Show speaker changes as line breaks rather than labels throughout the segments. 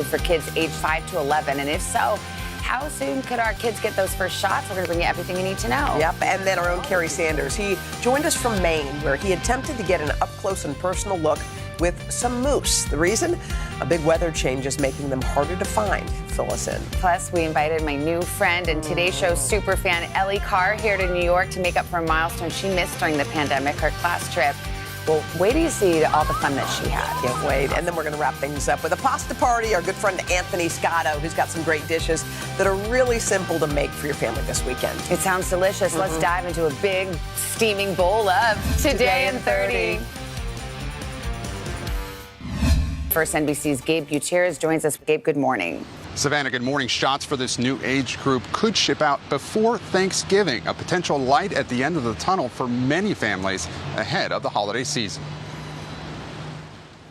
for kids aged 5 to 11, and if so, how soon could our kids get those first shots? We're going to bring you everything you need to know.
Yep, and then our own Kerry Sanders. He joined us from Maine, where he attempted to get an up-close and personal look with some moose. The reason? A big weather change is making them harder to find. Fill us in.
Plus, we invited my new friend and Today Show superfan Ellie Carr here to New York to make up for a milestone she missed during the pandemic, her class trip. Well, wait till you see all the fun that she had.
Can't wait. And then we're going to wrap things up with a pasta party. Our good friend Anthony Scotto, who's got some great dishes that are really simple to make for your family this weekend.
It sounds delicious. Let's dive into a big steaming bowl of Today in 30. First, NBC's Gabe Gutierrez joins us. Gabe, good morning.
Savannah, good morning. Shots for this new age group could ship out before Thanksgiving, a potential light at the end of the tunnel for many families ahead of the holiday season.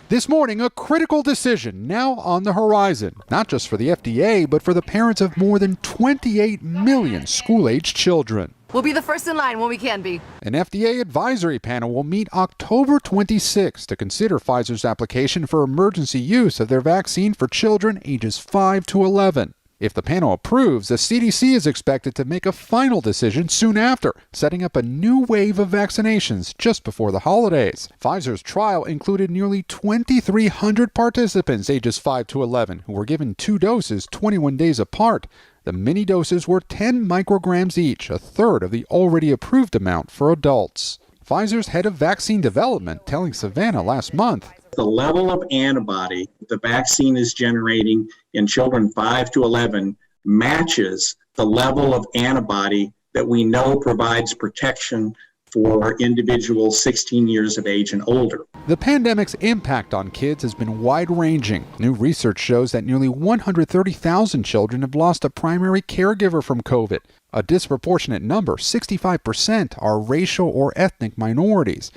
This morning, a critical decision now on the horizon, not just for the FDA, but for the parents of more than 28 million school-aged children.
We'll be the first in line when we can be.
An FDA advisory panel will meet October 26 to consider Pfizer's application for emergency use of their vaccine for children ages 5 to 11. If the panel approves, the CDC is expected to make a final decision soon after, setting up a new wave of vaccinations just before the holidays. Pfizer's trial included nearly 2,300 participants ages 5 to 11 who were given 2 doses 21 days apart. The mini doses were 10 micrograms each, a third of the already approved amount for adults. Pfizer's head of vaccine development telling Savannah last month,
the level of antibody the vaccine is generating in children 5 to 11 matches the level of antibody that we know provides protection for individuals 16 years of age and older.
The pandemic's impact on kids has been wide-ranging. New research shows that nearly 130,000 children have lost a primary caregiver from COVID. A disproportionate number, 65%, are racial or ethnic minorities.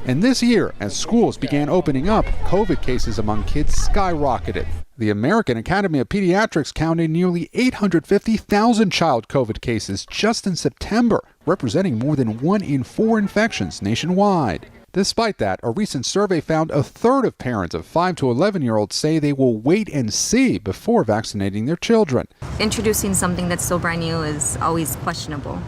And this year, as schools began opening up, COVID cases among kids skyrocketed. The American Academy of Pediatrics counted nearly 850,000 child COVID cases just in September, representing more than 1 in 4 infections nationwide. Despite that, a recent survey found a third of parents of 5 to 11-year-olds say they will wait and see before vaccinating their children.
Introducing something that's so brand new is always questionable.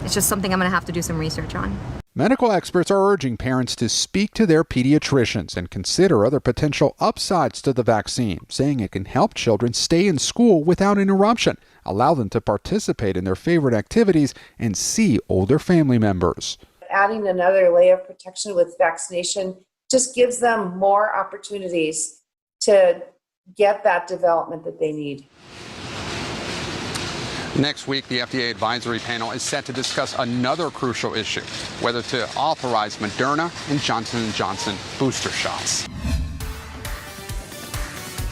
It's just something I'm going to have to do some research on.
Medical experts are urging parents to speak to their pediatricians and consider other potential upsides to the vaccine, saying it can help children stay in school without interruption, allow them to participate in their favorite activities, and see older family members.
Adding another layer of protection with vaccination just gives them more opportunities to get that development that they need.
Next week, the FDA advisory panel is set to discuss another crucial issue, whether to authorize Moderna and Johnson & Johnson booster shots.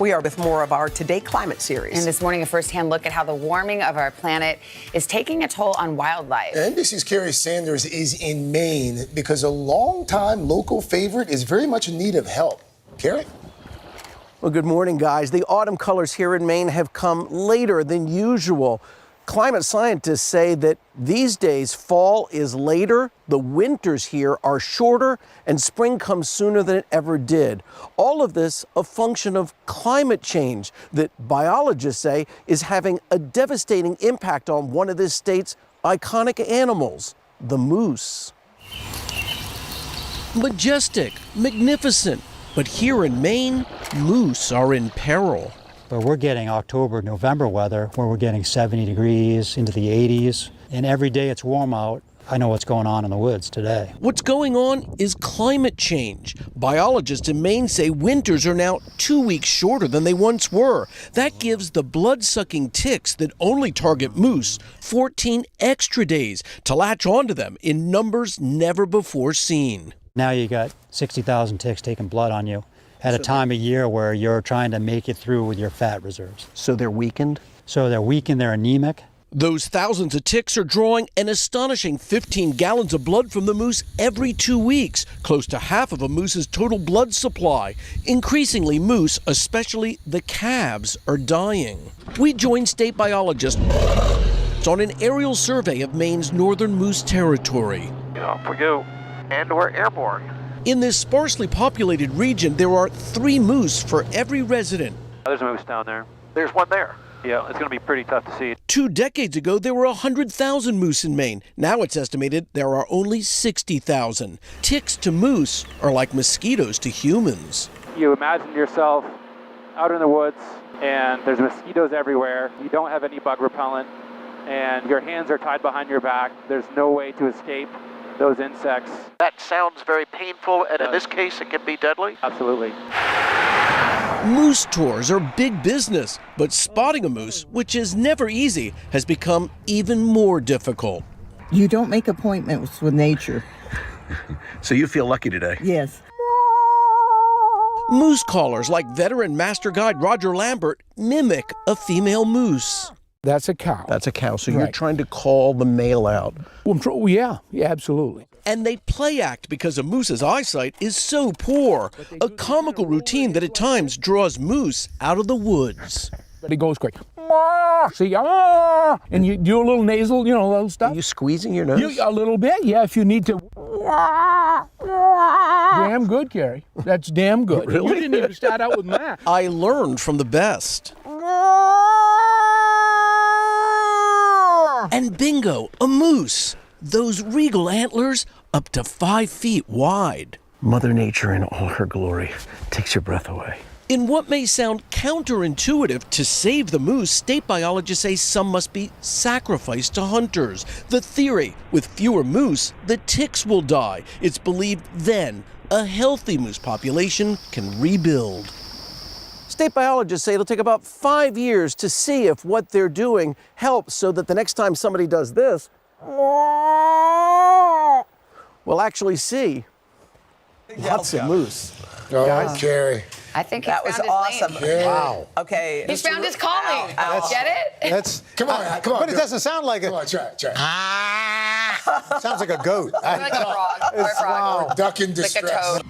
We are with more of our Today Climate series.
And this morning, a first-hand look at how the warming of our planet is taking a toll on wildlife.
NBC's Kerry Sanders is in Maine because a longtime local favorite is very much in need of help. Kerry?
Well, good morning, guys. The autumn colors here in Maine have come later than usual. Climate scientists say that these days fall is later, the winters here are shorter, and spring comes sooner than it ever did. All of this a function of climate change that biologists say is having a devastating impact on one of this state's iconic animals, the moose. Majestic, magnificent, but here in Maine, moose are in peril.
But we're getting October, November weather where we're getting 70 degrees into the 80s. And every day it's warm out. I know what's going on in the woods today.
What's going on is climate change. Biologists in Maine say winters are now 2 weeks shorter than they once were. That gives the blood-sucking ticks that only target moose 14 extra days to latch onto them in numbers never before seen.
Now you got 60,000 ticks taking blood on you at a time of year where you're trying to make it through with your fat reserves.
So they're weakened?
So they're weakened, they're anemic.
Those thousands of ticks are drawing an astonishing 15 gallons of blood from the moose every 2 weeks, close to half of a moose's total blood supply. Increasingly, moose, especially the calves, are dying. We joined state biologists on an aerial survey of Maine's northern moose territory.
Off we go, and we're airborne.
In this sparsely populated region, there are 3 moose for every resident.
There's a moose down there. There's one there. Yeah, it's going to be pretty tough to see.
2 decades ago, there were 100,000 moose in Maine. Now it's estimated there are only 60,000. Ticks to moose are like mosquitoes to humans.
You imagine yourself out in the woods, and there's mosquitoes everywhere. You don't have any bug repellent, and your hands are tied behind your back. There's no way to escape those insects.
That sounds very painful, and in this case, it can be deadly?
Absolutely.
Moose tours are big business, but spotting a moose, which is never easy, has become even more difficult.
You don't make appointments with nature.
So you feel lucky today?
Yes.
Moose callers like veteran master guide Roger Lambert mimic a female moose.
That's a cow.
That's a cow, so you're trying to call the male out.
Well, yeah, absolutely.
And they play act because a moose's eyesight is so poor, a comical routine that at times draws moose out of the woods.
But it goes quick. See, and you do a little nasal, little stuff.
Are you squeezing your nose?
A little bit, yeah, if you need to. Damn good, Carrie. That's damn good.
Really?
You didn't even start out with that.
I learned from the best. And bingo, a moose. Those regal antlers up to 5 feet wide. Mother Nature in all her glory takes your breath away. In what may sound counterintuitive, to save the moose, state biologists say some must be sacrificed to hunters. The theory, with fewer moose, the ticks will die. It's believed then a healthy moose population can rebuild. State biologists say it'll take about 5 years to see if what they're doing helps, so that the next time somebody does this, we'll actually see lots of moose.
Oh, guys, Carrie.
I think
that was awesome.
Wow.
Okay.
He found his calling. Get it?
That's come on.
But it doesn't sound like
Come on, try it.
Sounds like a goat.
Like a frog. Or a frog.
Or duck in distress.
Like a toad.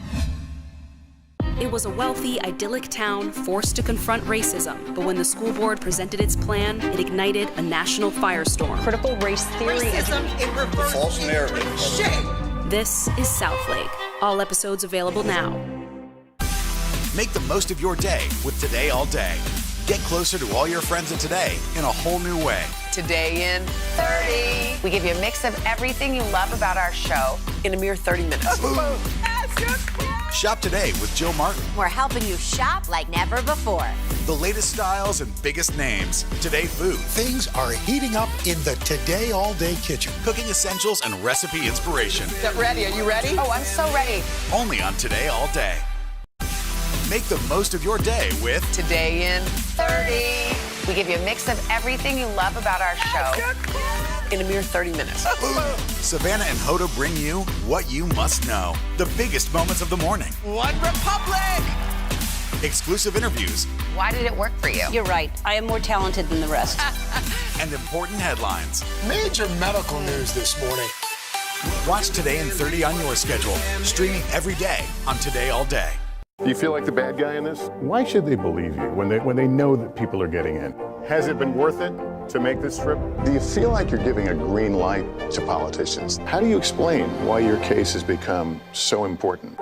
It was a wealthy, idyllic town forced to confront racism, but when the school board presented its plan, it ignited a national firestorm.
Critical race theory.
Racism in reverse.
False narrative.
Shame.
This is Southlake. All episodes available now.
Make the most of your day with Today All Day. Get closer to all your friends at Today in a whole new way.
Today in
30. We give you a mix of everything you love about our show
in a mere 30 minutes.
Shop today with Jill Martin.
We're helping you shop like never before.
The latest styles and biggest names. Today Food.
Things are heating up in the Today All Day kitchen.
Cooking essentials and recipe inspiration.
Get ready. Are you ready?
Oh, I'm so ready.
Only on Today All Day. Make the most of your day with
Today in
30. We give you a mix of everything you love about our show
in a mere 30 minutes.
Savannah and Hoda bring you what you must know. The biggest moments of the morning.
One Republic!
Exclusive interviews.
Why did it work for you?
You're right. I am more talented than the rest.
And important headlines.
Major medical news this morning.
Watch Today in 30 on your schedule. Streaming every day on Today All Day.
Do you feel like the bad guy in this? Why should they believe you when they know that people are getting in? Has it been worth it to make this trip?
Do you feel like you're giving a green light to politicians? How do you explain why your case has become so important?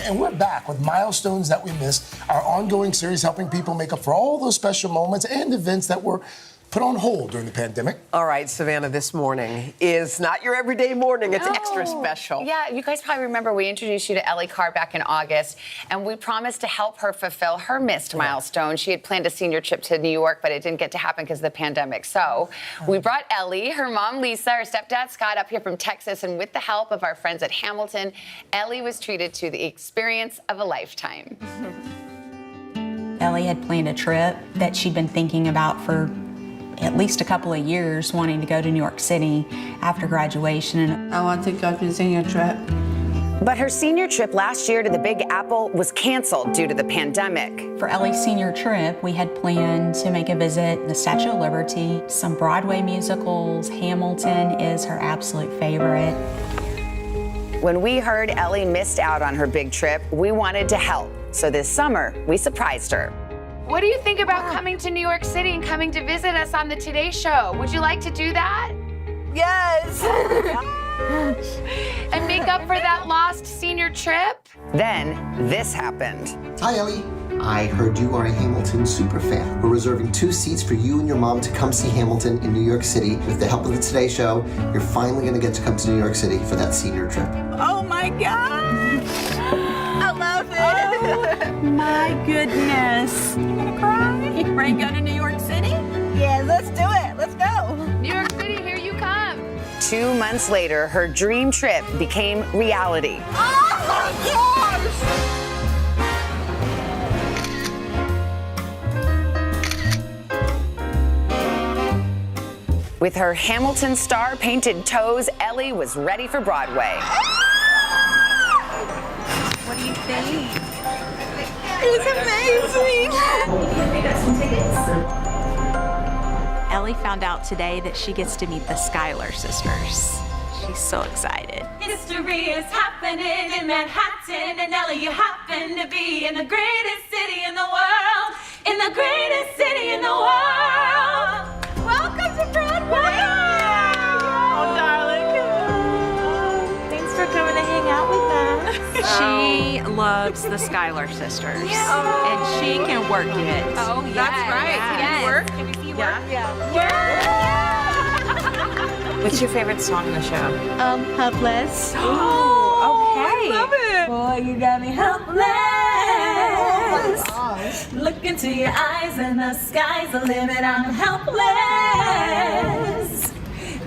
And we're back with Milestones That We Missed, our ongoing series helping people make up for all those special moments and events that were put on hold during the pandemic.
All right, Savannah, this morning is not your everyday morning. It's extra special.
Yeah, you guys probably remember we introduced you to Ellie Carr back in August, and we promised to help her fulfill her missed milestone. She had planned a senior trip to New York, but it didn't get to happen because of the pandemic. So we brought Ellie, her mom Lisa, her stepdad Scott up here from Texas, and with the help of our friends at Hamilton, Ellie was treated to the experience of a lifetime.
Ellie had planned a trip that she'd been thinking about for at least a couple of years, wanting to go to New York City after graduation.
I want to go to senior trip.
But her senior trip last year to the Big Apple was canceled due to the pandemic.
For Ellie's senior trip, we had planned to make a visit the Statue of Liberty, some Broadway musicals. Hamilton is her absolute favorite.
When we heard Ellie missed out on her big trip, we wanted to help. So this summer, we surprised her. What do you think about coming to New York City and coming to visit us on the Today Show? Would you like to do that?
Yes.
And make up for that lost senior trip? Then this happened.
Hi, Ellie. I heard you are a Hamilton superfan. We're reserving 2 seats for you and your mom to come see Hamilton in New York City. With the help of the Today Show, you're finally going to get to come to New York City for that senior trip.
Oh my gosh. I love it. Oh my goodness. You're gonna cry? You ready to go to New York City? Yeah, let's do it. Let's go.
New York City, here you come. 2 months later, her dream trip became reality.
Oh my gosh.
With her Hamilton star painted toes, Ellie was ready for Broadway.
What do you think? It's amazing.
I got some tickets. Ellie found out today that she gets to meet the Schuyler sisters. She's so excited.
History is happening in Manhattan, and Ellie, you happen to be in the greatest city in the world, in the greatest city in the world. Welcome to Broadway! Oh, darling. Thanks for coming to hang out with us.
She loves the Schuyler sisters, and she can work it.
Oh, yes. That's right. Can you work? Can we see you work? Yeah.
What's your favorite song in the show?
Helpless.
Oh, okay.
I love it. Boy, you got me helpless. Look into your eyes and the sky's the limit. I'm helpless.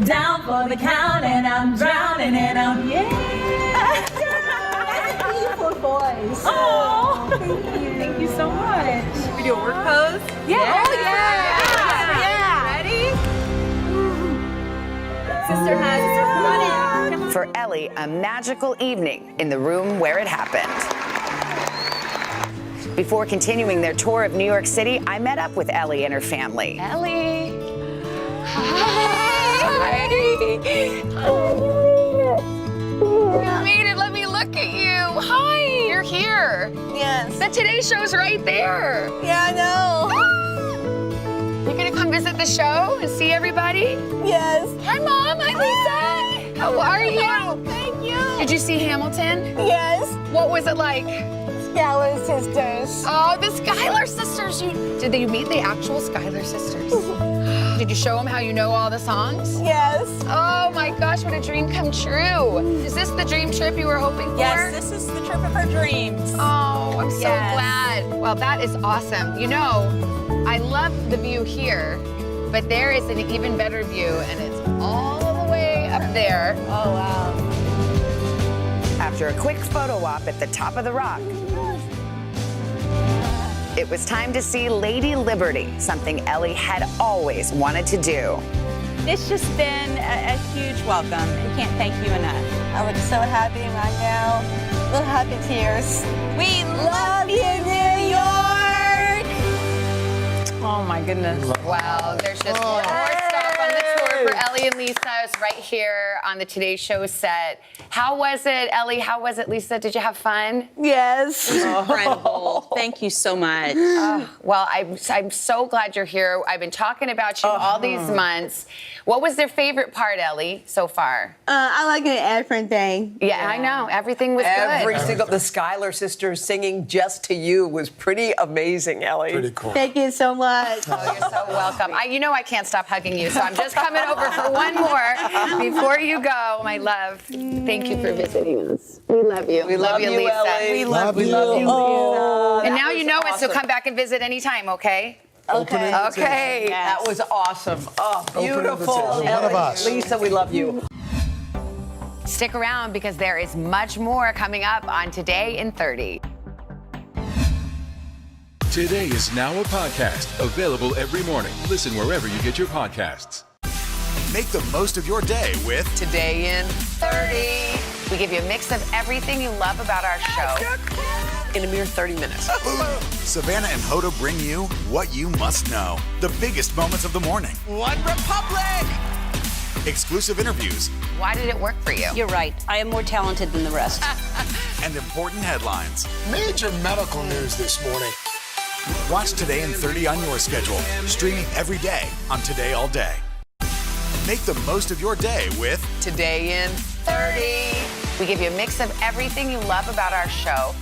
Down for the count and I'm drowning and I'm beautiful voice. Oh, thank you so much. Should we do a work pose? Yeah. Oh, yeah. Ready? Sister hug. Sister hug.
For Ellie, a magical evening in the room where it happened. Before continuing their tour of New York City, I met up with Ellie and her family. Ellie. Hi. You made it. Let me look at you. Hi. You're here.
Yes.
The Today Show's right there.
Yeah, I know.
You're gonna come visit the show and see everybody?
Yes.
Hi, Mom. Hi, Lisa. How are you?
Thank you.
Did you see Hamilton?
Yes.
What was it like?
Schuyler sisters.
Oh, the Schuyler sisters. Did you meet the actual Schuyler sisters? Did you show them how you know all the songs?
Yes.
Oh my gosh, what a dream come true. Is this the dream trip you were hoping for?
Yes, this is the trip of her dreams.
Oh, I'm so glad. Well, that is awesome. You know, I love the view here, but there is an even better view, and it's all the way up there.
Oh, wow.
After a quick photo op at the top of the rock, it was time to see Lady Liberty, something Ellie had always wanted to do.
It's just been a huge welcome. I can't thank you enough.
I was so happy right now. Little happy tears. We love you, New York!
Oh my goodness.
Wow, there's just more stuff on the tour for Ellie and Lisa. It's right here on the Today Show set. How was it, Ellie? How was it, Lisa? Did you have fun?
Yes.
Incredible. Thank you so much.
Well, I'm so glad you're here. I've been talking about you all these months. What was their favorite part, Ellie, so far?
I like an everything.
Yeah, I know. Everything was
Every
good.
single, the Schuyler sisters singing Just to You was pretty amazing, Ellie.
Pretty cool.
Thank you so much.
Oh, you're so welcome. You know I can't stop hugging you, so I'm just coming over for one more before you go, my love. Thank you for visiting us. We love you.
We love you,
Lisa.
Ellie.
We love you, Lisa.
Oh,
And now
that
you
was
know it, so
awesome.
come back and visit anytime, okay?
Okay.
Okay.
That was awesome. Oh, beautiful.
invitation. One of
Ellie.
us.
Lisa, we love you.
Stick around because there is much more coming up on Today in 30.
Today is now a podcast, available every morning. Listen wherever you get your podcasts.
Make the most of your day with
Today in
30. We give you a mix of everything you love about our show.
in a mere 30 minutes.
Savannah and Hoda bring you what you must know. The biggest moments of the morning.
One Republic!
Exclusive interviews,
Why did it work for you?
You're right. I am more talented than the rest.
And important headlines.
Major medical news this morning.
Watch Today in 30 on your schedule, streaming every day on Today All Day. Make the most of your day with
Today in 30. We give you a mix of everything you love about our show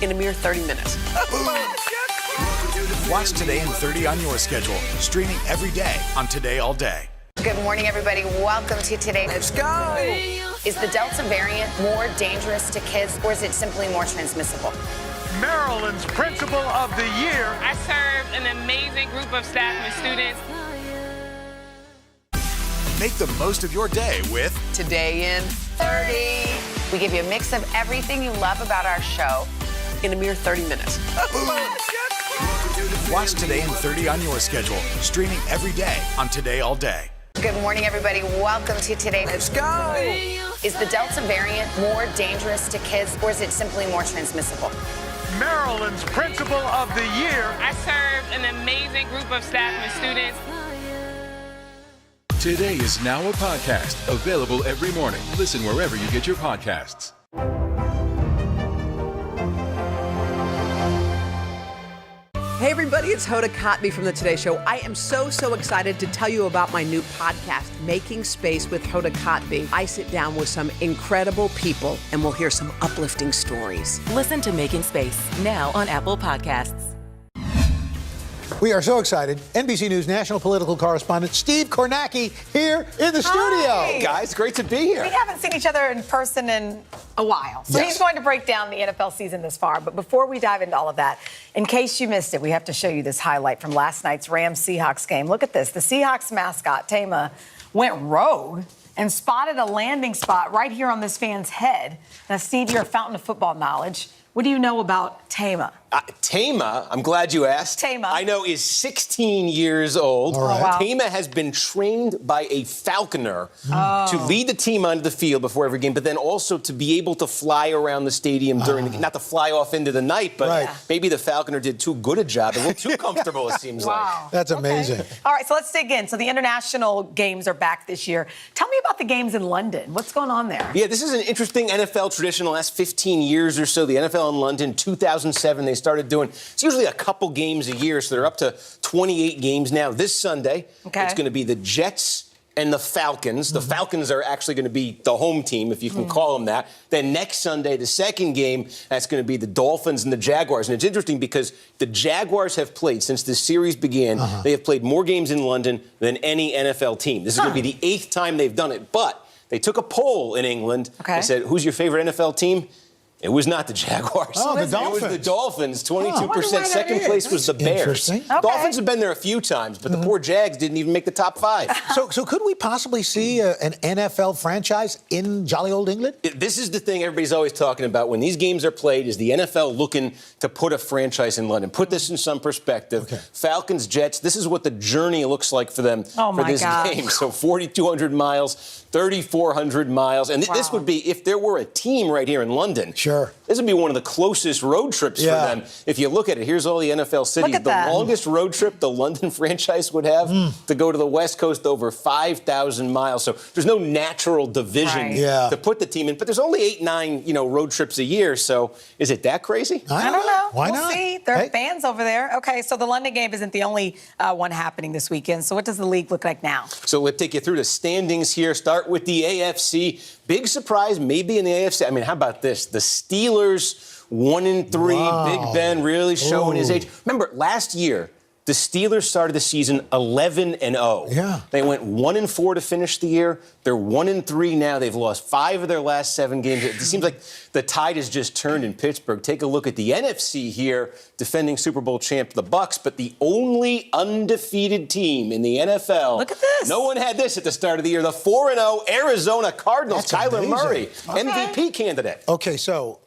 in a mere 30 minutes.
Watch Today in 30 on your schedule, streaming every day on Today All Day.
Good morning, everybody. Welcome to Today.
Let's go.
Is the Delta variant more dangerous to kids, or is it simply more transmissible?
Maryland's Principal of the Year. I served an amazing group of staff and students.
Make the most of your day with
Today in 30. We give you a mix of everything you love about our show
in a mere 30 minutes.
Watch Today in 30 on your schedule, streaming every day on Today All Day.
Good morning, everybody. Welcome to Today.
Let's go.
Is the Delta variant more dangerous to kids, or is it simply more transmissible?
Maryland's Principal of the Year. I served an amazing group of staff and students.
Today is now a podcast, available every morning. Listen wherever you get your podcasts.
Hey everybody, it's Hoda Kotb from the Today Show. I am so excited to tell you about my new podcast, Making Space with Hoda Kotb. I sit down with some incredible people and we'll hear some uplifting stories.
Listen to Making Space now on Apple Podcasts.
We are so excited. NBC News national political correspondent Steve Kornacki here in the studio.
Guys, great to be here.
We haven't seen each other in person in a while. So
Yes.
he's going to break down the NFL season this far. But before we dive into all of that, in case you missed it, we have to show you this highlight from last night's Rams-Seahawks game. Look at this. The Seahawks mascot, Tama, went rogue and spotted a landing spot right here on this fan's head. Now, Steve, you're a fountain of football knowledge. What do you know about Tama?
Tama, I'm glad you asked.
Tama.
I know is 16 years old.
All right. Oh, wow.
Tama has been trained by a falconer to lead the team onto the field before every game, but then also to be able to fly around the stadium during the game. Not to fly off into the night, but maybe the falconer did too good a job. A little too comfortable, it seems like.
That's amazing.
All right, so let's dig in. So the international games are back this year. Tell me about the games in London. What's going on there?
Yeah, this is an interesting NFL tradition. The last 15 years or so, the NFL in London, 2007, they started doing, it's usually a couple games a year, so they're up to 28 games now. This Sunday, it's going to be the Jets and the Falcons. The Falcons are actually going to be the home team, if you can call them that. Then next Sunday, the second game, that's going to be the Dolphins and the Jaguars. And it's interesting because the Jaguars have played, since this series began, they have played more games in London than any NFL team. This is going to be the 8th time they've done it. But they took a poll in England. They said, who's your favorite NFL team? It was not the Jaguars.
Oh, the Dolphins.
It was the Dolphins, 22%. Second place was the Bears. Dolphins have been there a few times, but the poor Jags didn't even make the top 5.
So could we possibly see an NFL franchise in jolly old England?
This is the thing everybody's always talking about. When these games are played, is the NFL looking to put a franchise in London? Put this in some perspective. Falcons, Jets, this is what the journey looks like for them for this game. So 4,200 miles, 3,400 miles. And this would be, if there were a team right here in London, this would be one of the closest road trips for them. If you look at it, here's all the NFL cities. The longest road trip the London franchise would have to go to the West Coast, over 5,000 miles. So there's no natural division to put the team in. But there's only 8, 9, road trips a year. So is it that crazy?
I don't know.
Why
we'll
not?
see. There are fans over there. Okay, so the London game isn't the only one happening this weekend. So what does the league look like now?
So let's take you through the standings here. Start with the AFC. Big surprise maybe in the AFC. I mean, how about this? The Steelers, 1-3. Big Ben really showing his age. Remember, last year, the Steelers started the season 11-0.
Yeah.
They went 1-4 to finish the year. They're 1-3 now. They've lost 5 of their last 7 games. It seems like the tide has just turned in Pittsburgh. Take a look at the NFC here, defending Super Bowl champ, the Bucs, but the only undefeated team in the NFL.
Look at this.
No one had this at the start of the year. The 4-0 Arizona Cardinals.
That's
Kyler
amazing.
Murray, MVP candidate.
Okay, so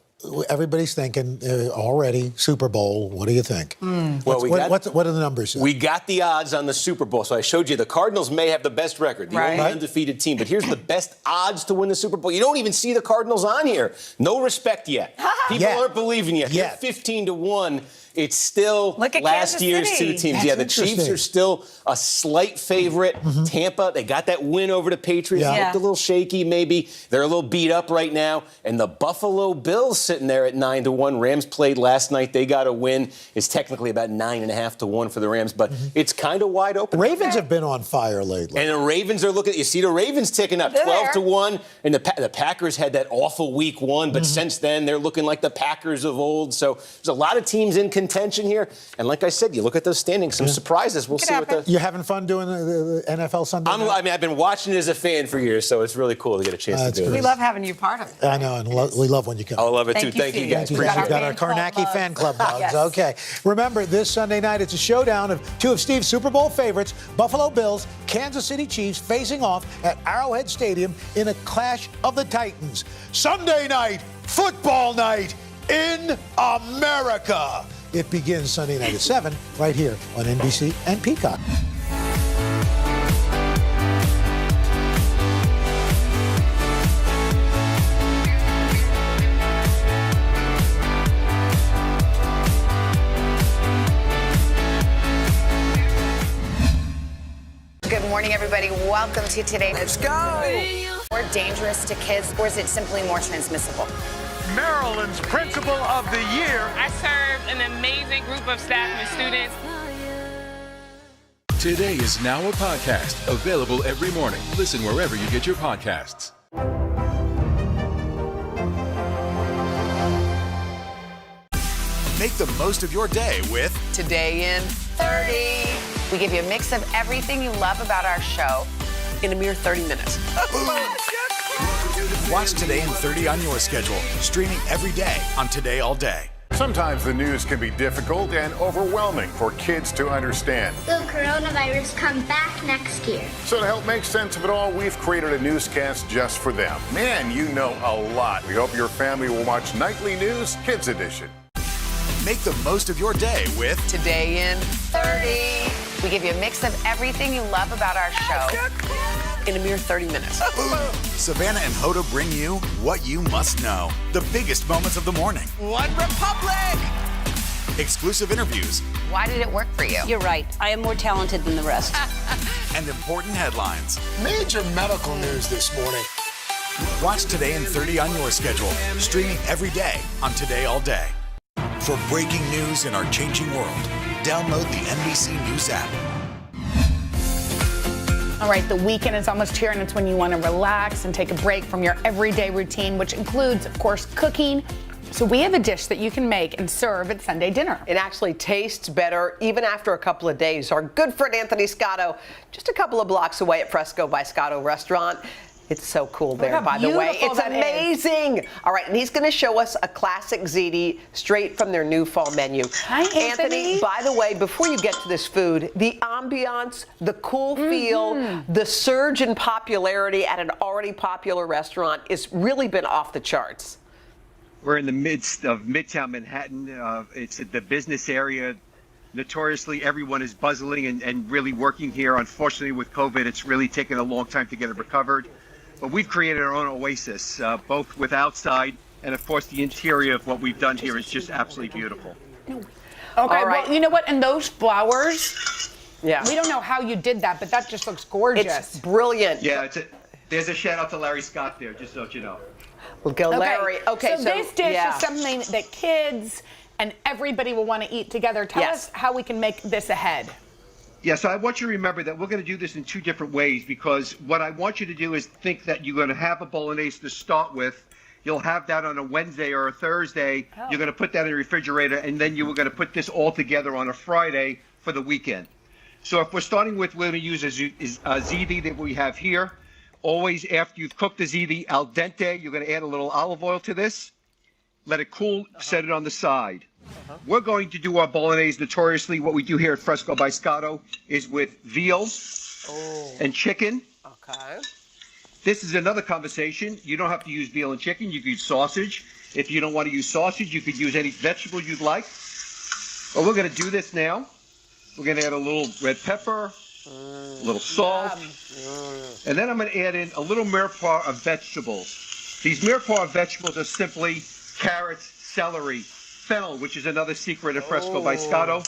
everybody's thinking already Super Bowl. What do you think?
Well,
what are the numbers?
We got the odds on the Super Bowl. So I showed you the Cardinals may have the best record, the only undefeated team. But here's the best odds to win the Super Bowl. You don't even see the Cardinals on here. No respect yet. People aren't believing yet. They're 15-1 it's still last
Kansas
year's
City.
two teams.
That's
Yeah, the Chiefs
interesting.
are still a slight favorite. Tampa, they got that win over the Patriots.
Yeah.
Looked a little shaky, maybe. They're a little beat up right now. And the Buffalo Bills sitting there at 9-1. Rams played last night. They got a win. It's technically about 9.5-1 for the Rams, but it's kind of wide open.
Ravens have been on fire lately.
And the Ravens are looking. You see the Ravens ticking up, 12-1, and the Packers had that awful week 1, but since then they're looking like the Packers of old. So there's a lot of teams in contention here, and like I said, you look at those standings, some surprises. We'll see what the.
You having fun doing the NFL Sunday night?
I mean, I've been watching it as a fan for years, so it's really cool to get a chance to do it.
We love having you part of it.
I know, and we love when you come.
I love it too. Thank you, guys.
We've
Appreciate
got
it.
our Karnacki fan club mugs.
Yes.
Okay. Remember, this Sunday night, it's a showdown of two of Steve's Super Bowl favorites, Buffalo Bills, Kansas City Chiefs, facing off at Arrowhead Stadium in a clash of the Titans. Sunday night, football night in America. It begins Sunday night at 7 right here on NBC and Peacock.
Good morning, everybody. Welcome to Today.
Let's go.
More dangerous to kids, or is it simply more transmissible?
Maryland's Principal of the Year. I served an amazing group of staff and students.
Today is now a podcast, available every morning. Listen wherever you get your podcasts.
Make the most of your day with
Today in
30. We give you a mix of everything you love about our show
in a mere 30 minutes.
Watch Today in 30 on your schedule, streaming every day on Today All Day.
Sometimes the news can be difficult and overwhelming for kids to understand.
Will coronavirus come back next year?
So to help make sense of it all, we've created a newscast just for them. Man, you know a lot. We hope your family will watch Nightly News Kids Edition.
Make the most of your day with
Today in
30. We give you a mix of everything you love about our show
in a mere 30 minutes.
Savannah and Hoda bring you what you must know. The biggest moments of the morning.
One Republic!
Exclusive interviews.
Why did it work for you?
You're right. I am more talented than the rest.
And important headlines.
Major medical news this morning.
Watch Today in 30 on your schedule, streaming every day on Today All Day. For breaking news in our changing world, download the NBC News app.
All right, the weekend is almost here, and it's when you want to relax and take a break from your everyday routine, which includes, of course, cooking. So we have a dish that you can make and serve at Sunday dinner.
It actually tastes better even after a couple of days. Our good friend Anthony Scotto, just a couple of blocks away at Fresco by Scotto Restaurant. It's so cool there, by the way. It's amazing. All right, and he's going to show us a classic ziti straight from their new fall menu.
Hi, Anthony.
By the way, before you get to this food, the ambiance, the cool feel, the surge in popularity at an already popular restaurant has really been off the charts.
We're in the midst of Midtown Manhattan. It's the business area. Notoriously, everyone is buzzing and really working here. Unfortunately, with COVID, it's really taken a long time to get it recovered. But we've created our own oasis, both with outside and, of course, the interior of what we've done here is just absolutely beautiful.
Okay,
right.
well, you know what? And those flowers,
yeah,
we don't know how you did that, but that just looks gorgeous.
It's brilliant.
Yeah, there's a shout out to Larry Scott there, just so you know.
We'll go, Larry. Okay,
so this dish is something that kids and everybody will want to eat together. Tell us how we can make this ahead.
Yeah, so I want you to remember that we're going to do this in two different ways, because what I want you to do is think that you're going to have a bolognese to start with. You'll have that on a Wednesday or a Thursday. You're going to put that in the refrigerator, and then you were going to put this all together on a Friday for the weekend. So if we're starting with, we're going to use a ziti that we have here. Always after you've cooked the ziti al dente, you're going to add a little olive oil to this. Let it cool, set it on the side. We're going to do our bolognese. Notoriously, what we do here at Fresco by Scotto is with veal and chicken.
Okay.
This is another conversation. You don't have to use veal and chicken. You can use sausage. If you don't want to use sausage, you could use any vegetable you'd like. But we're going to do this now. We're going to add a little red pepper, a little salt, and then I'm going to add in a little mirepoix of vegetables. These mirepoix vegetables are simply carrots, celery, fennel, which is another secret of Fresco by Scotto.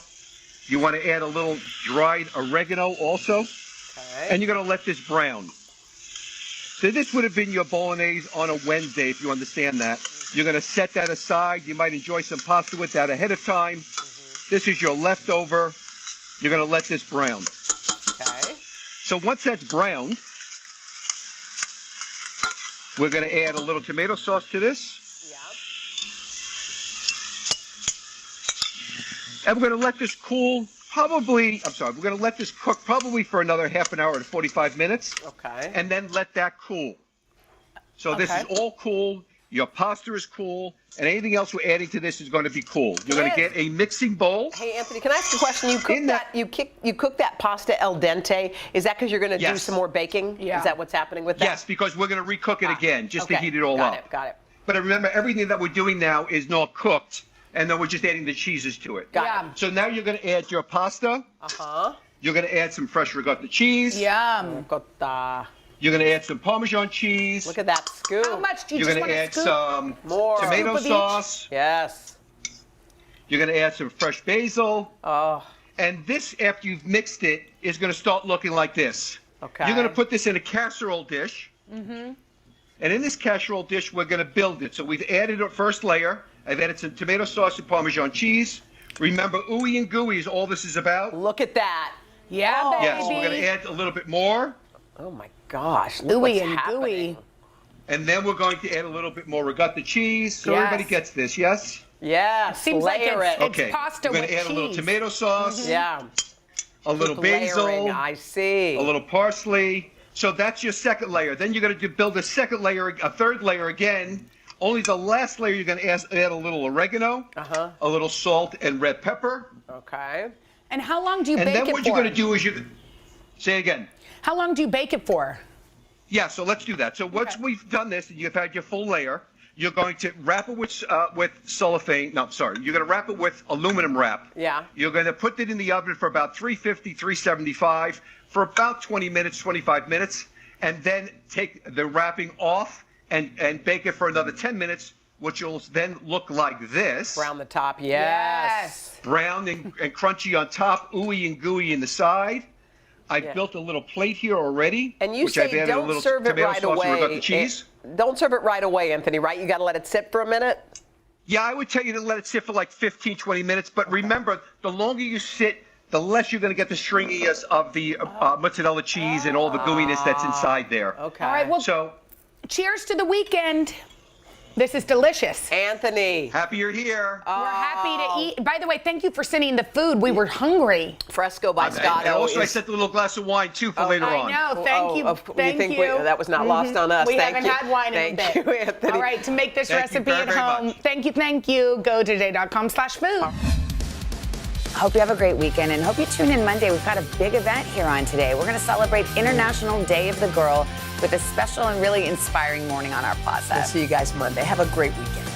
You want to add a little dried oregano also.
Okay.
And you're going to let this brown. So this would have been your bolognese on a Wednesday, if you understand that. You're going to set that aside. You might enjoy some pasta with that ahead of time. This is your leftover. You're going to let this brown.
Okay.
So once that's browned, we're going to add a little tomato sauce to this. And we're going to let this cool we're going to let this cook probably for another half an hour to 45 minutes.
Okay.
And then let that cool. So this is all cool. Your pasta is cool. And anything else we're adding to this is going to be cool. You're going to get a mixing bowl.
Hey, Anthony, can I ask a question? You cook that pasta al dente. Is that because you're going to do some more baking? Yeah. Is that what's happening with that?
Yes, because we're going to recook it again just to heat it all up.
Got it.
But remember, everything that we're doing now is not cooked. And then we're just adding the cheeses to it.
Got it.
So now you're going to add your pasta. You're going to add some fresh ricotta cheese.
Yum.
Ricotta.
You're going to add some Parmesan cheese.
Look at that scoop.
How much do you
You're
just
going to
want
add
scoop?
some
more
tomato sauce.
Yes.
You're going to add some fresh basil.
Oh.
And this, after you've mixed it, is going to start looking like this.
Okay.
You're going to put this in a casserole dish.
Mm-hmm.
And in this casserole dish, we're going to build it. So we've added a first layer. I've added some tomato sauce and Parmesan cheese. Remember, ooey and gooey is all this is about.
Look at that.
Yeah, baby.
Yes, we're going to add a little bit more.
Oh, my gosh. Look
Ooey
what's
and
happening.
gooey.
And then we're going to add a little bit more ricotta cheese. So everybody gets this, yes?
Yes.
Seems like it's pasta
we're going
with
to add
cheese.
a little tomato sauce.
Yeah.
A little
Keep
basil.
layering, I see.
A little parsley. So that's your second layer. Then you're going to build a second layer, a third layer again. Only the last layer you're going to add a little oregano, a little salt and red pepper.
Okay.
And how long do you bake it for?
And then what you're going to do is say again.
How long do you bake it for?
Yeah, so let's do that. So once we've done this and you've had your full layer, you're going to wrap it with cellophane. No, sorry. You're going to wrap it with aluminum wrap.
Yeah.
You're going to put it in the oven for about 350, 375 for about 20 minutes, 25 minutes, and then take the wrapping off and bake it for another 10 minutes, which will then look like this.
Brown the top, yes.
Brown and crunchy on top, ooey and gooey in the side. I've built a little plate here already.
And you
which
say
I've added
don't
a little
serve it
tomato
right
sauce
away.
and ricotta cheese.
Don't serve it right away, Anthony, right? You got to let it sit for a minute?
Yeah, I would tell you to let it sit for like 15, 20 minutes. But remember, the longer you sit, the less you're going to get the stringiness of the mozzarella cheese and all the gooiness that's inside there.
Okay.
All right, well,
so
cheers to the weekend. This is delicious.
Anthony.
Happy you're here.
We're happy to eat. By the way, thank you for sending the food. We were hungry.
Fresco by Scotto.
And also, I sent a little glass of wine, too, for later on.
I know. Thank you. Thank you.
That was not lost on us.
We
Thank
haven't
you.
had wine in a bit.
Thank you, Anthony.
All right, to make this
Thank you
recipe
very,
at
very
home.
much.
Thank you. Go to today.com/food.
Hope you have a great weekend and hope you tune in Monday. We've got a big event here on Today. We're going to celebrate International Day of the Girl with a special and really inspiring morning on our plaza.
We'll see you guys Monday. Have a great weekend.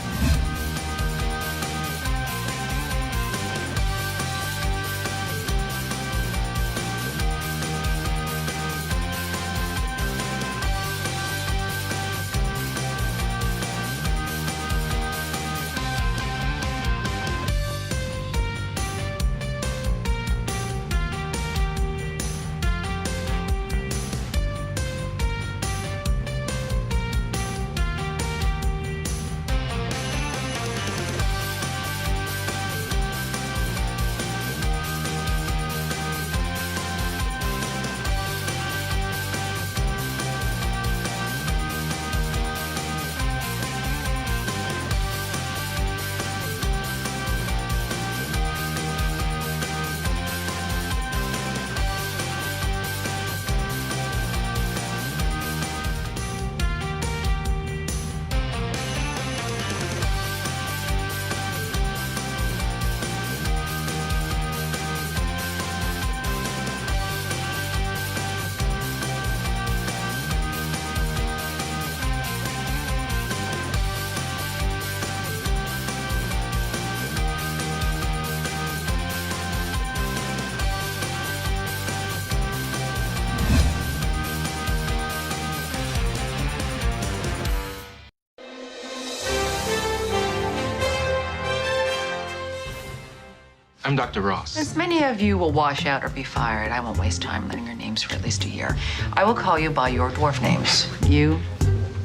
I'm Dr. Ross.
Since many of you will wash out or be fired, I won't waste time learning your names for at least a year. I will call you by your dwarf names. You,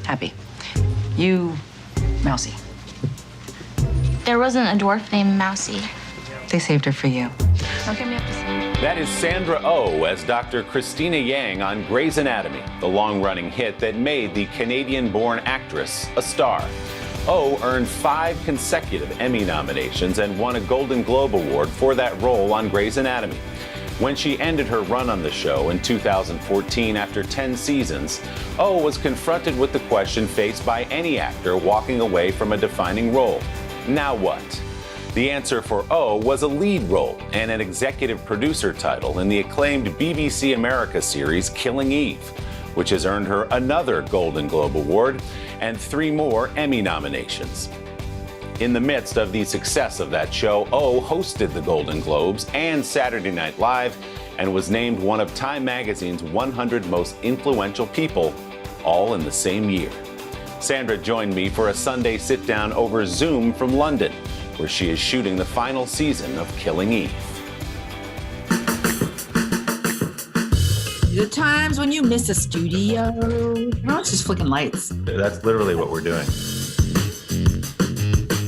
Happy. You, Mousy.
There wasn't a dwarf named Mousy.
They saved her for you. Don't get me up to speed.
That is Sandra Oh as Dr. Christina Yang on Grey's Anatomy, the long-running hit that made the Canadian-born actress a star. Oh earned 5 consecutive Emmy nominations and won a Golden Globe Award for that role on Grey's Anatomy. When she ended her run on the show in 2014 after 10 seasons, Oh was confronted with the question faced by any actor walking away from a defining role. Now what? The answer for Oh was a lead role and an executive producer title in the acclaimed BBC America series Killing Eve, which has earned her another Golden Globe Award and 3 more Emmy nominations. In the midst of the success of that show, Oh hosted the Golden Globes and Saturday Night Live and was named one of Time Magazine's 100 most influential people, all in the same year. Sandra joined me for a Sunday sit-down over Zoom from London, where she is shooting the final season of Killing Eve.
The times when you miss a studio. No, it's just flicking lights.
That's literally what we're doing.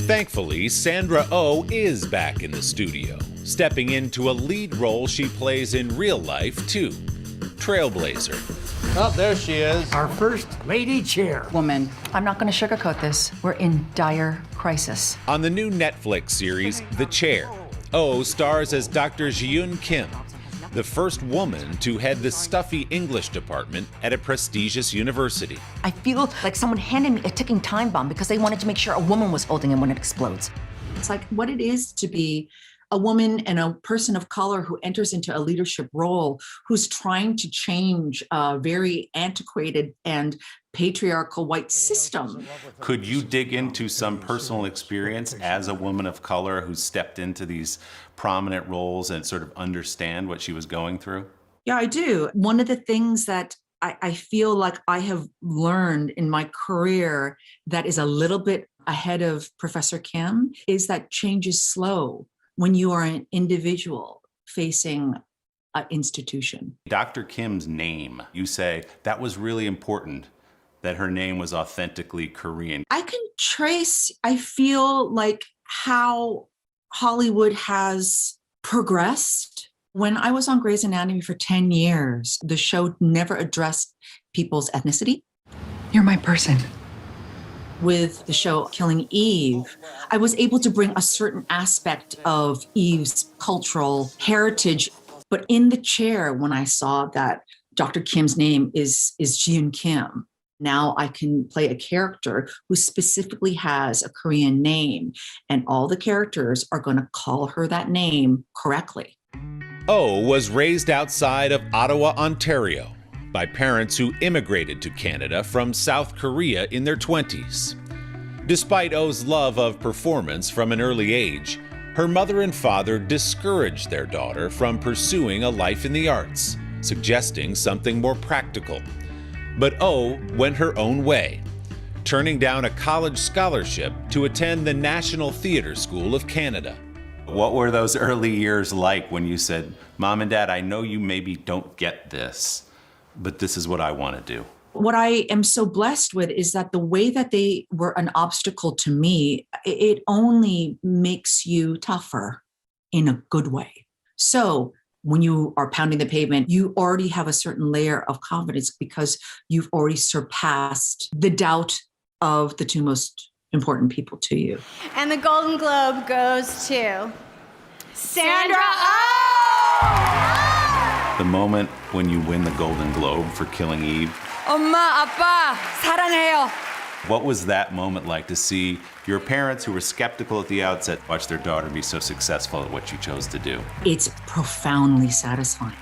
Thankfully, Sandra Oh is back in the studio, stepping into a lead role she plays in real life, too. Trailblazer.
Oh, there she is. Our first lady chairwoman.
I'm not going to sugarcoat this. We're in dire crisis.
On the new Netflix series, The Chair, Oh stars as Dr. Ji-Yoon Kim, the first woman to head the stuffy English department at a prestigious university.
I feel like someone handed me a ticking time bomb because they wanted to make sure a woman was holding it when it explodes.
It's like what it is to be a woman and a person of color who enters into a leadership role, who's trying to change a very antiquated and patriarchal white system.
Could you dig into some personal experience as a woman of color who stepped into these prominent roles and sort of understand what she was going through?
Yeah, I do. One of the things that I feel like I have learned in my career that is a little bit ahead of Professor Kim is that change is slow when you are an individual facing an institution.
Dr. Kim's name, you say that was really important, that her name was authentically Korean.
I can trace, I feel like, how Hollywood has progressed. When I was on Grey's Anatomy for 10 years, the show never addressed people's ethnicity.
You're my person.
With the show Killing Eve, I was able to bring a certain aspect of Eve's cultural heritage. But in The Chair, when I saw that Dr. Kim's name is Ji-Yoon Kim, now I can play a character who specifically has a Korean name, and all the characters are going to call her that name correctly.
Oh was raised outside of Ottawa, Ontario, by parents who immigrated to Canada from South Korea in their 20s. Despite Oh's love of performance from an early age, her mother and father discouraged their daughter from pursuing a life in the arts, suggesting something more practical. But Oh went her own way, turning down a college scholarship to attend the National Theatre School of Canada.
What were those early years like when you said, Mom and Dad, I know you maybe don't get this, but this is what I want to do?
What I am so blessed with is that the way that they were an obstacle to me, it only makes you tougher in a good way. So when you are pounding the pavement, you already have a certain layer of confidence because you've already surpassed the doubt of the two most important people to you.
And the Golden Globe goes to Sandra Oh!
The moment when you win the Golden Globe for Killing Eve,
엄마, 아빠, 사랑해요.
what was that moment like to see your parents who were skeptical at the outset watch their daughter be so successful at what you chose to do?
It's profoundly satisfying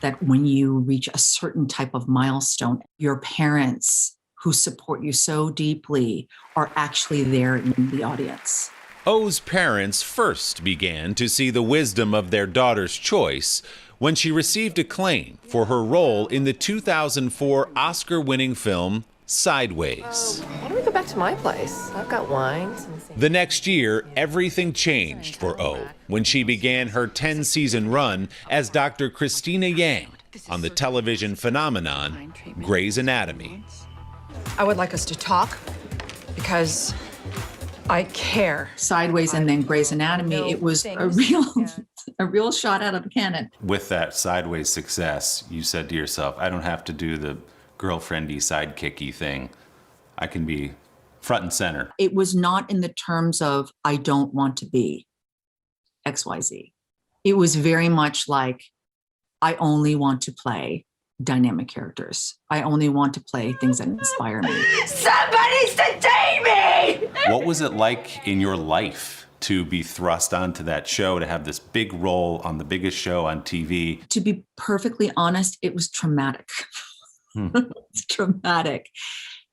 that when you reach a certain type of milestone, your parents who support you so deeply are actually there in the audience.
Oh's parents first began to see the wisdom of their daughter's choice when she received acclaim for her role in the 2004 Oscar-winning film Sideways.
Why don't we go back to my place? I've got wines.
The next year, everything changed for Oh when she began her 10-season run as Dr. Christina Yang on the television phenomenon Grey's Anatomy.
I would like us to talk because I care.
Sideways and then Grey's Anatomy, it was a real shot out of a cannon.
With that Sideways success, you said to yourself, I don't have to do the girlfriendy, sidekicky thing. I can be front and center.
It was not in the terms of, I don't want to be XYZ. It was very much like, I only want to play dynamic characters. I only want to play things that inspire me.
Somebody sedate me!
What was it like in your life to be thrust onto that show, to have this big role on the biggest show on TV?
To be perfectly honest, it was traumatic. It's traumatic.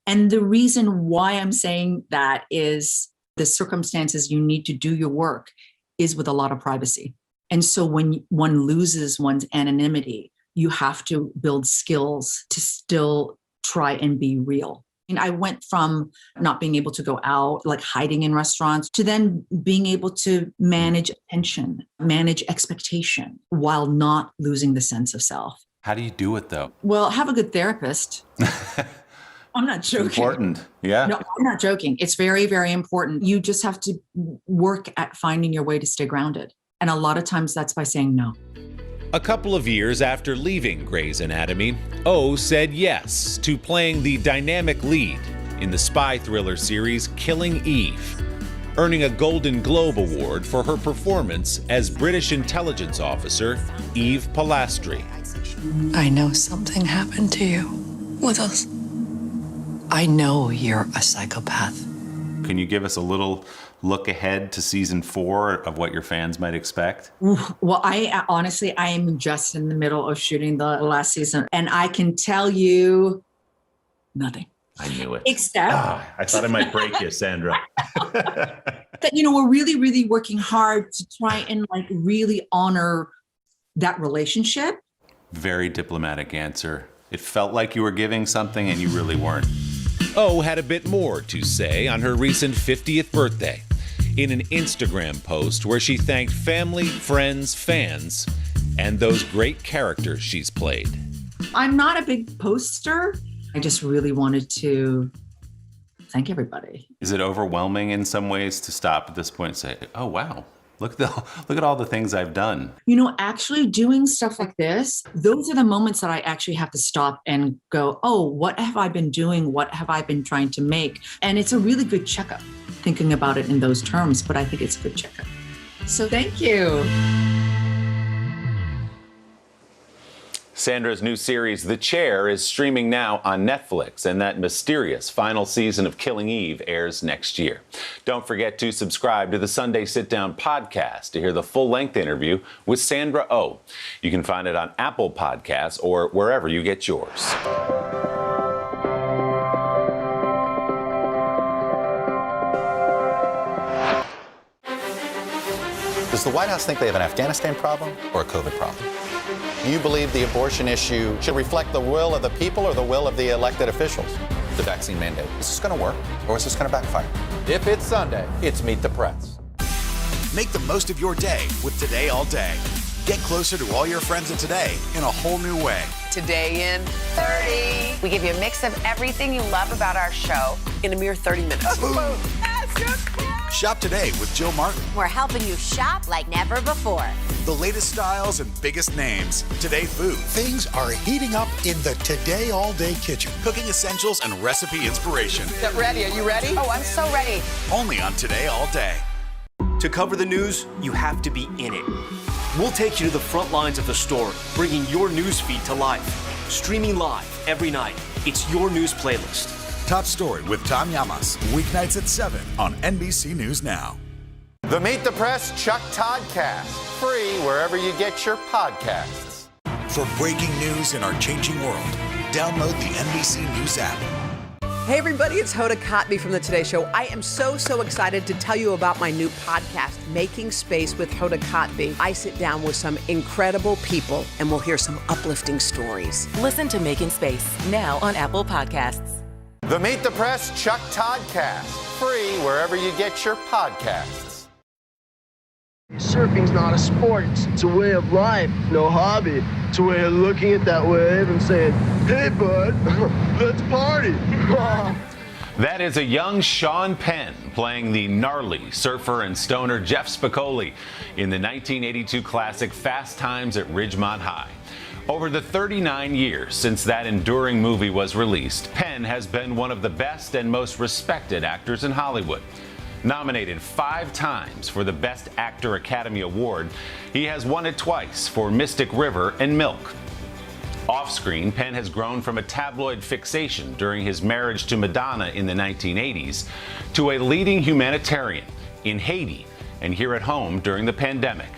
And the reason why I'm saying that is the circumstances you need to do your work is with a lot of privacy. And so when one loses one's anonymity, you have to build skills to still try and be real. And I went from not being able to go out, like hiding in restaurants, to then being able to manage attention, manage expectation while not losing the sense of self.
How do you do it, though?
Well, have a good therapist. I'm not joking.
Important, yeah.
No, I'm not joking. It's very, very important. You just have to work at finding your way to stay grounded. And a lot of times that's by saying no.
A couple of years after leaving Grey's Anatomy, Oh said yes to playing the dynamic lead in the spy thriller series Killing Eve, earning a Golden Globe Award for her performance as British intelligence officer Eve Polastri.
I know something happened to you with us. I know you're a psychopath.
Can you give us a little look ahead to season 4 of what your fans might expect?
Well, I honestly am just in the middle of shooting the last season, and I can tell you nothing.
I knew it.
Except
I thought I might break you, Sandra.
that, we're really, really working hard to try and really honor that relationship.
Very diplomatic answer. It felt like you were giving something and you really weren't.
Oh had a bit more to say on her recent 50th birthday in an Instagram post where she thanked family, friends, fans, and those great characters she's played.
I'm not a big poster. I just really wanted to thank everybody.
Is it overwhelming in some ways to stop at this point and say, oh, wow, look at all the things I've done?
Actually doing stuff like this, those are the moments that I actually have to stop and go, oh, what have I been doing? What have I been trying to make? And it's a really good checkup, thinking about it in those terms, but I think it's a good checkup. So thank you.
Sandra's new series, The Chair, is streaming now on Netflix, and that mysterious final season of Killing Eve airs next year. Don't forget to subscribe to the Sunday Sit Down podcast to hear the full-length interview with Sandra Oh. You can find it on Apple Podcasts or wherever you get yours.
Does the White House think they have an Afghanistan problem or a COVID problem? Do you believe the abortion issue should reflect the will of the people or the will of the elected officials? The vaccine mandate. Is this going to work or is this going to backfire?
If it's Sunday, it's Meet the Press.
Make the most of your day with Today All Day. Get closer to all your friends at Today in a whole new way.
Today in 30.
We give you a mix of everything you love about our show
in a mere 30 minutes.
Shop today with Jill Martin.
We're helping you shop like never before.
The latest styles and biggest names. Today Food.
Things are heating up in the Today All Day kitchen.
Cooking essentials and recipe inspiration.
Get ready. Are you ready?
Oh, I'm so ready.
Only on Today All Day.
To cover the news, you have to be in it. We'll take you to the front lines of the story, bringing your news feed to life. Streaming live every night. It's your news playlist.
Top Story with Tom Llamas. Weeknights at 7 on NBC News Now.
The Meet the Press Chuck Todd Cast. Free wherever you get your podcasts.
For breaking news in our changing world, download the NBC News app.
Hey everybody, it's Hoda Kotb from the Today Show. I am so excited to tell you about my new podcast, Making Space with Hoda Kotb. I sit down with some incredible people and we'll hear some uplifting stories.
Listen to Making Space now on Apple Podcasts.
The Meet the Press Chuck Toddcast, free wherever you get your podcasts.
Surfing's not a sport, it's a way of life, no hobby. It's a way of looking at that wave and saying, hey bud, let's party.
That is a young Sean Penn playing the gnarly surfer and stoner Jeff Spicoli in the 1982 classic Fast Times at Ridgemont High. Over the 39 years since that enduring movie was released, Penn has been one of the best and most respected actors in Hollywood. Nominated 5 times for the Best Actor Academy Award, he has won it twice for Mystic River and Milk. Off-screen, Penn has grown from a tabloid fixation during his marriage to Madonna in the 1980s to a leading humanitarian in Haiti and here at home during the pandemic.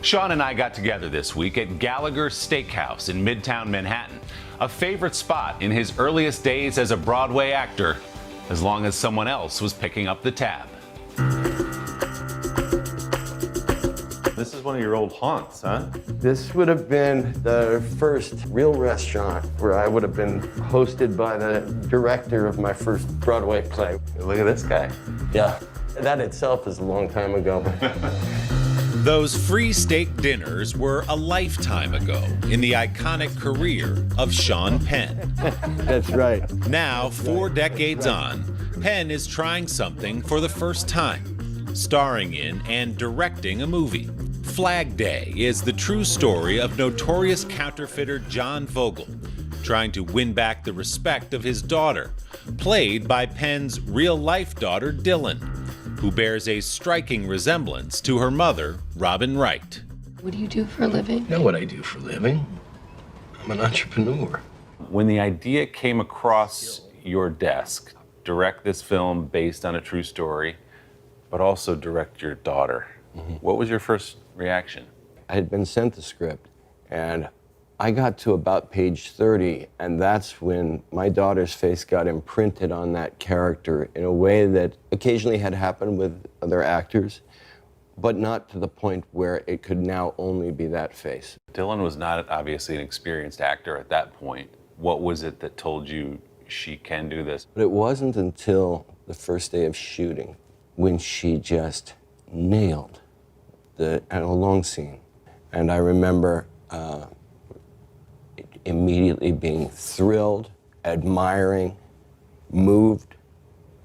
Sean and I got together this week at Gallagher's Steakhouse in Midtown Manhattan, a favorite spot in his earliest days as a Broadway actor, as long as someone else was picking up the tab.
This is one of your old haunts, huh?
This would have been the first real restaurant where I would have been hosted by the director of my first Broadway play.
Look at this guy.
Yeah, that itself is a long time ago.
Those free steak dinners were a lifetime ago in the iconic career of Sean Penn.
That's right.
Now, 4 decades on, Penn is trying something for the first time, starring in and directing a movie. Flag Day is the true story of notorious counterfeiter John Vogel, trying to win back the respect of his daughter, played by Penn's real-life daughter, Dylan, who bears a striking resemblance to her mother, Robin Wright.
What do you do for a living?
You know what I do for a living? I'm an entrepreneur.
When the idea came across your desk, direct this film based on a true story, but also direct your daughter, what was your first reaction?
I had been sent the script, and I got to about page 30, and that's when my daughter's face got imprinted on that character in a way that occasionally had happened with other actors, but not to the point where it could now only be that face.
Dylan was not obviously an experienced actor at that point. What was it that told you she can do this?
But it wasn't until the first day of shooting when she just nailed a long scene. And I remember immediately being thrilled, admiring, moved,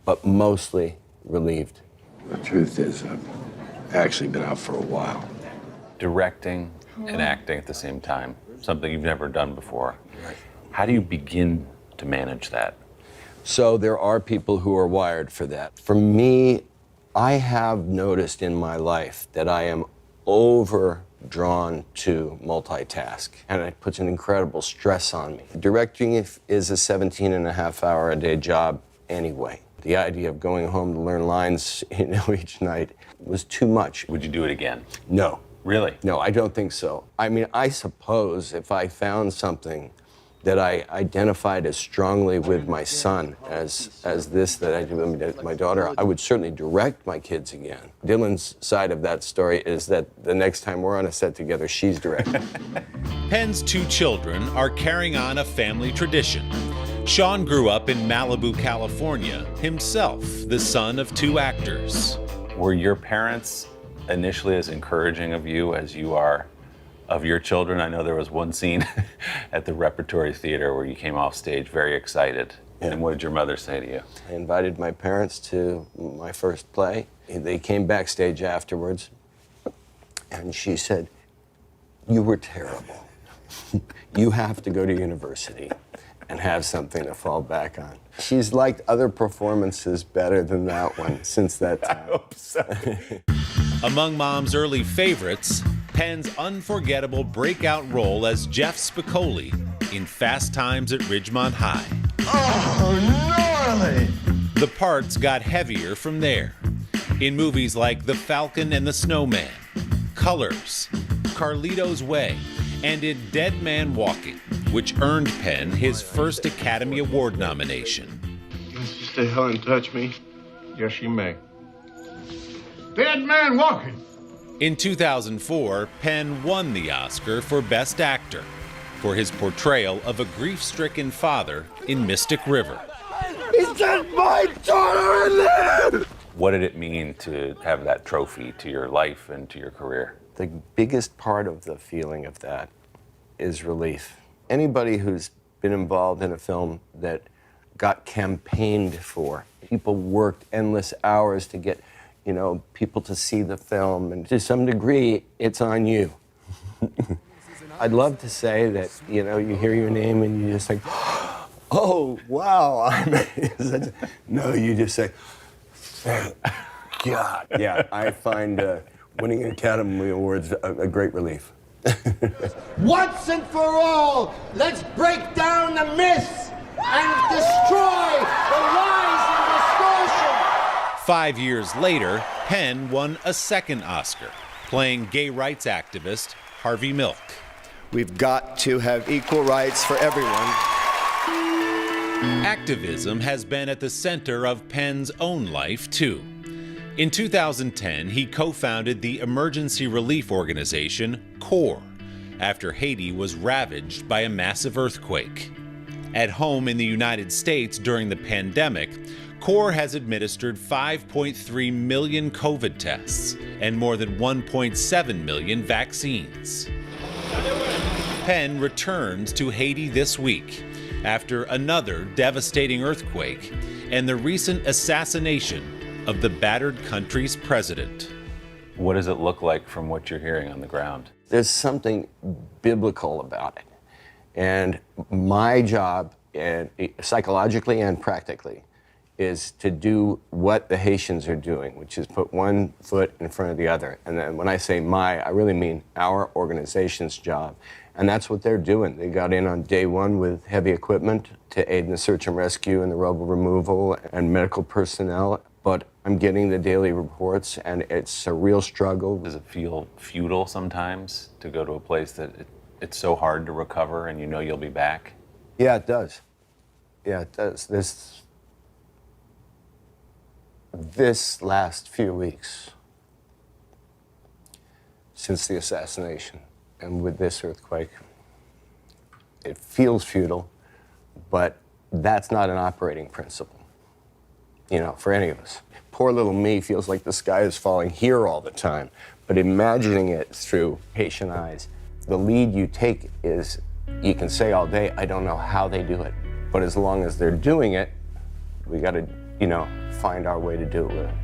but mostly relieved.
The truth is, I've actually been out for a while.
Directing and acting at the same time, something you've never done before. How do you begin to manage that?
So there are people who are wired for that. For me, I have noticed in my life that I am overdrawn to multitask, and it puts an incredible stress on me. Directing is a 17-and-a-half-hour-a-day job anyway. The idea of going home to learn lines, each night was too much.
Would you do it again?
No.
Really?
No, I don't think so. I mean, I suppose if I found something that I identified as strongly with my son as this that I do with my daughter, I would certainly direct my kids again. Dylan's side of that story is that the next time we're on a set together, she's directing.
Penn's 2 children are carrying on a family tradition. Sean grew up in Malibu, California, himself the son of 2 actors.
Were your parents initially as encouraging of you as you are of your children? I know there was one scene at the Repertory Theater where you came off stage very excited. Yeah. And what did your mother say to you?
I invited my parents to my first play. They came backstage afterwards, and she said, "You were terrible. You have to go to university and have something to fall back on." She's liked other performances better than that one since that time.
I hope so.
Among Mom's early favorites, Penn's unforgettable breakout role as Jeff Spicoli in Fast Times at Ridgemont High.
Oh, gnarly!
The parts got heavier from there. In movies like The Falcon and the Snowman, Colors, Carlito's Way, and in Dead Man Walking, which earned Penn his first Academy Award nomination.
Let's just stay hell and touch me.
Yes, you may.
Dead man walking.
In 2004, Penn won the Oscar for Best Actor for his portrayal of a grief-stricken father in Mystic River.
He said my daughter in there!
What did it mean to have that trophy to your life and to your career?
The biggest part of the feeling of that is relief. Anybody who's been involved in a film that got campaigned for, people worked endless hours to get, people to see the film, and to some degree, it's on you. I'd love to say that, you hear your name and you just think, oh, wow. No, you just say, thank God. Yeah, I find winning Academy Awards a great relief.
Once and for all, let's break down the myths and destroy the lies and distortion.
5 years later, Penn won a second Oscar, playing gay rights activist Harvey Milk.
We've got to have equal rights for everyone.
Activism has been at the center of Penn's own life, too. In 2010, he co-founded the emergency relief organization CORE after Haiti was ravaged by a massive earthquake. At home in the United States during the pandemic, CORE has administered 5.3 million COVID tests and more than 1.7 million vaccines. Penn returns to Haiti this week after another devastating earthquake and the recent assassination of the battered country's president.
What does it look like from what you're hearing on the ground?
There's something biblical about it. And my job, psychologically and practically, is to do what the Haitians are doing, which is put one foot in front of the other. And then when I say I really mean our organization's job. And that's what they're doing. They got in on day one with heavy equipment to aid in the search and rescue and the rubble removal and medical personnel. But I'm getting the daily reports, and it's a real struggle.
Does it feel futile sometimes to go to a place that it's so hard to recover and you'll be back?
Yeah, it does. Yeah, it does. This last few weeks since the assassination and with this earthquake, it feels futile, but that's not an operating principle, for any of us. Poor little me feels like the sky is falling here all the time, but imagining it through Haitian eyes, the lead you take is, you can say all day, I don't know how they do it, but as long as they're doing it, we got to, find our way to do it with them.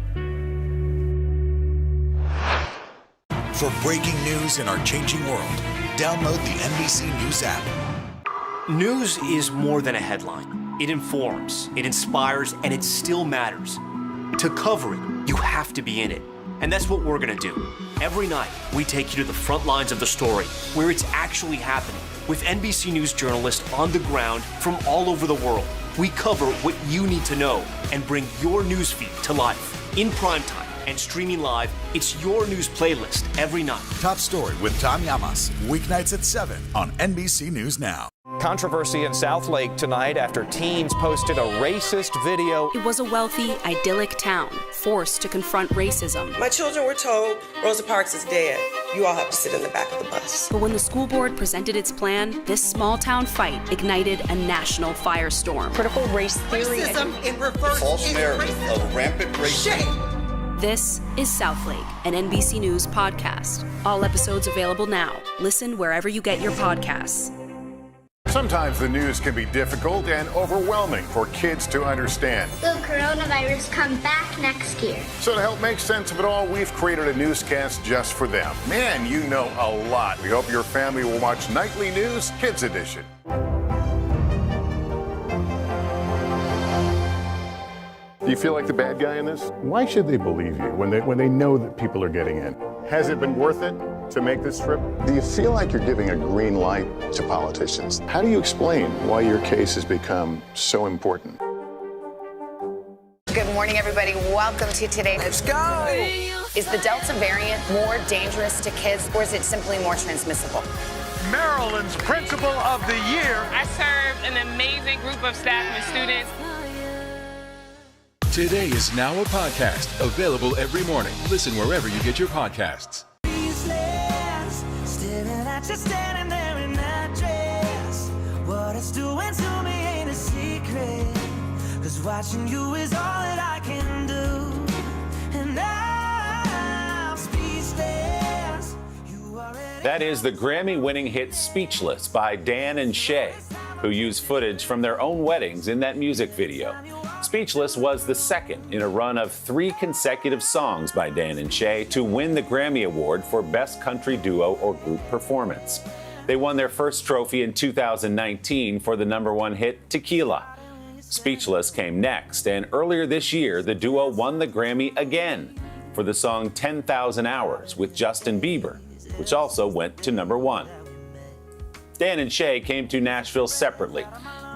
For breaking news in our changing world, download the NBC News app.
News is more than a headline. It informs, it inspires, and it still matters. To cover it, you have to be in it. And that's what we're gonna do. Every night, we take you to the front lines of the story, where it's actually happening, with NBC News journalists on the ground from all over the world. We cover what you need to know and bring your newsfeed to life. In primetime and streaming live, it's your news playlist every night.
Top Story with Tom Llamas, weeknights at 7 on NBC News Now.
Controversy in South Lake tonight after teens posted a racist video.
It was a wealthy, idyllic town, forced to confront racism.
My children were told Rosa Parks is dead. You all have to sit in the back of the bus.
But when the school board presented its plan, this small town fight ignited a national firestorm.
Critical race theory. Racism in reverse.
False narrative of rampant racism.
Shame.
This is South Lake, an NBC News podcast. All episodes available now. Listen wherever you get your podcasts.
Sometimes the news can be difficult and overwhelming for kids to understand.
Will coronavirus come back next year?
So to help make sense of it all, we've created a newscast just for them. Man, you know a lot. We hope your family will watch Nightly News Kids Edition. Do you feel like the bad guy in this? Why should they believe you when they know that people are getting in? Has it been worth it to make this trip? Do you feel like you're giving a green light to politicians? How do you explain why your case has become so important?
Good morning, everybody. Welcome to Today.
Let's go.
Is the Delta variant more dangerous to kids, or is it simply more transmissible?
Maryland's Principal of the Year.
I served an amazing group of staff and students.
Today is now a podcast, available every morning. Listen wherever you get your podcasts.
'cause watching you is all that I can do. And I'm speechless.
That is the Grammy-winning hit Speechless by Dan and Shay, who used footage from their own weddings in that music video. Speechless was the second in a run of 3 consecutive songs by Dan and Shay to win the Grammy Award for Best Country Duo or Group Performance. They won their first trophy in 2019 for the #1 hit Tequila. Speechless came next, and earlier this year, the duo won the Grammy again for the song 10,000 Hours with Justin Bieber, which also went to #1. Dan and Shay came to Nashville separately.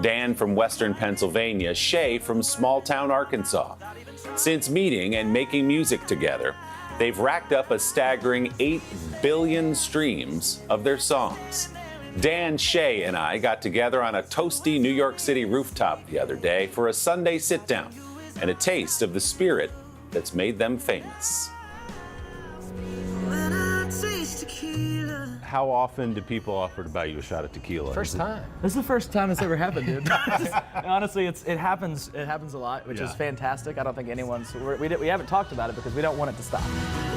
Dan from Western Pennsylvania, Shay from small-town Arkansas. Since meeting and making music together, they've racked up a staggering 8 billion streams of their songs. Dan, Shay, and I got together on a toasty New York City rooftop the other day for a Sunday sit-down and a taste of the spirit that's made them famous.
How often do people offer to buy you a shot of tequila?
First time. This is the first time it's ever happened, dude. Honestly, it happens a lot, which is fantastic. I don't think we haven't talked about it because we don't want it to stop.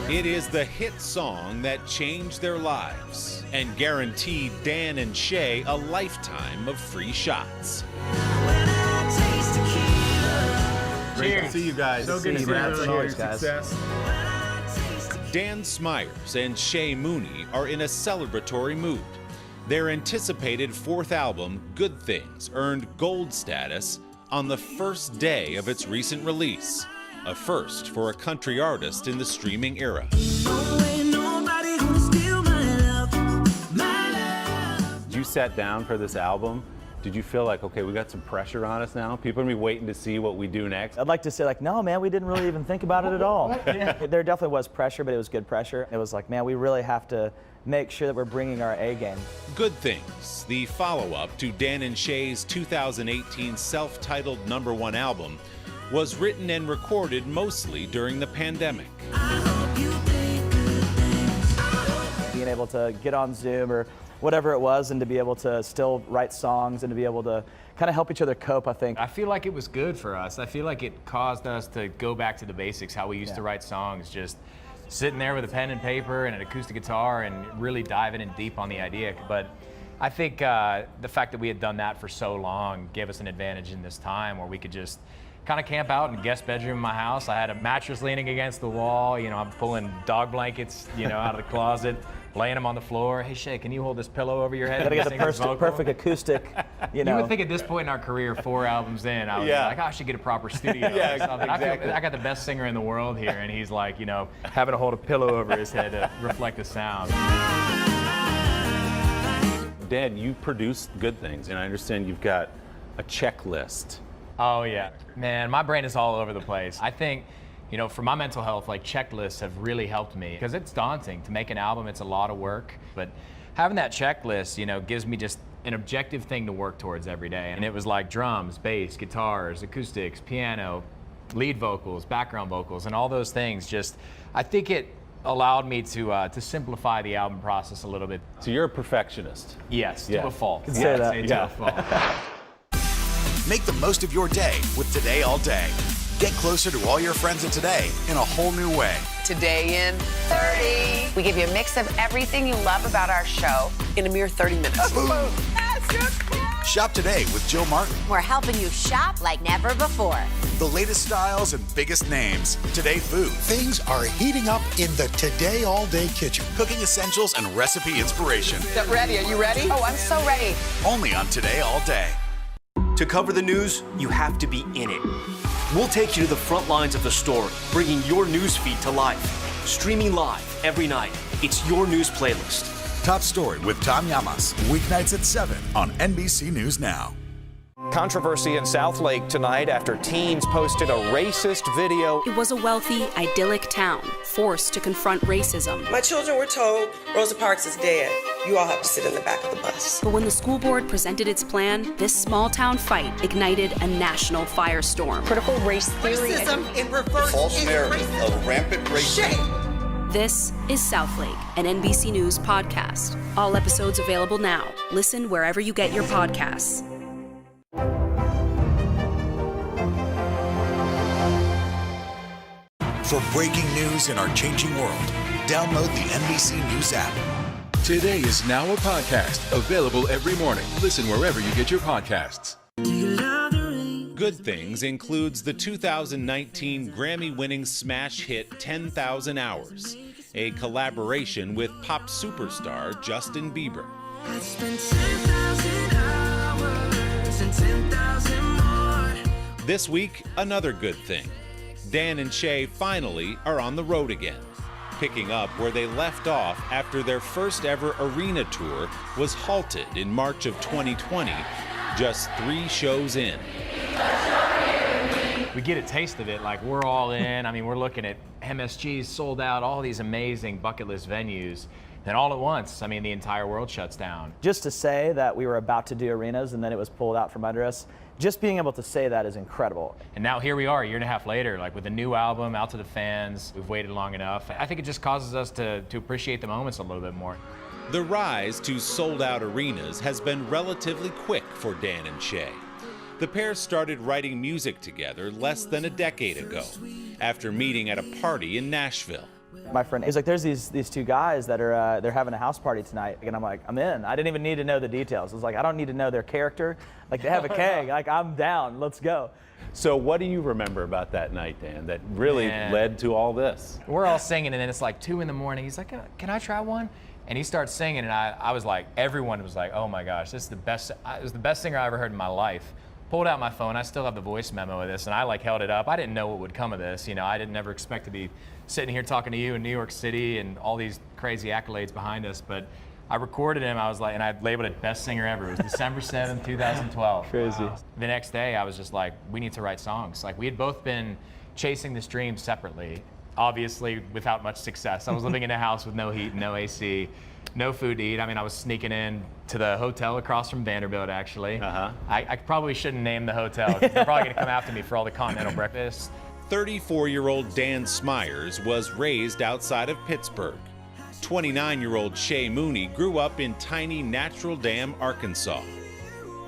It is the hit song that changed their lives and guaranteed Dan and Shay a lifetime of free shots.
Great to see you guys.
So good to see you. Cheers, guys.
Dan Smyers and Shay Mooney are in a celebratory mood. Their anticipated 4th album, Good Things, earned gold status on the first day of its recent release, a first for a country artist in the streaming era.
You sat down for this album. Did you feel like, okay, we got some pressure on us now? People are gonna be waiting to see what we do next?
I'd like to say, like, no, man, we didn't really even think about it at all. Yeah. There definitely was pressure, but it was good pressure. It was like, man, we really have to make sure that we're bringing our A game.
Good Things, the follow-up to Dan and Shay's 2018 self-titled #1 album, was written and recorded mostly during the pandemic.
Being able to get on Zoom or whatever it was, and to be able to still write songs and to be able to kind of help each other cope, I think.
I feel like it was good for us. I feel like it caused us to go back to the basics, how we used to write songs, just sitting there with a pen and paper and an acoustic guitar and really diving in deep on the idea. But I think the fact that we had done that for so long gave us an advantage in this time where we could just kind of camp out in the guest bedroom in my house. I had a mattress leaning against the wall. You know, I'm pulling dog blankets, out of the closet, laying them on the floor. Hey, Shay, can you hold this pillow over your head?
Gotta get the perfect acoustic,
You would think at this point in our career, 4 albums in, I was like, I should get a proper studio. Or something.
Exactly.
I got the best singer in the world here, and he's like, having to hold a pillow over his head to reflect the sound.
Dan, you produced Good Things, and I understand you've got a checklist.
Oh, yeah. Man, my brain is all over the place. I think, for my mental health, like, checklists have really helped me because it's daunting to make an album. It's a lot of work, but having that checklist, gives me just an objective thing to work towards every day. And it was like drums, bass, guitars, acoustics, piano, lead vocals, background vocals, and all those things. I think it allowed me to simplify the album process a little bit.
So you're a perfectionist?
Yes, to a fault.
Can say that.
To a fault.
Make the most of your day with Today All Day. Get closer to all your friends at Today in a whole new way.
Today in
30. We give you a mix of everything you love about our show
in a mere 30 minutes.
Shop today with Jill Martin.
We're helping you shop like never before.
The latest styles and biggest names. Today Food.
Things are heating up in the Today All Day kitchen.
Cooking essentials and recipe inspiration.
Get ready. Are you ready?
Oh, I'm so ready.
Only on Today All Day.
To cover the news, you have to be in it. We'll take you to the front lines of the story, bringing your news feed to life. Streaming live every night. It's your news playlist.
Top Story with Tom Llamas. Weeknights at 7 on NBC News Now.
Controversy in South Lake tonight after teens posted a racist video.
It was a wealthy, idyllic town, forced to confront racism.
My children were told Rosa Parks is dead. You all have to sit in the back of the bus.
But when the school board presented its plan, this small town fight ignited a national firestorm.
Critical race theory.
Racism in reverse.
False narrative of rampant racism.
Shame.
This is South Lake, an NBC News podcast. All episodes available now. Listen wherever you get your podcasts.
For breaking news in our changing world, download the NBC News app.
Today is now a podcast available every morning. Listen wherever you get your podcasts.
Good Things includes the 2019 Grammy-winning smash hit 10,000 Hours, a collaboration with pop superstar Justin Bieber.
I spent 10,000 hours and 10,000 more.
This week, another good thing. Dan and Shay finally are on the road again, picking up where they left off after their first ever arena tour was halted in March of 2020, just 3 shows in.
We get a taste of it, like we're all in. I mean, we're looking at MSG's sold out, all these amazing bucket list venues. Then all at once, I mean, the entire world shuts down.
Just to say that we were about to do arenas and then it was pulled out from under us, just being able to say that is incredible.
And now here we are, a year and a half later, like with a new album out to the fans. We've waited long enough. I think it just causes us to appreciate the moments a little bit more.
The rise to sold-out arenas has been relatively quick for Dan and Shay. The pair started writing music together less than a decade ago, after meeting at a party in Nashville.
My friend, he's like, there's these 2 guys that are they're having a house party tonight, and I'm like, I'm in. I didn't even need to know the details. I was like, I don't need to know their character. Like, they have a keg. Like, I'm down. Let's go.
So what do you remember about that night, Dan, that really led to all this?
We're all singing, and then it's like 2 in the morning. He's like, can I try one? And he starts singing, and I was like, everyone was like, oh my gosh, this is the best. It was the best singer I ever heard in my life. Pulled out my phone. I still have the voice memo of this, and I like held it up. I didn't know what would come of this. You know, I didn't never expect to be sitting here talking to you in New York City and all these crazy accolades behind us. But I recorded him. I was like, and I labeled it best singer ever. It was December 7th, 2012.
Crazy.
The next day, I was just like, we need to write songs. Like, we had both been chasing this dream separately, obviously without much success. I was living in a house with no heat, no AC. No food to eat. I mean, I was sneaking in to the hotel across from Vanderbilt, actually. I probably shouldn't name the hotel, because they're probably going to come after me for all the continental breakfasts.
34-year-old Dan Smyers was raised outside of Pittsburgh. 29-year-old Shay Mooney grew up in tiny Natural Dam, Arkansas.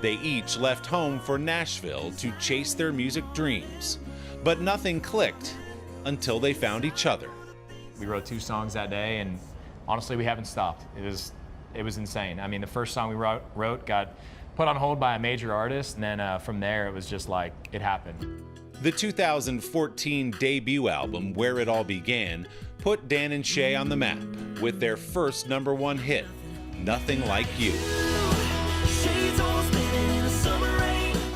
They each left home for Nashville to chase their music dreams. But nothing clicked until they found each other.
We wrote 2 songs that day, and honestly, we haven't stopped. It was insane. I mean, the first song we wrote got put on hold by a major artist, and then from there, it was just like, it happened.
The 2014 debut album, Where It All Began, put Dan and Shay on the map with their first #1 hit, Nothing Like You.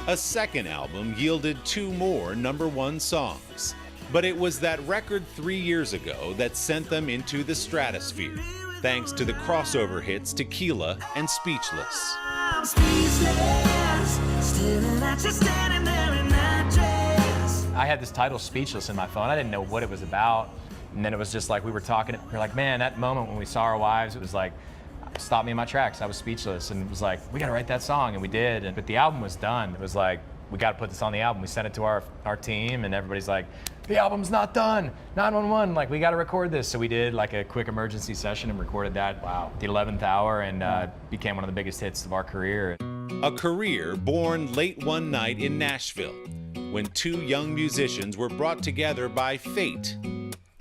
A second album yielded 2 more #1 songs. But it was that record 3 years ago that sent them into the stratosphere, thanks to the crossover hits Tequila and Speechless.
I'm speechless, staring at you standing there in that dress.
I had this title, Speechless, in my phone. I didn't know what it was about. And then it was just like, we were talking, we were like, man, that moment when we saw our wives, it was like, stopped me in my tracks. I was speechless, and it was like, we gotta write that song, and we did. But the album was done. It was like, we gotta put this on the album. We sent it to our team, and everybody's like, the album's not done. 911, like, we gotta record this. So we did like a quick emergency session and recorded that at the 11th hour, and became one of the biggest hits of our career.
A career born late one night in Nashville, when 2 young musicians were brought together by fate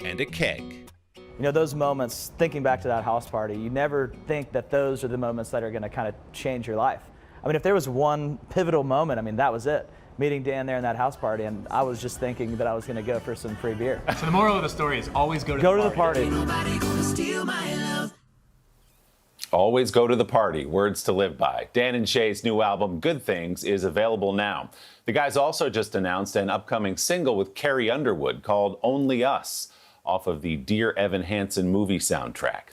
and a keg.
You know, those moments, thinking back to that house party, you never think that those are the moments that are going to kind of change your life. I mean, if there was one pivotal moment, I mean, that was it. Meeting Dan there in that house party, and I was just thinking that I was going to go for some free beer.
So the moral of the story is always go to
the party.
Ain't nobody gonna steal my love.
Always go to the party, words to live by. Dan and Shay's new album, Good Things, is available now. The guys also just announced an upcoming single with Carrie Underwood called Only Us, off of the Dear Evan Hansen movie soundtrack.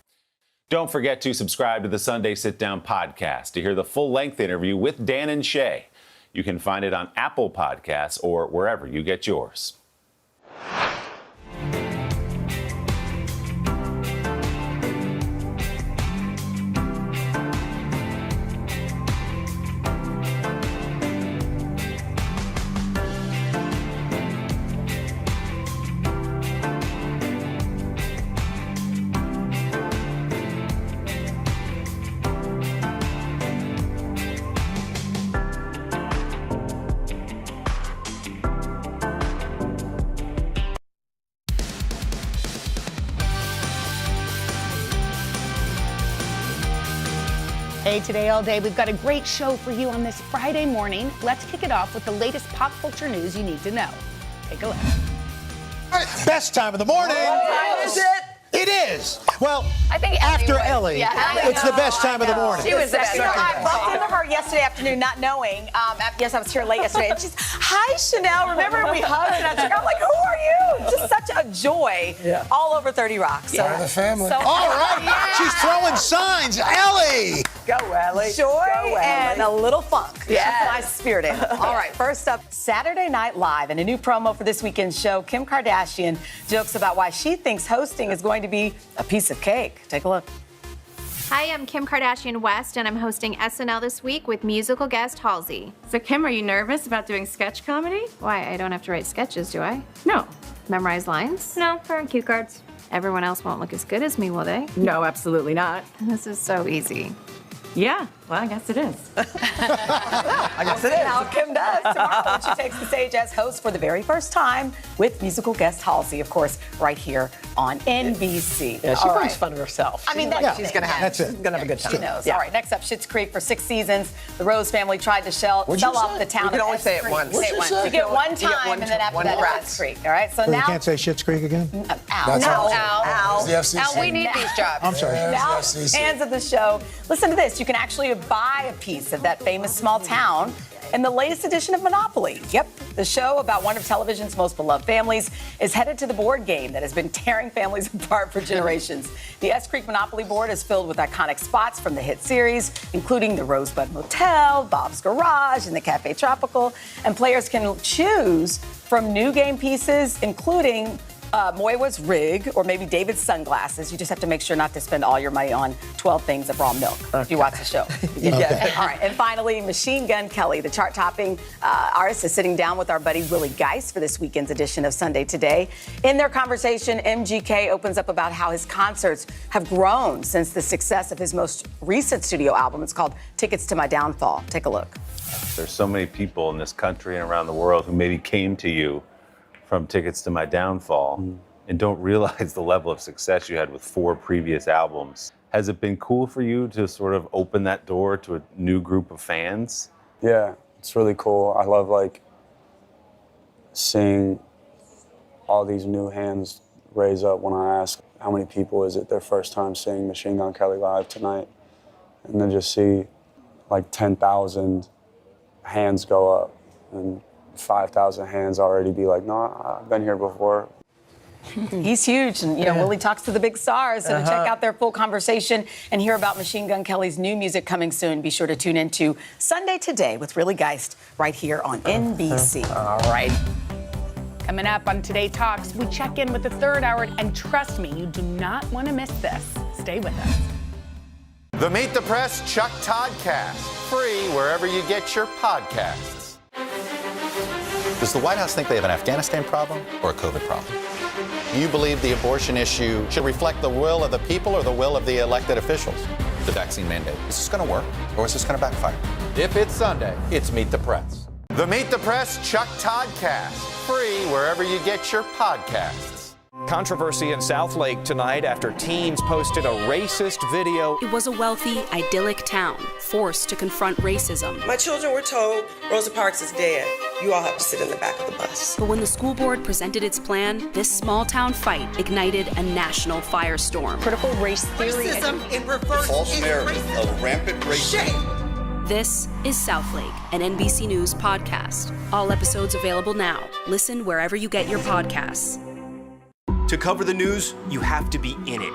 Don't forget to subscribe to the Sunday Sit Down podcast to hear the full-length interview with Dan and Shay. You can find it on Apple Podcasts or wherever you get yours.
Hey, Today All Day, we've got a great show for you on this Friday morning. Let's kick it off with the latest pop culture news you need to know. Take a look.
Best time of the morning.
What time is it?
It is. Well,
I think
after Ellie,
Yeah,
it's the best time of the morning.
She was the best.
I bumped into her yesterday afternoon, not knowing. Yes, I was here late yesterday. And she's, hi, Chanel. Remember we hugged? And I'm like, who are you? Just such a joy.
Yeah.
All over 30 Rock. So,
the family.
So,
All right.
Yeah.
She's throwing signs. Ellie.
Go, Ellie.
Joy
Go, Ellie.
and a little funk.
Yes.
Nice spirited. All right, first up, Saturday Night Live. And a new promo for this weekend's show, Kim Kardashian jokes about why she thinks hosting is going to be a piece of cake. Take a look.
Hi, I'm Kim Kardashian West, and I'm hosting SNL this week with musical guest Halsey. So, Kim, are you nervous about doing sketch comedy? Why, I don't have to write sketches, do I? No. Memorize lines? No, they're on cue cards. Everyone else won't look as good as me, will they?
No, absolutely not.
This is so easy.
Yeah, well, I guess it is. I guess it is. How Kim does tomorrow when she takes the stage as host for the very first time with musical guest Halsey, of course, right here on NBC.
Yeah, she
All
brings
right.
fun to herself.
I mean,
she's going to have.
That's it.
She's going to have a good time.
She knows.
Yeah.
All right, next up, Schitt's Creek for 6 seasons. The Rose family tried to sell off the town.
You can
of
only say it
Creek.
once.
Say it once.
What'd
You
you
get
say?
one
You get
time,
one
and then after
one
that,
breath.
Schitt's Creek. All right, so
So you
now.
can't say Schitt's Creek again?
Al.
Al.
Al.
The FCC.
Al, we need these jobs.
I'm sorry.
Now, fans of the show, listen to this. You can actually buy a piece of that famous small town in the latest edition of Monopoly. Yep, the show about one of television's most beloved families is headed to the board game that has been tearing families apart for generations. The S Creek Monopoly board is filled with iconic spots from the hit series, including the Rosebud Motel, Bob's Garage, and the Cafe Tropical. And players can choose from new game pieces, including Moiwa's rig or maybe David's sunglasses. You just have to make sure not to spend all your money on 12 things of raw milk if you watch the show.
Okay.
All right. And finally, Machine Gun Kelly, the chart-topping artist, is sitting down with our buddy Willie Geist for this weekend's edition of Sunday Today. In their conversation, MGK opens up about how his concerts have grown since the success of his most recent studio album. It's called Tickets to My Downfall. Take a look.
There's so many people in this country and around the world who maybe came to you from Tickets to My Downfall and don't realize the level of success you had with 4 previous albums. Has it been cool for you to sort of open that door to a new group of fans?
Yeah, it's really cool. I love seeing all these new hands raise up when I ask how many people is it their first time seeing Machine Gun Kelly live tonight, and then just see 10,000 hands go up and 5,000 hands already be like, no, I've been here before.
He's huge, and Willie talks to the big stars. So to check out their full conversation and hear about Machine Gun Kelly's new music coming soon, be sure to tune into Sunday Today with Willie Geist right here on NBC.
All right.
Coming up on Today Talks, we check in with the third hour, and trust me, you do not want to miss this. Stay with us.
The Meet the Press Chuck Toddcast, free wherever you get your podcasts.
Does the White House think they have an Afghanistan problem or a COVID problem? Do you believe the abortion issue should reflect the will of the people or the will of the elected officials? The vaccine mandate, is this going to work or is this going to backfire?
If it's Sunday, it's Meet the Press. The Meet the Press Chuck Toddcast, free wherever you get your podcasts.
Controversy in Southlake tonight after teens posted a racist video.
It was a wealthy, idyllic town, forced to confront racism.
My children were told Rosa Parks is dead. You all have to sit in the back of the bus.
But when the school board presented its plan, this small town fight ignited a national firestorm.
Critical race theory.
Racism in reverse
False narrative of rampant racism.
This is Southlake, an NBC News podcast. All episodes available now. Listen wherever you get your podcasts.
To cover the news, you have to be in it.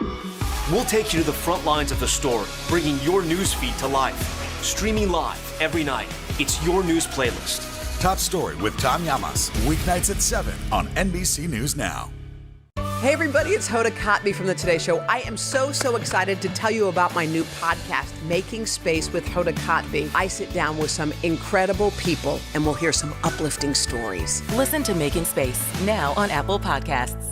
We'll take you to the front lines of the story, bringing your news feed to life. Streaming live every night. It's your news playlist.
Top Story with Tom Llamas, weeknights at 7 on NBC News Now.
Hey everybody, it's Hoda Kotb from the Today Show. I am so excited to tell you about my new podcast, Making Space with Hoda Kotb. I sit down with some incredible people and we'll hear some uplifting stories.
Listen to Making Space now on Apple Podcasts.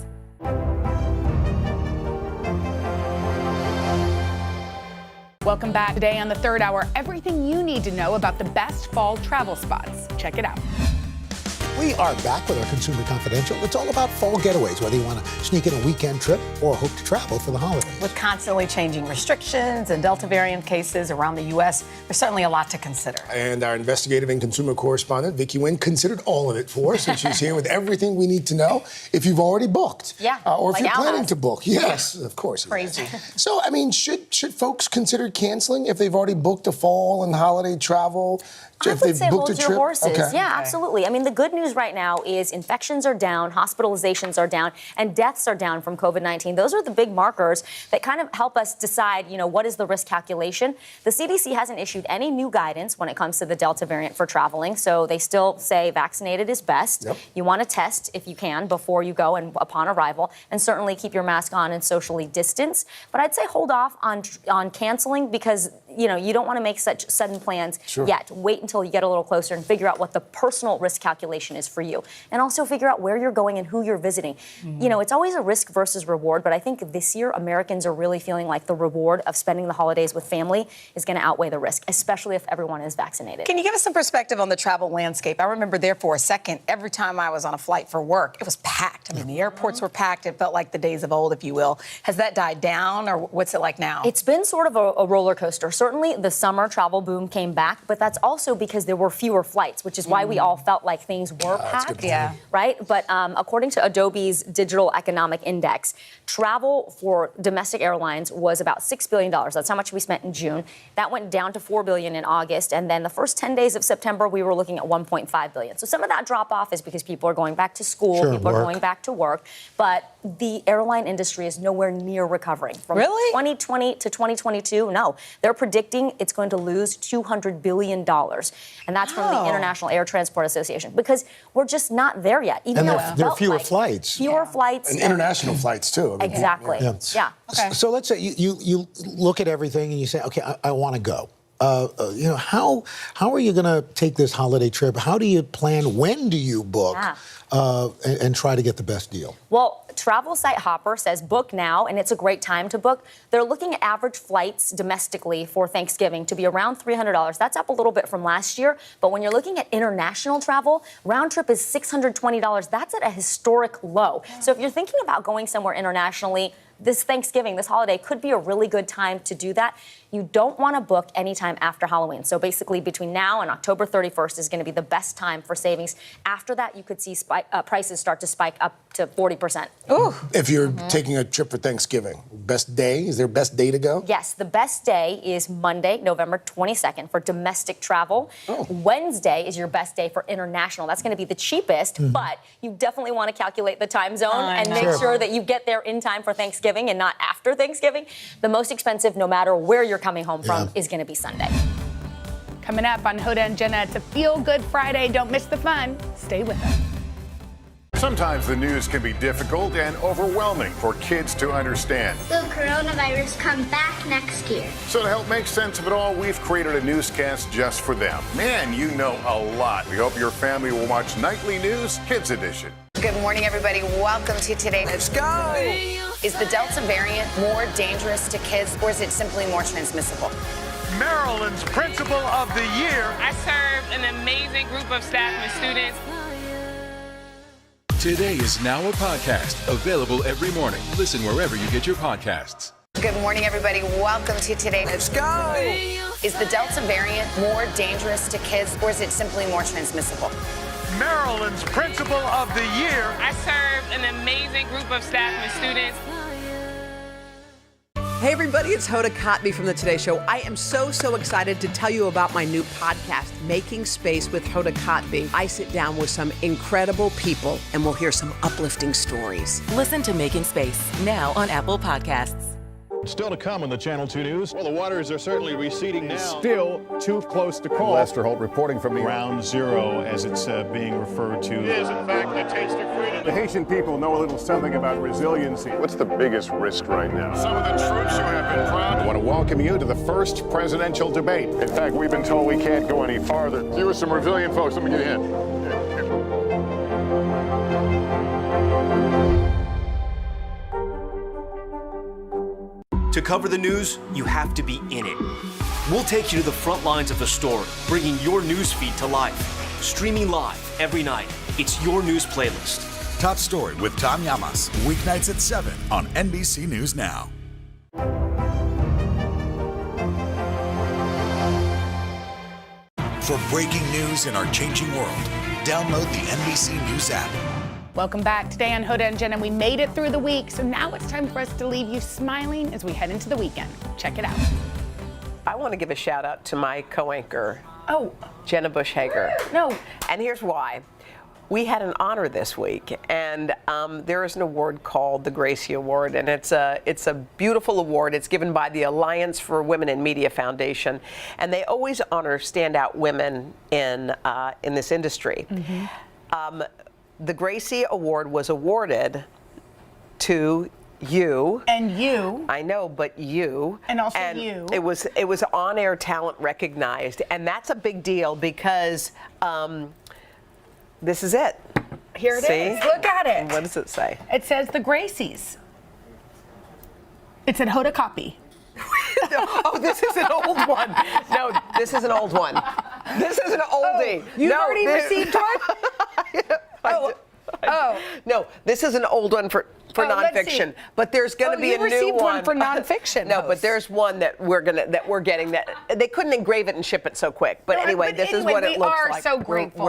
Welcome back. Today on the third hour, everything you need to know about the best fall travel spots. Check it out.
We are back with our Consumer Confidential. It's all about fall getaways, whether you want to sneak in a weekend trip or hope to travel for the holidays.
With constantly changing restrictions and Delta variant cases around the U.S., there's certainly a lot to consider.
And our investigative and consumer correspondent, Vicki Nguyen, considered all of it for us, and she's here with everything we need to know if you've already booked.
Yeah,
or if
like
you're
Al
planning
has.
to book. Yes, of course.
Crazy.
So, I mean, should folks consider canceling if they've already booked a fall and holiday travel?
I
If
would
they've
say
booked
hold
a
your
trip?
horses.
Okay.
Yeah, absolutely. I mean, the good news right now is infections are down, hospitalizations are down, and deaths are down from COVID-19. Those are the big markers that kind of help us decide, what is the risk calculation. The CDC hasn't issued any new guidance when it comes to the Delta variant for traveling, so they still say vaccinated is best.
Yep.
You want to test if you can before you go and upon arrival, and certainly keep your mask on and socially distance. But I'd say hold off on canceling because, you don't want to make such sudden plans yet. Wait until you get a little closer and figure out what the personal risk calculation is for you. And also figure out where you're going and who you're visiting. It's always a risk versus reward, but I think this year Americans are really feeling like the reward of spending the holidays with family is going to outweigh the risk, especially if everyone is vaccinated.
Can you give us some perspective on the travel landscape? I remember there for a second, every time I was on a flight for work, it was packed. I mean, the airports were packed. It felt like the days of old, if you will. Has that died down, or what's it like now?
It's been sort of a roller coaster. Certainly the summer travel boom came back, but that's also because there were fewer flights, which is why we all felt like things were packed.
Yeah.
Right? But according to Adobe's Digital Economic Index, travel for domestic airlines was about $6 billion. That's how much we spent in June. That went down to $4 billion in August. And then the first 10 days of September, we were looking at $1.5 billion. So some of that drop off is because people are going back to school, people are going back to work. But the airline industry is nowhere near recovering. From 2020 to 2022, no. They're predicting it's going to lose $200 billion. And that's from the International Air Transport Association, because we're just not there yet. Even
And
though
there
it
are fewer
felt like
flights.
Fewer flights.
And international flights, too. I mean,
Exactly. Yeah.
Okay. So let's say you look at everything and you say, okay, I want to go. How are you going to take this holiday trip? How do you plan? When do you book and try to get the best deal?
Well, travel site Hopper says book now, and it's a great time to book. They're looking at average flights domestically for Thanksgiving to be around $300. That's up a little bit from last year. But when you're looking at international travel, round trip is $620. That's at a historic low. So if you're thinking about going somewhere internationally, this Thanksgiving, this holiday, could be a really good time to do that. You don't want to book anytime after Halloween. So basically between now and October 31st is going to be the best time for savings. After that, you could see prices start to spike up to 40%.
Ooh.
If you're taking a trip for Thanksgiving, best day? Is there a best day to go?
Yes, the best day is Monday, November 22nd for domestic travel. Wednesday is your best day for international. That's going to be the cheapest, but you definitely want to calculate the time zone and make sure that you get there in time for Thanksgiving and not after Thanksgiving. The most expensive, no matter where you're coming home from, is going to be Sunday.
Coming up on Hoda and Jenna, it's a feel-good Friday. Don't miss the fun. Stay with us.
Sometimes the news can be difficult and overwhelming for kids to understand.
Will coronavirus come back next year?
So to help make sense of it all, we've created a newscast just for them. Man, you know a lot. We hope your family will watch Nightly News Kids Edition.
Good morning, everybody. Welcome to today. Let's go. Is the Delta variant more dangerous to kids, or is it simply more transmissible?
Maryland's Principal of the Year.
I serve an amazing group of staff and students.
Today is now a podcast, available every morning. Listen wherever you get your podcasts.
Good morning, everybody. Welcome to today. Let's go. Is the Delta variant more dangerous to kids, or is it simply more transmissible?
Maryland's Principal of the Year.
I serve an amazing group of staff and students.
Hey everybody, it's Hoda Kotb from the Today Show. I am so excited to tell you about my new podcast, Making Space with Hoda Kotb. I sit down with some incredible people and we'll hear some uplifting stories.
Listen to Making Space now on Apple Podcasts.
Still to come on the Channel 2 News. Well, the waters are certainly receding now.
Still too close to call.
Lester Holt reporting from the Ground Zero, as it's being referred to.
It is, in fact, the taste of freedom. The Haitian people know a little something about resiliency. What's the biggest risk right now? Some of the troops who have been proud. I want to welcome you to the first presidential debate. In fact, we've been told we can't go any farther. You are some resilient folks. Let me get a hint.
To cover the news, you have to be in it. We'll take you to the front lines of the story, bringing your news feed to life. Streaming live every night, It's your news playlist.
Top Story with Tom Llamas. Weeknights at 7 on NBC News Now. For breaking news in our changing world, download the NBC News app.
Welcome back. Today on Hoda and Jenna, we made it through the week, so now it's time for us to leave you smiling as we head into the weekend. Check it out.
I want to give a shout out to my co-anchor, Jenna Bush Hager.
No.
And here's why. We had an honor this week, and there is an award called the Gracie Award, and it's a beautiful award. It's given by the Alliance for Women in Media Foundation, and they always honor standout women in this industry.
Mm-hmm.
The Gracie Award was awarded to you.
And you.
I know, but you.
And also you.
It was on-air talent recognized, and that's a big deal because this is it.
Here it
See?
is. Look at it.
What does it say?
It says the Gracies. It said Hoda copy.
Oh, this is an old one. No, this is an old one. This is an oldie.
You've already received one?
No, this is an old one for nonfiction, but there's going to be a new one.
You received one for nonfiction.
No, but there's one that we're getting that they couldn't engrave it and ship it so quick. But anyway, this is what it looks like.
We are so grateful.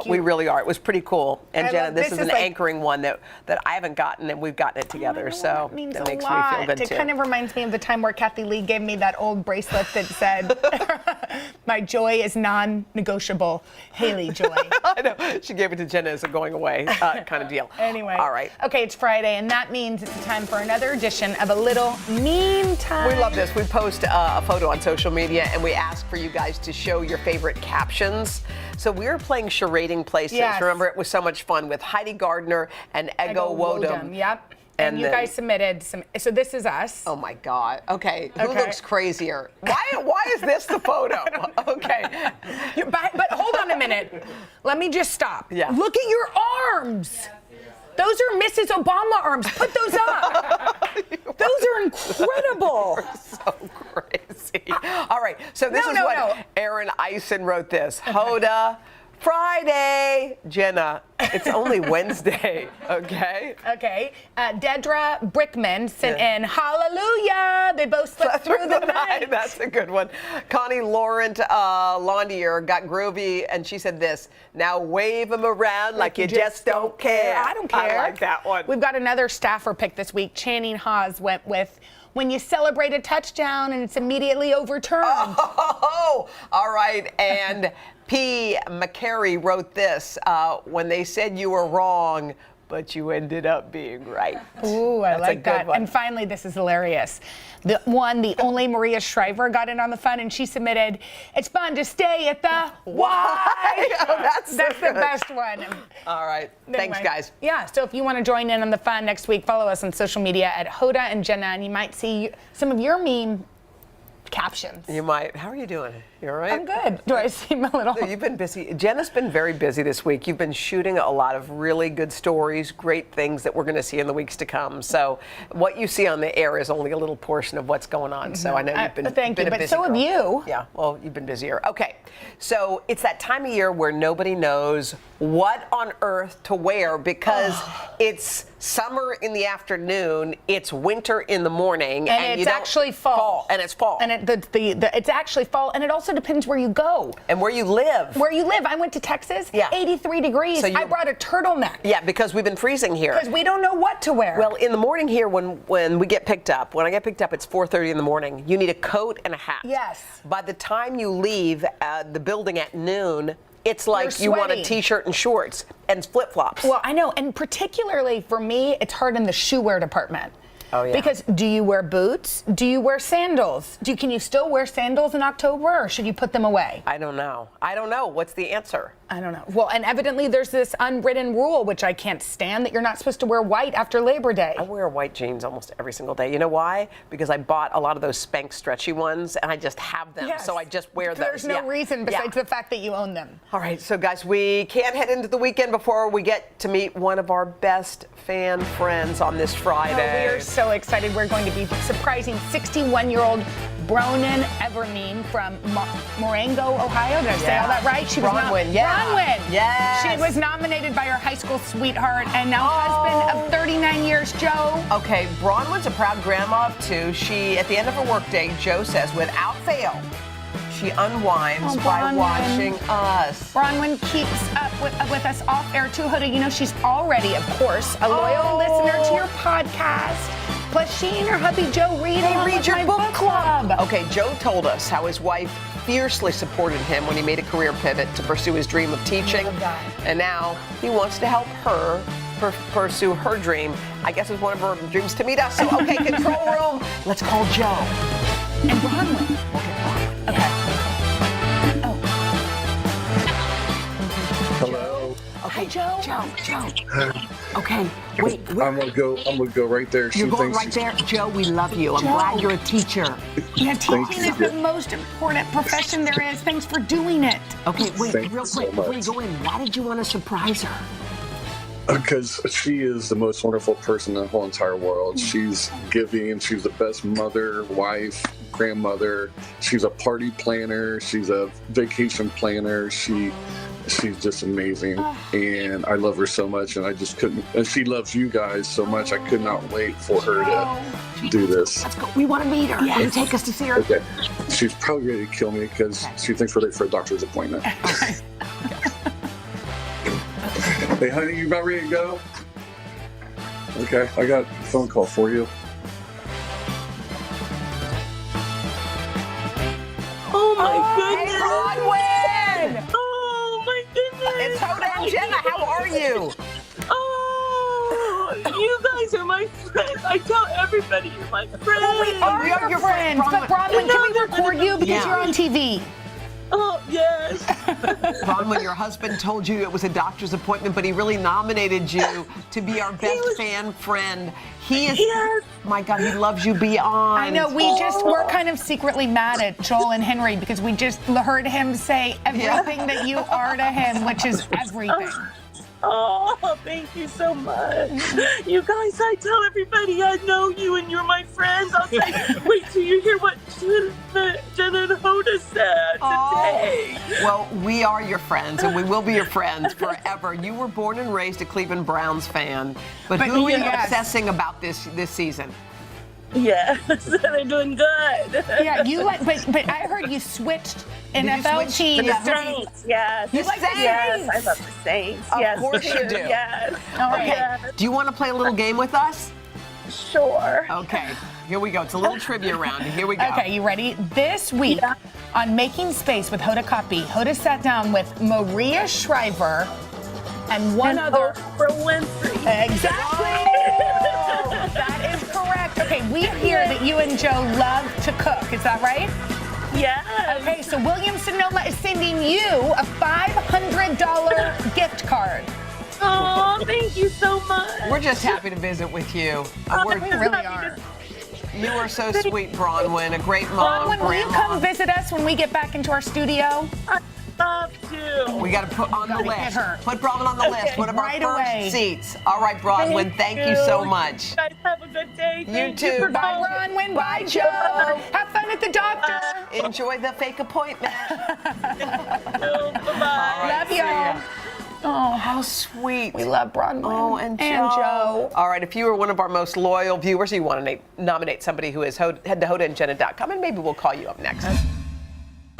We really are. It was pretty cool. And Jenna, this is an
like,
anchoring one that I haven't gotten, and we've gotten it together. So
that means
that makes
a lot.
me feel good
It
too.
kind of reminds me of the time where Kathy Lee gave me that old bracelet that said, "My joy is non-negotiable." Haley joy.
I know. She gave it to Jenna as a going away kind of deal.
Anyway.
All right.
Okay, it's Friday, and that means it's time for another edition of A Little Meme Time.
We love this. We post a photo on social media, and we ask for you guys to show your favorite captions. So we were playing charading places.
Yes.
Remember, it was so much fun with Heidi Gardner and Ego Wodum.
Yep. And you guys submitted some. So this is us.
Oh my God. Okay. Who looks crazier? Why is this the photo? Okay.
But hold on a minute. Let me just stop.
Yeah.
Look at your arms. Those are Mrs. Obama arms. Put those up. Those are incredible.
You're so crazy. All right. So this is what Aaron Eisen wrote this. Hoda, Friday. Jenna, it's only Wednesday. Okay.
Okay. Dedra Brickman sent in Hallelujah. They both slept through the night.
That's a good one. Connie Laurent Laundier got groovy, and she said this: now wave them around like you just don't care.
I don't care.
I like that one.
We've got another staffer pick this week. Channing Haas went with when you celebrate a touchdown and it's immediately overturned.
Oh, all right. And P. McCary wrote this, when they said you were wrong, but you ended up being right.
Ooh, I like that.
One.
And finally, this is hilarious. The only Maria Shriver got in on the fun, and she submitted, it's fun to stay at the Y.
Oh, that's
the best one.
All right.
Anyway,
Thanks, guys.
Yeah, so if you want to join in on the fun next week, follow us on social media at Hoda and Jenna, and you might see some of your meme captions.
You might. How are you doing? You all right?
I'm good. Do I seem a little?
You've been busy. Jenna's been very busy this week. You've been shooting a lot of really good stories, great things that we're going to see in the weeks to come. So what you see on the air is only a little portion of what's going on. So I know you've been
Thank you,
a
but
busy
so have
girl.
you.
Yeah, well, you've been busier. Okay, so it's that time of year where nobody knows what on earth to wear because it's summer in the afternoon, it's winter in the morning,
and it's actually fall.
And it's fall.
And it's actually fall, and it also depends where you go.
And where you live.
Where you live. I went to Texas, 83 degrees.
So
I brought a turtleneck.
Yeah, because we've been freezing here.
Because we don't know what to wear.
Well, in the morning here, when I get picked up, it's 4:30 in the morning. You need a coat and a hat.
Yes.
By the time you leave the building at noon, it's like you want a T-shirt and shorts and flip-flops.
Well, I know, and particularly for me, it's hard in the shoe wear department.
Oh, yeah.
Because do you wear boots? Do you wear sandals? Can you still wear sandals in October, or should you put them away?
I don't know. What's the answer?
I don't know. Well, and evidently there's this unwritten rule, which I can't stand, that you're not supposed to wear white after Labor Day.
I wear white jeans almost every single day. You know why? Because I bought a lot of those Spanx stretchy ones, and I just have them.
Yes.
So I just wear those.
There's no reason besides the fact that you own them.
All right, so guys, we can't head into the weekend before we get to meet one of our best fan friends on this Friday.
Oh, we are so excited. We're going to be surprising 61-year-old Bronan Evermean from Marengo, Ohio. Did I say all that right? She was
Bronwyn,
Bronwyn.
Yes.
She was nominated by her high school sweetheart and now husband of 39 years, Joe.
Okay, Bronwyn's a proud grandma of 2. She, at the end of her workday, Joe says, without fail, she unwinds by watching us.
Bronwyn keeps up with us off air too, Hoda. You know, she's already, of course, a loyal listener to your podcast. Plus, she and her hubby Joe read
your book club. Okay, Joe told us how his wife fiercely supported him when he made a career pivot to pursue his dream of teaching. And now he wants to help her pursue her dream. I guess it's one of her dreams to meet us. So, okay, control room. Let's call Joe.
And Bronwyn. Okay.
Hello.
Okay, Joe. Okay, wait.
I'm gonna go right there.
You're going right there, Joe. We love you. I'm glad you're a teacher.
Yeah, teaching is the most important profession there is. Thanks for doing it.
Okay, wait,
Thank
real
you so
quick before you
much.
go in. Why did you want to surprise her?
Because she is the most wonderful person in the whole entire world. She's giving. She's the best mother, wife, grandmother. She's a party planner. She's a vacation planner. She's just amazing, and I love her so much, and I just couldn't. And she loves you guys so much. I could not wait for her to do this.
Let's go. We want to meet her.
Yes.
You take us to see her.
Okay. She's probably ready to kill me because she thinks we're late for a doctor's appointment. Hey, honey, you about ready to go? Okay, I got a phone call for you.
Oh my goodness.
Bronwyn!
Oh my goodness.
It's Hoda and Jenna. How are you?
Oh, you guys are my friends. I tell everybody you're my friends.
Well, we are your friends. But Bronwyn, can we record you because you're on TV?
Oh, yes.
Bronwyn, your husband told you it was a doctor's appointment, but he really nominated you to be our best fan friend. He is, my God, he loves you beyond.
I know, we're kind of secretly mad at Joel and Henry because we just heard him say everything that you are to him, which is everything.
Oh, thank you so much. You guys, I tell everybody I know you and you're my friends. I'll say, wait till you hear what Jenna and Hoda said today.
Well, we are your friends, and we will be your friends forever. You were born and raised a Cleveland Browns fan, but who are you obsessing about this season?
Yes, they're doing good.
Yeah, but I heard you switched NFL teams.
The Saints, yes.
You like the Saints?
Yes, I love the Saints.
Of course you do.
Yes.
Okay.
Yes.
Do you want to play a little game with us?
Sure.
Okay. Here we go. It's a little trivia round. Here we go.
Okay, you ready? This week on Making Space with Hoda Kotb, Hoda sat down with Maria Shriver and one other.
Oprah Winfrey.
Exactly. That is correct. Okay, we hear that you and Joe love to cook. Is that right?
Yes.
Okay, so Williams-Sonoma is sending you a $500 gift card.
Oh, thank you so much.
We're just happy to visit with you.
We really are.
You are so sweet, Bronwyn. A great mom.
Bronwyn, will you come visit us when we get back into our studio?
Love to.
We got to put on the list. Put Bronwyn on the list. One of
Right
our first
away.
seats. All right, Bronwyn. Thank you so much.
You guys have a good day.
You too.
Bye, Bronwyn. Bye, Joe. Have fun at the doctor.
Enjoy the fake appointment.
Bye-bye.
Love y'all.
Oh, how sweet.
We love Bronwyn.
Oh, and
Joe.
All right, if you are one of our most loyal viewers, you want to nominate somebody who is, head to hodaandjenna.com, and maybe we'll call you up next.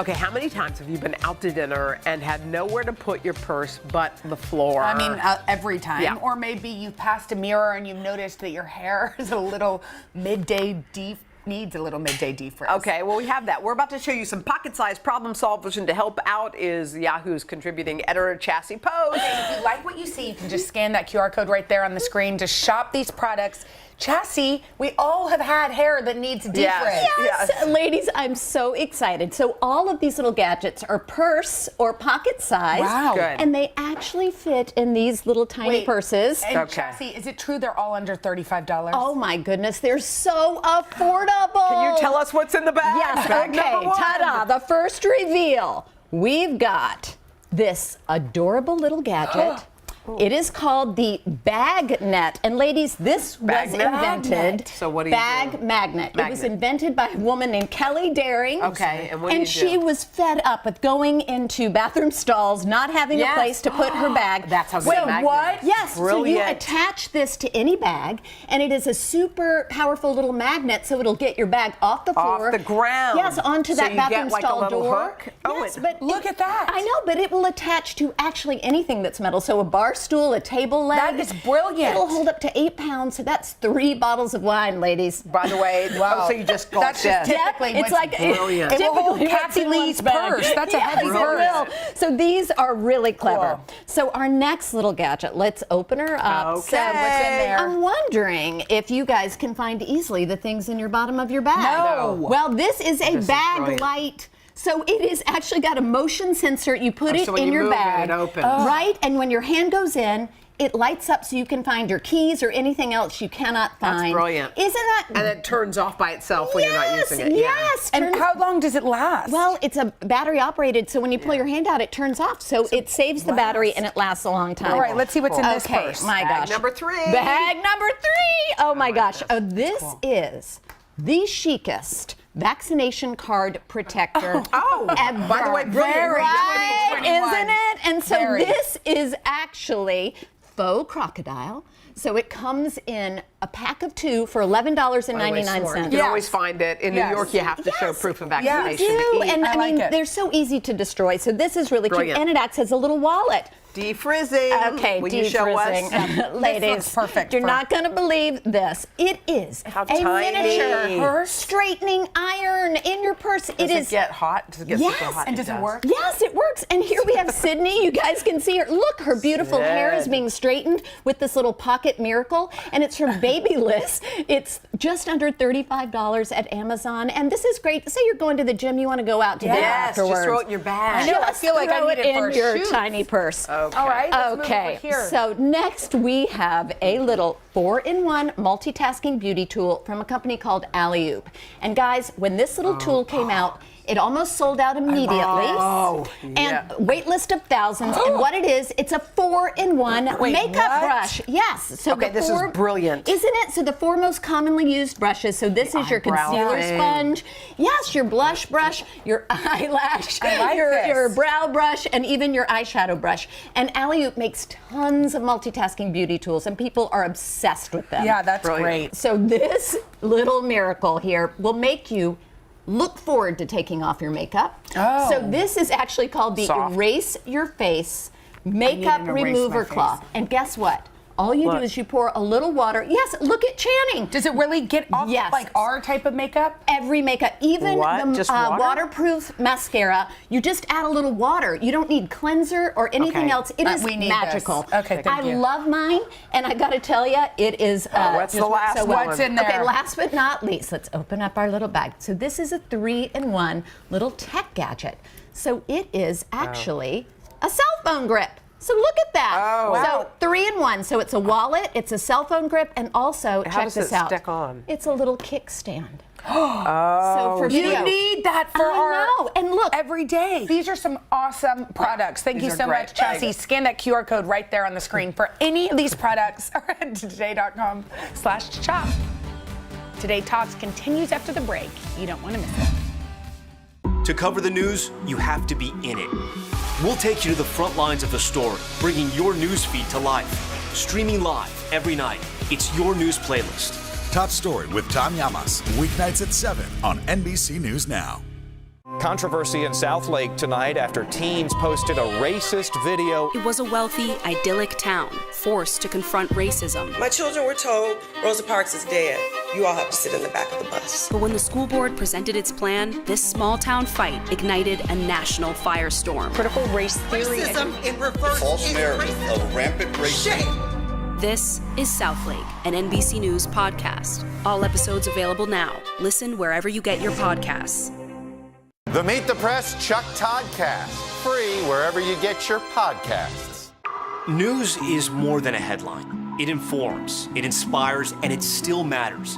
Okay, how many times have you been out to dinner and had nowhere to put your purse but the floor?
I mean, every time.
Yeah.
Or maybe you passed a mirror and you've noticed that your hair is a little needs a little midday defrizz.
Okay, well, we have that. We're about to show you some pocket-sized problem solvers, and to help out is Yahoo's contributing editor, Chassie Post.
Okay, if you like what you see, you can just scan that QR code right there on the screen to shop these products. Chassie, we all have had hair that needs defrizz.
Yes, ladies, I'm so excited. So all of these little gadgets are purse or pocket size.
Wow. Good.
And they actually fit in these little tiny purses.
And Chassie, is it true they're all under $35?
Oh my goodness, they're so affordable.
Can you tell us what's in the bag?
Yes,
Bag
okay,
number one.
ta-da, the first reveal. We've got this adorable little gadget. It is called the bag net. And ladies, this was invented.
So what do you
bag
do?
magnet. It was invented by a woman named Kelly Daring.
Okay, and what do you do?
she was fed up with going into bathroom stalls, not having a place to put her bag.
That's how good a magnet
what?
is.
Yes.
Brilliant.
So you attach this to any bag, and it is a super powerful little magnet, so it'll get your bag off the floor.
Off the ground.
Yes, onto
So
that
you
bathroom
get like
stall
a little
door.
hook? Oh,
Yes, but
look at that.
I know, but it will attach to actually anything that's metal. So a bar stool, a table leg.
That is brilliant.
It'll hold up to 8 pounds, so that's 3 bottles of wine, ladies.
By the way, so you just go
That's just typically
it's like
brilliant.
It will hold
typically what's
Kathy
in
Lee's
one's bag.
purse. That's a heavy
Yes,
purse.
it will. So these are really clever. So our next little gadget, let's open her up.
Okay.
So
What's in
there?
I'm wondering if you guys can find easily the things in your bottom of your bag.
No.
Well, this is a
This is
bag
brilliant.
light. So it is actually got a motion sensor. You put it
so when
in
you
your
move it,
bag,
it opens.
right? And when your hand goes in, it lights up so you can find your keys or anything else you cannot find.
That's brilliant.
Isn't that?
And it turns off by itself when you're not using it.
Yes.
And how long does it last?
Well, it's a battery operated, so when you pull your hand out, it turns off. So it saves the battery and it lasts a long time.
All right, let's see what's in this purse.
My
Bag
gosh.
number 3.
Bag number 3. Oh my gosh. Oh, this is the chicest vaccination card protector ever.
By the way, brilliant.
Right,
2021.
isn't it? And so
Very.
this is actually faux crocodile. So it comes in a pack of 2 for $11.99.
You can always find it. In New York, you have to show proof of vaccination.
You do.
to eat.
And I
like
mean,
it.
they're so easy to destroy. So this is really
Brilliant.
cute. And it acts as a little wallet.
Defrizzing.
Okay,
Will you show us?
defrizzing. Ladies,
looks perfect
you're
for-
not going to believe this. It is
How
a
tiny.
miniature purse straightening iron in your purse.
Does it get hot? Does it get super hot?
And does it work?
Yes, it works. And here we have Sydney. You guys can see her. Look, her beautiful hair is being straightened with this little pocket miracle. And it's from Babyliss. It's just under $35 at Amazon. And this is great. Say you're going to the gym, you want to go out to dinner
Yes,
afterwards.
just throw it in your bag.
I know, I feel like I
Throw
need it for
in
a
your
shoot.
tiny purse.
Okay.
All right, let's move
Okay,
over here.
so next we have a little 4-in-1 multitasking beauty tool from a company called Alley-Oop. And guys, when this little tool came out, it almost sold out immediately. And wait list of thousands. And what it is, it's a 4-in-1
Wait,
makeup
what?
brush. Yes. So
Okay,
the
this is brilliant.
Isn't it? So the 4 most commonly used brushes. So this is your
eyebrow
concealer
thing.
sponge. Yes, your blush brush, your eyelash,
I like
your
this.
brow brush, and even your eyeshadow brush. And Alley-Oop makes tons of multitasking beauty tools, and people are obsessed with them.
Yeah, that's
Brilliant.
great.
So this little miracle here will make you look forward to taking off your makeup.
Oh.
So this is actually called the
Soft.
Erase Your Face Makeup
an erase
Remover
my face.
Cloth. And guess what? All you do is you pour a little water. Yes, look at Channing.
Does it really get off
Yes.
like our type of makeup?
Every makeup, even
What?
the
Just water?
waterproof mascara, you just add a little water. You don't need cleanser or anything
Okay.
else. It is
We need
magical.
this. Okay, thank
I
you.
love mine, and I got to tell you, it is.
What's the
just
last
so well.
one?
What's in there?
Okay, last but not least, let's open up our little bag. So this is a 3-in-1 little tech gadget. So it is actually a cell phone grip. So look at that.
Oh, wow.
So 3-in-1. So it's a wallet, it's a cell phone grip, and also
How
check
does
this
it
out.
stick on?
It's a little kickstand.
Oh,
So for
You
video.
need that for
I
our
know. And look,
every day. These are some awesome products. Thank you
These
so
are great.
much, Chelsea. Scan that QR code right there on the screen for any of these products or at today.com/shop. Today Talks continues after the break. You don't want to miss it.
To cover the news, you have to be in it. We'll take you to the front lines of the story, bringing your news feed to life. Streaming live every night. It's your news playlist.
Top Story with Tom Llamas, weeknights at 7 on NBC News Now.
Controversy in Southlake tonight after teens posted a racist video.
It was a wealthy, idyllic town, forced to confront racism.
My children were told Rosa Parks is dead. You all have to sit in the back of the bus.
But when the school board presented its plan, this small town fight ignited a national firestorm.
Critical race theory.
Racism in reverse.
False narrative of rampant racism.
This is Southlake, an NBC News podcast. All episodes available now. Listen wherever you get your podcasts.
The Meet the Press Chuck Toddcast, free wherever you get your podcasts.
News is more than a headline. It informs, it inspires, and it still matters.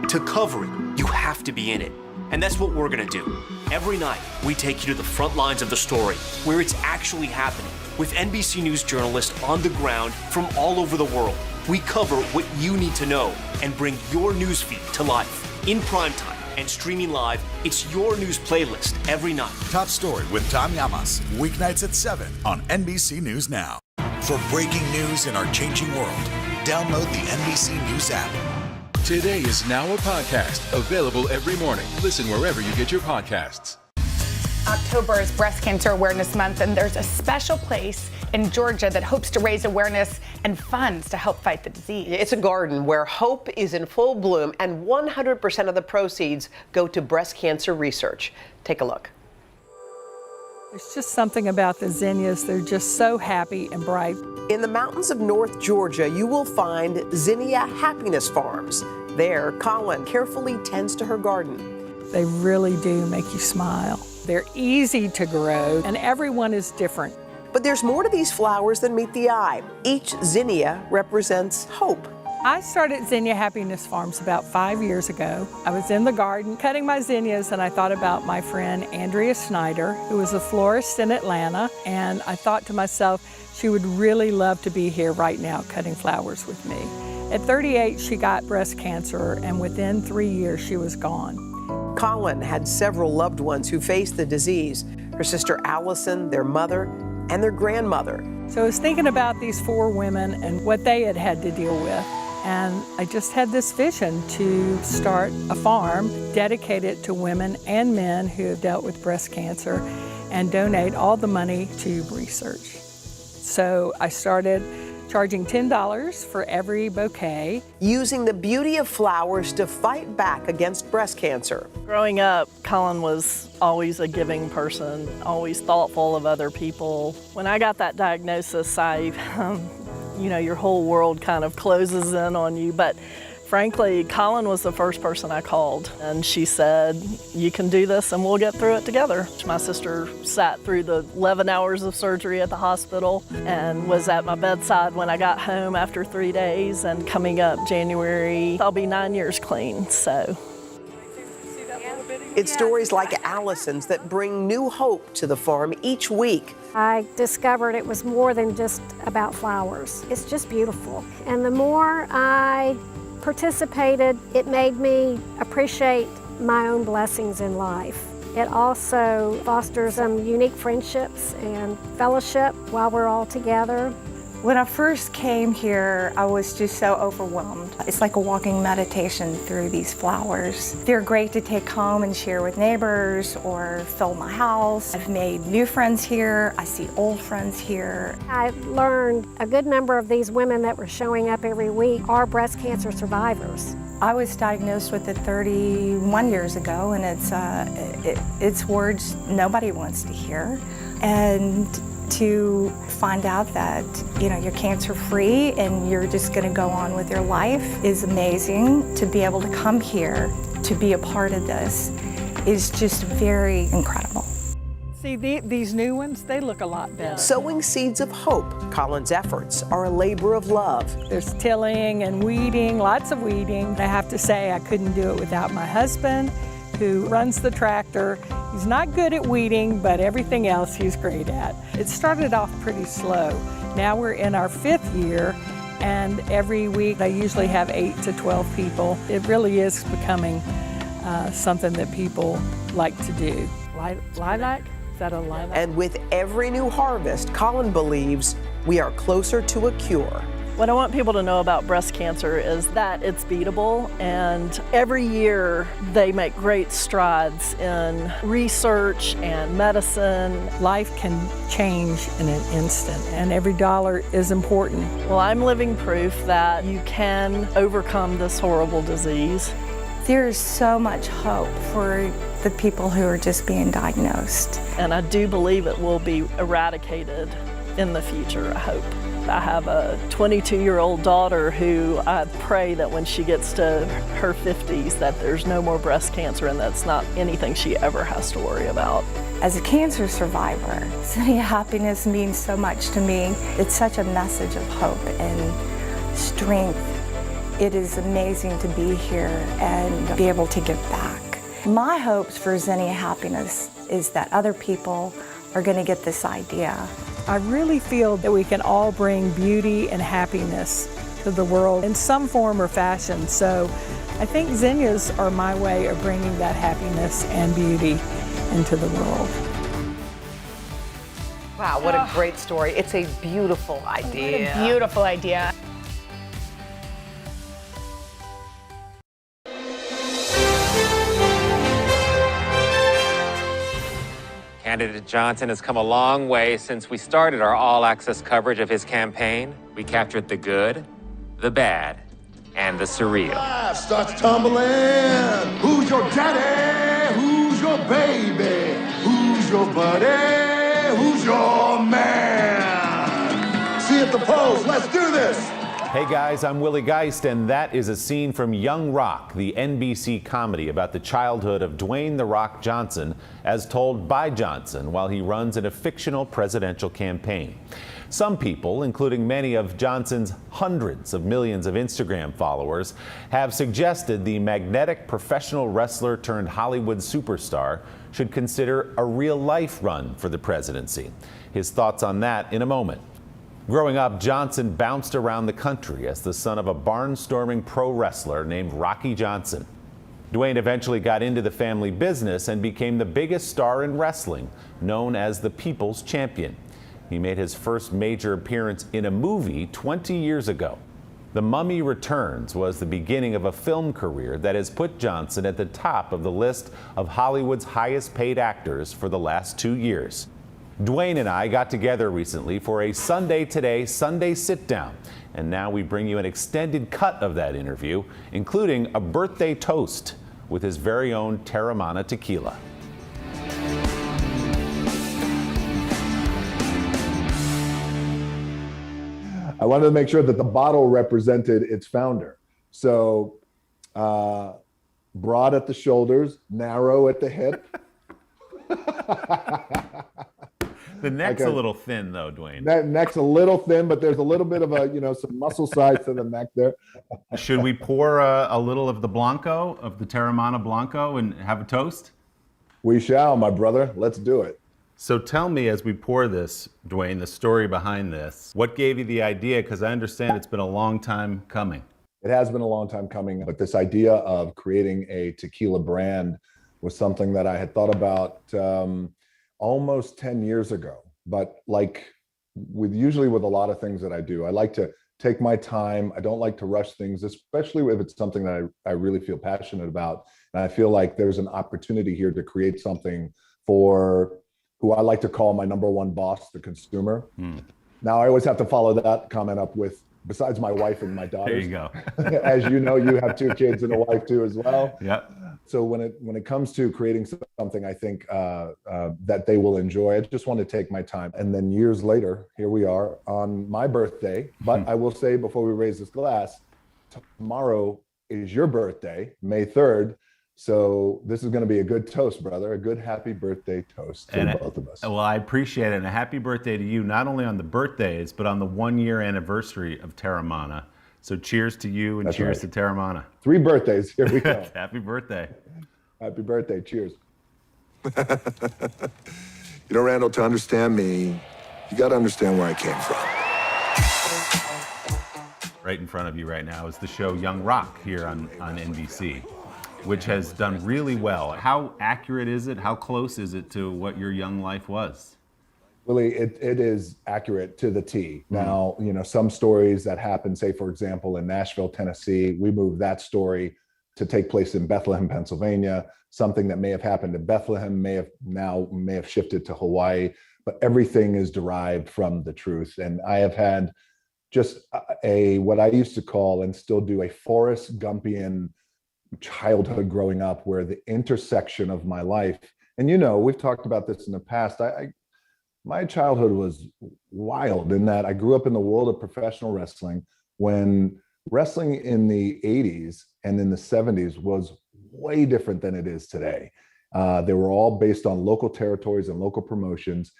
To cover it, you have to be in it. And that's what we're going to do. Every night, we take you to the front lines of the story, where it's actually happening. with NBC News journalists on the ground from all over the world. We cover what you need to know and bring your newsfeed to life. In primetime and streaming live, it's your news playlist every night.
Top Story with Tom Llamas, weeknights at 7 on NBC News Now. For breaking news in our changing world, download the NBC News app.
Today is now a podcast available every morning. Listen wherever you get your podcasts.
October is Breast Cancer Awareness Month, and there's a special place in Georgia that hopes to raise awareness and funds to help fight the disease.
It's a garden where hope is in full bloom, and 100% of the proceeds go to breast cancer research. Take a look.
There's just something about the zinnias. They're just so happy and bright.
In the mountains of North Georgia, you will find Zinnia Happiness Farms. There, Colin carefully tends to her garden.
They really do make you smile. They're easy to grow, and everyone is different.
But there's more to these flowers than meet the eye. Each zinnia represents hope.
I started Zinnia Happiness Farms about 5 years ago. I was in the garden cutting my zinnias, and I thought about my friend Andrea Snyder, who was a florist in Atlanta, and I thought to myself, she would really love to be here right now cutting flowers with me. At 38, she got breast cancer, and within 3 years, she was gone.
Colin had several loved ones who faced the disease. Her sister Allison, their mother, and their grandmother.
So I was thinking about these 4 women and what they had had to deal with. And I just had this vision to start a farm dedicated to women and men who have dealt with breast cancer and donate all the money to research. So I started charging $10 for every bouquet.
Using the beauty of flowers to fight back against breast cancer.
Growing up, Colin was always a giving person, always thoughtful of other people. When I got that diagnosis, your whole world kind of closes in on you. But frankly, Colin was the first person I called, and she said, you can do this and we'll get through it together. My sister sat through the 11 hours of surgery at the hospital and was at my bedside when I got home after 3 days, and coming up January, I'll be 9 years clean, so.
It's stories like Allison's that bring new hope to the farm each week.
I discovered it was more than just about flowers. It's just beautiful. And the more I participated, it made me appreciate my own blessings in life. It also fosters some unique friendships and fellowship while we're all together.
When I first came here, I was just so overwhelmed. It's like a walking meditation through these flowers. They're great to take home and share with neighbors or fill my house. I've made new friends here. I see old friends here.
I learned a good number of these women that were showing up every week are breast cancer survivors.
I was diagnosed with it 31 years ago, and it's words nobody wants to hear. And to find out that you're cancer free and you're just going to go on with your life is amazing. To be able to come here to be a part of this is just very incredible.
See, these new ones, they look a lot better.
Sowing seeds of hope. Colin's efforts are a labor of love.
There's tilling and weeding, lots of weeding. I have to say I couldn't do it without my husband, who runs the tractor. He's not good at weeding, but everything else he's great at. It started off pretty slow. Now we're in our 5th year, and every week I usually have 8 to 12 people. It really is becoming something that people like to do. Lilac? Is that a lilac?
And with every new harvest, Colin believes we are closer to a cure.
What I want people to know about breast cancer is that it's beatable, and every year they make great strides in research and medicine.
Life can change in an instant, and every dollar is important.
Well, I'm living proof that you can overcome this horrible disease.
There's so much hope for the people who are just being diagnosed.
And I do believe it will be eradicated in the future, I hope. I have a 22-year-old daughter who I pray that when she gets to her 50s that there's no more breast cancer, and that's not anything she ever has to worry about.
As a cancer survivor, Zinnia Happiness means so much to me. It's such a message of hope and strength. It is amazing to be here and be able to give back. My hopes for Zinnia Happiness is that other people are going to get this idea
I really feel that we can all bring beauty and happiness to the world in some form or fashion. So I think zinnias are my way of bringing that happiness and beauty into the world.
Wow, what a great story. It's a beautiful idea.
What a beautiful idea.
Candidate Johnson has come a long way since we started our all-access coverage of his campaign. We captured the good, the bad, and the surreal.
Life starts tumbling. Who's your daddy? Who's your baby? Who's your buddy? Who's your man? See you at the polls. Let's do this.
Hey guys, I'm Willie Geist, and that is a scene from Young Rock, the NBC comedy about the childhood of Dwayne "The Rock" Johnson, as told by Johnson while he runs in a fictional presidential campaign. Some people, including many of Johnson's hundreds of millions of Instagram followers, have suggested the magnetic professional wrestler turned Hollywood superstar should consider a real-life run for the presidency. His thoughts on that in a moment. Growing up, Johnson bounced around the country as the son of a barnstorming pro wrestler named Rocky Johnson. Dwayne eventually got into the family business and became the biggest star in wrestling, known as the People's Champion. He made his first major appearance in a movie 20 years ago. The Mummy Returns was the beginning of a film career that has put Johnson at the top of the list of Hollywood's highest paid actors for the last 2 years. Dwayne and I got together recently for a Sunday Today Sunday sit-down, and now we bring you an extended cut of that interview, including a birthday toast with his very own Terramana tequila.
I wanted to make sure that the bottle represented its founder. So broad at the shoulders, narrow at the hip.
The neck's a little thin, though, Dwayne.
That neck's a little thin, but there's a little bit of some muscle size to the neck there.
Should we pour a little of the Blanco, of the Terramana Blanco, and have a toast?
We shall, my brother. Let's do it.
So tell me, as we pour this, Dwayne, the story behind this. What gave you the idea? Because I understand it's been a long time coming.
It has been a long time coming, but this idea of creating a tequila brand was something that I had thought about almost 10 years ago. But usually with a lot of things that I do, I like to take my time. I don't like to rush things, especially if it's something that I really feel passionate about. And I feel like there's an opportunity here to create something for who I like to call my number one boss, the consumer. Now, I always have to follow that comment up with, besides my wife and my daughters.
There you go.
As you know, you have 2 kids and a wife too as well.
Yep.
So when it comes to creating something, I think that they will enjoy, I just want to take my time. And then years later, here we are on my birthday. But I will say, before we raise this glass, tomorrow is your birthday, May 3rd. So this is going to be a good toast, brother, a good happy birthday toast to both of us.
Well, I appreciate it. And a happy birthday to you, not only on the birthdays, but on the 1-year anniversary of Terramana. So cheers to you, and
That's
cheers
right.
to Terramana.
3 birthdays, here we go.
Happy birthday.
Happy birthday, cheers.
Randall, to understand me, you got to understand where I came from.
Right in front of you right now is the show Young Rock here on NBC, which has done really well. How accurate is it? How close is it to what your young life was?
Willie, it is accurate to the T. Now, some stories that happen, say, for example, in Nashville, Tennessee, we moved that story to take place in Bethlehem, Pennsylvania. Something that may have happened in Bethlehem may have shifted to Hawaii, but everything is derived from the truth. And I have had just what I used to call, and still do, a Forrest Gumpian childhood growing up, where the intersection of my life, and we've talked about this in the past, my childhood was wild in that I grew up in the world of professional wrestling, when wrestling in the 80s and in the 70s was way different than it is today. They were all based on local territories and local promotions.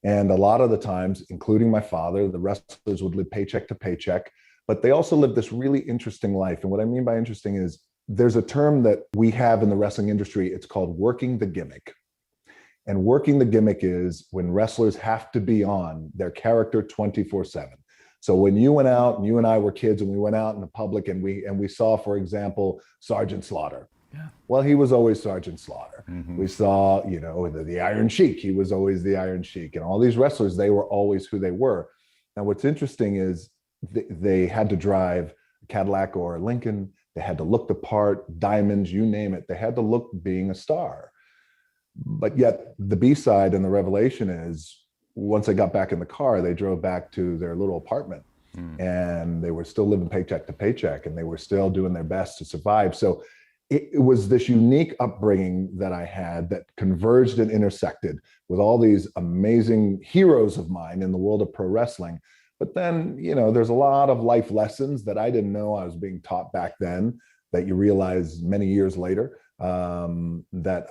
And a lot of the times, including my father, the wrestlers would live paycheck to paycheck, but they also lived this really interesting life. And what I mean by interesting is there's a term that we have in the wrestling industry. It's called working the gimmick. And working the gimmick is when wrestlers have to be on their character 24/7. So when you went out, and you and I were kids, and we went out in the public, and we saw, for example, Sergeant Slaughter.
Yeah.
Well, he was always Sergeant Slaughter. We saw, the Iron Sheik. He was always the Iron Sheik. And all these wrestlers, they were always who they were. Now, what's interesting is they had to drive a Cadillac or a Lincoln. They had to look the part, diamonds, you name it. They had to look being a star. But yet the B-side and the revelation is, once they got back in the car, they drove back to their little apartment and they were still living paycheck to paycheck, and they were still doing their best to survive. So it was this unique upbringing that I had that converged and intersected with all these amazing heroes of mine in the world of pro wrestling. But then, there's a lot of life lessons that I didn't know I was being taught back then that you realize many years later that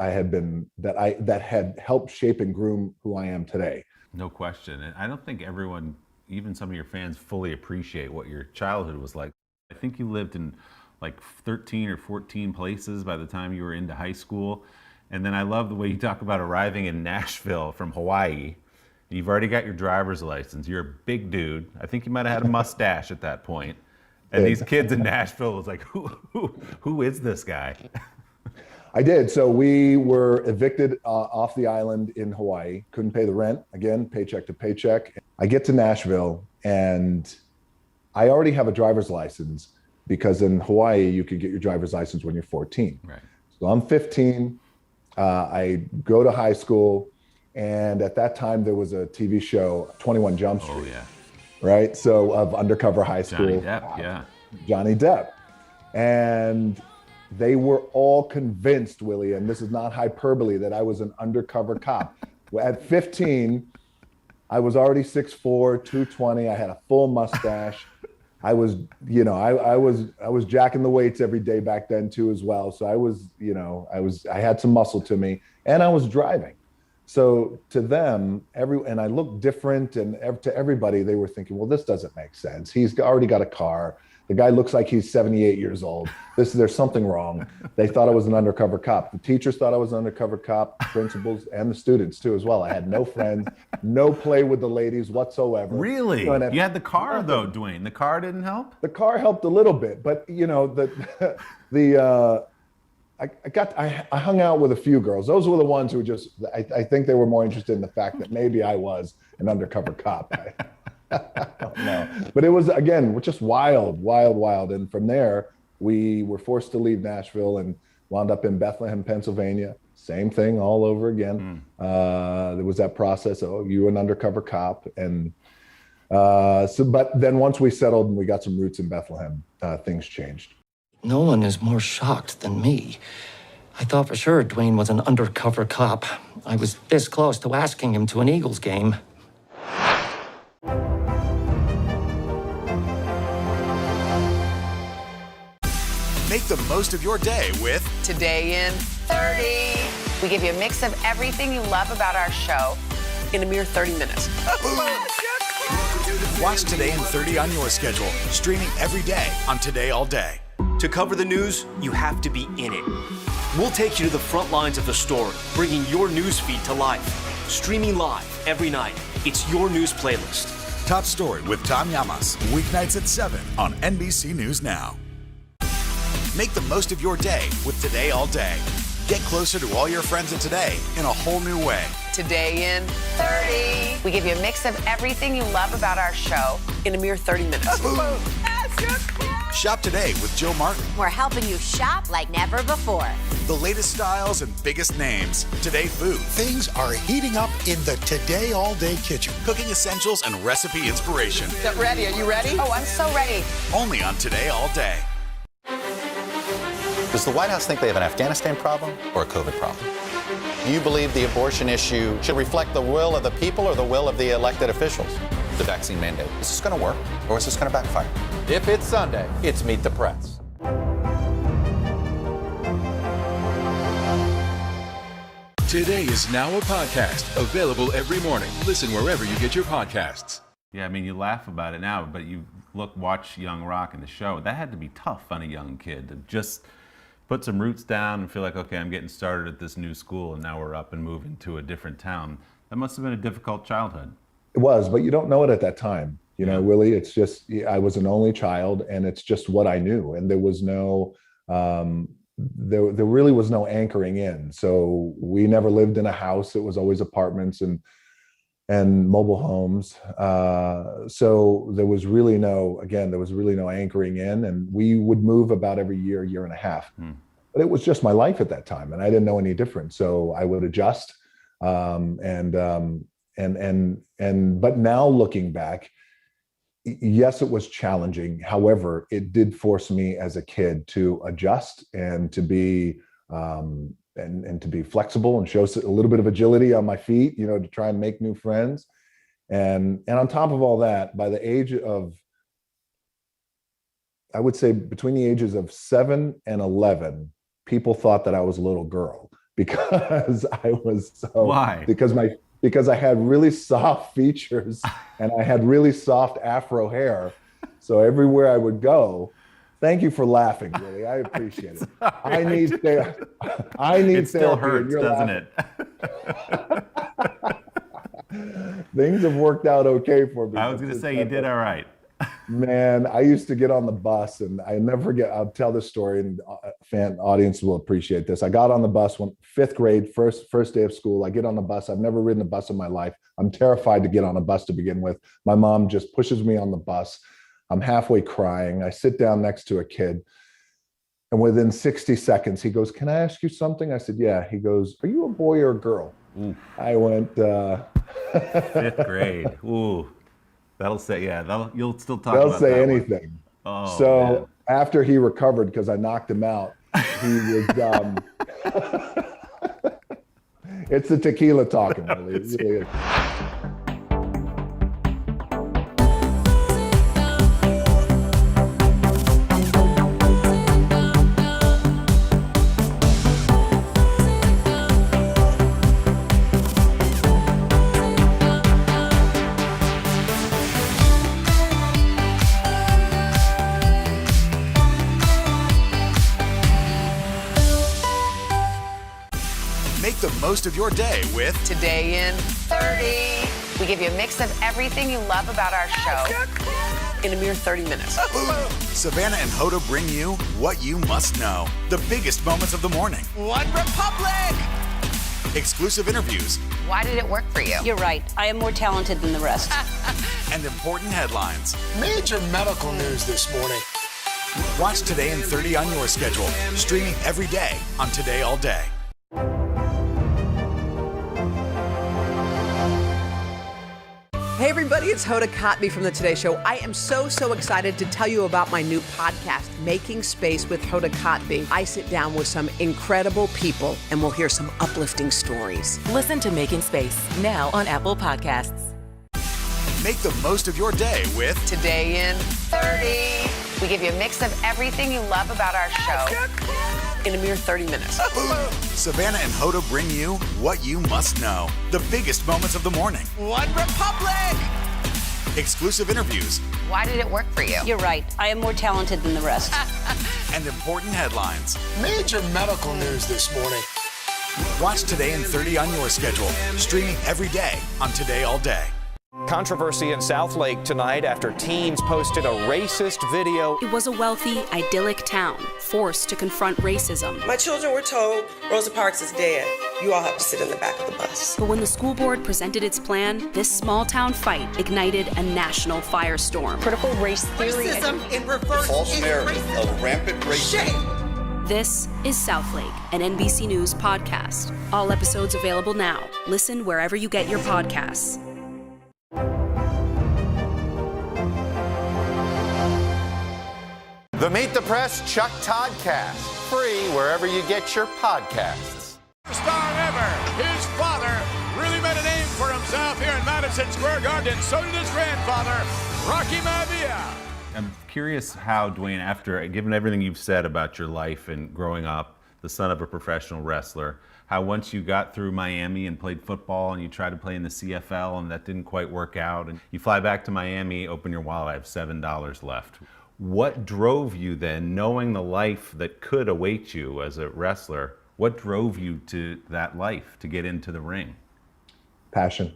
had helped shape and groom who I am today.
No question. And I don't think everyone, even some of your fans, fully appreciate what your childhood was like. I think you lived in like 13 or 14 places by the time you were into high school. And then I love the way you talk about arriving in Nashville from Hawaii. You've already got your driver's license. You're a big dude. I think you might have had a mustache at that point. And these kids in Nashville was like, who is this guy?
I did. So we were evicted off the island in Hawaii. Couldn't pay the rent. Again, paycheck to paycheck. I get to Nashville and I already have a driver's license, because in Hawaii, you could get your driver's license when you're 14.
Right.
So I'm 15. I go to high school. And at that time, there was a TV show, 21 Jump Street.
Oh, yeah.
Right? So of undercover high school.
Johnny Depp, yeah.
Johnny Depp. And they were all convinced, Willie, and this is not hyperbole, that I was an undercover cop. At 15, I was already 6'4", 220. I had a full mustache. I was, I was jacking the weights every day back then too, as well. So I had some muscle to me, and I was driving. So to them, and I looked different, and to everybody, they were thinking, well, this doesn't make sense. He's already got a car. The guy looks like he's 78 years old. There's something wrong. They thought I was an undercover cop. The teachers thought I was an undercover cop, principals, and the students too as well. I had no friends, no play with the ladies whatsoever.
Really? You had the car though, Dwayne. The car didn't help?
The car helped a little bit, but I hung out with a few girls. Those were the ones who just, I think they were more interested in the fact that maybe I was an undercover cop. I don't know. But it was, again, just wild. And from there, we were forced to leave Nashville and wound up in Bethlehem, Pennsylvania. Same thing all over again. There was that process. Oh, you were an undercover cop. And but then once we settled and we got some roots in Bethlehem, things changed.
No one is more shocked than me. I thought for sure Dwayne was an undercover cop. I was this close to asking him to an Eagles game.
Make the most of your day with
Today in 30. We give you a mix of everything you love about our show in a mere 30 minutes.
Watch Today in 30 on your schedule, streaming every day on Today All Day.
To cover the news, you have to be in it. We'll take you to the front lines of the story, bringing your news feed to life. Streaming live every night. It's your news playlist.
Top Story with Tom Llamas, weeknights at 7 on NBC News Now. Make the most of your day with Today All Day. Get closer to all your friends at Today in a whole new way.
Today in 30. We give you a mix of everything you love about our show in a mere 30 minutes.
Shop today with Joe Martin.
We're helping you shop like never before.
The latest styles and biggest names. Today Food.
Things are heating up in the Today All Day kitchen.
Cooking essentials and recipe inspiration.
Get ready. Are you ready? Oh, I'm so ready.
Only on Today All Day.
Does the White House think they have an Afghanistan problem or a COVID problem? Do you believe the abortion issue should reflect the will of the people or the will of the elected officials? The vaccine mandate. Is this going to work or is this going to backfire? If it's Sunday, it's Meet the Press.
Today is now a podcast available every morning. Listen wherever you get your podcasts.
Yeah, I mean, you laugh about it now, but you watch Young Rock in the show. That had to be tough on a young kid to just put some roots down and feel like, okay, I'm getting started at this new school and now we're up and moving to a different town. That must have been a difficult childhood.
It was, but you don't know it at that time. You know, Willie, it's just, I was an only child and it's just what I knew. And there was no, there really was no anchoring in. So we never lived in a house. It was always apartments and mobile homes. So there was really no anchoring in, and we would move about every year and a half. But it was just my life at that time, and I didn't know any different. So I would adjust. But now looking back, yes, it was challenging. However, it did force me as a kid to adjust and to be and to be flexible and show a little bit of agility on my feet, you know, to try and make new friends. And on top of all that, by the age of, I would say between the ages of 7 and 11, people thought that I was a little girl because I was so.
Why?
Because I had really soft features and I had really soft afro hair. So everywhere I would go, thank you for laughing, really. I appreciate it. I need therapy.
It still hurts, doesn't it?
Things have worked out okay for me.
I was going to say you did all right.
Man, I used to get on the bus, and I never forget. I'll tell this story, and fan audience will appreciate this. I got on the bus when 5th grade, first day of school. I get on the bus. I've never ridden a bus in my life. I'm terrified to get on a bus to begin with. My mom just pushes me on the bus. I'm halfway crying. I sit down next to a kid, and within 60 seconds, he goes, "Can I ask you something?" I said, "Yeah." He goes, "Are you a boy or a girl?"
Ooh.
I went,
5th grade. Ooh. That'll say, you'll still talk
They'll
about
say
that
anything.
Oh,
so
man.
After he recovered, because I knocked him out, he was, it's the tequila talking, really. It really is.
The most of your day with
Today in 30. We give you a mix of everything you love about our show in a mere 30 minutes.
Savannah and Hoda bring you what you must know. The biggest moments of the morning.
One Republic!
Exclusive interviews.
Why did it work for you?
You're right. I am more talented than the rest.
And important headlines.
Major medical news this morning.
Watch Today in 30 on your schedule. Streaming every day on Today All Day.
Hey everybody, it's Hoda Kotb from The Today Show. I am so excited to tell you about my new podcast, Making Space with Hoda Kotb. I sit down with some incredible people and we'll hear some uplifting stories.
Listen to Making Space now on Apple Podcasts.
Make the most of your day with
Today in 30. We give you a mix of everything you love about our show in a mere 30 minutes.
Savannah and Hoda bring you what you must know. The biggest moments of the morning.
One Republic!
Exclusive interviews.
Why did it work for you?
You're right. I am more talented than the rest.
And important headlines.
Major medical news this morning.
Watch Today in 30 on your schedule. Streaming every day on Today All Day.
Controversy in Southlake tonight after teens posted a racist video.
It was a wealthy, idyllic town, forced to confront racism.
My children were told Rosa Parks is dead. You all have to sit in the back of the bus.
But when the school board presented its plan, this small town fight ignited a national firestorm.
Critical race theory.
Racism in reverse. False narrative of rampant racism.
Shame.
This is Southlake, an NBC News podcast. All episodes available now. Listen wherever you get your podcasts.
The Meet the Press Chuck Toddcast, free wherever you get your podcasts.
Star ever. His father really made a name for himself here in Madison Square Garden. So did his grandfather, Rocky Maivia.
I'm curious how, Dwayne, after, given everything you've said about your life and growing up, the son of a professional wrestler, how once you got through Miami and played football and you tried to play in the CFL and that didn't quite work out, and you fly back to Miami, open your wallet, I have $7 left. What drove you then, knowing the life that could await you as a wrestler, what drove you to that life, to get into the ring?
Passion.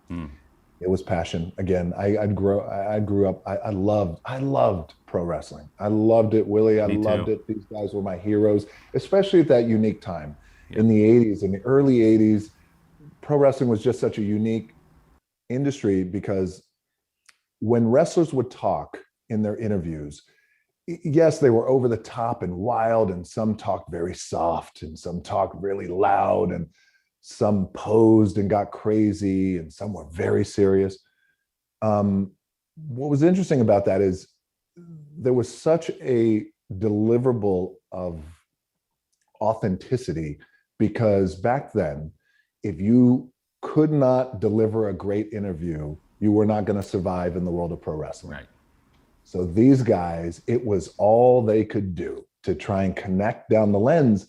It was passion. Again, I grew up, I loved pro wrestling. I loved it, Willie. I loved it. These guys were my heroes, especially at that unique time in the 80s, in the early 80s. Pro wrestling was just such a unique industry because when wrestlers would talk in their interviews, yes, they were over the top and wild, and some talked very soft, and some talked really loud, and some posed and got crazy, and some were very serious. What was interesting about that is there was such a deliverable of authenticity, because back then, if you could not deliver a great interview, you were not going to survive in the world of pro wrestling.
Right.
So these guys, it was all they could do to try and connect down the lens.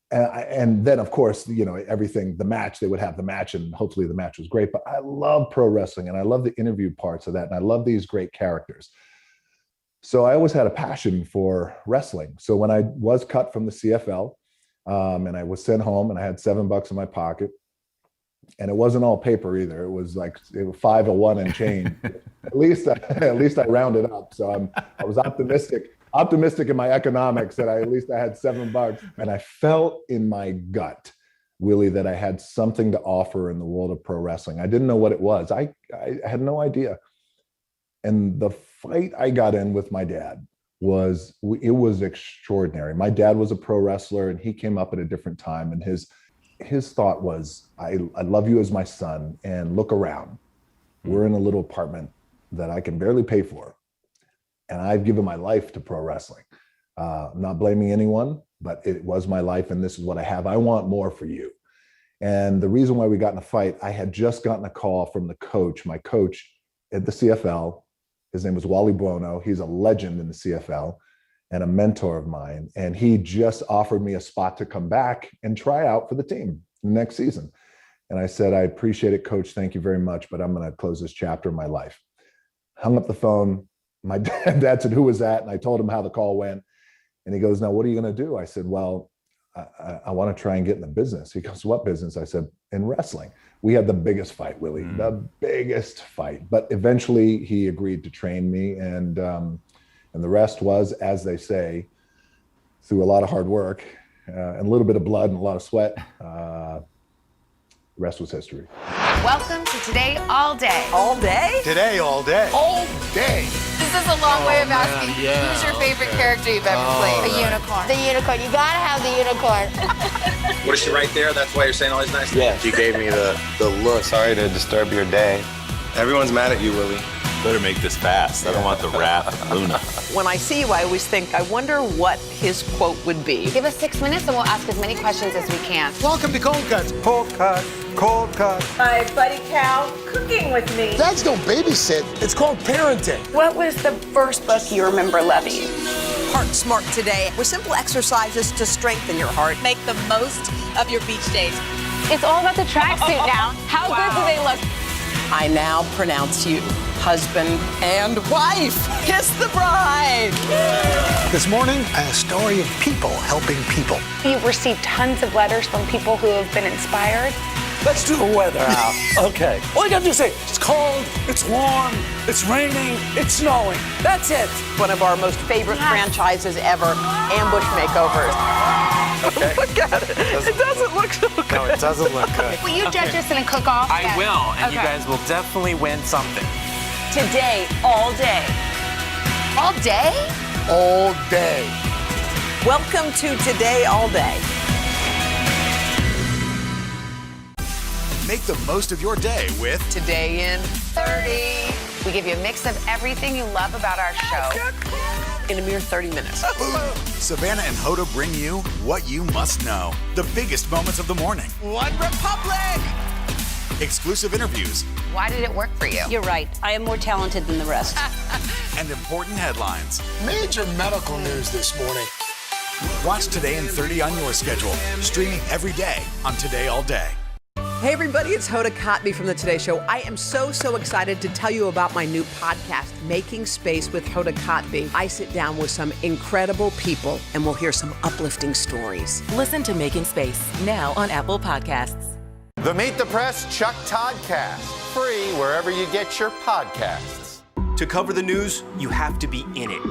And then, of course, you know, everything, the match, they would have the match, and hopefully the match was great. But I love pro wrestling, and I love the interview parts of that, and I love these great characters. So I always had a passion for wrestling. So when I was cut from the CFL, and I was sent home, and I had $7 in my pocket, and it wasn't all paper either. It was like $501 and change. At least I rounded up. So I was optimistic in my economics that at least I had $7, and I felt in my gut, Willie, that I had something to offer in the world of pro wrestling. I didn't know what it was. I had no idea. And the fight I got in with my dad was extraordinary. My dad was a pro wrestler, and he came up at a different time, and his thought was, I love you as my son, and look around. We're in a little apartment that I can barely pay for, and I've given my life to pro wrestling. I'm not blaming anyone, but it was my life, and this is what I have. I want more for you. And the reason why we got in a fight, I had just gotten a call from the coach, my coach at the CFL. His name was Wally Buono. He's a legend in the CFL and a mentor of mine. And he just offered me a spot to come back and try out for the team next season. And I said, I appreciate it, coach. Thank you very much, but I'm going to close this chapter of my life. Hung up the phone. My dad said, who was that? And I told him how the call went. And he goes, now, what are you going to do? I said, well, I want to try and get in the business. He goes, what business? I said, in wrestling. We had the biggest fight, Willie, the biggest fight. But eventually he agreed to train me. And the rest was, as they say, through a lot of hard work and a little bit of blood and a lot of sweat, the rest was history.
Welcome to Today All Day.
All day?
Today, all day.
All day. This is a long way of asking. Who's your favorite character you've ever played? A unicorn. The unicorn. You gotta have the unicorn.
What is she right there? That's why you're saying all these nice things?
Yeah, she gave me the look. Sorry to disturb your day.
Everyone's mad at you, Willie.
Better make this fast. I don't want the wrath of Luna.
When I see you, I always think, I wonder what his quote would be.
Give us 6 minutes and we'll ask as many questions as we can.
Welcome to Cold Cuts. Cold Cut, Cold Cut.
My buddy Cal cooking with me.
Dads don't babysit. It's called parenting.
What was the first book you remember loving?
Heart Smart Today, with simple exercises to strengthen your heart.
Make the most of your beach days.
It's all about the tracksuit now. How good do they look?
I now pronounce you husband and wife. Kiss the bride.
This morning, a story of people helping people.
You've received tons of letters from people who have been inspired.
Let's do the weather out. Okay. All you gotta do is say, it's cold, it's warm, it's raining, it's snowing. That's it.
One of our most favorite franchises ever, Ambush Makeovers.
Okay.
Look at it. It doesn't look so good.
No, it doesn't look good.
Will you judge us in a cook-off?
I will, and you guys will definitely win something.
Today, all day.
All day?
All day.
Welcome to Today All Day.
Make the most of your day with
Today in 30. We give you a mix of everything you love about our show.
In a mere 30 minutes.
Savannah and Hoda bring you what you must know. The biggest moments of the morning.
One Republic!
Exclusive interviews.
Why did it work for you?
You're right. I am more talented than the rest.
And important headlines.
Major medical news this morning.
Watch Today in 30 on your schedule. Streaming every day on Today All Day.
Hey everybody, it's Hoda Kotb from the Today Show. I am so excited to tell you about my new podcast, Making Space with Hoda Kotb. I sit down with some incredible people and we'll hear some uplifting stories.
Listen to Making Space now on Apple Podcasts.
The Meet the Press Chuck Toddcast, free wherever you get your podcasts.
To cover the news, you have to be in it.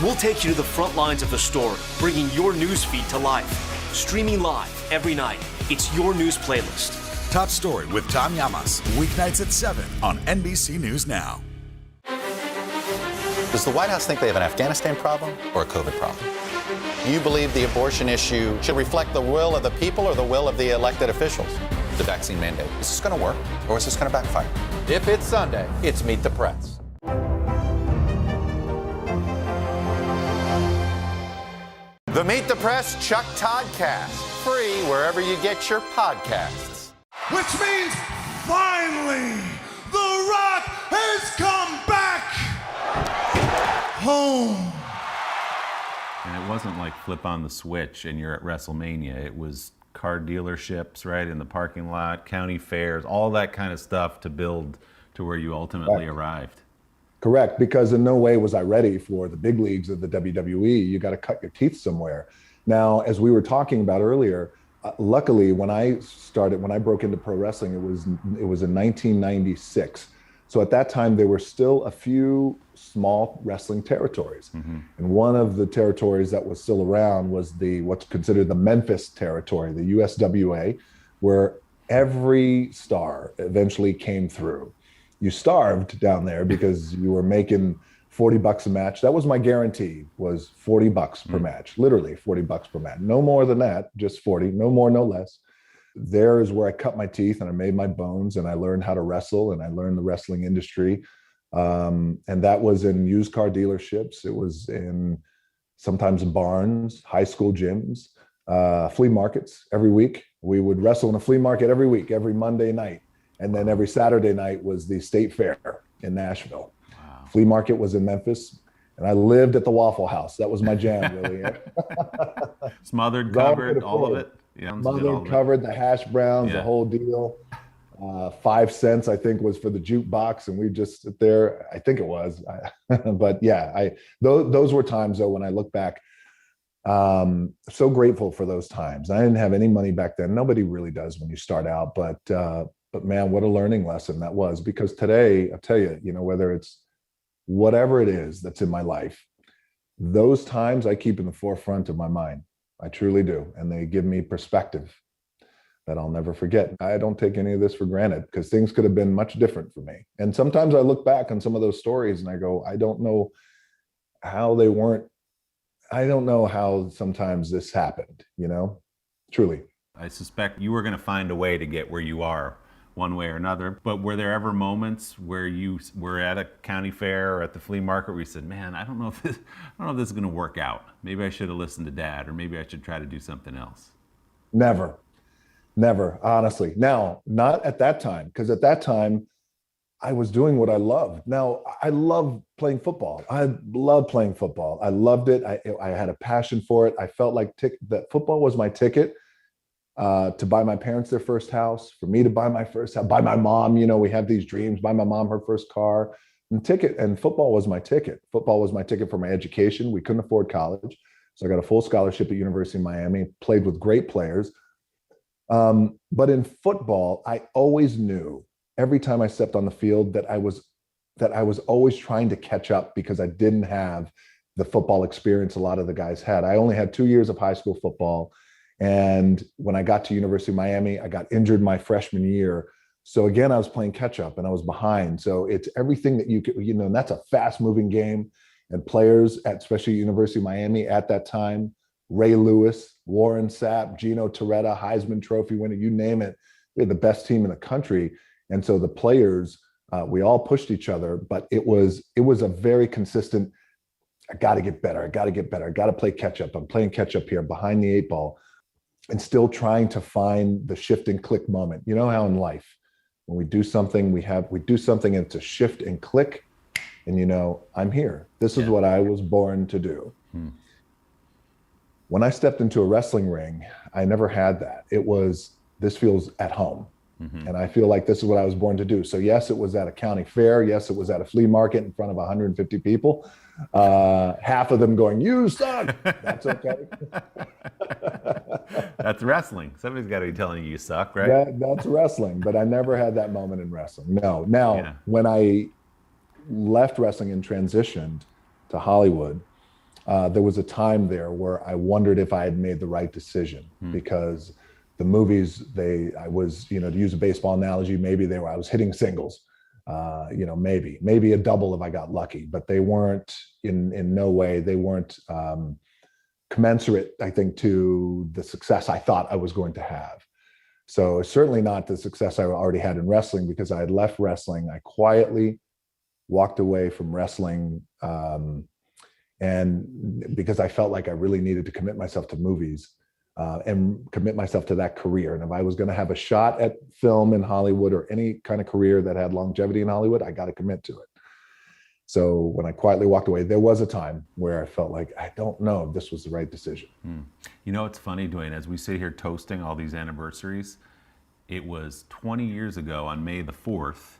We'll take you to the front lines of the story, bringing your news feed to life. Streaming live every night. It's your news playlist.
Top Story with Tom Llamas, weeknights at 7 on NBC News Now.
Does the White House think they have an Afghanistan problem or a COVID problem? Do you believe the abortion issue should reflect the will of the people or the will of the elected officials? The vaccine mandate. Is this going to work or is this going to backfire?
If it's Sunday, it's Meet the Press.
The Meet the Press Chuck Toddcast, free wherever you get your podcasts.
Which means finally, The Rock has come back home.
And it wasn't like flip on the switch and you're at WrestleMania. It was car dealerships, right, in the parking lot, county fairs, all that kind of stuff to build to where you ultimately arrived.
Correct, because in no way was I ready for the big leagues of the WWE. You got to cut your teeth somewhere. Now, as we were talking about earlier, luckily, when I broke into pro wrestling, it was in 1996. So at that time, there were still a few small wrestling territories. Mm-hmm. And one of the territories that was still around was what's considered the Memphis territory, the USWA, where every star eventually came through. You starved down there because you were making $40 a match. That was my guarantee, was $40 per match, literally $40 per match. No more than that, just 40, no more, no less. There is where I cut my teeth and I made my bones and I learned how to wrestle and I learned the wrestling industry. And that was in used car dealerships. It was in sometimes barns, high school gyms, flea markets every week. We would wrestle in a flea market every week, every Monday night. And then every Saturday night was the State Fair in Nashville. Wow. Flea market was in Memphis. And I lived at the Waffle House. That was my jam, really.
Smothered, covered, all of it. Yeah,
smothered, covered, the hash browns, the whole deal. 5 cents, I think, was for the jukebox, and we just sit there. I think it was, but yeah, those were times though when I look back. So grateful for those times. I didn't have any money back then. Nobody really does when you start out, but man, what a learning lesson that was. Because today, I'll tell you, whether it's whatever it is that's in my life, those times I keep in the forefront of my mind. I truly do. And they give me perspective that I'll never forget. I don't take any of this for granted because things could have been much different for me. And sometimes I look back on some of those stories and I go, I don't know how they weren't. I don't know how sometimes this happened, truly.
I suspect you were going to find a way to get where you are one way or another. But were there ever moments where you were at a county fair or at the flea market where you said, man, I don't know if this is going to work out. Maybe I should have listened to Dad, or maybe I should try to do something else?
Never, honestly. Now, not at that time, because at that time, I was doing what I loved. Now, I love playing football. I love playing football. I loved it. I had a passion for it. I felt like that football was my ticket to buy my parents their first house, for me to buy my first house, buy my mom, we have these dreams, buy my mom her first car, and football was my ticket. Football was my ticket for my education. We couldn't afford college. So I got a full scholarship at University of Miami, played with great players. But in football, I always knew every time I stepped on the field that I was always trying to catch up because I didn't have the football experience a lot of the guys had. I only had 2 years of high school football. And when I got to University of Miami, I got injured my freshman year. So again, I was playing catch up and I was behind. So it's everything that you could, and that's a fast moving game. And players at especially University of Miami at that time, Ray Lewis, Warren Sapp, Gino Torretta, Heisman Trophy winner, you name it. We had the best team in the country. And so the players, we all pushed each other, but it was a very consistent, I got to get better. I got to play catch up. I'm playing catch up here behind the 8 ball and still trying to find the shift and click moment. You know how in life, when we do something, we do something and it's a shift and click and I'm here. This is what I was born to do. When I stepped into a wrestling ring, I never had that. It was, this feels at home. And I feel like this is what I was born to do. So yes, it was at a county fair. Yes, it was at a flea market in front of 150 people. Half of them going, "You suck." That's okay.
That's wrestling. Somebody's got to be telling you suck, right?
That's wrestling. But I never had that moment in wrestling. No. Now, when I left wrestling and transitioned to Hollywood, there was a time there where I wondered if I had made the right decision because the movies, I was, to use a baseball analogy, I was hitting singles, maybe a double if I got lucky, but they weren't in no way, they weren't commensurate, I think, to the success I thought I was going to have. So certainly not the success I already had in wrestling, because I had left wrestling. I quietly walked away from wrestling, and because I felt like I really needed to commit myself to movies and commit myself to that career. And if I was going to have a shot at film in Hollywood or any kind of career that had longevity in Hollywood, I got to commit to it. So when I quietly walked away, there was a time where I felt like, I don't know if this was the right decision.
It's funny, Dwayne, as we sit here toasting all these anniversaries, it was 20 years ago on May the 4th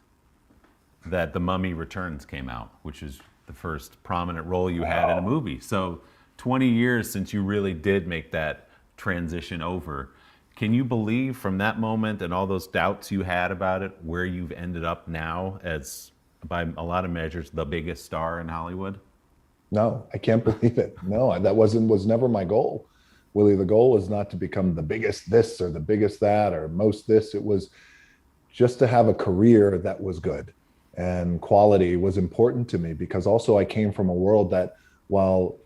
that The Mummy Returns came out, which is the first prominent role you had in a movie. So 20 years since you really did make that transition over. Can you believe from that moment and all those doubts you had about it, where you've ended up now as, by a lot of measures, the biggest star in Hollywood?
No, I can't believe it. No, that was never my goal. Willie, the goal was not to become the biggest this or the biggest that or most this. It was just to have a career that was good. And quality was important to me, because also I came from a world that, while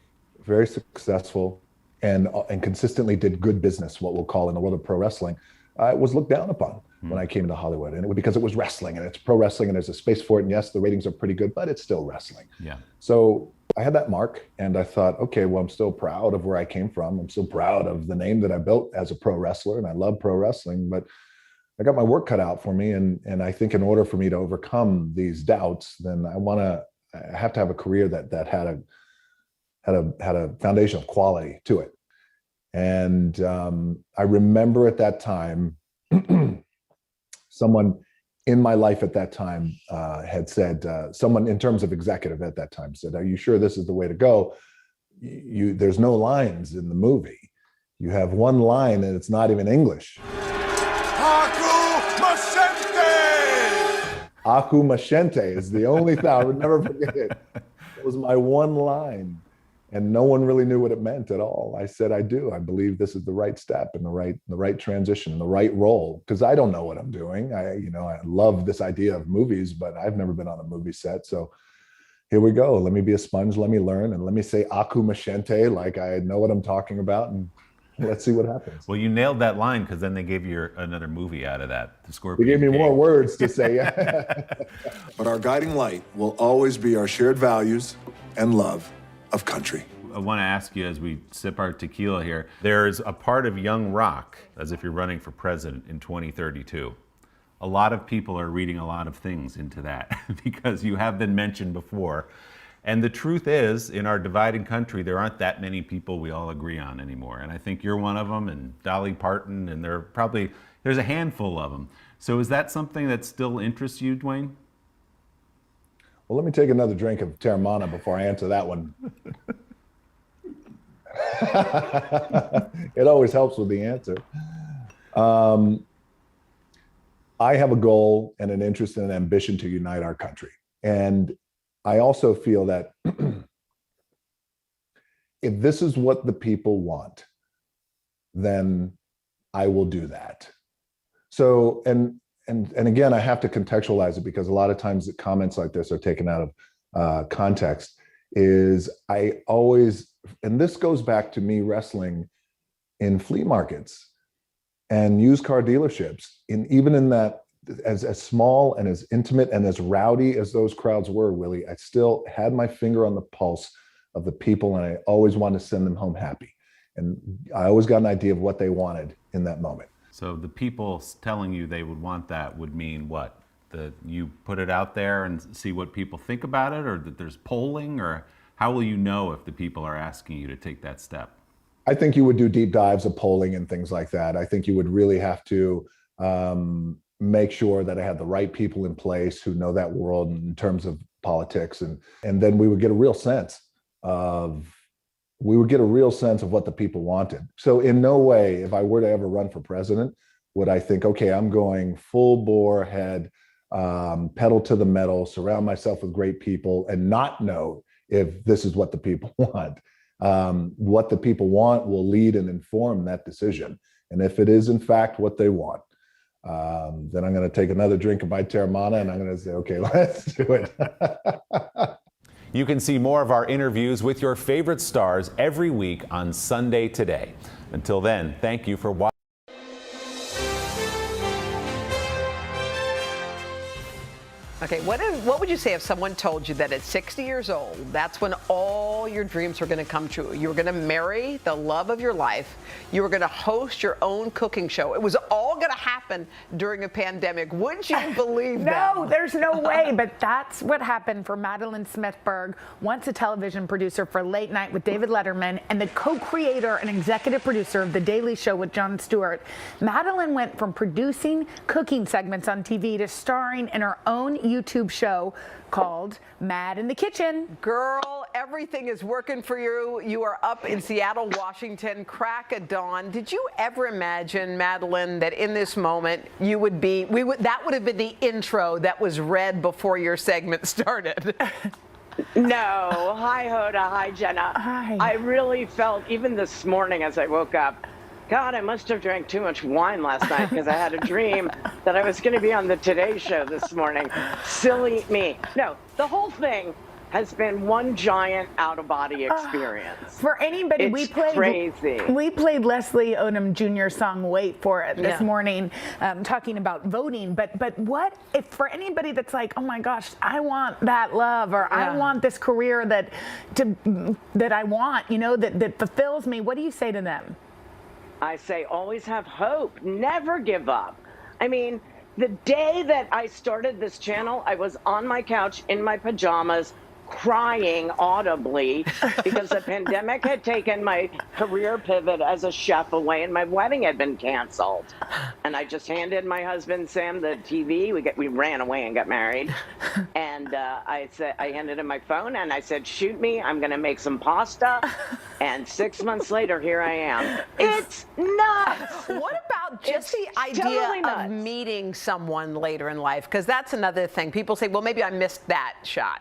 very successful and consistently did good business, what we'll call in the world of pro wrestling, it was looked down upon when I came to Hollywood. And it was because it was wrestling, and it's pro wrestling, and there's a space for it. And yes, the ratings are pretty good, but it's still wrestling.
Yeah.
So I had that mark, and I thought, okay, well, I'm still proud of where I came from. I'm still proud of the name that I built as a pro wrestler, and I love pro wrestling, but I got my work cut out for me. And I think in order for me to overcome these doubts, then I have to have a career that had a foundation of quality to it. And I remember at that time, someone in my life at that time had said, someone in terms of executive at that time said, "Are you sure this is the way to go? There's no lines in the movie. You have one line and it's not even English." Aku Mashente is the only thing. I would never forget it. It was my one line, and no one really knew what it meant at all. I said, "I do. I believe this is the right step and the right transition and the right role, because I don't know what I'm doing. I love this idea of movies, but I've never been on a movie set. So here we go. Let me be a sponge. Let me learn, and let me say Aku Mashente like I know what I'm talking about, and let's see what happens."
Well, you nailed that line, because then they gave you another movie out of that, The Scorpion
They gave me
King.
more words to say.
But our guiding light will always be our shared values and love of country.
I want to ask you, as we sip our tequila here, there's a part of Young Rock, as if you're running for president in 2032. A lot of people are reading a lot of things into that because you have been mentioned before. And the truth is, in our divided country, there aren't that many people we all agree on anymore. And I think you're one of them, and Dolly Parton, and there's a handful of them. So is that something that still interests you, Dwayne?
Well, let me take another drink of Terramana before I answer that one. It always helps with the answer. I have a goal and an interest and an ambition to unite our country. And I also feel that if this is what the people want, then I will do that. So, and again, I have to contextualize it, because a lot of times the comments like this are taken out of context. I always, and this goes back to me wrestling in flea markets and used car dealerships, even in that, as small and as intimate and as rowdy as those crowds were, Willie, I still had my finger on the pulse of the people, and I always wanted to send them home happy. And I always got an idea of what they wanted in that moment.
So the people telling you they would want that would mean what? That you put it out there and see what people think about it, or that there's polling, or how will you know if the people are asking you to take that step?
I think you would do deep dives of polling and things like that. I think you would really have to make sure that I had the right people in place who know that world in terms of politics. And then we would get a real sense of what the people wanted. So in no way, if I were to ever run for president, would I think, okay, I'm going full bore ahead, pedal to the metal, surround myself with great people, and not know if this is what the people want. What the people want will lead and inform that decision. And if it is in fact what they want, then I'm going to take another drink of my Terramana and I'm going to say, okay, let's do it.
You can see more of our interviews with your favorite stars every week on Sunday Today. Until then, thank you for watching.
Okay, what would you say if someone told you that at 60 years old, that's when all your dreams were going to come true? You were going to marry the love of your life. You were going to host your own cooking show. It was all going to happen during a pandemic. Would you believe that?
No, there's no way. But that's what happened for Madeline Smithberg, once a television producer for Late Night with David Letterman and the co-creator and executive producer of The Daily Show with Jon Stewart. Madeline went from producing cooking segments on TV to starring in her own YouTube show called Mad in the Kitchen.
Girl, everything is working for you. You are up in Seattle, Washington, crack of dawn. Did you ever imagine, Madeline, that in this moment that would have been the intro that was read before your segment started?
No. Hi, Hoda. Hi, Jenna.
Hi.
I really felt, even this morning as I woke up, God, I must have drank too much wine last night because I had a dream that I was going to be on the Today Show this morning. Silly me. No, the whole thing has been one giant out-of-body experience.
For anybody,
it's
we played Leslie Odom Jr.'s song "Wait for It" this morning, talking about voting. But what if for anybody that's like, oh my gosh, I want that love, or I want this career that I want, that fulfills me? What do you say to them?
I say always have hope, never give up. I mean, the day that I started this channel, I was on my couch in my pajamas, crying audibly because the pandemic had taken my career pivot as a chef away and my wedding had been canceled. And I just handed my husband Sam the TV. We ran away and got married. And I handed him my phone and I said, shoot me, I'm gonna make some pasta. And 6 months later, here I am. It's nuts.
What about just the idea of meeting someone later in life? Because that's another thing. People say, well, maybe I missed that shot.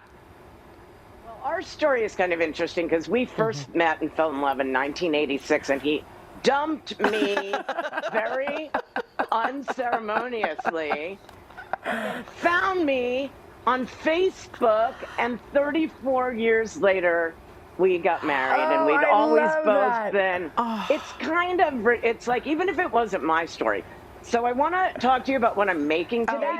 Our story is kind of interesting because we first met and fell in love in 1986, and he dumped me very unceremoniously, found me on Facebook, and 34 years later, we got married, and we'd always both been. It's kind of, it's like, even if it wasn't my story. So I want to talk to you about what I'm making today.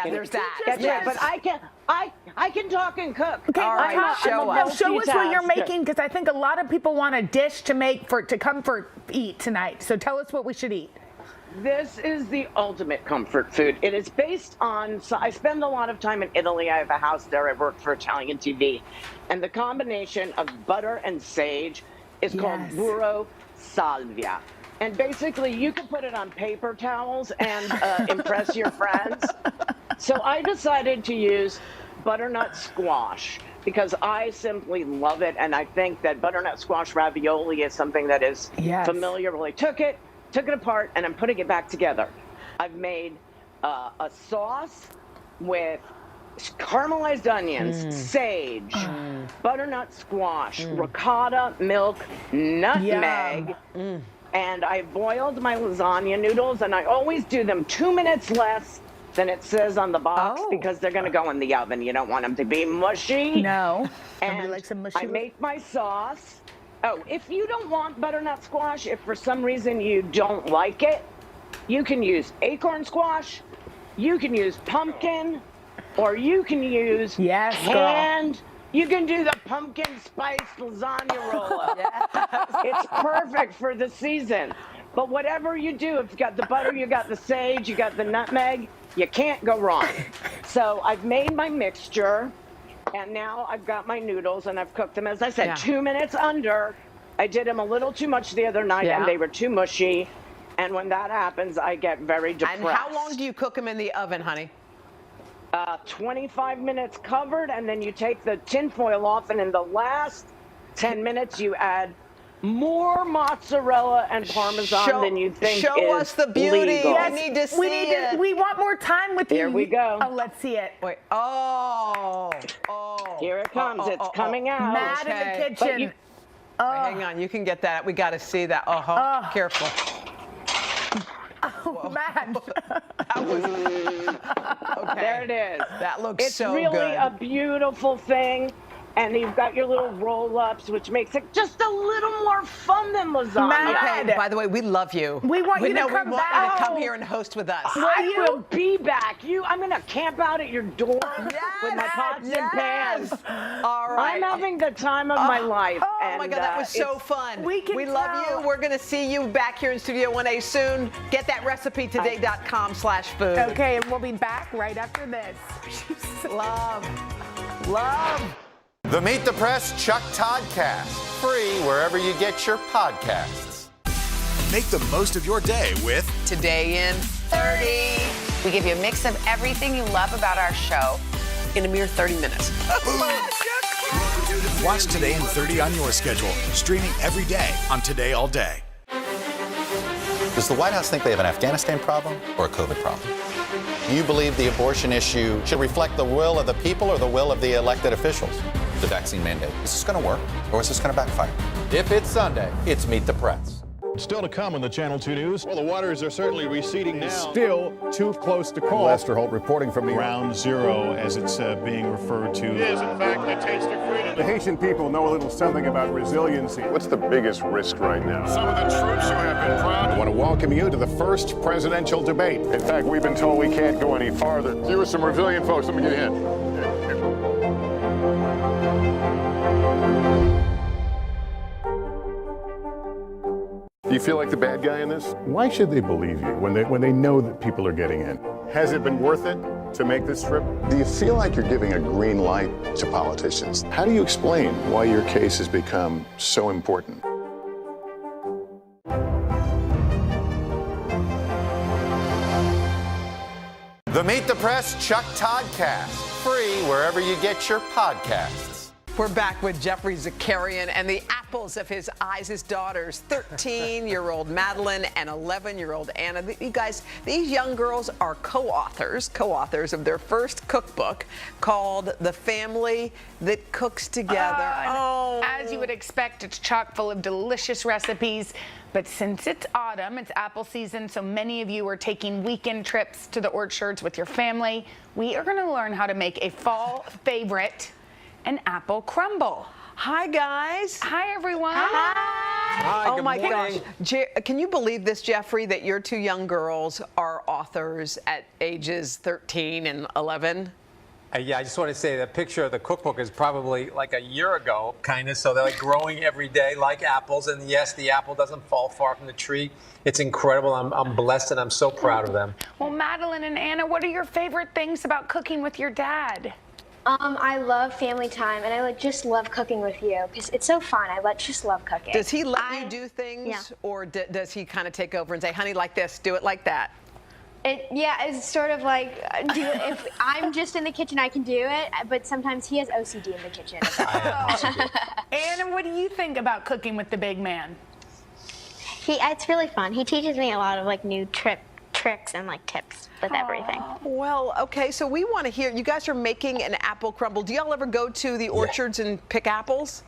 There's that.
But I can talk and cook.
Okay,
all right, show us
what you're making, because I think a lot of people want a dish to come for eat tonight. So tell us what we should eat.
This is the ultimate comfort food. It is based on, so I spend a lot of time in Italy. I have a house there. I work for Italian TV. And the combination of butter and sage is called burro salvia. And basically, you can put it on paper towels and impress your friends. So I decided to use butternut squash because I simply love it. And I think that butternut squash ravioli is something that is familiar. Well, I took it apart, and I'm putting it back together. I've made a sauce with caramelized onions, sage, butternut squash, ricotta, milk, nutmeg. And I boiled my lasagna noodles, and I always do them 2 minutes less than it says on the box because they're going to go in the oven. You don't want them to be mushy.
No.
And like some mushy. I make my sauce. Oh, if you don't want butternut squash, if for some reason you don't like it, you can use acorn squash, you can use pumpkin, or you can use canned. You can do the pumpkin spice lasagna roll-up. It's perfect for the season. But whatever you do, if you got the butter, you got the sage, you got the nutmeg, you can't go wrong. So I've made my mixture, and now I've got my noodles, and I've cooked them, as I said, 2 minutes under. I did them a little too much the other night, and they were too mushy. And when that happens, I get very depressed.
And how long do you cook them in the oven, honey?
25 minutes covered, and then you take the tin foil off, and in the last 10 minutes, you add more mozzarella and Parmesan than you think
Show
is
us the beauty.
legal.
Yes, we need to see it.
We want more time with you.
Here we go.
Oh, let's see it.
Wait. Oh.
Here it comes. It's coming out.
Mad in the kitchen.
Wait, hang on. You can get that. We got to see that. Careful.
Oh, Mad.
Okay.
There it is.
That looks
it's
so
really
good.
a beautiful thing. And you've got your little roll-ups, which makes it just a little more fun than lasagna.
Okay, by the way, we love you.
We want you to come
We want
back.
you to come here and host with us.
I will be back. I'm going to camp out at your door with my pots and pans.
All right.
I'm having the time of my life.
Oh my God, that was so fun. We love you. We're going to see you back here in Studio 1A soon. Get that recipe today.com/food.
Okay, and we'll be back right after this.
Love.
The Meet the Press Chuck Toddcast, free wherever you get your podcasts.
Make the most of your day with
Today in 30.
We give you a mix of everything you love about our show
in a mere 30 minutes.
Watch Today in 30 on your schedule, streaming every day on Today All Day.
Does the White House think they have an Afghanistan problem or a COVID problem? Do you believe the abortion issue should reflect the will of the people or the will of the elected officials? The vaccine mandate. Is this going to work or is this going to backfire?
If it's Sunday, it's Meet the Press.
Still to come on the Channel 2 News. Well, the waters are certainly receding now.
Still too close to call.
Lester Holt reporting from Ground Zero, as it's being referred to. It is, in fact, a taste of freedom.
The Haitian people know a little something about resiliency.
What's the biggest risk right now? Some of the troops who have been proud.
I want to welcome you to the first presidential debate. In fact, we've been told we can't go any farther. You are some resilient folks. Let me get a hint.
Do you feel like the bad guy in this? Why should they believe you when they know that people are getting in? Has it been worth it to make this trip? Do you feel like you're giving a green light to politicians? How do you explain why your case has become so important?
The Meet the Press Chuck Toddcast, free wherever you get your podcasts.
We're back with Jeffrey Zakarian and the apples of his eyes, his daughters, 13-year-old Madeline and 11-year-old Anna. You guys, these young girls are co-authors of their first cookbook called The Family That Cooks Together.
As you would expect, it's chock full of delicious recipes. But since it's autumn, it's apple season, so many of you are taking weekend trips to the orchards with your family. We are going to learn how to make a fall favorite, an apple crumble.
Hi, guys.
Hi, everyone.
Hi.
Hi,
Oh,
good
my
morning.
gosh. Can you believe this, Jeffrey, that your two young girls are authors at ages 13 and 11?
Yeah, I just want to say the picture of the cookbook is probably like a year ago, kind of. So they're like growing every day like apples. And yes, the apple doesn't fall far from the tree. It's incredible. I'm blessed and I'm so proud of them.
Well, Madeline and Anna, what are your favorite things about cooking with your dad?
I love family time, and I just love cooking with you because it's so fun. I just love cooking.
Does he let you do things, or does he kind of take over and say, "Honey, like this, do it like that"?
It's sort of like if I'm just in the kitchen, I can do it, but sometimes he has OCD in the kitchen.
Anna, what do you think about cooking with the big man?
It's really fun. He teaches me a lot of new tricks and tips with everything.
Well, okay, so we want to hear, you guys are making an apple crumble. Do y'all ever go to the orchards and pick apples?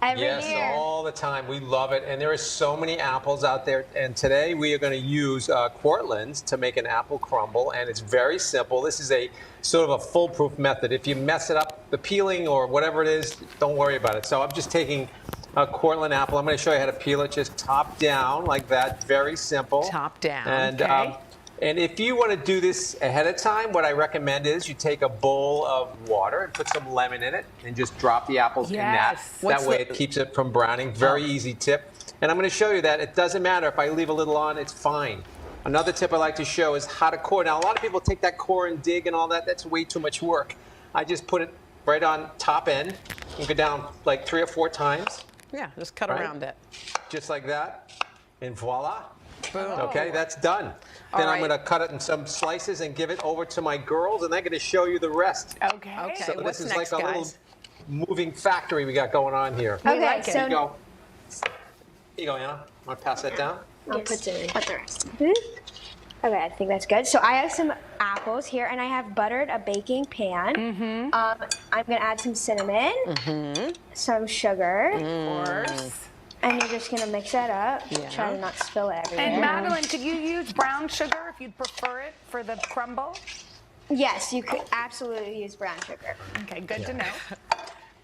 Every
yes,
year.
all the time. We love it. And there are so many apples out there. And today we are going to use Cortland's to make an apple crumble. And it's very simple. This is a sort of a foolproof method. If you mess it up, the peeling or whatever it is, don't worry about it. So I'm just taking a Cortland apple. I'm going to show you how to peel it just top down like that. Very simple.
Top down.
And,
okay.
And if you want to do this ahead of time, what I recommend is you take a bowl of water and put some lemon in it and just drop the apples in that. That way it keeps it from browning. Very easy tip. And I'm going to show you that it doesn't matter if I leave a little on, it's fine. Another tip I like to show is how to core. Now, a lot of people take that core and dig and all that. That's way too much work. I just put it right on top end and go down like 3 or 4 times.
Yeah, just cut around it.
Just like that. And voila. Okay, that's done. Then I'm going to cut it in some slices and give it over to my girls, and they're going to show you the rest.
Okay.
So
What's
this is
next,
like a little moving factory we got going on here.
Okay,
Here you go. Here you go, Anna. Want to pass that down?
I'll put the rest. Okay, I think that's good. So I have some apples here, and I have buttered a baking pan. I'm gonna add some cinnamon, some sugar,
Of course.
and you're just gonna mix that up. Try to not spill it everywhere.
And Madeline, could you use brown sugar if you'd prefer it for the crumble?
Yes, you could absolutely use brown sugar.
Okay, good to know.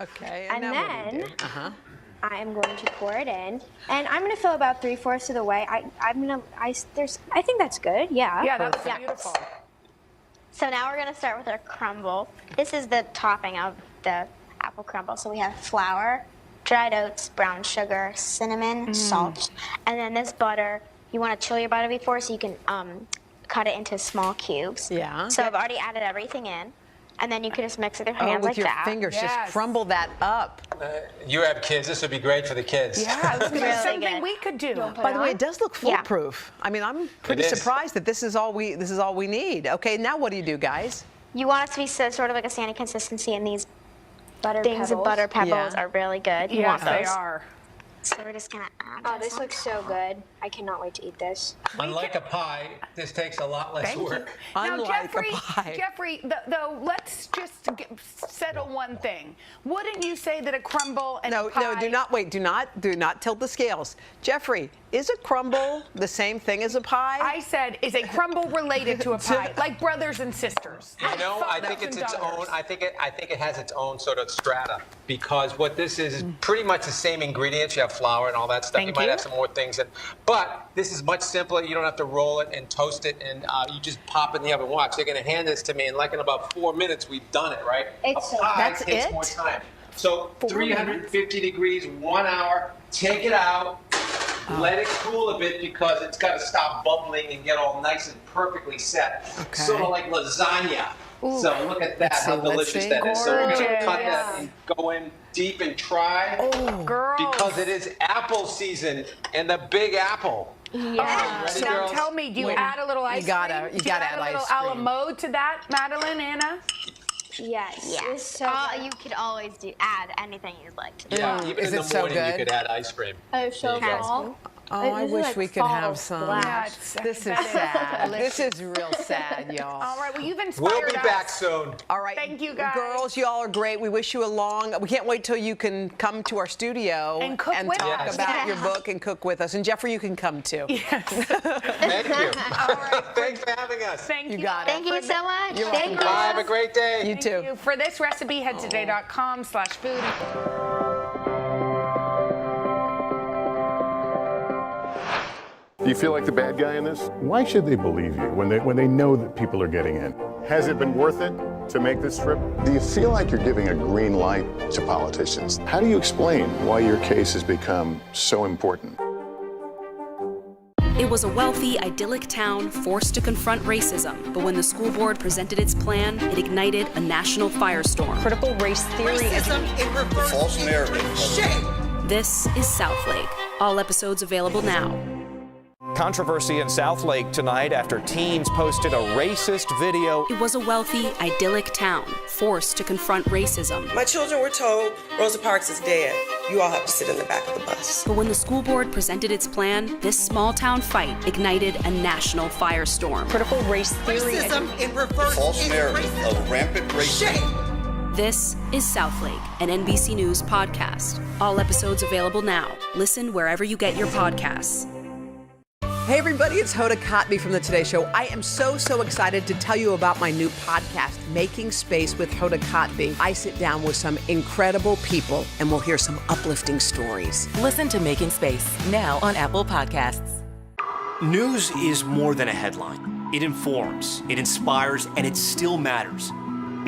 Okay,
And
now what do you
then
do?
I am going to pour it in, and I'm gonna fill about 3/4 of the way. I think that's good. Yeah.
Yeah, that's beautiful.
So now we're gonna start with our crumble. This is the topping of the apple crumble. So we have flour, dried oats, brown sugar, cinnamon, salt, and then this butter. You want to chill your butter before, so you can cut it into small cubes.
Yeah.
So I've already added everything in, and then you can just mix with your hands
with
like
your
that.
fingers, just crumble that up.
You have kids. This would be great for the kids.
Yeah, this is
Really
something
good.
we could do.
By the way, it does look foolproof. I mean, I'm pretty
It is.
surprised that this is all we need. Okay, now what do you do, guys?
You want it to be sort of like a sandy consistency, and these butter pebbles are really good. You want
Yes,
those.
they are.
So we're just gonna add. Oh, this looks so good. I cannot wait to eat this.
Unlike a pie, this takes a lot less work.
Now,
Unlike
Jeffrey,
a pie.
Jeffrey, though, let's just settle one thing. Wouldn't you say that a crumble and a pie...
No, do not tilt the scales. Jeffrey, is a crumble the same thing as a pie?
I said, is a crumble related to a pie, like brothers and sisters?
You know, I think it's its own. I think it has its own sort of strata, because what this is pretty much the same ingredients. You have flour and all that stuff. You might have some more things, but this is much simpler. You don't have to roll it and toast it, and you just pop it in the oven. Watch, they're going to hand this to me, and like in about 4 minutes, we've done it, right? A pie takes more time. So 350 degrees, 1 hour. Take it out. Let it cool a bit, because it's got to stop bubbling and get all nice and perfectly set.
Okay.
Sort of like lasagna.
Ooh.
So look at that, how delicious that is. So we're going to cut that and go in deep and try.
Oh, girls.
Because it is apple season and the big apple.
Yeah.
Ready,
Now
girls?
tell me, do you add a little ice cream?
You gotta add
a little
ice
a la
cream.
mode to that, Madeline, Anna?
Yes. It's so You could always add anything you'd like to.
Yeah, even
Is
in
it
the
so
morning you
good?
could add ice cream.
Oh, so small.
Oh, I wish we could have some.
Yeah,
This is sad. This is real sad, y'all.
All right, well, you've inspired
We'll be
us.
back soon.
All right.
Thank you, guys.
Girls, y'all are great. We wish you we can't wait till you can come to our studio
And cook with
talk
us.
about your book and cook with us. And Jeffrey, you can come too.
Thank you. Thanks for having us.
Thank you.
got it.
Thank you so much.
You're
Thank
welcome.
you.
Bye. Have a great day.
You too.
Thank you. For this recipe, head to today.com/food.
Do you feel like the bad guy in this? Why should they believe you when they know that people are getting in? Has it been worth it to make this trip? Do you feel like you're giving a green light to politicians? How do you explain why your case has become so important?
It was a wealthy, idyllic town forced to confront racism, but when the school board presented its plan, it ignited a national firestorm.
Critical race theory.
Racism in reverse. False narrative. Shay.
This is Southlake. All episodes available now.
Controversy in Southlake tonight after teens posted a racist video.
It was a wealthy, idyllic town forced to confront racism.
My children were told Rosa Parks is dead. You all have to sit in the back of the bus.
But when the school board presented its plan, this small town fight ignited a national firestorm.
Critical race theory.
Racism in reverse. False narrative of rampant racism.
This is Southlake, an NBC News podcast. All episodes available now. Listen wherever you get your podcasts.
Hey everybody, it's Hoda Kotb from The Today Show. I am so excited to tell you about my new podcast, Making Space with Hoda Kotb. I sit down with some incredible people and we'll hear some uplifting stories.
Listen to Making Space now on Apple Podcasts.
News is more than a headline. It informs, it inspires, and it still matters.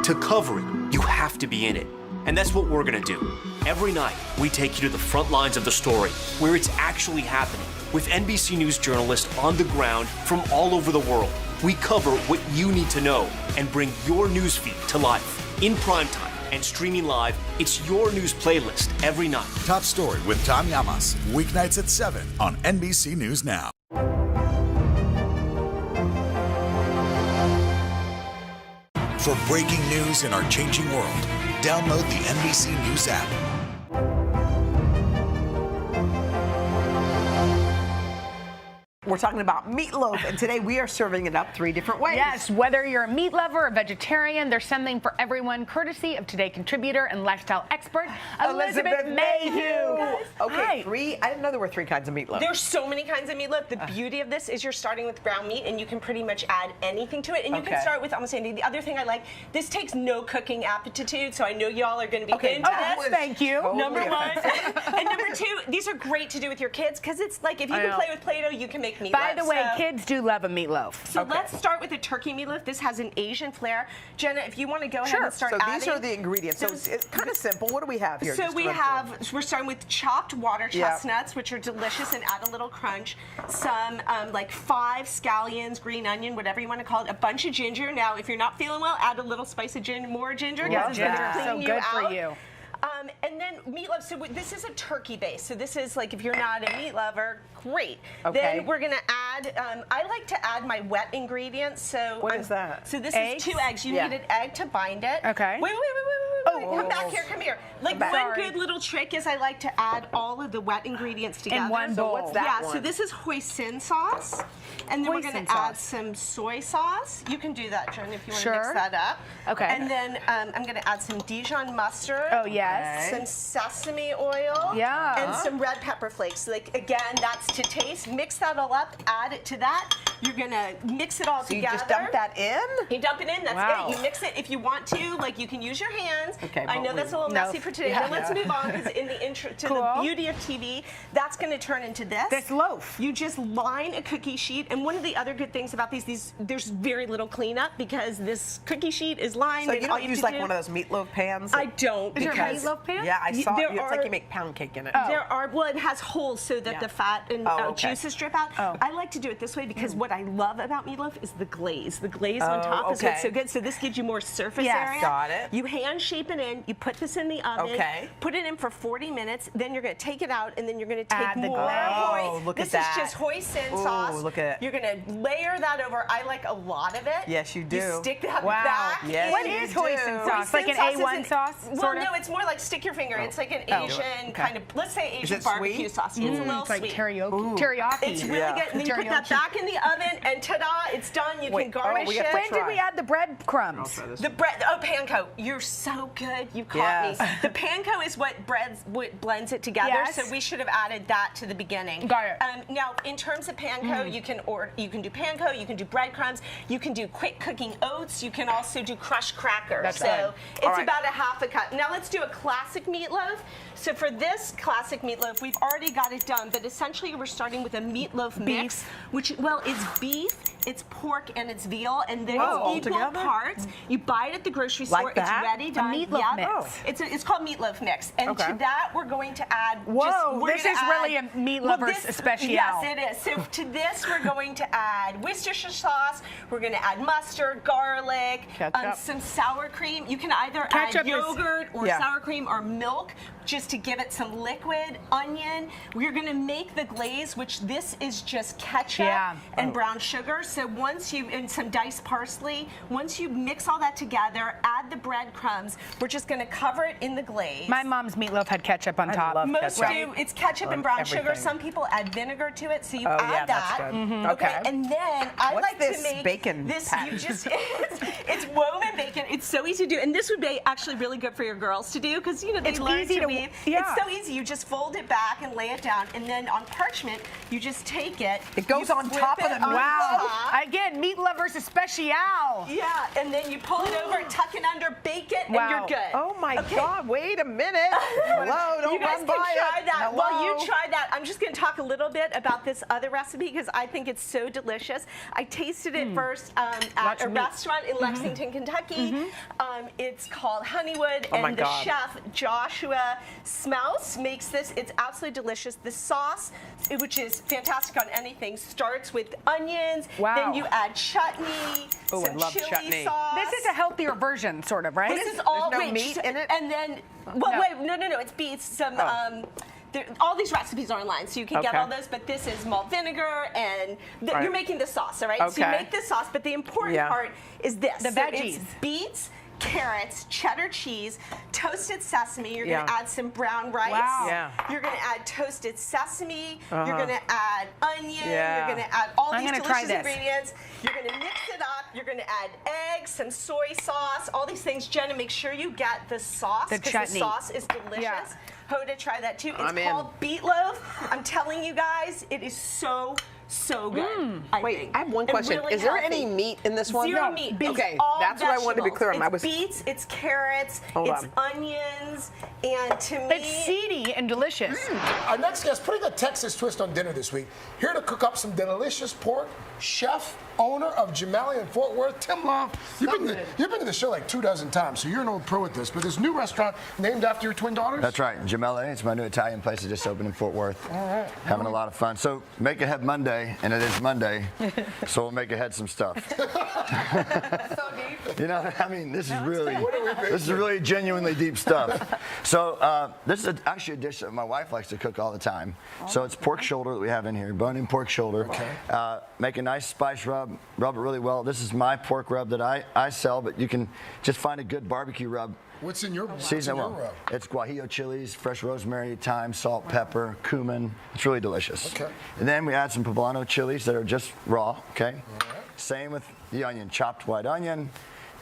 To cover it, you have to be in it. And that's what we're gonna do. Every night, we take you to the front lines of the story, where it's actually happening, with NBC News journalists on the ground from all over the world. We cover what you need to know and bring your newsfeed to life. In primetime and streaming live, it's your news playlist every night.
Top Story with Tom Llamas, weeknights at 7 on NBC News Now. For breaking news in our changing world, download the NBC News app.
We're talking about meatloaf, and today we are serving it up 3 different ways.
Yes, whether you're a meat lover or a vegetarian, there's something for everyone, courtesy of Today contributor and lifestyle expert, Elizabeth Mayhew.
Okay, 3. I didn't know there were 3 kinds of meatloaf.
There's so many kinds of meatloaf. The beauty of this is you're starting with ground meat, and you can pretty much add anything to it. And you can start with almost anything. The other thing I like, this takes no cooking aptitude, so I know y'all are going to be into this.
Thank you.
Totally number 1. And number 2, these are great to do with your kids, because it's like if you can play with Play-Doh, you can make meatloaf.
By the way, kids do love a meatloaf.
So let's start with a turkey meatloaf. This has an Asian flair. Jenna, if you want to go ahead and start adding.
So these are the ingredients. So it's kind of simple. What do we have here?
So we're starting with chopped water chestnuts, which are delicious and add a little crunch. Some like 5 scallions, green onion, whatever you want to call it. A bunch of ginger. Now, if you're not feeling well, add a little spice of more ginger.
Yeah, ginger is so good for you.
And then meatloaf, so this is a turkey base. So this is like, if you're not a meat lover, great.
Okay.
Then we're gonna add, I like to add my wet ingredients. So
what is that?
So this is 2 eggs. You need an egg to bind it.
Okay.
Wait. Come back here, come here. Like one good little trick is I like to add all of the wet ingredients together.
In one bowl.
So what's that
so this is hoisin sauce. And then we're going to add some soy sauce. You can do that, Jen, if you want to mix that up.
Okay.
And then I'm going to add some Dijon mustard.
Oh, yes.
Some sesame oil.
Yeah.
And some red pepper flakes. Like, again, that's to taste. Mix that all up. Add it to that. You're going to mix it all together.
You just dump that in?
You dump it in. That's it. You mix it. If you want to, like, you can use your hands.
Okay,
I know that's a little messy for today. But let's move on, because in the intro to the beauty of TV, that's going to turn into this.
This loaf.
You just line a cookie sheet. And one of the other good things about these there's very little cleanup, because this cookie sheet is lined.
So you don't use like one of those meatloaf pans?
I don't.
Is there a meatloaf pan?
Yeah, I saw it. It's like you make pound cake in it.
Well, it has holes so that the fat and juices drip out. I like to do it this way because what I love about meatloaf is the glaze. The glaze on top is what's so good. So this gives you more surface area.
Got it.
You hand shape it in. You put this in the oven.
Okay.
Put it in for 40 minutes. Then you're going to take it out, and then you're going to take more
glaze. Look at that.
This is just hoisin sauce.
Look at it.
You're going to layer that over. I like a lot of it.
Yes, you do.
You stick that back.
Yes,
what is hoisin sauce? Like an A1 sauce?
Well, no, it's more like stick your finger. It's like an Asian kind of, let's say Asian barbecue sauce. It's a little
it's like
sweet.
teriyaki.
It's really good. And then you put that back in the oven, and ta-da, it's done. You can garnish it.
When did we add the breadcrumbs?
The bread, panko. You're so good. You caught me. The panko is what blends it together. So we should have added that to the beginning.
Got it.
Now, in terms of panko, you can do panko. You can do breadcrumbs. You can do quick cooking oats. You can also do crushed crackers.
That's
so
good.
it's about a half a cup. Now let's do a classic meatloaf. So for this classic meatloaf, we've already got it done, but essentially we're starting with a meatloaf mix, which, well, it's beef, it's pork, and it's veal, and then it's equal parts. You buy it at the grocery store.
Like that?
It's ready, done.
A meatloaf mix.
It's called meatloaf mix, and to that we're going to add.
This is really a meat lover's special.
Yes, it is. So to this we're going to add Worcestershire sauce. We're going to add mustard, garlic, some sour cream. You can either add yogurt or sour cream or milk, just to give it some liquid, onion. We're going to make the glaze, which this is just ketchup and brown sugar. So and some diced parsley, once you mix all that together, add the breadcrumbs. We're just going to cover it in the glaze.
My mom's meatloaf had ketchup on top.
Most do. It's ketchup and brown sugar. Some people add vinegar to it, so you add that.
That's good.
Okay. And then I like
to
make
bacon
this.
pattern?
You just it's woven bacon. It's so easy to do, and this would be actually really good for your girls to do, because they learn to weave. It's so easy. You just fold it back and lay it down, and then on parchment, you just take it.
It goes on top of the meat.
Wow. Again, meat lovers especial.
Yeah, and then you pull it over, tuck it under, bake it, and you're good.
Oh my God! Wait a minute. Hello, don't
you guys
run
can
by
try
it.
that.
Hello.
While you try that, I'm just going to talk a little bit about this other recipe, because I think it's so delicious. I tasted it first at a restaurant in Lexington, Kentucky. It's called Honeywood, and the chef Joshua Smouse makes this. It's absolutely delicious. The sauce, which is fantastic on anything, starts with onions. Then you add chutney, some chili sauce.
This is a healthier version, sort of, right?
This is all
There's no meat in it?
And then, no, it's beets, some all these recipes are online, so you can get all those, but this is malt vinegar, and you're making the sauce, all right? So you make the sauce, but the important part is this.
The veggies.
It's beets, carrots, cheddar cheese, toasted sesame. You're going to add some brown rice.
Wow. Yeah.
You're going to add toasted sesame. You're going to add onion. You're going to add all these delicious ingredients. You're going to mix it up. You're going to add eggs, some soy sauce, all these things. Jenna, make sure you get the sauce because the sauce is delicious.
Yeah.
Hoda, try that too. It's called Meatloaf. I'm telling you guys, it is so good.
Wait, I have one question.
Really
is there any meat in this one?
Zero meat.
Okay,
all
that's what I wanted to be clear on.
It's beets, it's carrots, it's onions, and to me,
it's seedy and delicious.
Our next guest putting a Texas twist on dinner this week. Here to cook up some delicious pork, chef, owner of Gemelli in Fort Worth, Tim Long. You've been to the show like 24 times, so you're an old pro at this. But this new restaurant named after your twin daughters?
That's right, Gemelli. It's my new Italian place that just opened in Fort Worth.
All right.
Having a lot of fun. So make ahead Monday, and it is Monday, so we'll make ahead some stuff.
so deep.
You know, I mean, this is really genuinely deep stuff. So this is actually a dish that my wife likes to cook all the time. So it's pork shoulder that we have in here, bone-in pork shoulder. Okay. Make a nice spice rub it really well. This is my pork rub that I sell, but you can just find a good barbecue rub.
What's in your rub?
It's guajillo chilies, fresh rosemary, thyme, salt, pepper, cumin. It's really delicious.
Okay.
And then we add some poblano chilies that are just raw, okay? All right. Same with the onion, chopped white onion.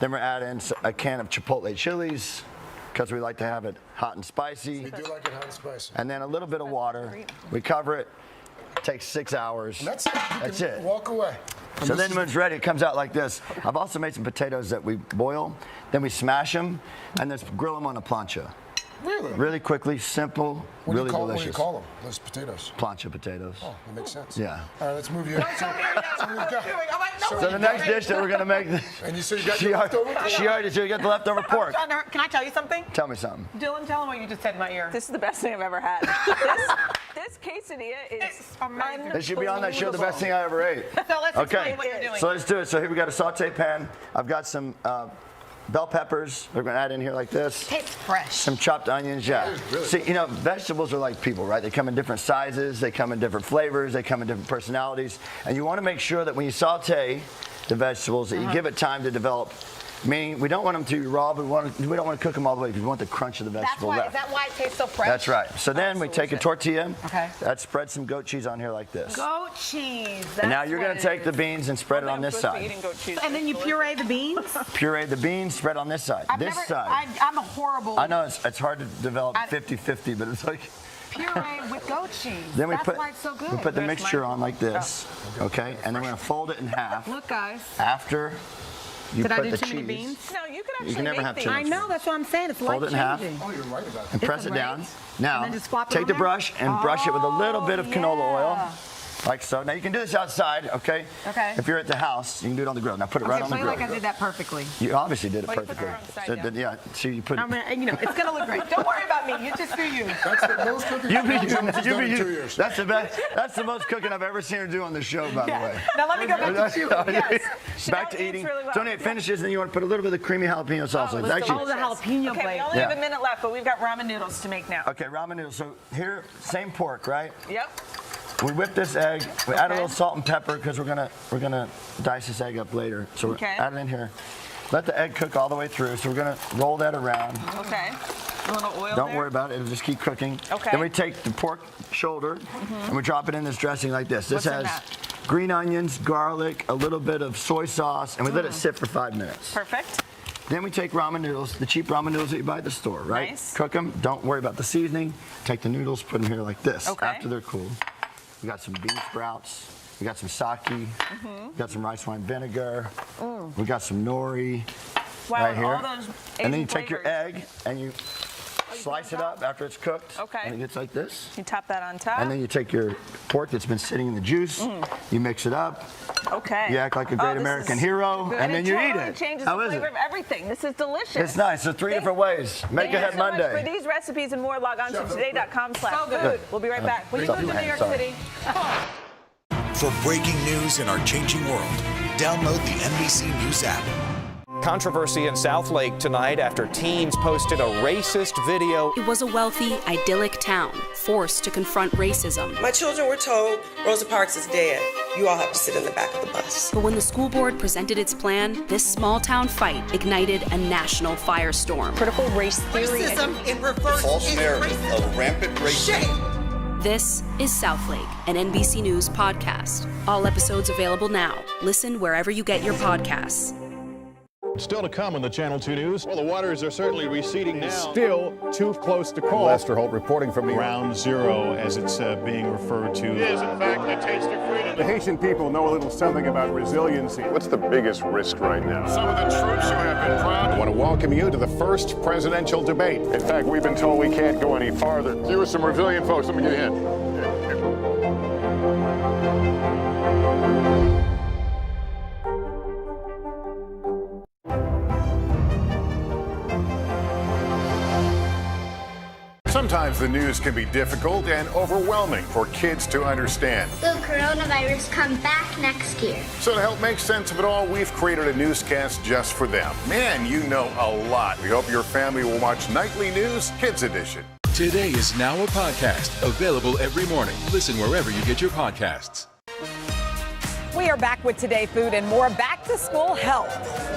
Then we're adding a can of chipotle chilies because we like to have it hot and spicy.
We do like it hot and spicy.
And then a little bit of water. We cover it. It takes 6 hours.
And that's it.
That's it.
Walk away.
So then when it's ready, it comes out like this. I've also made some potatoes that we boil, then we smash them, and then grill them on a plancha.
Really?
Really quickly, simple, really delicious.
What do you call them, those potatoes?
Plancha potatoes.
Oh, that makes sense.
Yeah.
All right, let's move you.
So the next dish that we're going to make,
and you said you got your leftover?
She already said you got the leftover pork.
Can I tell you something?
Tell me something.
Dylan, tell him what you just said in my ear.
This is the best thing I've ever had. This quesadilla is amazing.
This should be on that show, the best thing I ever ate.
So let's explain what you're doing.
So let's do it. So here we got a saute pan. I've got some bell peppers. We're going to add in here like this.
Tastes fresh.
Some chopped onions, yeah. Really See, you know, vegetables are like people, right? They come in different sizes. They come in different flavors. They come in different personalities. And you want to make sure that when you saute the vegetables, that you give it time to develop. Meaning, we don't want them to be raw, but we don't want to cook them all the way because we want the crunch of the vegetable left.
Is that why it tastes so fresh?
That's right. So then we take a tortilla.
Okay.
That spread some goat cheese on here like this.
Goat cheese.
And now you're going to take the beans and spread it on this side.
And then you puree the beans?
Puree the beans, spread on this side.
I'm a horrible.
I know it's hard to develop 50-50, but it's like.
Puree with goat cheese.
Then
That's why it's so good.
We put the mixture on like this, okay? And then we're going to fold it in half.
Look, guys.
After you
Did
put
I do
the
too
cheese.
many beans?
No, you can actually
You can never have too much.
I know, that's what I'm saying. It's
Fold it in half.
Oh, you're right about that.
And press it down. Now,
then just flop it
take
on
the
there?
brush and brush it with a little bit of canola oil. Like so. Now you can do this outside, okay?
Okay.
If you're at the house, you can do it on the grill. Now put it right on the grill.
Like I did that perfectly.
You obviously did it
Well, you put
perfectly.
it on the side down.
Yeah. See, you put.
I mean, you know, it's gonna look great. Don't worry about me. You just do you.
That's the most cooking
You be
I've done in 2
you.
years.
That's the best. That's the most cooking I've ever seen her do on the show, by the way.
Now let me go back to chewing. Yes.
Back to eating.
Really well.
So when it finishes, then you want to put a little bit of creamy jalapeno sauce.
Oh, the jalapeno
Okay, we only have a minute left, but we've got ramen noodles to make now.
Okay, ramen noodles. So here, same pork, right?
Yep.
We whip this egg. We add a little salt and pepper because we're gonna dice this egg up later. So we add it in here. Let the egg cook all the way through. So we're gonna roll that around.
Okay. A little oil.
Don't worry about it. It'll just keep cooking.
Okay.
Then we take the pork shoulder and we drop it in this dressing like this. This has green onions, garlic, a little bit of soy sauce, and we let it sit for 5 minutes.
Perfect.
Then we take ramen noodles, the cheap ramen noodles that you buy at the store, right?
Nice.
Cook them. Don't worry about the seasoning. Take the noodles, put them here like this.
Okay.
After they're cooled. We got some bean sprouts. We got some sake. We got some rice wine vinegar. We got some nori right here.
All those
and then you
Asian
take your
flavors.
egg and you slice it up after it's cooked.
Okay.
And it gets like this.
You top that on top.
And then you take your pork that's been sitting in the juice. You mix it up.
Okay.
You act like a great American hero, and then you eat it.
It changes
How
the
is
flavor
it?
of everything. This is delicious.
It's nice. So 3 different ways. Make ahead Monday.
Much for these recipes and more, log on to today.com/food. We'll be right back.
Will you move to New York City?
For breaking news in our changing world, download the NBC News app.
Controversy in South Lake tonight after teens posted a racist video.
It was a wealthy, idyllic town, forced to confront racism.
My children were told Rosa Parks is dead. You all have to sit in the back of the bus.
But when the school board presented its plan, this small town fight ignited a national firestorm.
Critical race theory.
Racism in reverse.
False narrative of rampant racism.
This is South Lake, an NBC News podcast. All episodes available now. Listen wherever you get your podcasts.
Still to come on the Channel 2 News. Well, the waters are certainly receding now.
Still too close to call. Lester Holt reporting from
Ground Zero, as it's being referred to.
It is, in fact, a taste of freedom.
The Haitian people know a little something about resiliency.
What's the biggest risk right now?
Some of the troops who have been proud.
I want to welcome you to the first presidential debate.
In fact, we've been told we can't go any farther. You are some resilient folks. Let me get a hint.
Sometimes the news can be difficult and overwhelming for kids to understand.
Will coronavirus come back next year?
So to help make sense of it all, we've created a newscast just for them. Man, you know a lot. We hope your family will watch Nightly News Kids Edition.
Today is now a podcast, available every morning. Listen wherever you get your podcasts.
We are back with Today Food and more back to school help.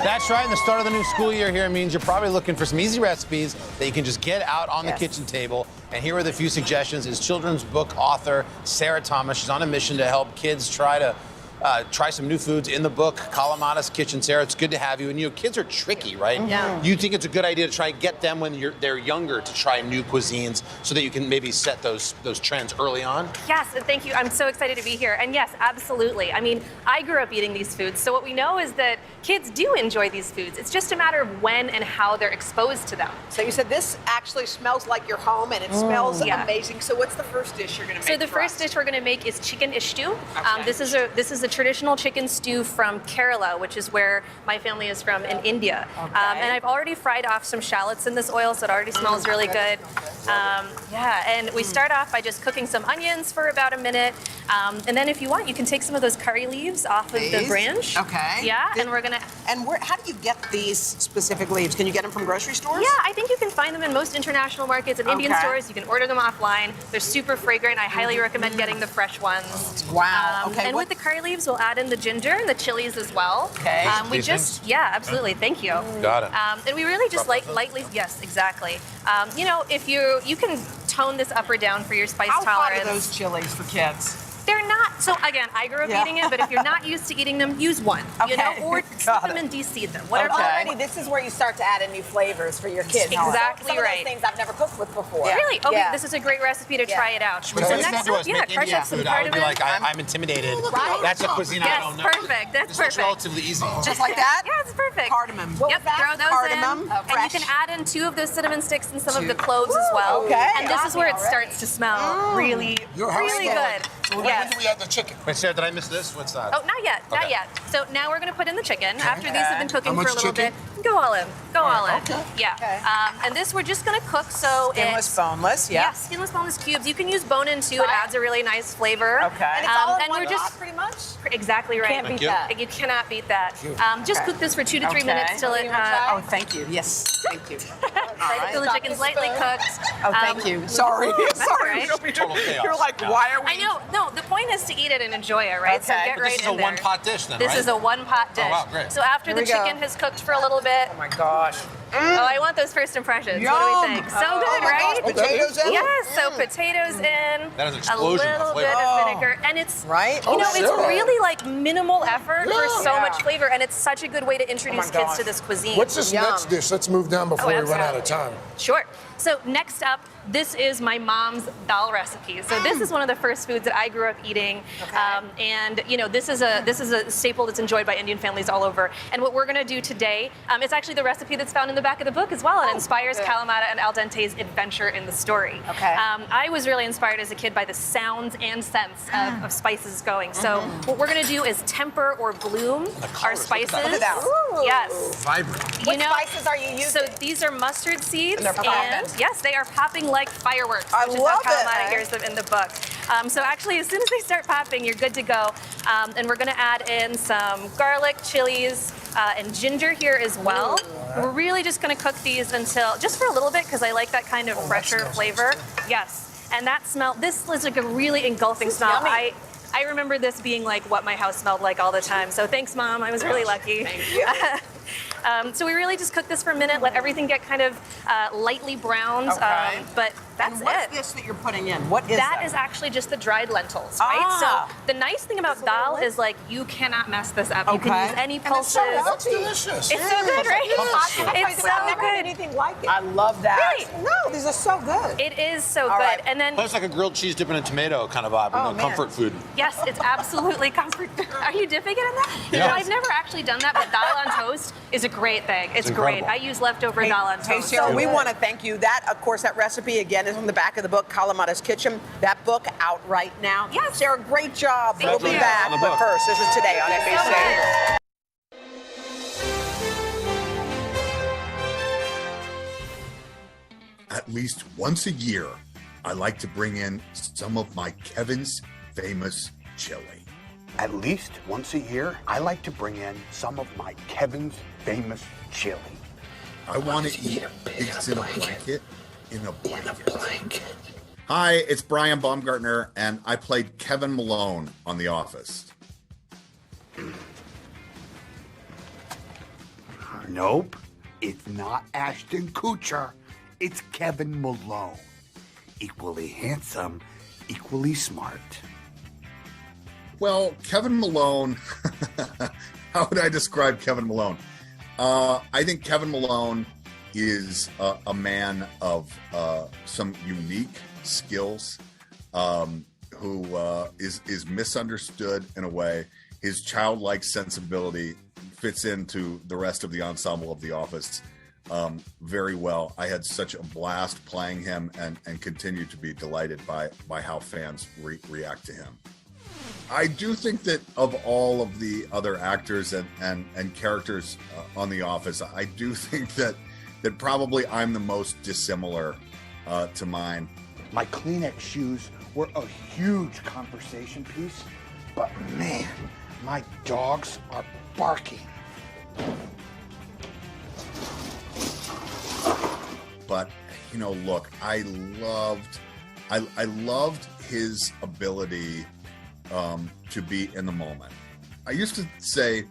That's right. In the start of the new school year here means you're probably looking for some easy recipes that you can just get out on the kitchen table. And here are the few suggestions. Is children's book author Sarah Thomas. She's on a mission to help kids try some new foods in the book, Kalamata's Kitchen. Sarah, it's good to have you. And kids are tricky, right?
Yeah.
You think it's a good idea to try and get them when they're younger to try new cuisines so that you can maybe set those trends early on?
Yes, thank you. I'm so excited to be here. And yes, absolutely. I mean, I grew up eating these foods, so what we know is that kids do enjoy these foods. It's just a matter of when and how they're exposed to them.
So you said this actually smells like your home and it smells amazing. So what's the first dish you're going to make?
So the first dish we're going to make is chicken ishtu. This is a traditional chicken stew from Kerala, which is where my family is from in India. And I've already fried off some shallots in this oil, so it already smells really good. And we start off by just cooking some onions for about a minute. And then if you want, you can take some of those curry leaves off of the branch.
Okay.
Yeah, and we're gonna...
And how do you get these specific leaves? Can you get them from grocery stores?
Yeah, I think you can find them in most international markets and Indian stores. You can order them offline. They're super fragrant. I highly recommend getting the fresh ones.
Wow.
And with the curry leaves, we'll add in the ginger and the chilies as well.
Okay.
Absolutely. Thank you.
Got it.
And we really just lightly, yes, exactly. If you can tone this up or down for your spice tolerance.
How hot are those chilies for kids?
They're not. So again, I grew up eating it, but if you're not used to eating them, use one. Or slip them and de-seed them. Whatever.
Already, this is where you start to add in new flavors for your kids.
Exactly
Some of
right.
those things I've never cooked with before.
Really? Okay, this is a great recipe to try it out.
So next up,
crush up some cardamom.
I would be like, I'm intimidated.
Right?
That's a cuisine I don't know.
Yes, perfect. That's perfect.
It's relatively easy.
Just like that?
Yeah, it's perfect.
Cardamom.
Throw those in. And you can add in 2 of those cinnamon sticks and some of the cloves as well.
Okay.
And this is where it starts to smell really good.
So when do we add the chicken?
Wait, Sarah, did I miss this? What's that?
Oh, not yet. Not yet. So now we're going to put in the chicken. After these have been cooking
How
for a
much
little
chicken?
bit. Go all in. Go all in.
Okay.
Yeah.
Okay.
And this we're just going to cook so
Skinless, boneless, yeah.
skinless, boneless cubes. You can use bone-in too. It adds a really nice flavor.
Okay. And it's all in
and
one
we're just
pot, pretty much?
Exactly right.
Can't beat that.
You cannot beat that. Just cook this for 2 to 3 minutes till it.
Oh, thank you. Yes, thank you.
Till the chicken's lightly cooked.
Oh, thank you. Sorry. Sorry. You're like, why are we?
I know. No, the point is to eat it and enjoy it, right? So get right in there.
This is a one-pot dish then, right?
This is a one-pot dish.
Oh, wow, great.
So after the chicken has cooked for a little bit.
Oh my gosh.
Oh, I want those first impressions.
Yum.
What do we think? So good, right?
Gosh, potatoes in?
Yes, so potatoes in.
That is an
a
explosion of
little
flavor.
bit of vinegar. And it's,
right?
it's really like minimal effort for so much flavor. And it's such a good way to introduce kids to this cuisine.
What's this next dish? Let's move down before we run out of time.
Sure. So next up, this is my mom's dal recipe. So this is one of the first foods that I grew up eating, and this is a staple that's enjoyed by Indian families all over. And what we're going to do today, it's actually the recipe that's found in the back of the book as well. It inspires Kalamata and Al Dente's adventure in the story.
Okay.
I was really inspired as a kid by the sounds and scents of spices going. So what we're going to do is temper or bloom our spices.
Look at that.
Yes.
Vibrant.
What spices are you using?
So these are mustard seeds,
And they're popping.
yes, they are popping like fireworks,
I
which
love
is how Kalamata
it.
hears them in the book. So actually, as soon as they start popping, you're good to go. And we're going to add in some garlic, chilies, and ginger here as well. We're really just going to cook these until, just for a little bit, because I like that kind of fresher flavor. Yes, and that smell, this is like a really engulfing smell. I remember this being like what my house smelled like all the time. So thanks, Mom. I was really lucky.
Thank you.
So we really just cook this for a minute, let everything get kind of lightly browned.
Okay.
But that's
and what's
it.
this that you're putting in? What is that?
That is actually just the dried lentils, right? So the nice thing about dal is like you cannot mess this up. You can use any pulses.
That's delicious.
It's so good, right? It's so
I've never had
good.
anything like it.
I love that.
Really?
No, these are so good.
It is so
All
good.
right.
And then
That's like a grilled cheese dipping a tomato kind of vibe,
man.
comfort food.
yes, it's absolutely comfort. Are you dipping it in that?
Yeah.
No, I've never actually done that, but dal on toast is a great thing. It's great.
incredible.
I use leftover dal on
Hey,
toast.
Sarah, we want to thank you. That, of course, that recipe again is on the back of the book, Kalamata's Kitchen. That book out right now.
Yes.
Sarah, great job.
Thank
We'll be
you.
back.
On the
But
book.
first, this is Today on
Thank you so
NBC.
At least once a year, I like to bring in some of my Kevin's famous chili.
At least once a year, I like to bring in some of my Kevin's famous chili.
I want to eat pigs in a blanket. In a blanket. Hi, it's Brian Baumgartner, and I played Kevin Malone on The Office.
Nope, it's not Ashton Kutcher. It's Kevin Malone. Equally handsome, equally smart.
Well, Kevin Malone, how would I describe Kevin Malone? I think Kevin Malone is a man of some unique skills, who is misunderstood in a way. His childlike sensibility fits into the rest of the ensemble of The Office very well. I had such a blast playing him and continue to be delighted by how fans react to him. I do think that of all of the other actors and characters on The Office, I do think that probably I'm the most dissimilar to mine.
My Kleenex shoes were a huge conversation piece, but man, my dogs are barking.
But you know, look, I loved his ability to be in the moment. I used to say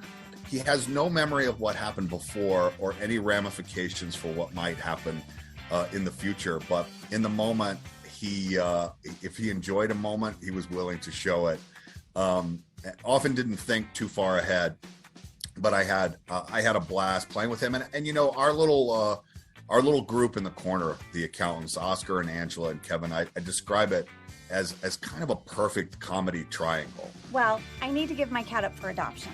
he has no memory of what happened before or any ramifications for what might happen in the future. But in the moment, if he enjoyed a moment, he was willing to show it. Often didn't think too far ahead, but I had a blast playing with him. And you know, our little group in the corner, the accountants, Oscar and Angela and Kevin, I describe it as kind of a perfect comedy triangle.
Well, I need to give my cat up for adoption.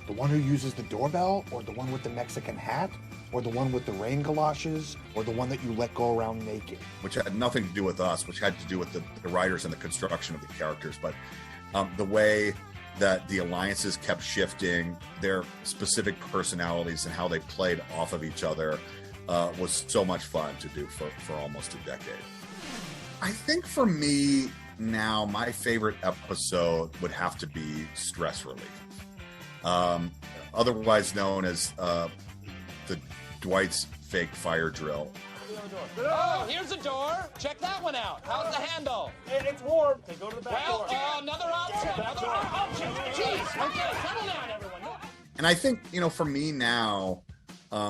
The one who uses the doorbell, or the one with the Mexican hat, or the one with the rain galoshes, or the one that you let go around naked?
Which had nothing to do with us, which had to do with the writers and the construction of the characters. But the way that the alliances kept shifting, their specific personalities and how they played off of each other was so much fun to do for almost a decade. I think for me now, my favorite episode would have to be Stress Relief, otherwise known as the Dwight's fake fire drill.
Oh, here's a door. Check that one out. How's the handle? It's warm. They go to the back door. Another option. Another option. Jeez. Okay, settle down, everyone.
And I think, you know, for me now,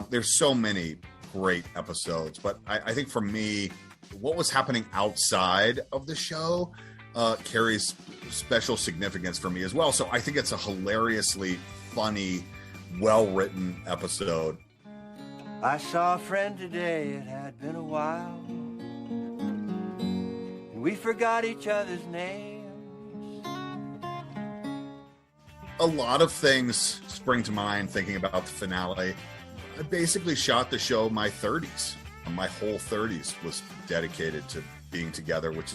there's so many great episodes, but I think for me, what was happening outside of the show carries special significance for me as well. So I think it's a hilariously funny, well-written episode.
I saw a friend today, it had been a while, and we forgot each other's names.
A lot of things spring to mind thinking about the finale. I basically shot the show my 30s. My whole 30s was dedicated to being together, which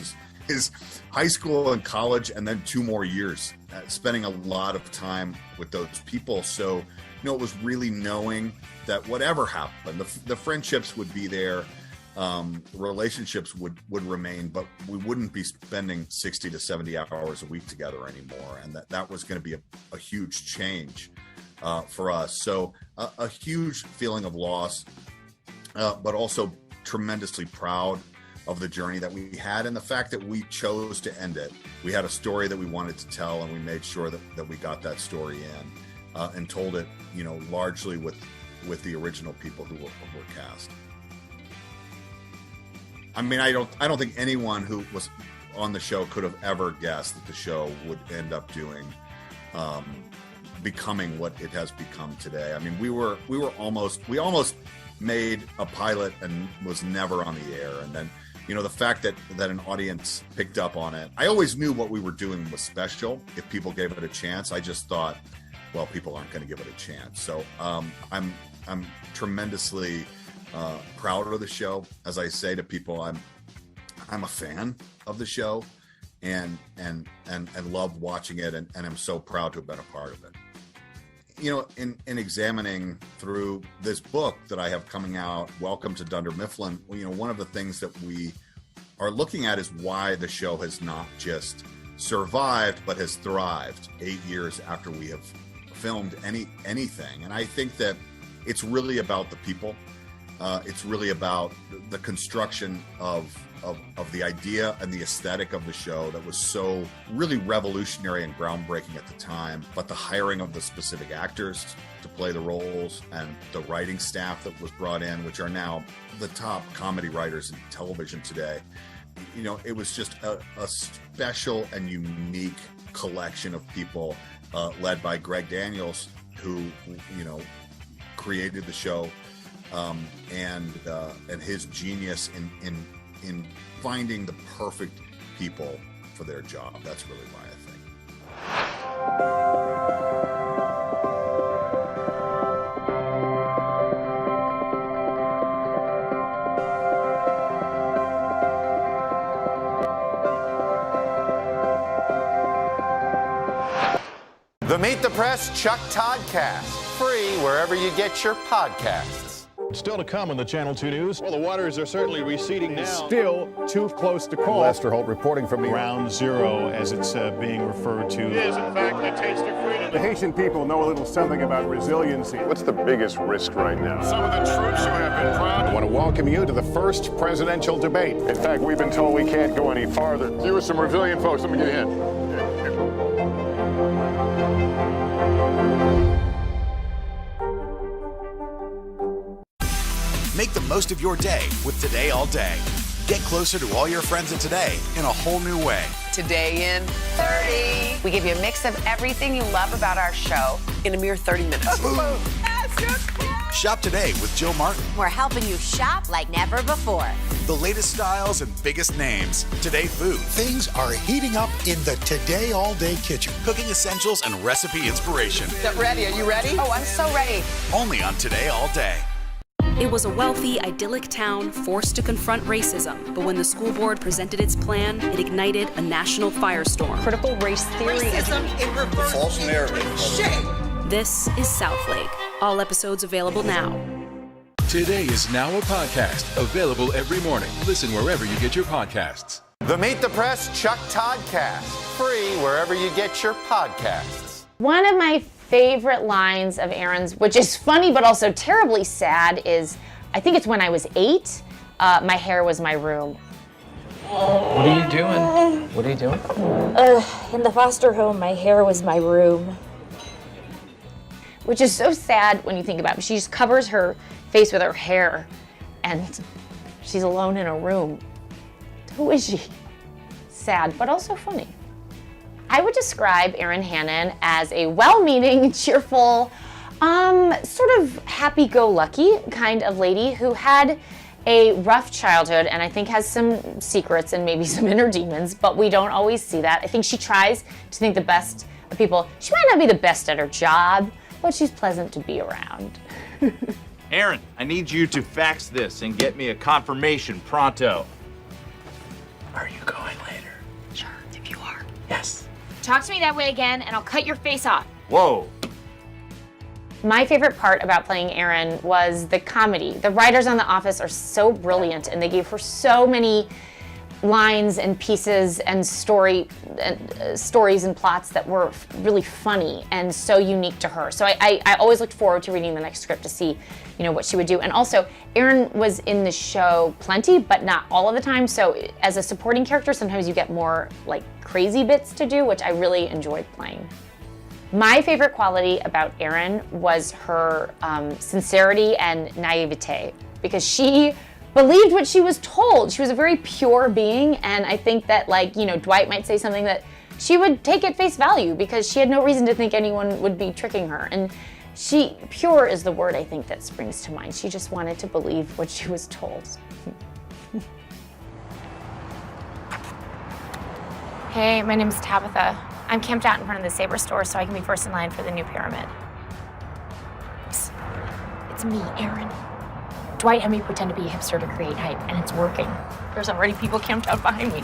is high school and college, and then 2 more years, spending a lot of time with those people. So, you know, it was really knowing that whatever happened, the friendships would be there, relationships would remain, but we wouldn't be spending 60 to 70 hours a week together anymore. And that was going to be a huge change for us. So a huge feeling of loss, but also tremendously proud of the journey that we had and the fact that we chose to end it. We had a story that we wanted to tell, and we made sure that we got that story in and told it, largely with the original people who were cast. I mean, I don't think anyone who was on the show could have ever guessed that the show would end up becoming what it has become today. I mean, we almost made a pilot and was never on the air, and then the fact that an audience picked up on it. I always knew what we were doing was special if people gave it a chance. I just thought, well, people aren't going to give it a chance. So I'm tremendously proud of the show. As I say to people, I'm a fan of the show and love watching it, and I'm so proud to have been a part of it. In examining through this book that I have coming out, Welcome to Dunder Mifflin, one of the things that we are looking at is why the show has not just survived, but has thrived 8 years after we have filmed anything. And I think that it's really about the people. It's really about the construction of the idea and the aesthetic of the show that was so really revolutionary and groundbreaking at the time, but the hiring of the specific actors to play the roles and the writing staff that was brought in, which are now the top comedy writers in television today. It was just a special and unique collection of people led by Greg Daniels, who, created the show, and his genius in finding the perfect people for their job. That's really why I think.
The Meet the Press Chuck Toddcast, free wherever you get your podcasts.
Still to come on the Channel 2 News. Well, the waters are certainly receding now.
Still too close to call. Lester Holt reporting from
Ground Zero, as it's being referred to.
It is, in fact, the taste of freedom.
The Haitian people know a little something about resiliency.
What's the biggest risk right now?
Some of the troops who have been proud.
I want to welcome you to the first presidential debate.
In fact, we've been told we can't go any farther. You were some resilient folks. Let me get a hint.
Make the most of your day with Today All Day. Get closer to all your friends at Today in a whole new way.
Today in 30.
We give you a mix of everything you love about our show
in a mere 30 minutes.
Shop today with Jill Martin.
We're helping you shop like never before.
The latest styles and biggest names. Today food.
Things are heating up in the Today All Day kitchen.
Cooking essentials and recipe inspiration.
Get ready. Are you ready?
Oh, I'm so ready.
Only on Today All Day.
It was a wealthy, idyllic town forced to confront racism, but when the school board presented its plan, it ignited a national firestorm.
Critical race theory
Racism in reverse.
False narrative.
Shay.
This is Southlake. All episodes available now.
Today is now a podcast, available every morning. Listen wherever you get your podcasts.
The Meet the Press Chuck Toddcast, free wherever you get your podcasts.
One of my favorite lines of Erin's, which is funny but also terribly sad, is, I think it's when I was 8, my hair was my room.
What are you doing? What are you doing?
In the foster home, my hair was my room. Which is so sad when you think about it. She just covers her face with her hair and she's alone in a room. Who is she? Sad, but also funny. I would describe Erin Hannon as a well-meaning, cheerful, sort of happy-go-lucky kind of lady who had a rough childhood and I think has some secrets and maybe some inner demons, but we don't always see that. I think she tries to think the best of people. She might not be the best at her job, but she's pleasant to be around.
Erin, I need you to fax this and get me a confirmation pronto.
Are you going later?
Sure, if you are.
Yes.
Talk to me that way again and I'll cut your face off.
Whoa.
My favorite part about playing Erin was the comedy. The writers on The Office are so brilliant and they gave her so many lines and pieces and stories and plots that were really funny and so unique to her. So I always looked forward to reading the next script to see, what she would do. And also, Erin was in the show plenty, but not all of the time. So as a supporting character, sometimes you get more like crazy bits to do, which I really enjoyed playing. My favorite quality about Erin was her sincerity and naivete, because she believed what she was told. She was a very pure being, and I think that Dwight might say something that she would take at face value because she had no reason to think anyone would be tricking her. And pure is the word I think that springs to mind. She just wanted to believe what she was told.
Hey, my name's Tabitha. I'm camped out in front of the Sabre store so I can be first in line for the new pyramid. It's me, Erin. Dwight had me pretend to be a hipster to create hype, and it's working. There's already people camped out behind me.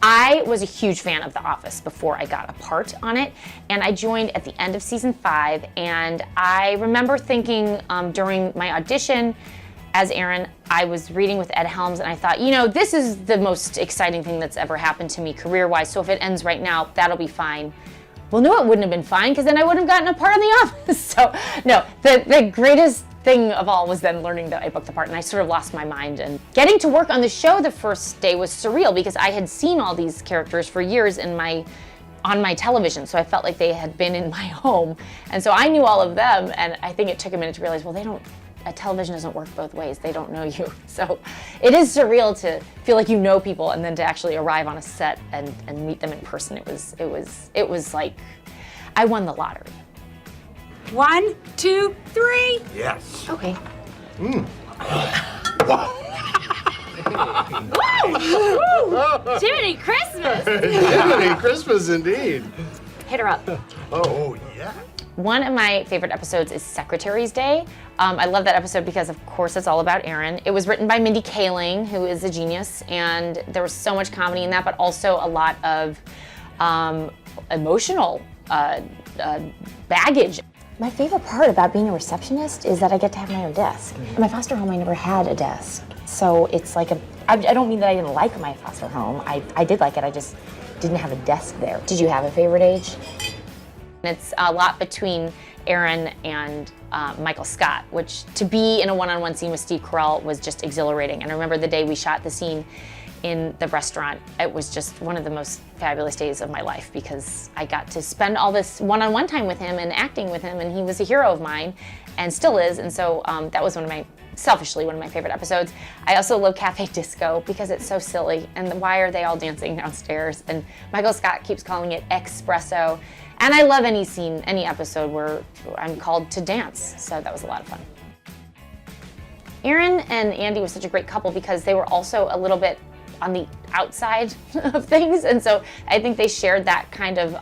I was a huge fan of The Office before I got a part on it, and I joined at the end of season 5, and I remember thinking during my audition as Erin, I was reading with Ed Helms, and I thought, this is the most exciting thing that's ever happened to me career-wise, so if it ends right now, that'll be fine. Well, no, it wouldn't have been fine, because then I wouldn't have gotten a part in The Office. So, no, the greatest thing of all was then learning that I booked the part, and I sort of lost my mind. And getting to work on the show the first day was surreal, because I had seen all these characters for years on my television, so I felt like they had been in my home. And so I knew all of them, and I think it took a minute to realize, well, television doesn't work both ways. They don't know you. So it is surreal to feel like you know people and then to actually arrive on a set and meet them in person. It was like I won the lottery.
1, 2, 3.
Yes.
Okay.
Jiminy Christmas!
Jiminy Christmas indeed.
Hit her up.
Oh, yeah.
One of my favorite episodes is Secretary's Day. I love that episode because, of course, it's all about Erin. It was written by Mindy Kaling, who is a genius, and there was so much comedy in that, but also a lot of emotional baggage.
My favorite part about being a receptionist is that I get to have my own desk. In my foster home, I never had a desk. So it's like I don't mean that I didn't like my foster home. I did like it, I just didn't have a desk there. Did you have a favorite age? It's a lot between Erin and Michael Scott, which to be in a one-on-one scene with Steve Carell was just exhilarating. And I remember the day we shot the scene in the restaurant, it was just one of the most fabulous days of my life because I got to spend all this one-on-one time with him and acting with him, and he was a hero of mine and still is. And so that was selfishly one of my favorite episodes. I also love Cafe Disco because it's so silly, and why are they all dancing downstairs? And Michael Scott keeps calling it espresso. And I love any scene, any episode where I'm called to dance, so that was a lot of fun. Erin and Andy was such a great couple because they were also a little bit on the outside of things, and so I think they shared that kind of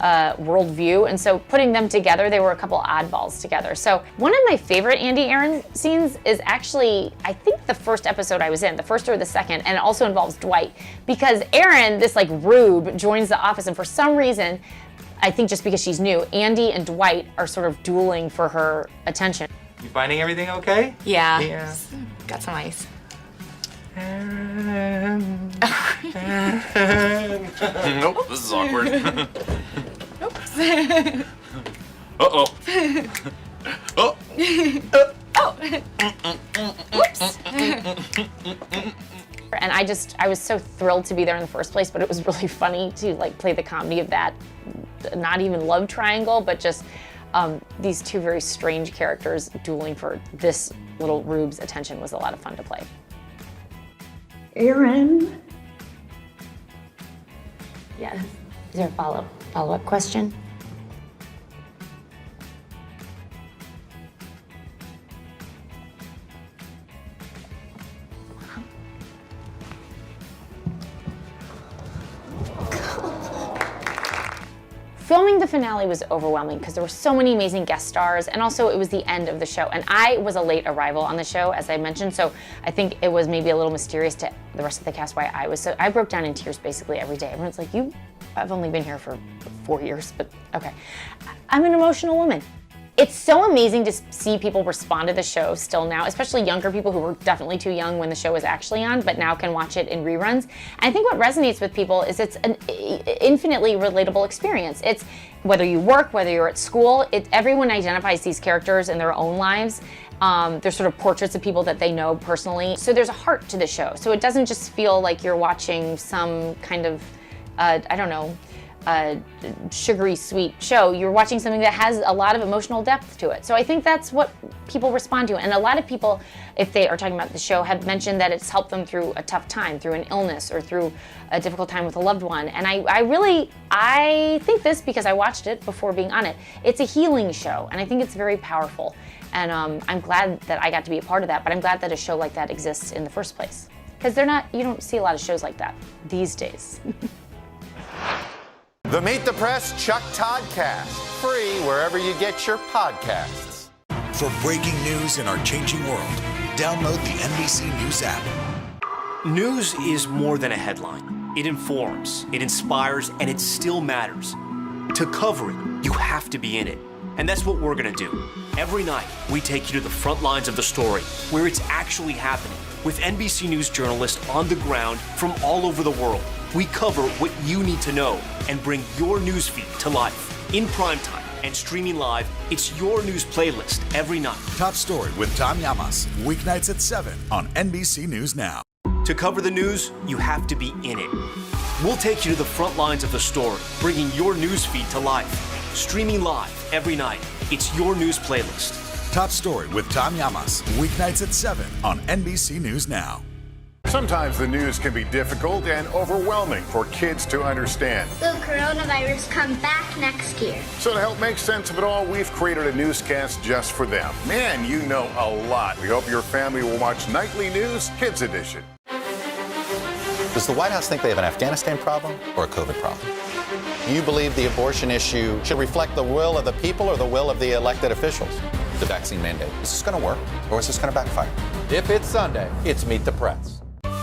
worldview, and so putting them together, they were a couple oddballs together. So one of my favorite Andy-Erin scenes is actually, I think the first episode I was in, the first or the second, and it also involves Dwight, because Erin, this like rube, joins the office, and for some reason, I think just because she's new, Andy and Dwight are sort of dueling for her attention.
You finding everything okay?
Yeah. Got some ice.
Nope, this is awkward.
Oops.
Uh-oh. Oh.
Whoops.
And I was so thrilled to be there in the first place, but it was really funny to like play the comedy of that, not even love triangle, but just these two very strange characters dueling for this little rube's attention was a lot of fun to play.
Erin. Yes. Is there a follow-up question?
Filming the finale was overwhelming because there were so many amazing guest stars, and also it was the end of the show. And I was a late arrival on the show, as I mentioned, so I think it was maybe a little mysterious to the rest of the cast why I was so. I broke down in tears basically every day. Everyone's like, I've only been here for 4 years, but okay. I'm an emotional woman. It's so amazing to see people respond to the show still now, especially younger people who were definitely too young when the show was actually on, but now can watch it in reruns. And I think what resonates with people is it's an infinitely relatable experience. It's whether you work, whether you're at school, everyone identifies these characters in their own lives. They're sort of portraits of people that they know personally. So there's a heart to the show. So it doesn't just feel like you're watching some kind of, sugary sweet show. You're watching something that has a lot of emotional depth to it. So I think that's what people respond to. And a lot of people, if they are talking about the show, have mentioned that it's helped them through a tough time, through an illness or through a difficult time with a loved one. And I think this because I watched it before being on it. It's a healing show, and I think it's very powerful. And I'm glad that I got to be a part of that, but I'm glad that a show like that exists in the first place. Because you don't see a lot of shows like that these days.
The Meet the Press Chuck Toddcast, free wherever you get your podcasts.
For breaking news in our changing world, download the NBC News app.
News is more than a headline. It informs, it inspires, and it still matters. To cover it, you have to be in it. And that's what we're gonna do. Every night, we take you to the front lines of the story, where it's actually happening, with NBC News journalists on the ground from all over the world. We cover what you need to know and bring your newsfeed to life. In primetime and streaming live, it's your news playlist every night.
Top Story with Tom Llamas, weeknights at 7 on NBC News Now.
To cover the news, you have to be in it. We'll take you to the front lines of the story, bringing your newsfeed to life. Streaming live every night, it's your news playlist.
Top Story with Tom Llamas, weeknights at 7 on NBC News Now.
Sometimes the news can be difficult and overwhelming for kids to understand.
Will coronavirus come back next year?
So to help make sense of it all, we've created a newscast just for them. Man, you know a lot. We hope your family will watch Nightly News Kids Edition.
Does the White House think they have an Afghanistan problem or a COVID problem? Do you believe the abortion issue should reflect the will of the people or the will of the elected officials? The vaccine mandate, is this going to work or is this going to backfire? If it's Sunday, it's Meet the Press.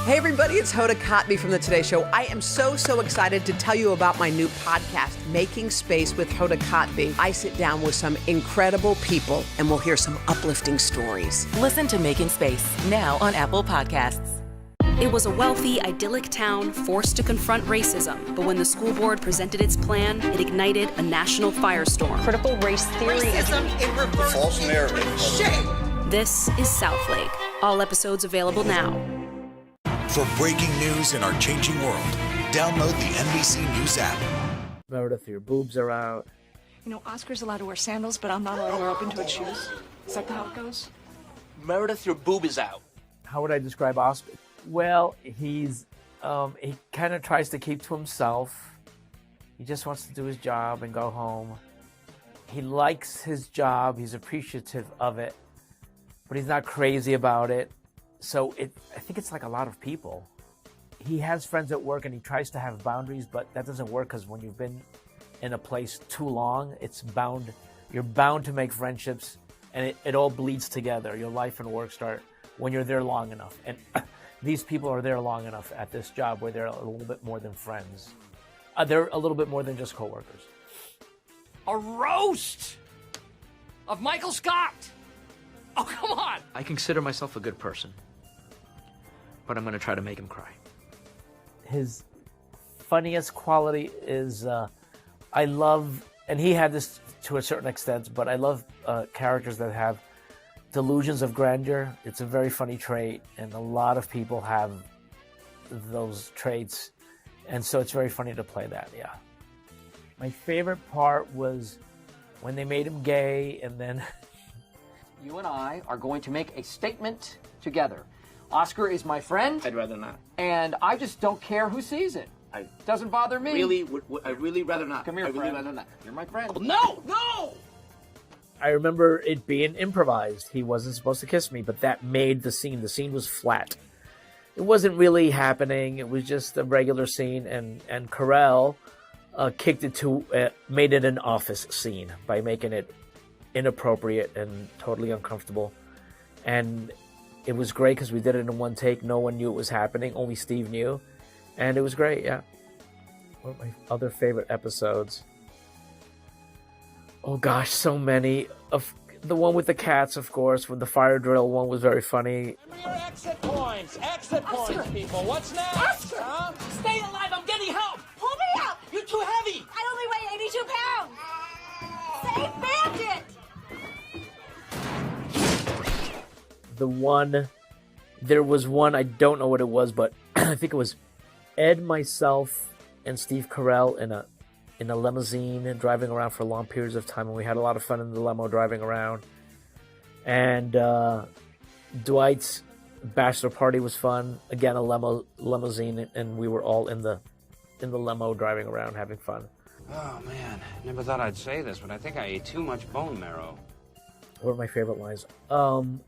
Hey everybody, it's Hoda Kotb from the Today Show. I am so excited to tell you about my new podcast, Making Space with Hoda Kotb. I sit down with some incredible people and we'll hear some uplifting stories.
Listen to Making Space now on Apple Podcasts.
It was a wealthy, idyllic town forced to confront racism, but when the school board presented its plan, it ignited a national firestorm.
Critical race theory.
Racism in reverse.
False narrative.
Shay.
This is Southlake. All episodes available now.
For breaking news in our changing world, download the NBC News app.
Meredith, your boobs are out.
You know, Oscar's allowed to wear sandals, but I'm not allowed to wear open-toed shoes. Is that how it goes?
Meredith, your boob is out.
How would I describe Oscar? Well, he kind of tries to keep to himself. He just wants to do his job and go home. He likes his job. He's appreciative of it, but he's not crazy about it. So I think it's like a lot of people. He has friends at work and he tries to have boundaries, but that doesn't work because when you've been in a place too long, you're bound to make friendships and it all bleeds together. Your life and work start when you're there long enough. And these people are there long enough at this job where they're a little bit more than friends. They're a little bit more than just coworkers.
A roast of Michael Scott. Oh, come on.
I consider myself a good person, but I'm going to try to make him cry.
His funniest quality is I love, and he had this to a certain extent, but I love characters that have delusions of grandeur. It's a very funny trait, and a lot of people have those traits, and so it's very funny to play that, yeah. My favorite part was when they made him gay, and then...
You and I are going to make a statement together. Oscar is my friend.
I'd rather not.
And I just don't care who sees it. It doesn't bother me.
I'd really rather not.
Come here,
I'd really
friend.
rather not.
You're my friend.
No, no!
I remember it being improvised. He wasn't supposed to kiss me, but that made the scene. The scene was flat. It wasn't really happening. It was just a regular scene, and Carell kicked it to, made it an office scene by making it inappropriate and totally uncomfortable. And it was great because we did it in one take. No one knew it was happening. Only Steve knew. And it was great, yeah. One of my other favorite episodes. Oh gosh, so many. The one with the cats, of course, with the fire drill one was very funny.
Your exit points, people. What's next? Huh? Stay alive, I'm getting help.
Pull me up!
You're too heavy.
I only weigh 82 pounds! Save Bandit!
There was one, I don't know what it was, but I think it was Ed, myself, and Steve Carell in a limousine and driving around for long periods of time, and we had a lot of fun in the limo driving around. And Dwight's bachelor party was fun. Again, a limousine, and we were all in the limo driving around having fun.
Oh man, never thought I'd say this, but I think I ate too much bone marrow.
What are my favorite lines?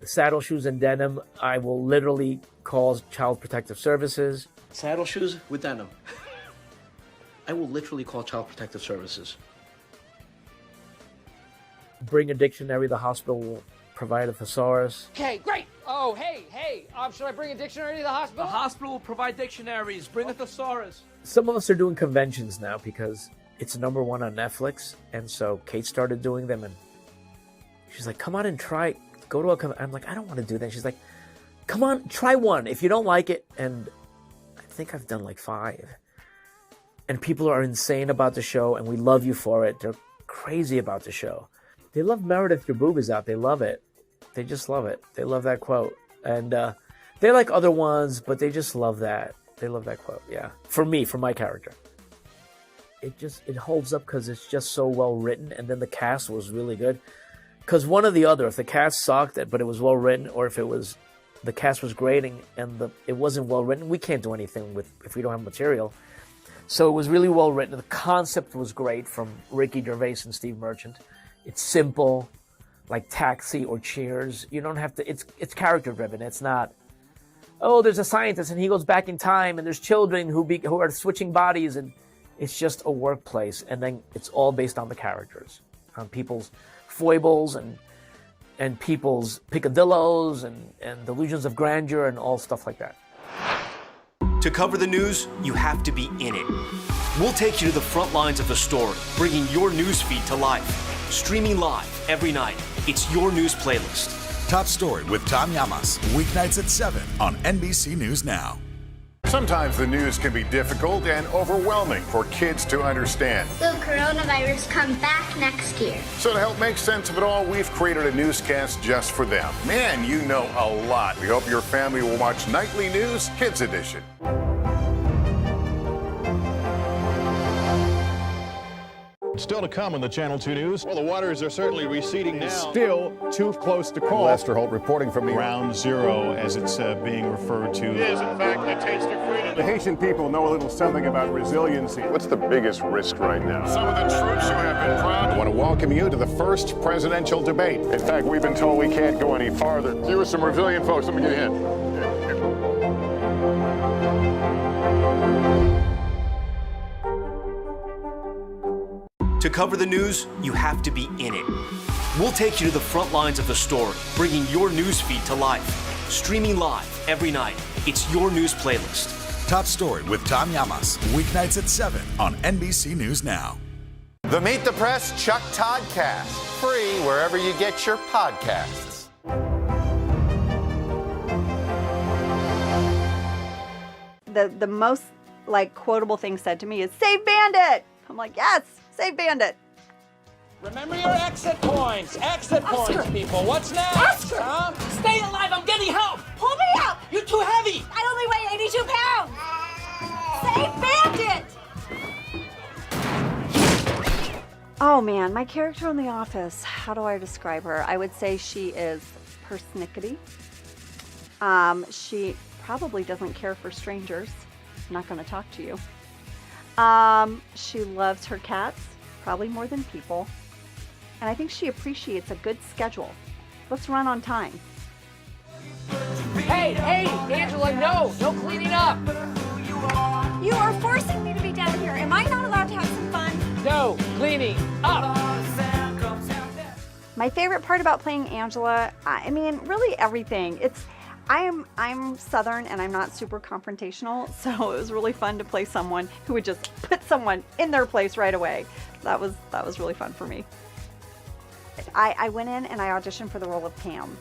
Saddle, shoes, and denim. I will literally call Child Protective Services.
Saddle shoes with denim. I will literally call Child Protective Services.
Bring a dictionary. The hospital will provide a thesaurus.
Okay, great. Oh, hey. Should I bring a dictionary to the hospital?
The hospital will provide dictionaries. Bring a thesaurus.
Some of us are doing conventions now because it's #1 on Netflix, and so Kate started doing them, and she's like, "Come on and try. Go to a convention." I'm like, "I don't want to do that." She's like, "Come on, try one. If you don't like it," and I think I've done like 5. And people are insane about the show, and we love you for it. They're crazy about the show. They love Meredith, your boob is out. They love it. They just love it. They love that quote. And they like other ones, but they just love that. They love that quote, yeah. For me, for my character. It holds up because it's just so well written, and then the cast was really good. Because one or the other, if the cast sucked, but it was well written, or if the cast was grating and it wasn't well written, we can't do anything if we don't have material. So it was really well written. The concept was great from Ricky Gervais and Steve Merchant. It's simple, like Taxi or Cheers. You don't have to. It's character driven. It's not. Oh, there's a scientist and he goes back in time, and there's children who are switching bodies, and it's just a workplace. And then it's all based on the characters, on people's foibles and people's picadillos and delusions of grandeur and all stuff like that.
To cover the news, you have to be in it. We'll take you to the front lines of the story, bringing your news feed to life. Streaming live every night. It's your news playlist.
Top Story with Tom Llamas, weeknights at 7 on NBC News Now.
Sometimes the news can be difficult and overwhelming for kids to understand.
Will coronavirus come back next year?
So to help make sense of it all, we've created a newscast just for them. Man, you know a lot. We hope your family will watch Nightly News Kids Edition.
Still to come on the Channel 2 News. Well, the waters are certainly receding now.
Still too close to call. Lester Holt reporting from the
Ground Zero, as it's being referred to.
It is, in fact, the taste of freedom. The Haitian people know a little something about resiliency. What's the biggest risk right now? Some of the troops who have been proud. I want to welcome you to the first presidential debate. In fact, we've been told we can't go any farther. You are some resilient folks. Let me get in.
To cover the news, you have to be in it. We'll take you to the front lines of the story, bringing your news feed to life. Streaming live every night. It's your news playlist.
Top Story with Tom Llamas, weeknights at 7 on NBC News Now.
The Meet the Press Chuck Toddcast, free wherever you get your podcasts.
The most quotable thing said to me is "Save Bandit." I'm like, yes, save Bandit.
Remember your exit points, people. What's next?
Oscar!
Huh? Stay alive, I'm getting help.
Pull me up!
You're too heavy.
I only weigh 82 pounds! Save Bandit!
Oh man, my character on The Office, how do I describe her? I would say she is persnickety. She probably doesn't care for strangers. I'm not going to talk to you. She loves her cats, probably more than people. And I think she appreciates a good schedule. Let's run on time.
Hey, Angela, no cleaning up.
You are forcing me to be down here. Am I not allowed to have some fun?
No, cleaning up.
My favorite part about playing Angela, I mean, really everything. I'm Southern and I'm not super confrontational, so it was really fun to play someone who would just put someone in their place right away. That was really fun for me. I went in and I auditioned for the role of Pam.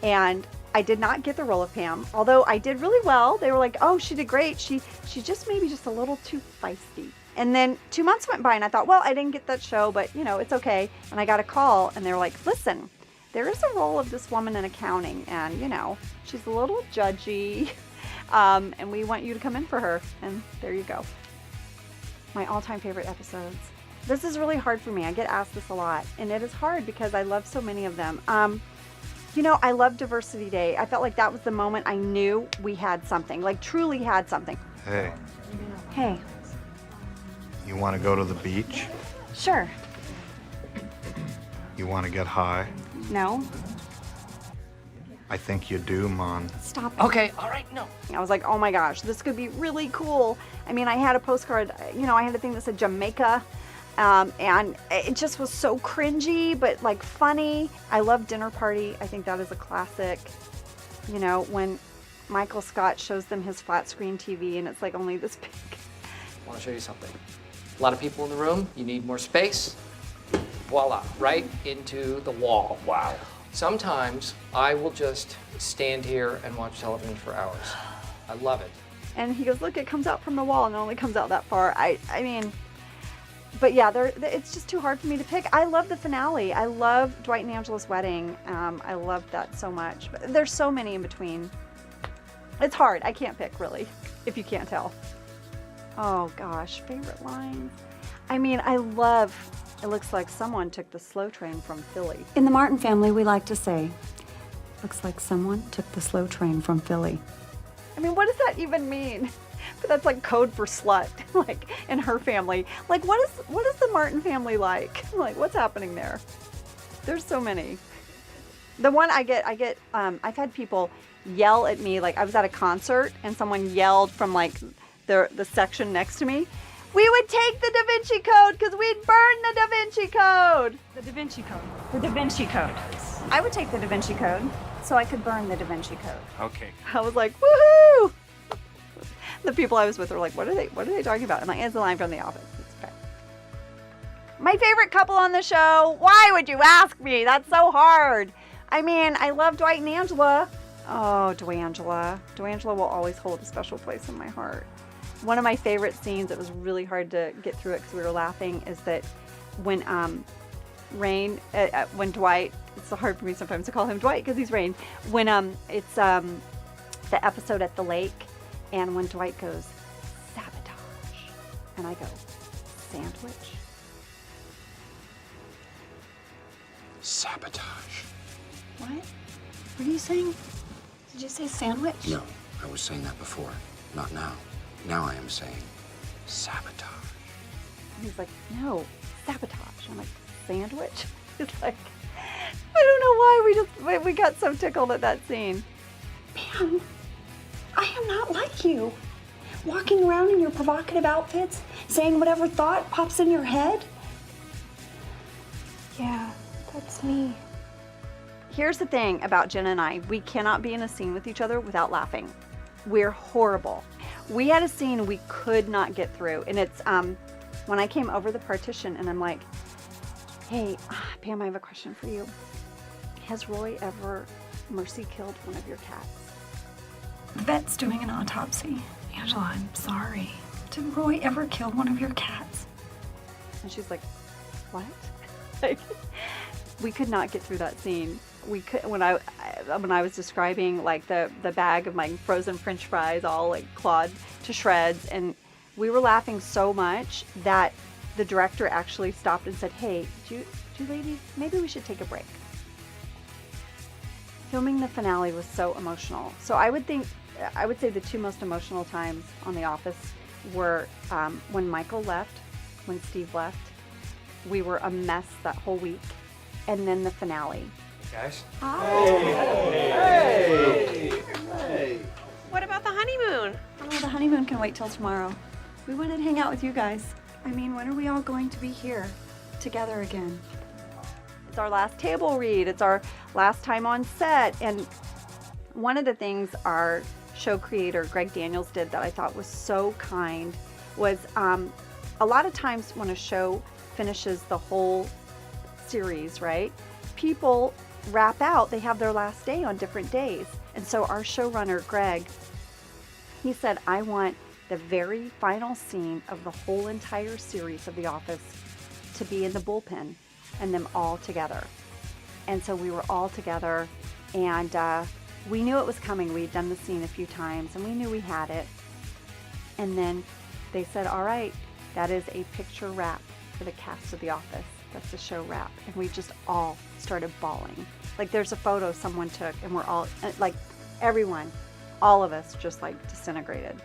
And I did not get the role of Pam, although I did really well. They were like, oh, she did great. She's just maybe just a little too feisty. And then 2 months went by and I thought, well, I didn't get that show, but you know, it's okay. And I got a call and they were like, listen, there is a role of this woman in accounting and you know, she's a little judgy. And we want you to come in for her. And there you go. My all-time favorite episodes. This is really hard for me. I get asked this a lot and it is hard because I love so many of them. You know, I love Diversity Day. I felt like that was the moment I knew we had something, like truly had something.
Hey,
Hey,
you want to go to the beach?
sure.
You want to get high?
No.
I think you do, Mon.
Stop.
Okay, all right, no.
I was like, oh my gosh, this could be really cool. I mean, I had a postcard, you know, I had a thing that said Jamaica. And it just was so cringy, but like funny. I love Dinner Party. I think that is a classic. You know, when Michael Scott shows them his flat screen TV and it's like only this big.
I want to show you something. A lot of people in the room. You need more space. Voila, right into the wall. Wow. Sometimes I will just stand here and watch television for hours. I love it.
And he goes, look, it comes out from the wall and it only comes out that far. I mean, but yeah, it's just too hard for me to pick. I love the finale. I love Dwight and Angela's wedding. I love that so much. But there's so many in between. It's hard. I can't pick, really, if you can't tell. Oh, gosh. Favorite lines? I mean, I love, it looks like someone took the slow train from Philly.
In the Martin family, we like to say, looks like someone took the slow train from Philly.
I mean, what does that even mean? But that's like code for slut, like in her family. Like, what is the Martin family like? Like, what's happening there? There's so many. The one I've had people yell at me, like I was at a concert and someone yelled from like the section next to me, we would take the Da Vinci Code because we'd burn the Da Vinci Code.
The Da Vinci Code. The Da Vinci Code.
I would take the Da Vinci Code so I could burn the Da Vinci Code.
Okay.
I was like, woohoo! The people I was with were like, what are they talking about? I'm like, it's a line from The Office. It's okay. My favorite couple on the show. Why would you ask me? That's so hard. I mean, I love Dwight and Angela. Oh, Dwangela. Dwangela will always hold a special place in my heart. One of my favorite scenes, it was really hard to get through it because we were laughing, is that when when Dwight, it's so hard for me sometimes to call him Dwight because he's Rain, when it's the episode at the lake, and when Dwight goes, sabotage, and I go, sandwich?
Sabotage.
What? What are you saying? Did you say sandwich?
No, I was saying that before. Not now. Now I am saying sabotage.
And he's like, no, sabotage. I'm like, sandwich? He's like, I don't know why we got so tickled at that scene.
Man, I am not like you. Walking around in your provocative outfits, saying whatever thought pops in your head. Yeah, that's me.
Here's the thing about Jenna and I. We cannot be in a scene with each other without laughing. We're horrible. We had a scene we could not get through. And it's when I came over the partition and I'm like, hey, Pam, I have a question for you. Has Roy ever mercy killed one of your cats?
The vet's doing an autopsy. Angela, I'm sorry. Did Roy ever kill one of your cats?
And she's like, what? Like, we could not get through that scene. We could, when I was describing like the bag of my frozen French fries all like clawed to shreds, and we were laughing so much that the director actually stopped and said, hey, do you ladies, maybe we should take a break. Filming the finale was so emotional. So I would say the two most emotional times on The Office were when Michael left, when Steve left. We were a mess that whole week. And then the finale.
Guys?
Hi.
Hey.
What about the honeymoon?
Oh, the honeymoon can wait till tomorrow. We wanted to hang out with you guys. I mean, when are we all going to be here together again?
It's our last table read. It's our last time on set. And one of the things our show creator, Greg Daniels, did that I thought was so kind was a lot of times when a show finishes the whole series, right? people wrap out, they have their last day on different days. And so our showrunner, Greg, he said, I want the very final scene of the whole entire series of The Office to be in the bullpen and them all together. And so we were all together, and we knew it was coming. We'd done the scene a few times, and we knew we had it. And then they said, all right, that is a picture wrap for the cast of The Office. That's the show wrap. And we just all started bawling. Like, there's a photo someone took, and we're all, like, everyone, all of us just, like, disintegrated.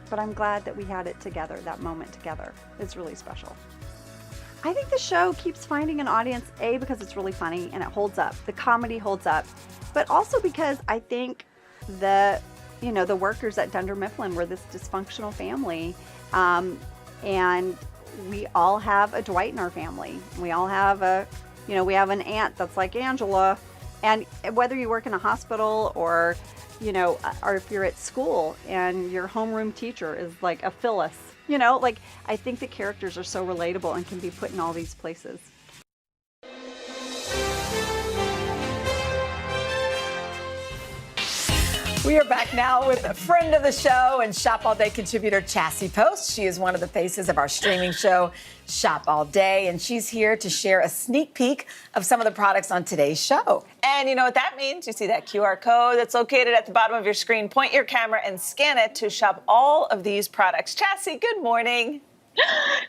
But I'm glad that we had it together, that moment together. It's really special. I think the show keeps finding an audience, A, because it's really funny and it holds up. The comedy holds up. But also because I think the workers at Dunder Mifflin were this dysfunctional family. And we all have a Dwight in our family. We all have we have an aunt that's like Angela. And whether you work in a hospital or if you're at school and your homeroom teacher is like a Phyllis, I think the characters are so relatable and can be put in all these places.
We are back now with a friend of the show and Shop All Day contributor Chassie Post. She is one of the faces of our streaming show, Shop All Day, and she's here to share a sneak peek of some of the products on today's show.
And you know what that means? You see that QR code that's located at the bottom of your screen. Point your camera and scan it to shop all of these products. Chassie, good morning.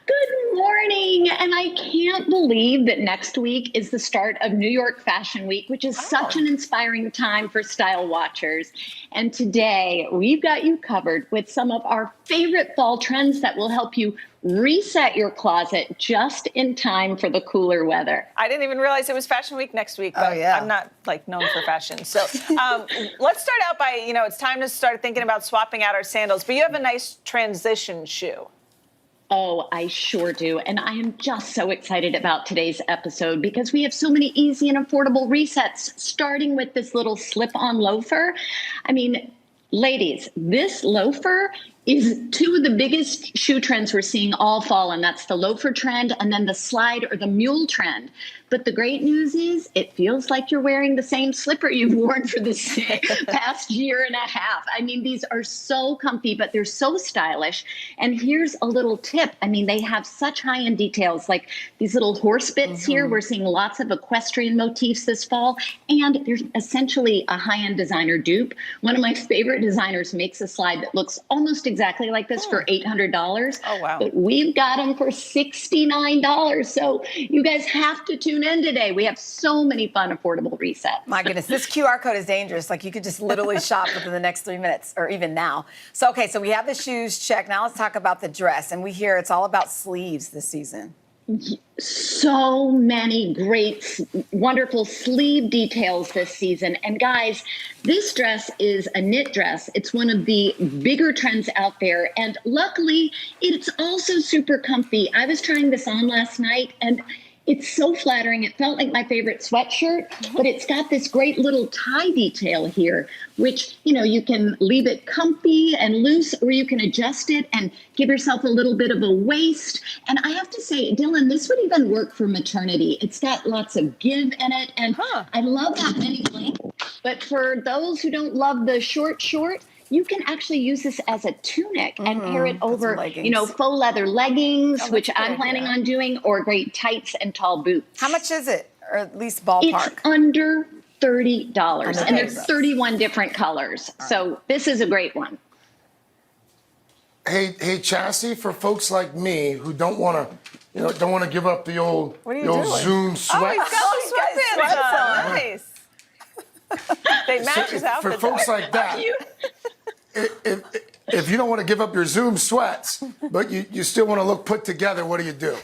Good morning. And I can't believe that next week is the start of New York Fashion Week, which is such an inspiring time for style watchers. And today we've got you covered with some of our favorite fall trends that will help you reset your closet just in time for the cooler weather.
I didn't even realize it was Fashion Week next week, but I'm not known for fashion. So let's start out by, it's time to start thinking about swapping out our sandals, but you have a nice transition shoe.
Oh, I sure do. And I am just so excited about today's episode because we have so many easy and affordable resets, starting with this little slip-on loafer. I mean, ladies, this loafer is two of the biggest shoe trends we're seeing all fall, and that's the loafer trend and then the slide or the mule trend. But the great news is it feels like you're wearing the same slipper you've worn for the past year and a half. I mean, these are so comfy, but they're so stylish. And here's a little tip. I mean, they have such high-end details, like these little horse bits here. We're seeing lots of equestrian motifs this fall, and there's essentially a high-end designer dupe. One of my favorite designers makes a slide that looks almost exactly like this for $800.
Oh, wow.
But we've got them for $69. So you guys have to tune in today. We have so many fun, affordable resets.
My goodness, this QR code is dangerous. Like, you could just literally shop within the next 3 minutes or even now. So, okay, so we have the shoes checked. Now let's talk about the dress. And we hear it's all about sleeves this season.
So many great, wonderful sleeve details this season. And guys, this dress is a knit dress. It's one of the bigger trends out there. And luckily, it's also super comfy. I was trying this on last night, and it's so flattering. It felt like my favorite sweatshirt, but it's got this great little tie detail here, which, you can leave it comfy and loose, or you can adjust it and give yourself a little bit of a waist. And I have to say, Dylan, this would even work for maternity. It's got lots of give in it, and I love that mini length. But for those who don't love the short, you can actually use this as a tunic and pair it over, faux leather leggings, which I'm planning on doing, or great tights and tall boots.
How much is it? Or at least ballpark?
It's under $30. And there's 31 different colors. So this is a great one.
Hey, Chassie, for folks like me who don't want to give up the old Zoom sweats.
Oh, he's got sweatpants on. Nice. They match his outfit.
For folks like that, if you don't want to give up your Zoom sweats, but you still want to look put together, what do?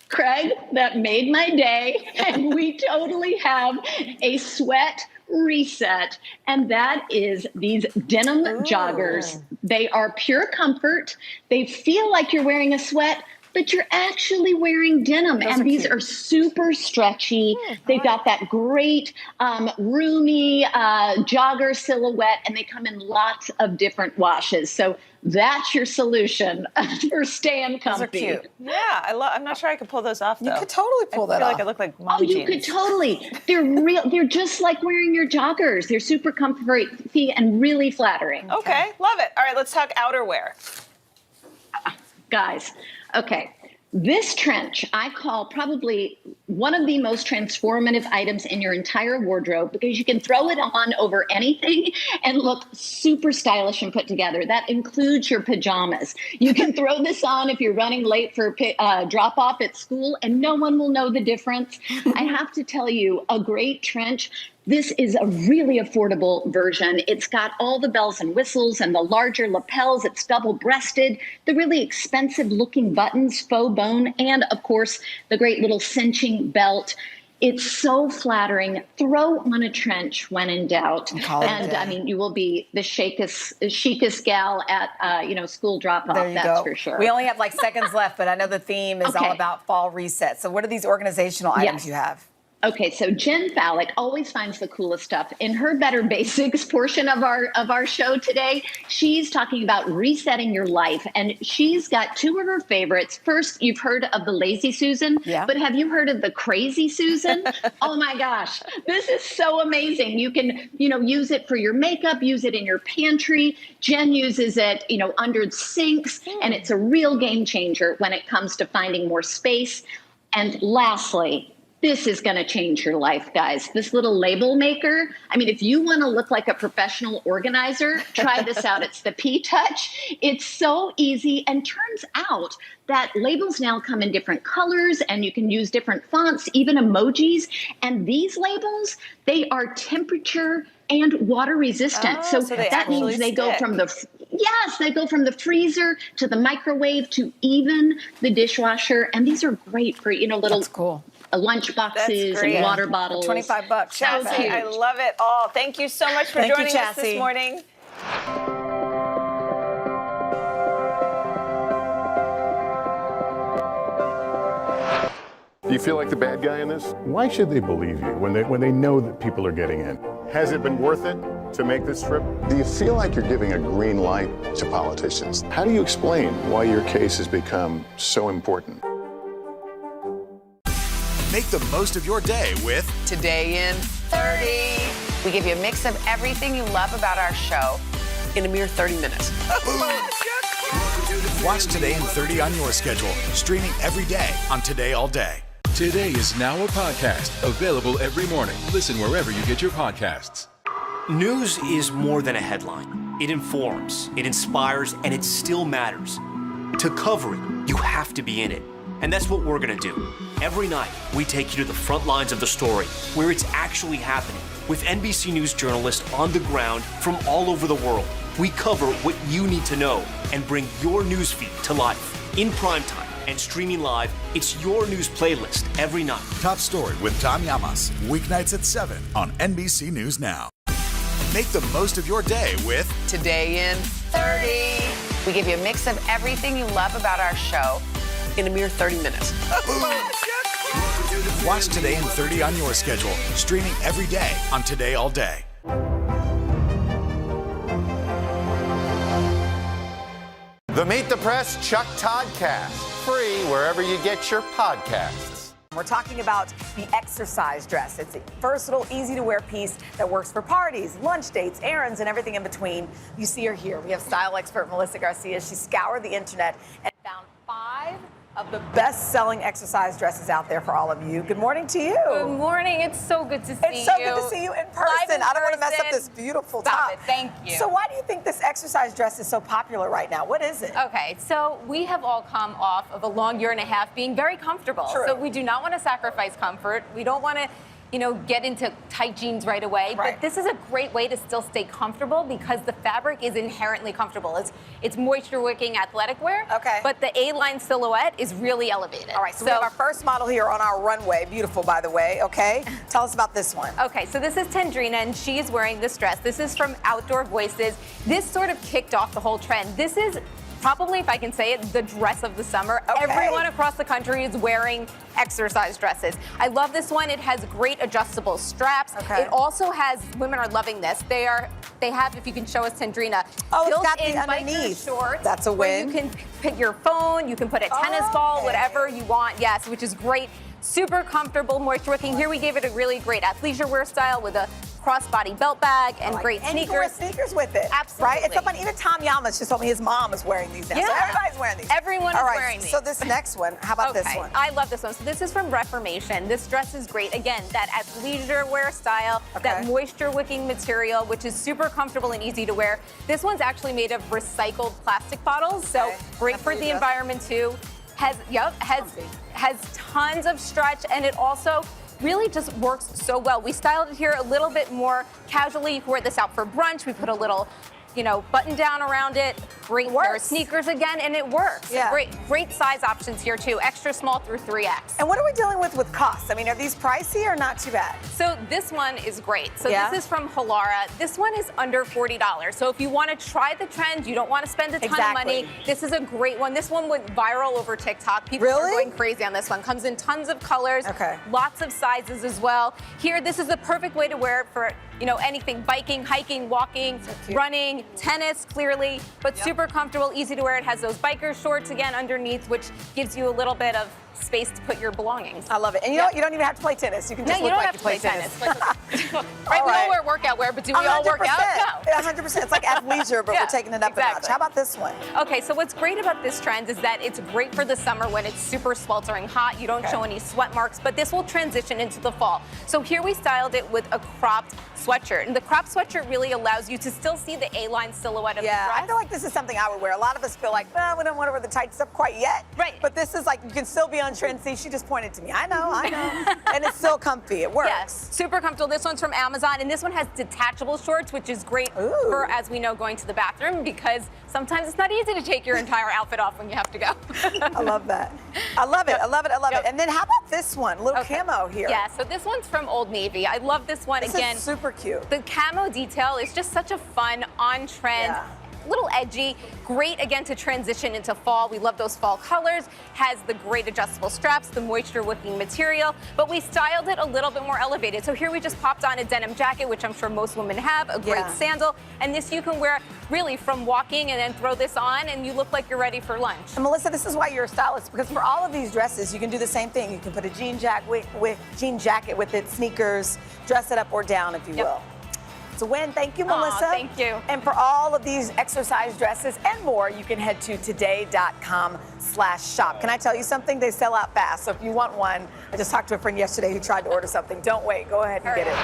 Craig, that made my day, and we totally have a sweat reset, and that is these denim joggers. They are pure comfort. They feel like you're wearing a sweat, but you're actually wearing denim. And these are super stretchy. They've got that great roomy jogger silhouette, and they come in lots of different washes. So that's your solution for staying comfy.
Those are cute. Yeah, I'm not sure I could pull those off, though.
You could totally pull that
I feel
off.
like I look like mom
you
jeans.
could totally. They're real. They're just like wearing your joggers. They're super comfy and really flattering.
Okay, love it. All right, let's talk outerwear.
Guys, okay. This trench I call probably one of the most transformative items in your entire wardrobe because you can throw it on over anything and look super stylish and put together. That includes your pajamas. You can throw this on if you're running late for drop off at school and no one will know the difference. I have to tell you, a great trench. This is a really affordable version. It's got all the bells and whistles and the larger lapels. It's double-breasted, the really expensive-looking buttons, faux bone, and, of course, the great little cinching belt. It's so flattering. Throw on a trench when in doubt. And, I mean, you will be the chicest gal at, school drop-off,
There you
that's
go.
for sure.
We only have like seconds left, but I know the theme is all about fall reset. So what are these organizational items you have?
Okay, so Jen Fallick always finds the coolest stuff. In her Better Basics portion of our show today, she's talking about resetting your life, and she's got two of her favorites. First, you've heard of the Lazy Susan, but have you heard of the Crazy Susan? Oh my gosh, this is so amazing. You can, use it for your makeup, use it in your pantry. Jen uses it, under sinks, and it's a real game changer when it comes to finding more space. And lastly, this is going to change your life, guys. This little label maker. I mean, if you want to look like a professional organizer, try this out. It's the P-Touch. It's so easy, and turns out that labels now come in different colors, and you can use different fonts, even emojis. And these labels, they are temperature and water resistant. So that means they go from the freezer to the microwave to even the dishwasher. And these are great for, little lunch boxes and water bottles.
$25.
Chelsea, I love it all. Thank you so much for joining us this morning.
Do you feel like the bad guy in this? Why should they believe you when they know that people are getting in? Has it been worth it to make this trip?
Do you feel like you're giving a green light to politicians?
How do you explain why your case has become so important?
Make the most of your day with
Today in 30. We give you a mix of everything you love about our show in a mere 30 minutes.
Watch Today in 30 on your schedule, streaming every day on Today All Day.
Today is now a podcast, available every morning. Listen wherever you get your podcasts.
News is more than a headline. It informs, it inspires, and it still matters. To cover it, you have to be in it. And that's what we're gonna do. Every night, we take you to the front lines of the story, where it's actually happening, with NBC News journalists on the ground from all over the world. We cover what you need to know and bring your newsfeed to life. In primetime and streaming live, it's your news playlist every night.
Top Story with Tom Llamas, weeknights at 7 on NBC News Now. Make the most of your day with
Today in 30. We give you a mix of everything you love about our show in a mere 30 minutes.
Watch Today in 30 on your schedule, streaming every day on Today All Day.
The Meet the Press Chuck Toddcast, free wherever you get your podcasts.
We're talking about the exercise dress. It's a versatile, easy-to-wear piece that works for parties, lunch dates, errands, and everything in between. You see her here. We have style expert Melissa Garcia. She scoured the internet and found 5 of the best-selling exercise dresses out there for all of you. Good morning to you.
Good morning. It's so good to see you.
It's so good to see you in person. I don't want to mess up this beautiful top.
Stop it. Thank you.
So why do you think this exercise dress is so popular right now? What is it?
Okay, so we have all come off of a long year and a half being very comfortable.
True.
So we do not want to sacrifice comfort. We don't want to get into tight jeans right away.
Right.
But this is a great way to still stay comfortable because the fabric is inherently comfortable. It's moisture-wicking athletic wear.
Okay.
But the A-line silhouette is really elevated.
All right, so we have our first model here on our runway. Beautiful, by the way, okay? Tell us about this one.
Okay, so this is Tendrina, and she is wearing this dress. This is from Outdoor Voices. This sort of kicked off the whole trend. This is probably, if I can say it, the dress of the summer.
Okay.
Everyone across the country is wearing exercise dresses. I love this one. It has great adjustable straps.
Okay.
It also has, women are loving this. They have, if you can show us, Tendrina,
Oh, it's got
built-in
the
biker
underneath.
shorts.
That's a
where
win.
You can put your phone, you can put a tennis ball,
Okay.
whatever you want. Yes, which is great. Super comfortable, moisture wicking. Here we gave it a really great athleisure wear style with a crossbody belt bag and great
And you can wear
sneakers.
sneakers with it.
Absolutely.
Right? It's so funny. Even Tom Yamas just told me his mom is wearing these now. So
Yeah.
everybody's wearing these.
Everyone
All
is
right,
wearing these.
So this next one, how about this
Okay,
one?
I love this one. So this is from Reformation. This dress is great. Again, that athleisure wear style, that moisture wicking material, which is super comfortable and easy to wear. This one's actually made of recycled plastic bottles, so great for the environment too. Has tons of stretch, and it also really just works so well. We styled it here a little bit more casually. You can wear this out for brunch. We put a little, button down around it. Great pair of sneakers again, and it works.
Yeah.
Great size options here too. Extra small through 3X.
And what are we dealing with costs? I mean, are these pricey or not too bad?
So this one is great. So
Yeah?
this is from Halara. This one is under $40. So if you want to try the trend, you don't want to spend a ton of money, this is a great one. This one went viral over TikTok. People are going crazy on this one. Comes in tons of colors, lots of sizes as well. Here, this is the perfect way to wear it for anything, biking, hiking, walking, running, tennis, clearly, but super comfortable, easy to wear. It has those biker shorts again underneath, which gives you a little bit of space to put your belongings.
I love it. And you know what? You don't even have to play tennis. You can just
you
look
don't
like
have
you
to play
tennis.
Right, we all wear workout wear, but do we all work out? No.
100%. It's like athleisure, but we're taking it up a notch. How about this one?
Okay, so what's great about this trend is that it's great for the summer when it's super sweltering hot. You don't show any sweat marks, but this will transition into the fall. So here we styled it with a cropped sweatshirt. And the cropped sweatshirt really allows you to still see the A-line silhouette of the dress.
I feel like this is something I would wear. A lot of us feel like, well, we don't want to wear the tight stuff quite yet. Right. But this is like, you can still be on trend. See, she just pointed to me. I know. And it's still comfy. It works.
Yes, super comfortable. This one's from Amazon, and this one has detachable shorts, which is great for, as we know, going to the bathroom, because sometimes it's not easy to take your entire outfit off when you have to go.
I love that. I love it. I love it. I love it. And then how about this one? A little camo here.
Yeah, so this one's from Old Navy. I love this one.
This
Again,
is super cute.
The camo detail is just such a fun, on-trend, little edgy, great again to transition into fall. We love those fall colors. Has the great adjustable straps, the moisture wicking material, but we styled it a little bit more elevated. So here we just popped on a denim jacket, which I'm sure most women have, a great sandal, and this you can wear really from walking and then throw this on and you look like you're ready for lunch.
And Melissa, this is why you're a stylist, because for all of these dresses, you can do the same thing. You can put a jean jacket with it, sneakers, dress it up or down, if you will. It's a win. Thank you, Melissa.
Thank you.
And for all of these exercise dresses and more, you can head to today.com/shop. Can I tell you something? They sell out fast. So if you want one, I just talked to a friend yesterday who tried to order something. Don't wait. Go ahead and get it.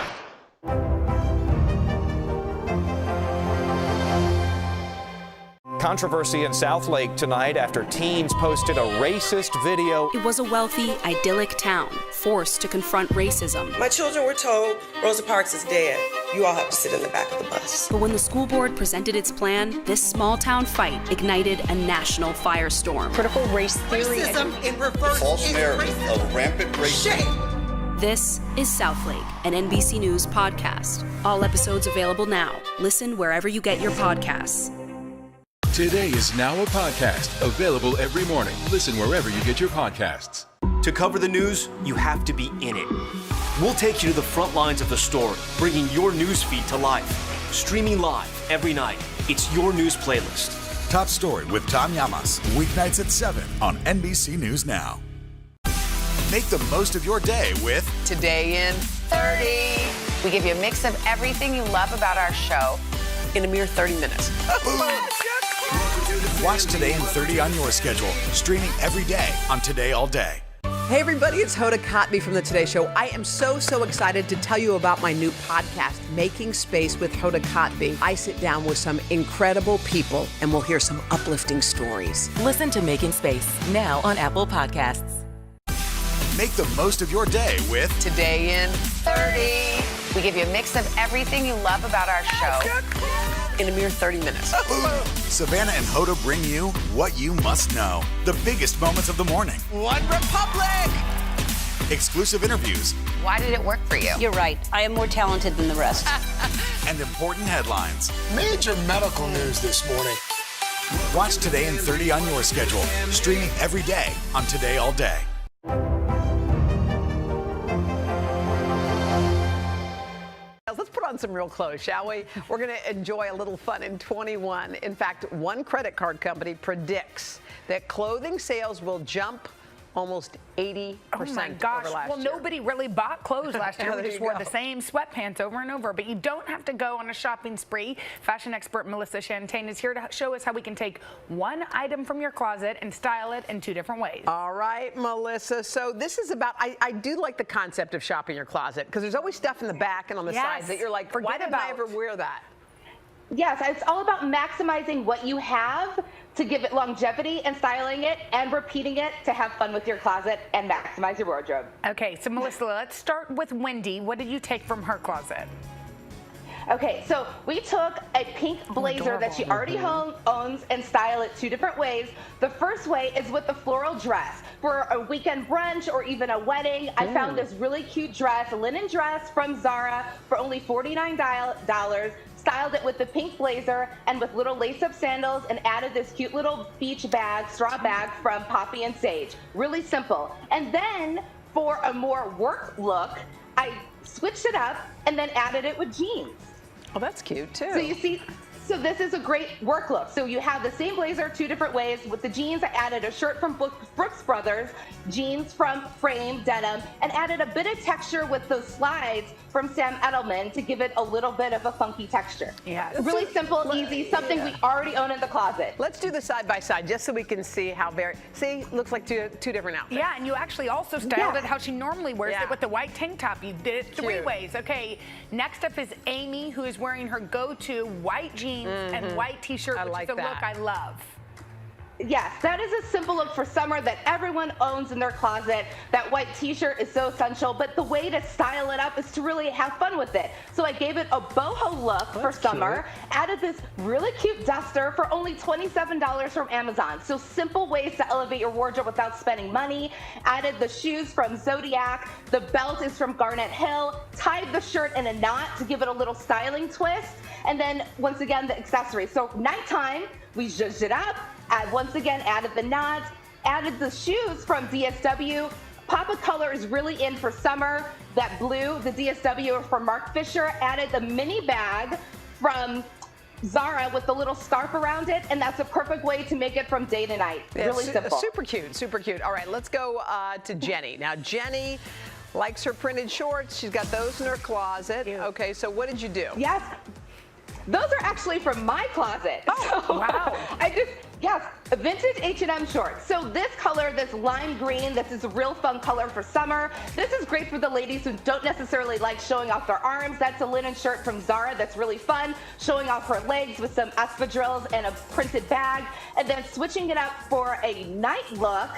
Controversy in Southlake tonight after teens posted a racist video.
It was a wealthy, idyllic town, forced to confront racism.
My children were told Rosa Parks is dead. You all have to sit in the back of the bus.
But when the school board presented its plan, this small town fight ignited a national firestorm.
Critical race theory.
Racism in reverse.
False narrative of rampant racism.
This is Southlake, an NBC News podcast. All episodes available now. Listen wherever you get your podcasts.
Today is now a podcast available every morning. Listen wherever you get your podcasts.
To cover the news, you have to be in it. We'll take you to the front lines of the story, bringing your news feed to life. Streaming live every night. It's your news playlist.
Top Story with Tom Llamas, weeknights at 7 on NBC News Now. Make the most of your day with
Today in 30. We give you a mix of everything you love about our show in a mere 30 minutes.
Watch Today in 30 on your schedule, streaming every day on Today All Day.
Hey everybody, it's Hoda Kotb from The Today Show. I am so excited to tell you about my new podcast, Making Space with Hoda Kotb. I sit down with some incredible people and we'll hear some uplifting stories.
Listen to Making Space now on Apple Podcasts.
Make the most of your day with
Today in 30. We give you a mix of everything you love about our show in a mere 30 minutes.
Savannah and Hoda bring you what you must know. The biggest moments of the morning.
One Republic!
Exclusive interviews.
Why did it work for you?
You're right. I am more talented than the rest.
And important headlines.
Major medical news this morning.
Watch Today in 30 on your schedule, streaming every day on Today All Day.
Let's put on some real clothes, shall we? We're going to enjoy a little fun in 21. In fact, one credit card company predicts that clothing sales will jump almost 80%
Oh my gosh.
over last
well,
year.
nobody really bought clothes last year.
There
We just
you
wore
go.
the same sweatpants over and over. But you don't have to go on a shopping spree. Fashion expert Melissa Shantain is here to show us how we can take one item from your closet and style it in two different ways.
All right, Melissa. So this is about, I do like the concept of shopping your closet because there's always stuff in the back and on the sides that you're like, why did I ever wear that?
Yes, it's all about maximizing what you have to give it longevity and styling it and repeating it to have fun with your closet and maximize your wardrobe.
Okay, so Melissa, let's start with Wendy. What did you take from her closet?
Okay, so we took a pink blazer that she already owns and style it two different ways. The first way is with the floral dress. For a weekend brunch or even a wedding, I found this really cute dress, a linen dress from Zara for only $49. Styled it with the pink blazer and with little lace-up sandals and added this cute little beach bag, straw bag from Poppy and Sage. Really simple. And then for a more work look, I switched it up and then added it with jeans.
Oh, that's cute too.
So you see, so this is a great work look. So you have the same blazer two different ways. With the jeans, I added a shirt from Brooks Brothers, jeans from Frame Denim, and added a bit of texture with those slides from Sam Edelman to give it a little bit of a funky texture.
Yeah.
Really simple, easy, something we already own in the closet.
Let's do the side by side just so we can see how see, looks like two different outfits.
Yeah, and you actually also styled it how she normally wears it with the white tank top. You did it three
Cute.
ways. Okay, next up is Amy, who is wearing her go-to white jeans and white t-shirt, which is a look I love.
Yes, that is a simple look for summer that everyone owns in their closet. That white t-shirt is so essential, but the way to style it up is to really have fun with it. So I gave it a boho look for summer, added this really cute duster for only $27 from Amazon. So simple ways to elevate your wardrobe without spending money. Added the shoes from Zodiac, the belt is from Garnet Hill, tied the shirt in a knot to give it a little styling twist, and then once again the accessories. So nighttime, we zhuzhed it up, once again added the knots, added the shoes from DSW. Pop of color is really in for summer. That blue, the DSW from Mark Fisher, added the mini bag from Zara with the little scarf around it, and that's a perfect way to make it from day to night. Really simple.
Super cute, super cute. All right, let's go to Jenny. Now, Jenny likes her printed shorts. She's got those in her closet. Okay, so what did you do?
Yes. Those are actually from my closet. Oh, so, wow. Yes, vintage H&M shorts. So this color, this lime green, this is a real fun color for summer. This is great for the ladies who don't necessarily like showing off their arms. That's a linen shirt from Zara that's really fun, showing off her legs with some espadrilles and a printed bag. And then switching it up for a night look.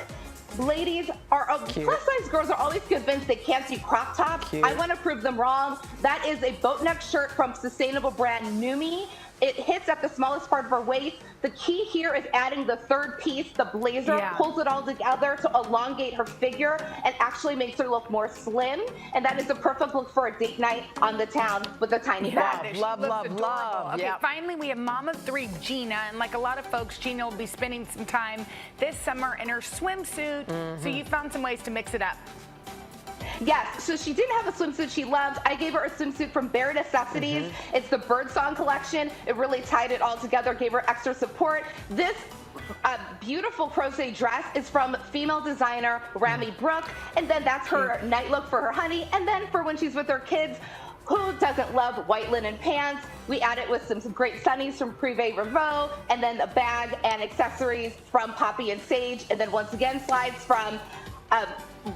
Ladies are plus size girls are always convinced they can't see crop tops. I want to prove them wrong. That is a boat neck shirt from sustainable brand Numi. It hits at the smallest part of her waist. The key here is adding the third piece, the blazer, pulls it all together to elongate her figure and actually makes her look more slim. And that is the perfect look for a date night on the town with a tiny bag.
Love.
Okay, finally we have mom of three, Gina, and like a lot of folks, Gina will be spending some time this summer in her swimsuit. So you found some ways to mix it up.
Yes, so she didn't have a swimsuit she loved. I gave her a swimsuit from Bare Necessities. It's the Birdsong collection. It really tied it all together, gave her extra support. This beautiful crochet dress is from female designer Rami Brooke, and then that's her night look for her honey, and then for when she's with her kids. Who doesn't love white linen pants? We add it with some great sunnies from Privé Revaux, and then the bag and accessories from Poppy and Sage, and then once again slides from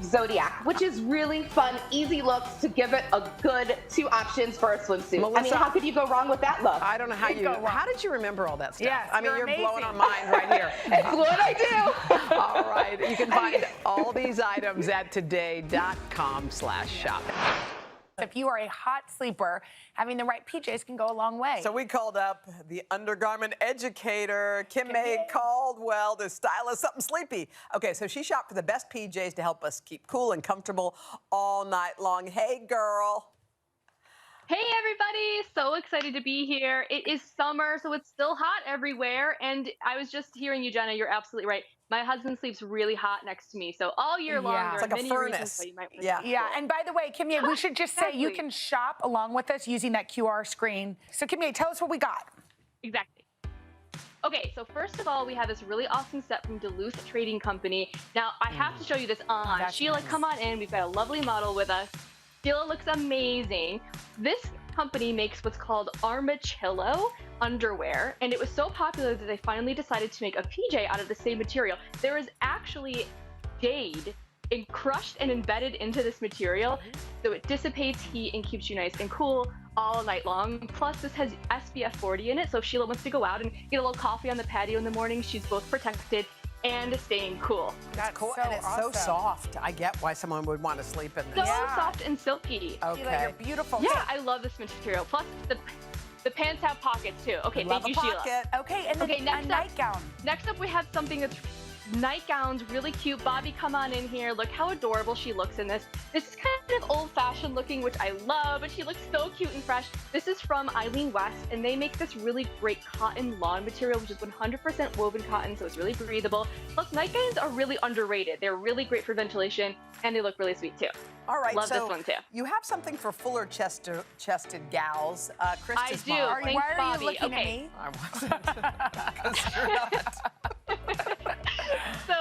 Zodiac, which is really fun, easy looks to give it a good two options for a swimsuit.
Melissa,
I mean, how could you go wrong with that look?
I don't know how did you remember all that stuff?
Yes,
I mean, you're
amazing.
blowing our mind right here.
It's what I do.
All right, you can find all these items at today.com/shopping.
If you are a hot sleeper, having the right PJs can go a long way.
So we called up the undergarment educator, Kim May Caldwell, to style us something sleepy. Okay, so she shopped for the best PJs to help us keep cool and comfortable all night long. Hey, girl.
Hey everybody, so excited to be here. It is summer, so it's still hot everywhere. And I was just hearing you, Jenna, you're absolutely right. My husband sleeps really hot next to me. So all year long, there
It's
are
like a
many
furnace.
reasons why you might want to
Yeah. And by the way, Kimye, we should just say you can shop along with us using that QR screen. So Kimye, tell us what we got.
Exactly. Okay, so first of all, we have this really awesome set from Duluth Trading Company. Now, I have to show you this on.
that's
Sheila,
nice.
come on in. We've got a lovely model with us. Sheila looks amazing. This company makes what's called Armachillo underwear, and it was so popular that they finally decided to make a PJ out of the same material. There is actually jade crushed and embedded into this material, so it dissipates heat and keeps you nice and cool all night long. Plus, this has SPF 40 in it, so if Sheila wants to go out and get a little coffee on the patio in the morning, she's both protected and staying cool.
That's cool, and it's so soft. I get why someone would want to sleep in this.
So soft and silky.
Okay. Sheila, you're
beautiful.
Yeah, I love this material. Plus, the pants have pockets too. Okay,
Love
thank
a
you, Sheila.
pocket.
Okay, and then a nightgown.
Next up, we have something that's nightgowns, really cute. Bobby, come on in here. Look how adorable she looks in this. This is kind of old-fashioned looking, which I love, but she looks so cute and fresh. This is from Eileen West, and they make this really great cotton lawn material, which is 100% woven cotton, so it's really breathable. Plus, nightgowns are really underrated. They're really great for ventilation, and they look really sweet too.
All right,
Love
so
this one too.
you have something for fuller chested gals. Krista's
I do.
mom.
Thanks,
Why are
Bobby.
you looking
Okay.
at me?
I wasn't. 'Cause you're not.
So,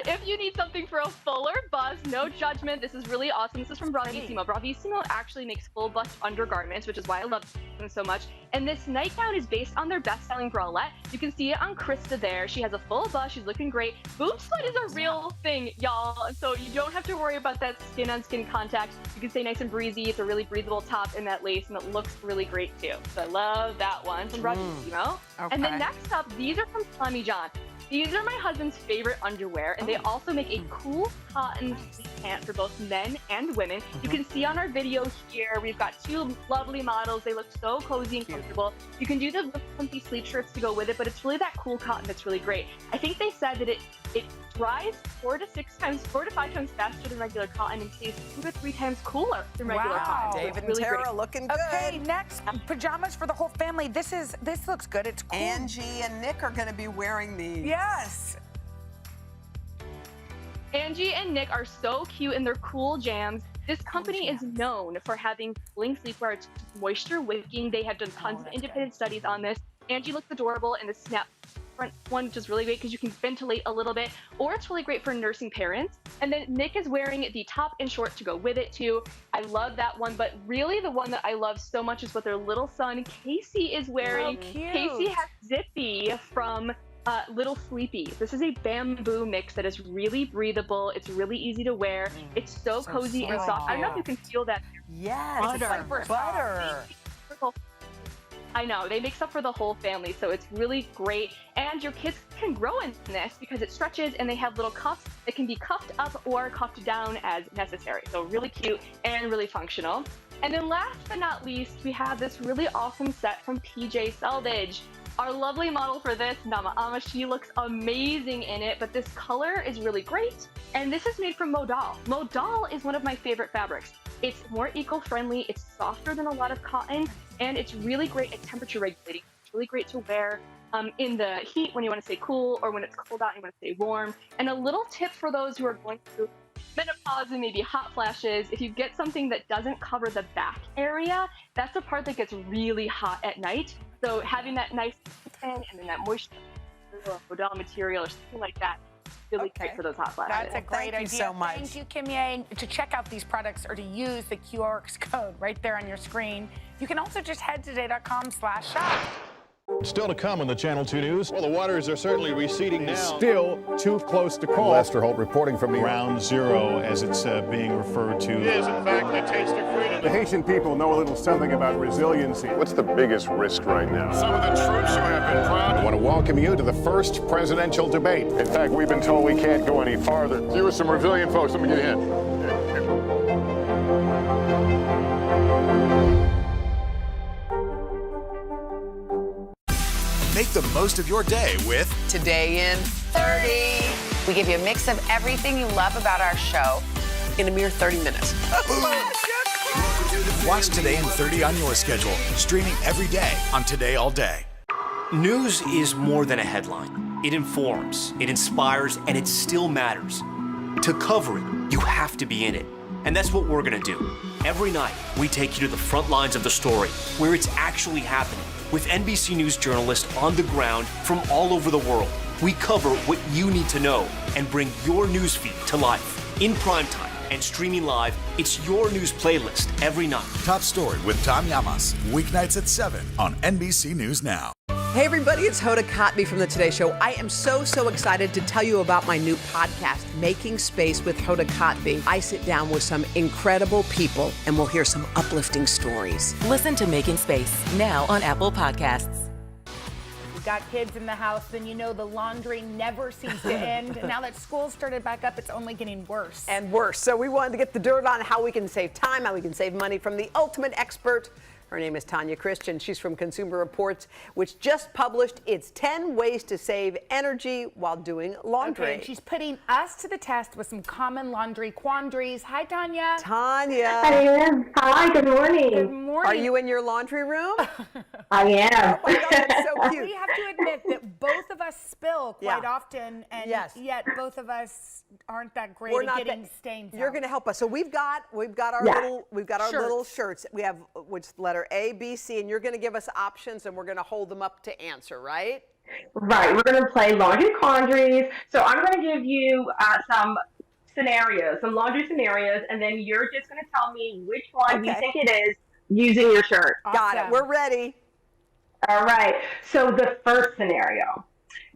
if you need something for a fuller bust, no judgment, this is really awesome. This is from Bravissimo. Bravissimo actually makes full bust undergarments, which is why I love them so much. And this nightgown is based on their best-selling bralette. You can see it on Krista there. She has a full bust. She's looking great. Boob sweat is a real thing, y'all. So you don't have to worry about that skin-on-skin contact. You can stay nice and breezy. It's a really breathable top in that lace, and it looks really great too. So I love that one from Bravissimo. And then next up, these are from Tommy John. These are my husband's favorite underwear, and they also make a cool cotton sleep pant for both men and women. You can see on our video here, we've got two lovely models. They look so cozy and comfortable. You can do the comfy sleep shirts to go with it, but it's really that cool cotton that's really great. I think they said that it dries 4 to 5 times faster than regular cotton and stays 2 to 3 times cooler than regular cotton. So
David
it's really
and Tara
great.
looking good.
Okay, next, pajamas for the whole family. This looks good. It's cool.
Angie and Nick are going to be wearing these.
Yes.
Angie and Nick are so cute in their cool jams. This company is known for having cooling sleepwear. It's moisture wicking. They have done tons of independent studies on this. Angie looks adorable in the snap front one, which is really great because you can ventilate a little bit, or it's really great for nursing parents. And then Nick is wearing the top and shorts to go with it too. I love that one, but really the one that I love so much is what their little son Casey is wearing.
Oh, cute.
Casey has Zippy from Little Sleepy. This is a bamboo mix that is really breathable. It's really easy to wear. It's so cozy and soft. I don't know if you can feel that.
Yes, it's like butter.
I know, they mix up for the whole family, so it's really great. And your kids can grow in this because it stretches, and they have little cuffs that can be cuffed up or cuffed down as necessary. So really cute and really functional. And then last but not least, we have this really awesome set from PJ Selvage. Our lovely model for this, Nama Ama, she looks amazing in it, but this color is really great. And this is made from Modal. Modal is one of my favorite fabrics. It's more eco-friendly, it's softer than a lot of cotton, and it's really great at temperature regulating. It's really great to wear in the heat when you want to stay cool, or when it's cold out and you want to stay warm. And a little tip for those who are going through menopause and maybe hot flashes, if you get something that doesn't cover the back area, that's the part that gets really hot at night. So having that nice skin and then that moisture Modal material or something like that, really great for those hot flashes.
That's a great idea.
Thank you so much.
Thank you, Kimye. To check out these products or to use the QR code right there on your screen, you can also just head to today.com/shop.
Still to come on the Channel 2 News. Well, the waters are certainly receding now.
Still too close to call. Lester Holt reporting from the
Ground Zero, as it's being referred to. It is, in fact, a taste of freedom.
The Haitian people know a little something about resiliency.
What's the biggest risk right now?
Some of the troops who have been proud. I want to welcome you to the first presidential debate.
In fact, we've been told we can't go any farther. You with some resilient folks, let me get in.
Make the most of your day with
Today in 30.
We give you a mix of everything you love about our show in a mere 30 minutes.
Welcome to Watch Today in 30 on your schedule, streaming every day on Today All Day.
News is more than a headline. It informs, it inspires, and it still matters. To cover it, you have to be in it. And that's what we're gonna do. Every night, we take you to the front lines of the story, where it's actually happening, with NBC News journalists on the ground from all over the world. We cover what you need to know and bring your newsfeed to life. In primetime and streaming live, it's your news playlist every night.
Top Story with Tom Llamas, weeknights at 7 on NBC News Now.
Hey everybody, it's Hoda Kotb from The Today Show. I am so excited to tell you about my new podcast, Making Space with Hoda Kotb. I sit down with some incredible people and we'll hear some uplifting stories.
Listen to Making Space now on Apple Podcasts.
We've got kids in the house, then you know the laundry never seems to end. Now that school started back up, it's only getting worse.
And worse. So we wanted to get the dirt on how we can save time, how we can save money from the ultimate expert. Her name is Tanya Christian. She's from Consumer Reports, which just published its 10 ways to save energy while doing laundry.
Okay, and she's putting us to the test with some common laundry quandaries. Hi, Tanya.
Tanya.
Hi, good morning.
Good morning.
Are you in your laundry room?
I am.
Oh my God, that's so cute.
We have to admit that both of us spill quite
Yeah.
often, and yet both of us aren't that great
We're
at
not
getting
that-
stains
You're
out.
going to help us. So we've got our
Yeah.
little shirts. We have which letter A, B, C, and you're going to give us options, and we're going to hold them up to answer, right?
Right, we're going to play laundry quandaries. So I'm going to give you some scenarios, some laundry scenarios, and then you're just going to tell me which one you think it is using your shirt.
Got it. We're ready.
All right, so the first scenario.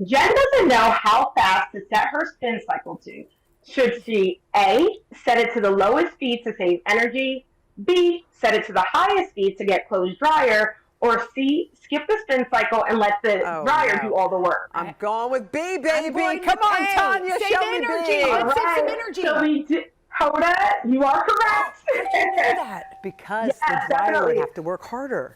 Jen doesn't know how fast to set her spin cycle to. Should she A, set it to the lowest speed to save energy, B, set it to the highest speed to get clothes drier, or C, skip the spin cycle and let the dryer do all the work?
I'm going with B, baby.
going
Come
with
on,
A.
Tanya,
Save
show me
energy.
B.
Let's save some
Right,
energy.
So we do, Hoda, you are correct.
Because
Yes,
the dryer would
definitely.
have to work harder.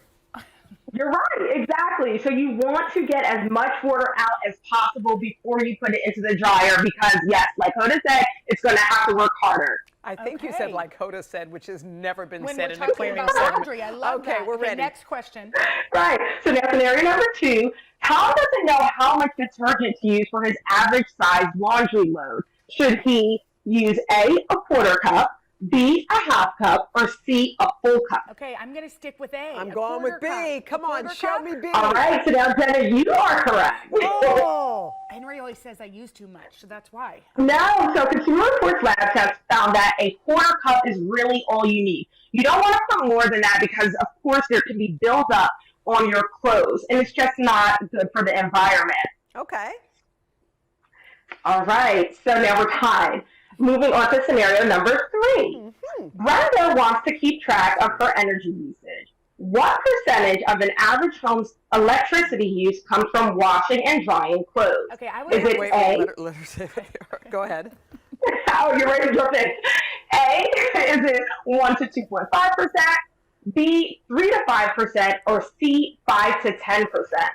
You're right, exactly. So you want to get as much water out as possible before you put it into the dryer because, yes, like Hoda said, it's going to have to work harder.
I think you said like Hoda said, which has never been
When
said
we're
in a
talking
cleaning
about
segment.
laundry, I love that.
Okay, we're ready.
Next question.
Right. So now scenario number 2, Tom doesn't know how much detergent to use for his average size laundry load. Should he use A, a quarter cup, B, a half cup, or C, a full cup?
Okay, I'm going to stick with A.
I'm going with B. Come on, show me B.
All right, so now Jenna, you are correct.
Oh.
Henry always says I use too much, so that's why.
No, so Consumer Reports lab test found that a quarter cup is really all you need. You don't want to put more than that because, of course, there can be buildup on your clothes, and it's just not good for the environment.
Okay.
All right, so now we're tied. Moving on to scenario number 3. Brenda wants to keep track of her energy usage. What percentage of an average home's electricity use comes from washing and drying clothes?
Okay, I would
Is it A?
Let her say it. Go ahead.
Oh, you're ready to jump in. A, is it 1 to 2.5%, B, 3 to 5%, or C, 5 to 10%?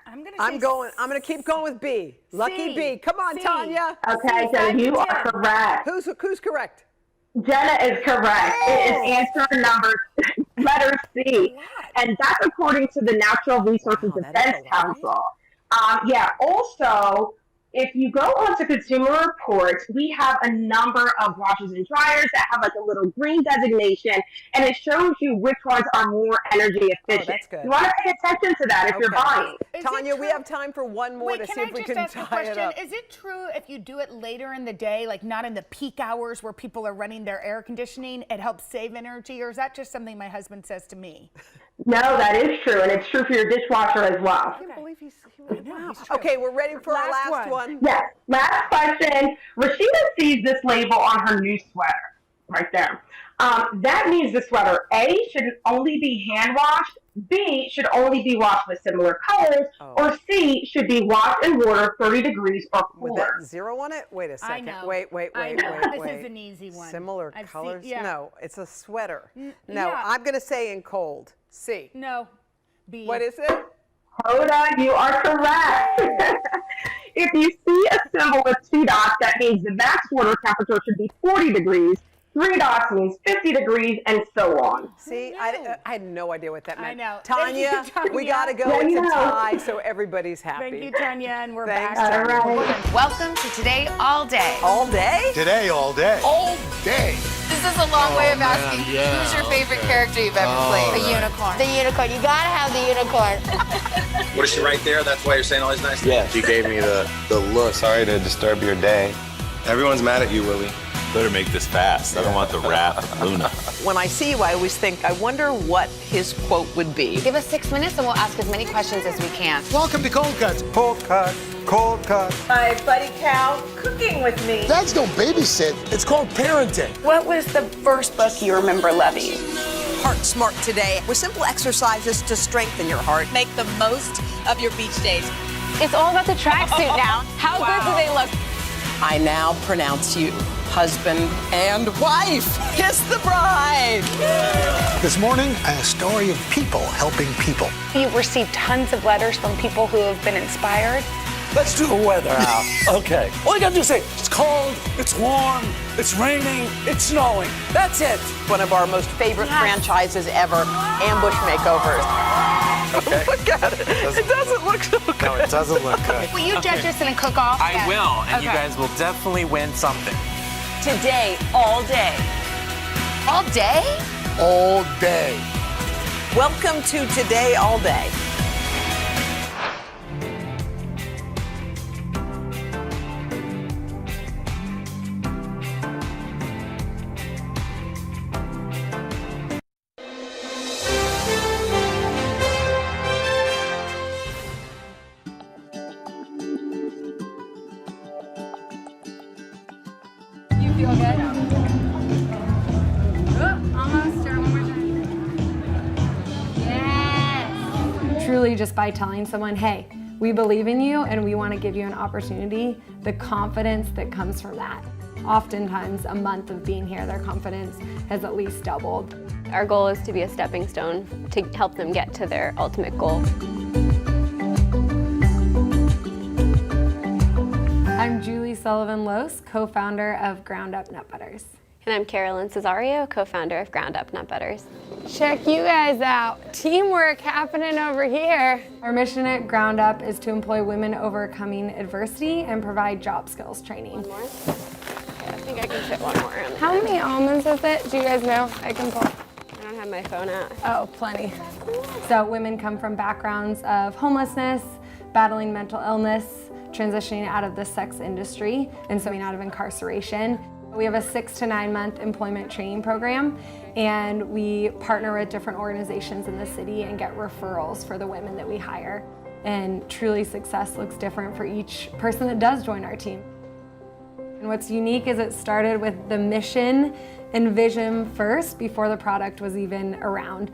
I'm going to keep going with B. Lucky B. Come on, Tanya.
Okay, so you are correct.
Who's correct?
Jenna is correct. It is answer number letter C. And that's according to the Natural Resources Defense Council. Also, if you go onto Consumer Reports, we have a number of washers and dryers that have like a little green designation, and it shows you which ones are more energy efficient.
that's good.
You want to pay attention to that if you're buying.
Tanya, we have time for one more to see if we can tie it up.
Is it true if you do it later in the day, like not in the peak hours where people are running their air conditioning, it helps save energy, or is that just something my husband says to me?
No, that is true, and it's true for your dishwasher as well.
I can't believe he's okay, we're ready for our last one.
Yes. Last question. Rashida sees this label on her new sweater right there. That means the sweater A should only be hand washed, B should only be washed with similar colors, or C should be washed in water 30 degrees or
With
cooler.
that zero on it? Wait a second.
know.
Wait.
This is an easy one.
Similar
I've seen-
colors?
yeah.
No, it's a sweater. No,
yeah.
I'm going to say in cold. C.
No. B.
What is it?
Hoda, you are correct. If you see a symbol with 2 dots, that means the max water temperature should be 40 degrees. 3 dots means 50 degrees, and so on.
See, I had no idea what that meant.
I know.
Tanya,
Thank you,
we got to go
Tanya.
into tie so everybody's happy.
Thank you, Tanya, and we're
Thanks,
back.
Tanya.
Welcome to Today All Day.
All day?
Today, all day.
All day.
This is a long way of asking
yeah.
who's your favorite character you've ever played? The unicorn. The unicorn. You gotta have the unicorn.
What is she right there? That's why you're saying all these nice things?
Yeah, she gave me the look. Sorry to disturb your day. Everyone's mad at you, Willie.
Better make this fast. I don't want the wrath of Luna.
When I see you, I always think, I wonder what his quote would be.
Give us 6 minutes and we'll ask as many questions as we can.
Welcome to Cold Cuts. Cold Cut. Cold Cut.
My buddy Cal cooking with me.
Dads don't babysit. It's called parenting.
What was the first book you remember loving?
Heart Smart Today with simple exercises to strengthen your heart.
Make the most of your beach days.
It's all about the tracksuit now. How good do they look?
I now pronounce you husband and wife. Kiss the bride.
This morning, a story of people helping people.
You've received tons of letters from people who have been inspired.
Let's do the weather out. Okay. All you gotta do is say, it's cold, it's warm, it's raining, it's snowing. That's it.
One of our most favorite franchises ever, Ambush Makeovers.
Okay.
Look at it. It doesn't look so good.
No, it doesn't look good.
Will you judge us in a cook-off?
I will, and you
Okay.
guys will definitely win something.
Today All Day. All day?
All day.
Welcome to Today All Day.
You feel good? Almost. One more time. Yes. Truly, just by telling someone, hey, we believe in you and we want to give you an opportunity, the confidence that comes from that. Oftentimes, a month of being here, their confidence has at least doubled.
Our goal is to be a stepping stone to help them get to their ultimate goal.
I'm Julie Sullivan-Lose, co-founder of Ground Up Nut Butters.
And I'm Carolyn Cesario, co-founder of Ground Up Nut Butters.
Check you guys out. Teamwork happening over here. Our mission at Ground Up is to employ women overcoming adversity and provide job skills training.
One more? Okay, I think I can fit one more in.
How many almonds is it? Do you guys know? I can pull.
I don't have my phone out.
Oh, plenty. So women come from backgrounds of homelessness, battling mental illness, transitioning out of the sex industry, and coming out of incarceration. We have a 6 to 9 month employment training program, and we partner with different organizations in the city and get referrals for the women that we hire. And truly, success looks different for each person that does join our team. And what's unique is it started with the mission and vision first before the product was even around.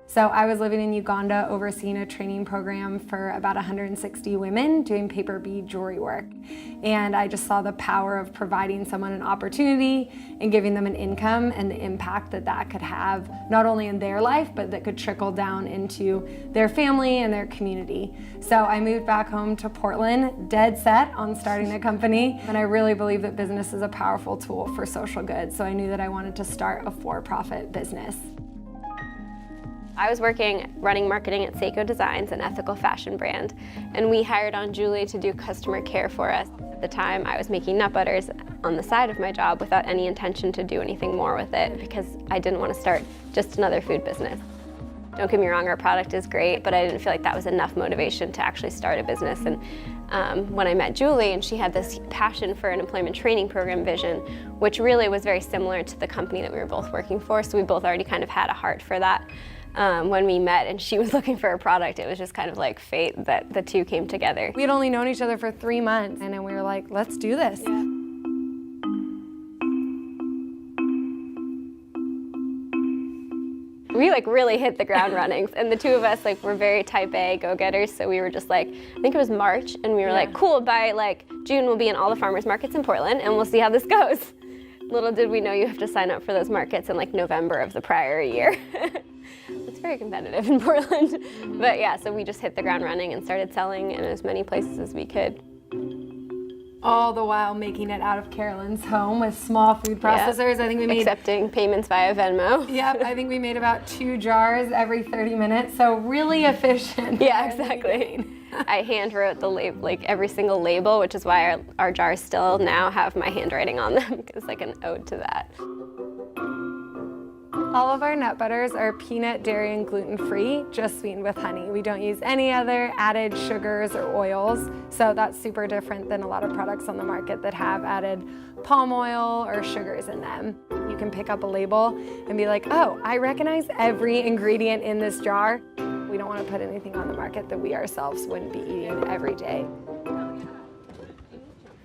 So I was living in Uganda overseeing a training program for about 160 women doing paper bead jewelry work. And I just saw the power of providing someone an opportunity and giving them an income and the impact that that could have not only in their life, but that could trickle down into their family and their community. So I moved back home to Portland, dead set on starting a company. And I really believe that business is a powerful tool for social good. So I knew that I wanted to start a for-profit business.
I was running marketing at Seiko Designs, an ethical fashion brand, and we hired on Julie to do customer care for us. At the time, I was making nut butters on the side of my job without any intention to do anything more with it because I didn't want to start just another food business. Don't get me wrong, our product is great, but I didn't feel like that was enough motivation to actually start a business. And when I met Julie, and she had this passion for an employment training program vision, which really was very similar to the company that we were both working for, so we both already kind of had a heart for that. When we met and she was looking for a product, it was just kind of like fate that the two came together.
We had only known each other for 3 months, and then we were like, let's do this. Yeah.
We really hit the ground running, and the two of us were very type A go-getters, so we were just I think it was March, and we were like, cool, by June we'll be in all the farmers markets in Portland, and we'll see how this goes. Little did we know you have to sign up for those markets in November of the prior year. It's very competitive in Portland. But yeah, so we just hit the ground running and started selling in as many places as we could.
all the while making it out of Carolyn's home with small food processors. I think we made
accepting payments via Venmo.
Yep, I think we made about 2 jars every 30 minutes, so really efficient.
Yeah, exactly. I hand wrote the like every single label, which is why our jars still now have my handwriting on them, because it's like an ode to that.
All of our nut butters are peanut, dairy, and gluten-free, just sweetened with honey. We don't use any other added sugars or oils, so that's super different than a lot of products on the market that have added palm oil or sugars in them. You can pick up a label and be like, oh, I recognize every ingredient in this jar. We don't want to put anything on the market that we ourselves wouldn't be eating every day.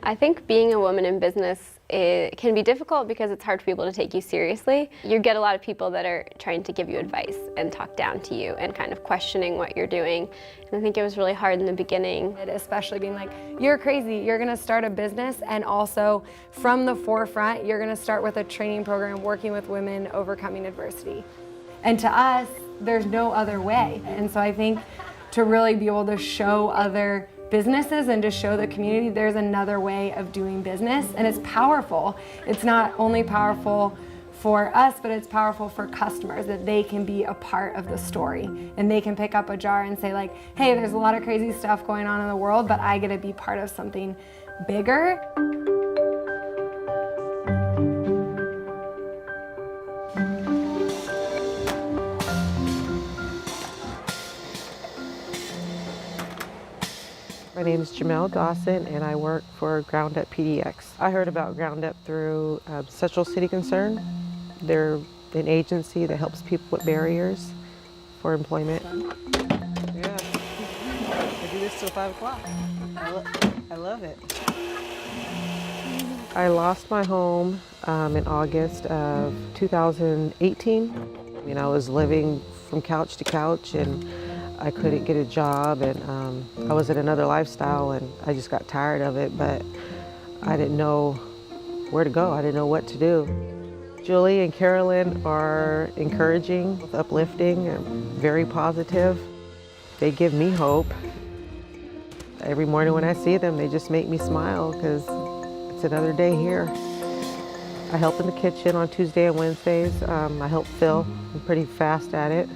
I think being a woman in business, it can be difficult because it's hard for people to take you seriously. You get a lot of people that are trying to give you advice and talk down to you and kind of questioning what you're doing. And I think it was really hard in the beginning.
Especially being like, you're crazy, you're gonna start a business, and also from the forefront, you're gonna start with a training program working with women overcoming adversity. And to us, there's no other way. And so I think to really be able to show other businesses and to show the community there's another way of doing business, and it's powerful. It's not only powerful for us, but it's powerful for customers, that they can be a part of the story and they can pick up a jar and say like, hey, there's a lot of crazy stuff going on in the world, but I get to be part of something bigger.
My name is Jamel Dawson, and I work for Ground Up PDX. I heard about Ground Up through Central City Concern. They're an agency that helps people with barriers for employment.
Yeah, I do this till 5 o'clock. I love it.
I lost my home in August of 2018. I mean, I was living from couch to couch, and I couldn't get a job, and I was in another lifestyle, and I just got tired of it, but I didn't know where to go. I didn't know what to do. Julie and Carolyn are encouraging, uplifting, and very positive. They give me hope. Every morning when I see them, they just make me smile because it's another day here. I help in the kitchen on Tuesday and Wednesdays. I help Phil. I'm pretty fast at it.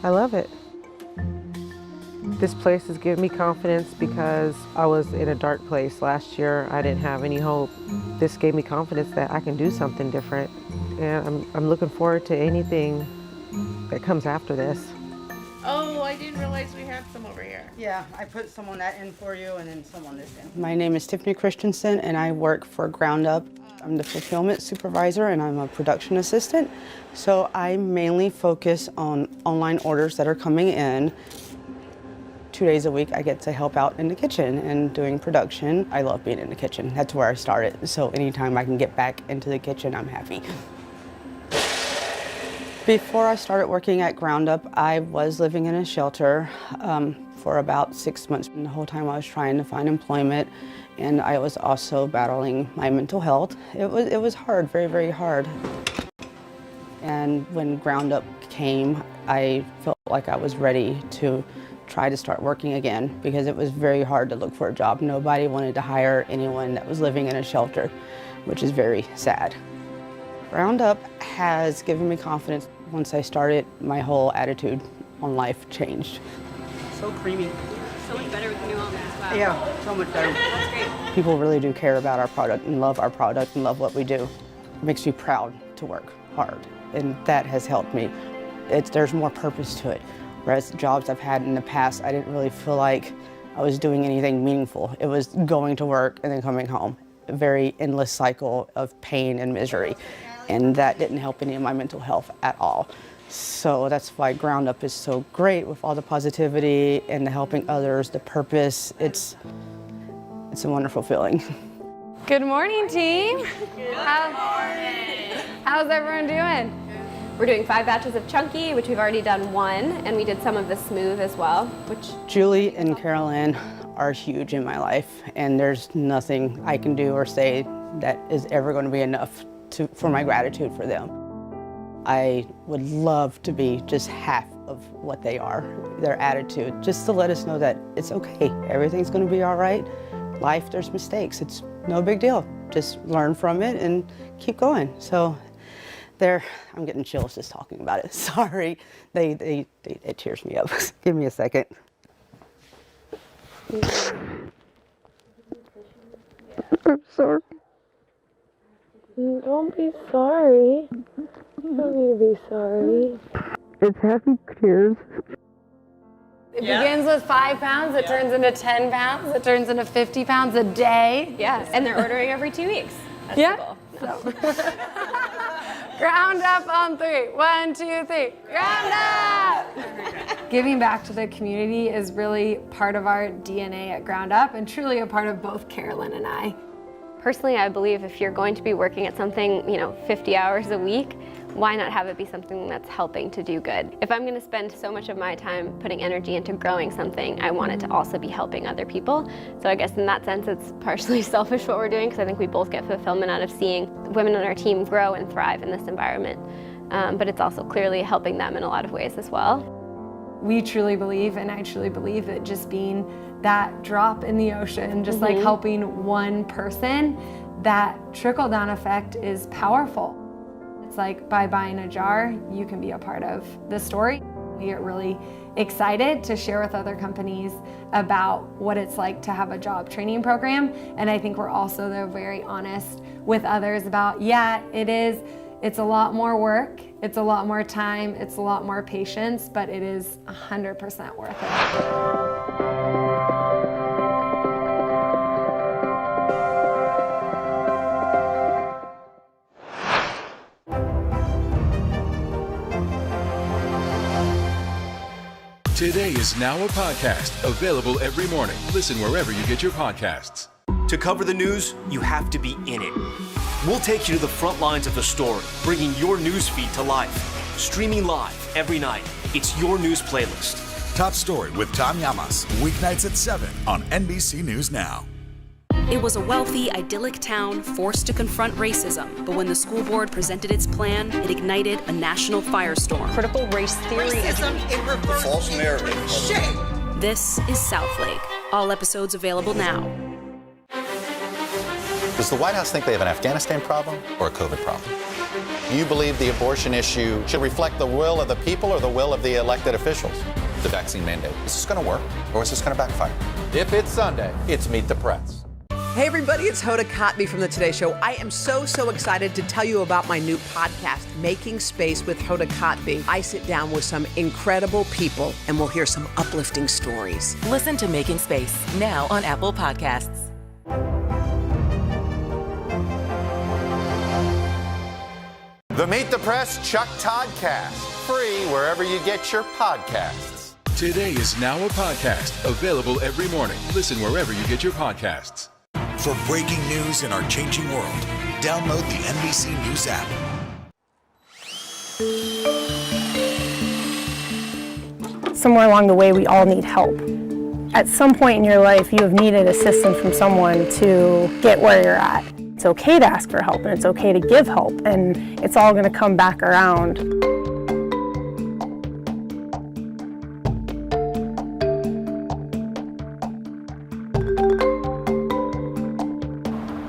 I love it. This place has given me confidence because I was in a dark place last year. I didn't have any hope. This gave me confidence that I can do something different. And I'm looking forward to anything that comes after this.
Oh, I didn't realize we had some over here.
Yeah, I put some on that end for you and then some on this end.
My name is Tiffany Christensen, and I work for Ground Up. I'm the fulfillment supervisor, and I'm a production assistant. So I mainly focus on online orders that are coming in. 2 days a week, I get to help out in the kitchen and doing production. I love being in the kitchen. That's where I started. So anytime I can get back into the kitchen, I'm happy. Before I started working at Ground Up, I was living in a shelter for about 6 months. And the whole time I was trying to find employment, and I was also battling my mental health. It was hard, very, very hard. And when Ground Up came, I felt like I was ready to try to start working again because it was very hard to look for a job. Nobody wanted to hire anyone that was living in a shelter, which is very sad. Ground Up has given me confidence. Once I started, my whole attitude on life changed.
So creamy.
So much better with the new almonds. Wow.
Yeah, so much better.
That's great.
People really do care about our product and love our product and love what we do. It makes me proud to work hard, and that has helped me. There's more purpose to it. Whereas jobs I've had in the past, I didn't really feel like I was doing anything meaningful. It was going to work and then coming home. A very endless cycle of pain and misery. And that didn't help any of my mental health at all. So that's why Ground Up is so great with all the positivity and the helping others, the purpose. It's a wonderful feeling.
Good morning, team. Good morning. How's everyone doing?
We're doing 5 batches of chunky, which we've already done 1, and we did some of the smooth as well, which...
Julie and Carolyn are huge in my life, and there's nothing I can do or say that is ever going to be enough for my gratitude for them. I would love to be just half of what they are, their attitude, just to let us know that it's okay, everything's going to be all right. life, there's mistakes. It's no big deal. Just learn from it and keep going. So I'm getting chills just talking about it. Sorry, it tears me up. Give me a second.
I'm sorry. Don't be sorry. You don't need to be sorry. It's happy tears.
It begins with 5 pounds, it turns into 10 pounds, it turns into 50 pounds a day.
Yes, and they're ordering every 2 weeks. That's
Yeah.
the goal.
Ground up on 3. 1, 2, 3. Ground up! Giving back to the community is really part of our DNA at Ground Up and truly a part of both Carolyn and I.
Personally, I believe if you're going to be working at something, 50 hours a week, why not have it be something that's helping to do good? If I'm going to spend so much of my time putting energy into growing something, I want it to also be helping other people. So I guess in that sense, it's partially selfish what we're doing, because I think we both get fulfillment out of seeing women on our team grow and thrive in this environment. But it's also clearly helping them in a lot of ways as well.
We truly believe, and I truly believe, that just being that drop in the ocean, just like helping one person, that trickle-down effect is powerful. It's like by buying a jar, you can be a part of the story. We get really excited to share with other companies about what it's like to have a job training program. And I think we're also, though, very honest with others about, it's a lot more work, it's a lot more time, it's a lot more patience, but it is 100% worth it.
Today is now a podcast, available every morning. Listen wherever you get your podcasts.
To cover the news, you have to be in it. We'll take you to the front lines of the story, bringing your news feed to life. Streaming live every night. It's your news playlist.
Top Story with Tom Llamas, weeknights at 7 on NBC News Now.
It was a wealthy, idyllic town forced to confront racism. But when the school board presented its plan, it ignited a national firestorm.
Critical race theory.
Racism
in reverse.
False narrative.
Shay.
This is Southlake. All episodes available now.
Does the White House think they have an Afghanistan problem or a COVID problem? Do you believe the abortion issue should reflect the will of the people or the will of the elected officials? The vaccine mandate. Is this going to work or is this going to backfire?
If it's Sunday, it's Meet the Press.
Hey everybody, it's Hoda Kotb from the Today Show. I am so excited to tell you about my new podcast, Making Space with Hoda Kotb. I sit down with some incredible people and we'll hear some uplifting stories.
Listen to Making Space now on Apple Podcasts.
The Meet the Press Chuck Toddcast, free wherever you get your podcasts.
Today is now a podcast, available every morning. Listen wherever you get your podcasts.
For breaking news in our changing world, download the NBC News app.
Somewhere along the way, we all need help. At some point in your life, you have needed assistance from someone to get where you're at. It's okay to ask for help, and it's okay to give help, and it's all going to come back around.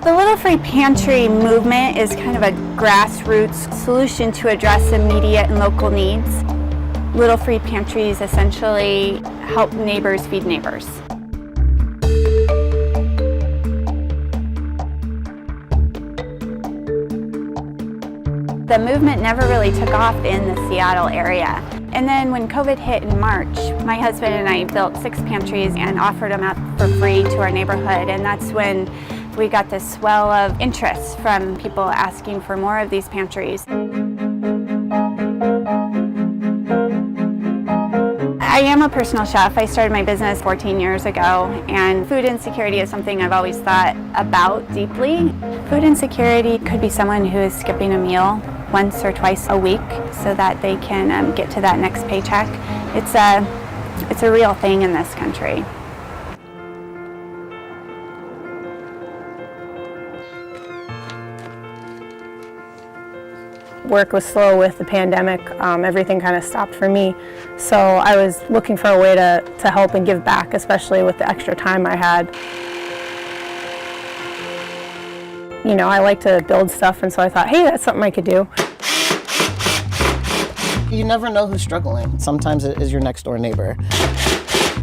The Little Free Pantry movement is kind of a grassroots solution to address immediate and local needs. Little Free Pantries essentially help neighbors feed neighbors. The movement never really took off in the Seattle area. And then when COVID hit in March, my husband and I built 6 pantries and offered them out for free to our neighborhood. And that's when we got this swell of interest from people asking for more of these pantries. I am a personal chef. I started my business 14 years ago, and food insecurity is something I've always thought about deeply. Food insecurity could be someone who is skipping a meal once or twice a week so that they can get to that next paycheck. It's a real thing in this country.
Work was slow with the pandemic. Everything kind of stopped for me. So I was looking for a way to help and give back, especially with the extra time I had. You know, I like to build stuff, and so I thought, hey, that's something I could do.
You never know who's struggling. Sometimes it is your next door neighbor.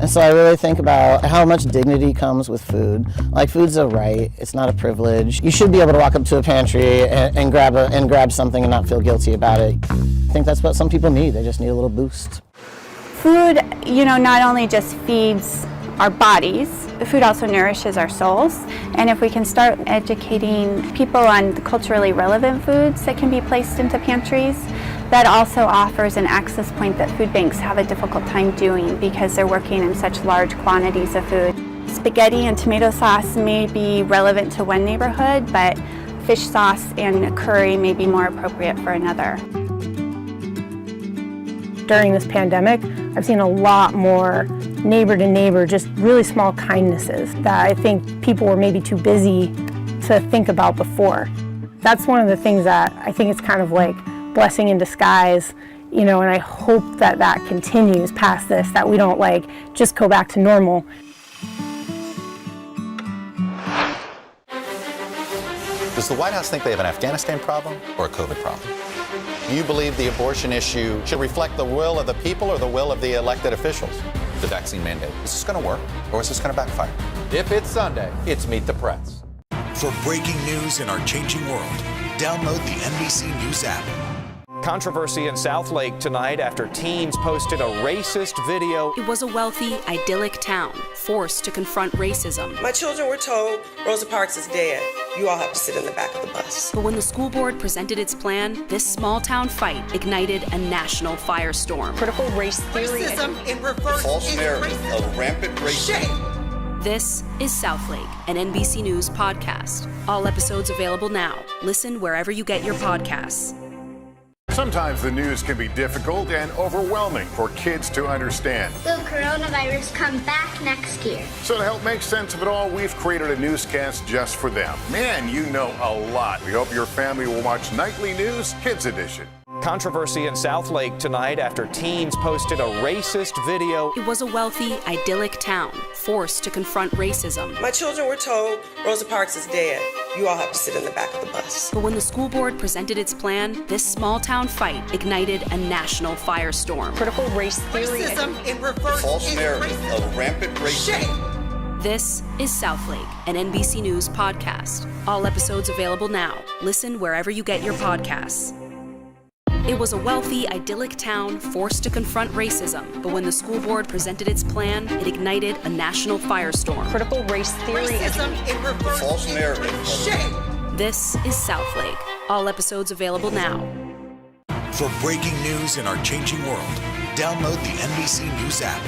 And so I really think about how much dignity comes with food. Like, food's a right, it's not a privilege. You should be able to walk up to a pantry and grab something and not feel guilty about it. I think that's what some people need. They just need a little boost.
Food, you know, not only just feeds our bodies, food also nourishes our souls. And if we can start educating people on the culturally relevant foods that can be placed into pantries, that also offers an access point that food banks have a difficult time doing because they're working in such large quantities of food. Spaghetti and tomato sauce may be relevant to one neighborhood, but fish sauce and curry may be more appropriate for another.
During this pandemic, I've seen a lot more neighbor to neighbor, just really small kindnesses that I think people were maybe too busy to think about before. That's one of the things that I think it's kind of like blessing in disguise, you know, and I hope that that continues past this, that we don't like just go back to normal.
Does the White House think they have an Afghanistan problem or a COVID problem? Do you believe the abortion issue should reflect the will of the people or the will of the elected officials? The vaccine mandate, is this going to work or is this going to backfire?
If it's Sunday, it's Meet the Press.
For breaking news in our changing world, download the NBC News app.
Controversy in South Lake tonight after teens posted a racist video.
It was a wealthy, idyllic town, forced to confront racism.
My children were told Rosa Parks is dead. You all have to sit in the back of the bus.
But when the school board presented its plan, this small town fight ignited a national firestorm.
Critical race theory.
Racism in reverse.
False narrative of rampant racism.
Shame.
This is South Lake, an NBC News podcast. All episodes available now. Listen wherever you get your podcasts.
Sometimes the news can be difficult and overwhelming for kids to understand.
Will coronavirus come back next year?
So to help make sense of it all, we've created a newscast just for them. Man, you know a lot. We hope your family will watch Nightly News Kids Edition.
Controversy in South Lake tonight after teens posted a racist video.
It was a wealthy, idyllic town, forced to confront racism.
My children were told Rosa Parks is dead. You all have to sit in the back of the bus.
But when the school board presented its plan, this small town fight ignited a national firestorm.
Critical race theory.
Racism in reverse.
False narrative of rampant racism.
Shame.
This is South Lake, an NBC News podcast. All episodes available now. Listen wherever you get your podcasts. It was a wealthy, idyllic town forced to confront racism, but when the school board presented its plan, it ignited a national firestorm.
Critical race theory.
Racism in reverse.
False narrative.
Shame.
This is South Lake. All episodes available now.
For breaking news in our changing world, download the NBC News app.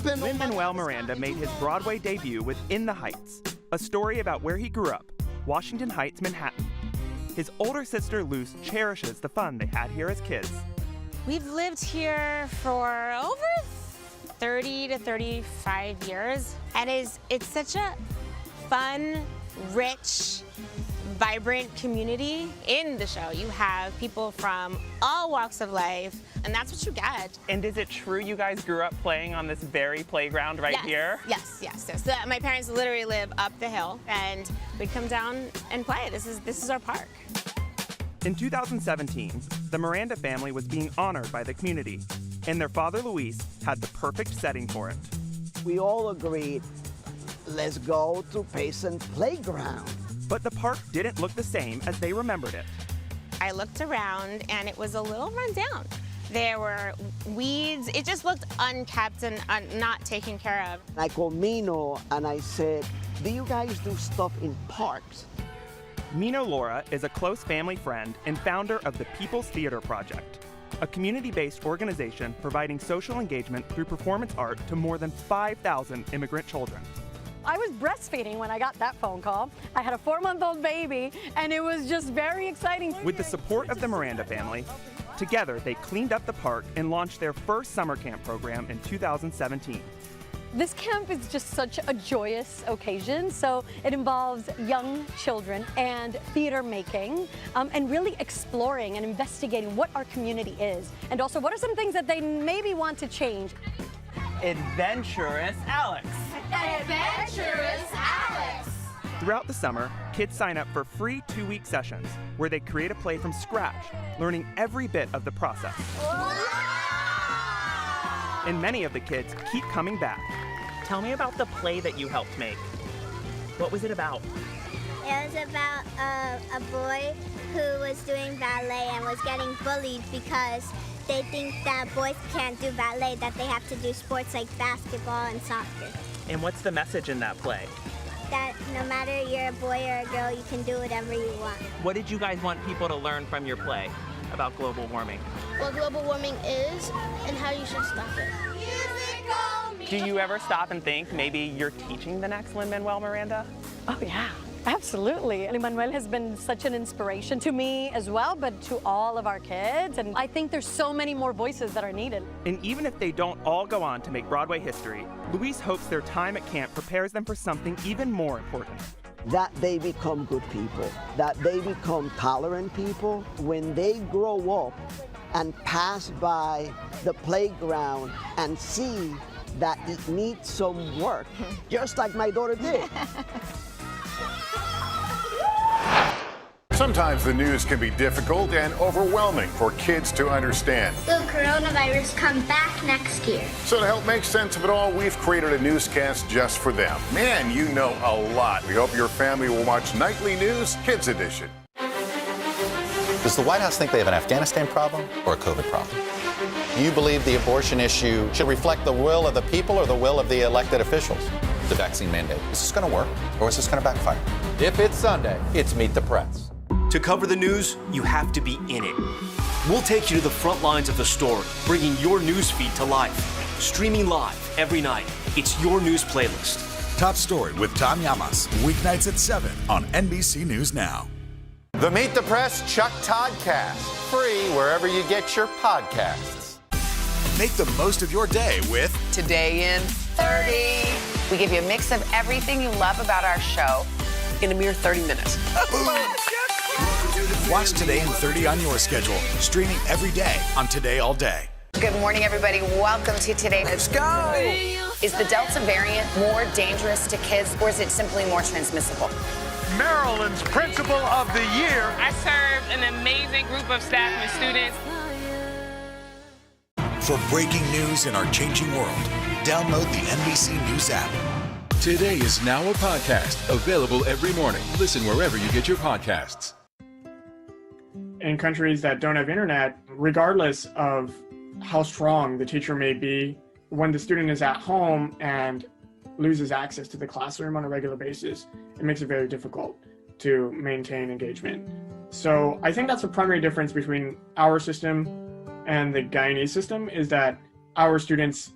Lin-Manuel Miranda made his Broadway debut with In the Heights, a story about where he grew up, Washington Heights, Manhattan. His older sister Luce cherishes the fun they had here as kids.
We've lived here for over 30 to 35 years, and it's such a fun, rich, vibrant community in the show. You have people from all walks of life, and that's what you get.
And is it true you guys grew up playing on this very playground right here?
Yes. So my parents literally live up the hill, and we'd come down and play. This is our park.
In 2017, the Miranda family was being honored by the community, and their father Luis had the perfect setting for it.
We all agreed, let's go to Payson Playground.
But the park didn't look the same as they remembered it.
I looked around and it was a little run down. There were weeds. It just looked unkept and not taken care of.
I called Mino and I said, do you guys do stuff in parks?
Mino Laura is a close family friend and founder of the People's Theater Project, a community-based organization providing social engagement through performance art to more than 5,000 immigrant children.
I was breastfeeding when I got that phone call. I had a 4-month-old baby, and it was just very exciting.
With the support of the Miranda family, together they cleaned up the park and launched their first summer camp program in 2017.
This camp is just such a joyous occasion. So it involves young children and theater making, and really exploring and investigating what our community is, and also what are some things that they maybe want to change.
Adventurous Alex.
Adventurous Alex.
Throughout the summer, kids sign up for free 2-week sessions where they create a play from scratch, learning every bit of the process. And many of the kids keep coming back.
Tell me about the play that you helped make. What was it about?
It was about a boy who was doing ballet and was getting bullied because they think that boys can't do ballet, that they have to do sports like basketball and soccer.
And what's the message in that play?
That no matter you're a boy or a girl, you can do whatever you want.
What did you guys want people to learn from your play about global warming?
What global warming is and how you should stop it.
Do you ever stop and think maybe you're teaching the next Lin-Manuel Miranda?
Oh yeah, absolutely. Lin-Manuel has been such an inspiration to me as well, but to all of our kids. And I think there's so many more voices that are needed.
And even if they don't all go on to make Broadway history, Louise hopes their time at camp prepares them for something even more important.
That they become good people, that they become tolerant people. When they grow up and pass by the playground and see that it needs some work, just like my daughter did.
Sometimes the news can be difficult and overwhelming for kids to understand.
Will coronavirus come back next year?
So to help make sense of it all, we've created a newscast just for them. Man, you know a lot. We hope your family will watch Nightly News Kids Edition.
Does the White House think they have an Afghanistan problem or a COVID problem? Do you believe the abortion issue should reflect the will of the people or the will of the elected officials? The vaccine mandate. Is this going to work or is this going to backfire?
If it's Sunday, it's Meet the Press.
To cover the news, you have to be in it. We'll take you to the front lines of the story, bringing your news feed to life. Streaming live every night. It's your news playlist.
Top Story with Tom Llamas, weeknights at 7 on NBC News Now.
The Meet the Press Chuck Toddcast. Free wherever you get your podcasts.
Make the most of your day with
Today in
30. We give you a mix of everything you love about our show
in a mere 30 minutes.
Watch Today in 30 on your schedule, streaming every day on Today All Day.
Good morning, everybody. Welcome to Today.
Let's go.
Is the Delta variant more dangerous to kids, or is it simply more transmissible?
Maryland's Principal of the Year.
I served an amazing group of staff and students.
For breaking news in our changing world, download the NBC News app.
Today is now a podcast, available every morning. Listen wherever you get your podcasts.
In countries that don't have internet, regardless of how strong the teacher may be, when the student is at home and loses access to the classroom on a regular basis, it makes it very difficult to maintain engagement. So I think that's the primary difference between our system and the Guyanese system, is that our students,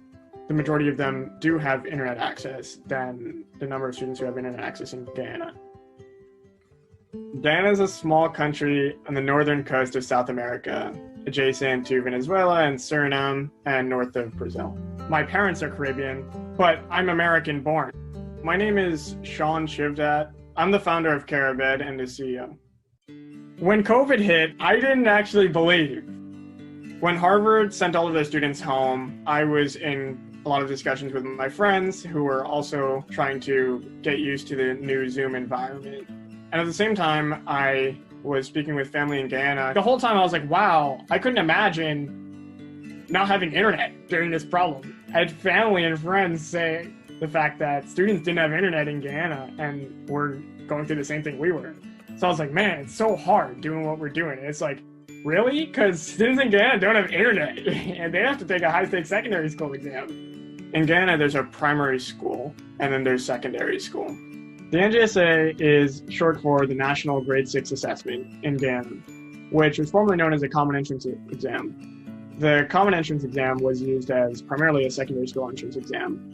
the majority of them, do have internet access than the number of students who have internet access in Guyana. Guyana is a small country on the northern coast of South America, adjacent to Venezuela and Suriname and north of Brazil. My parents are Caribbean, but I'm American born. My name is Sean Shivdat. I'm the founder of Caribed and the CEO. When COVID hit, I didn't actually believe. When Harvard sent all of their students home, I was in a lot of discussions with my friends who were also trying to get used to the new Zoom environment. And at the same time, I was speaking with family in Guyana. The whole time I was like, wow, I couldn't imagine not having internet during this problem. I had family and friends say the fact that students didn't have internet in Guyana and were going through the same thing we were. So I was like, man, it's so hard doing what we're doing. And it's like, really? Because students in Guyana don't have internet and they have to take a high-stakes secondary school exam. In Guyana, there's a primary school and then there's secondary school. The NGSA is short for the National Grade 6 Assessment in Guyana, which was formerly known as a Common Entrance Exam. The Common Entrance Exam was used as primarily a secondary school entrance exam,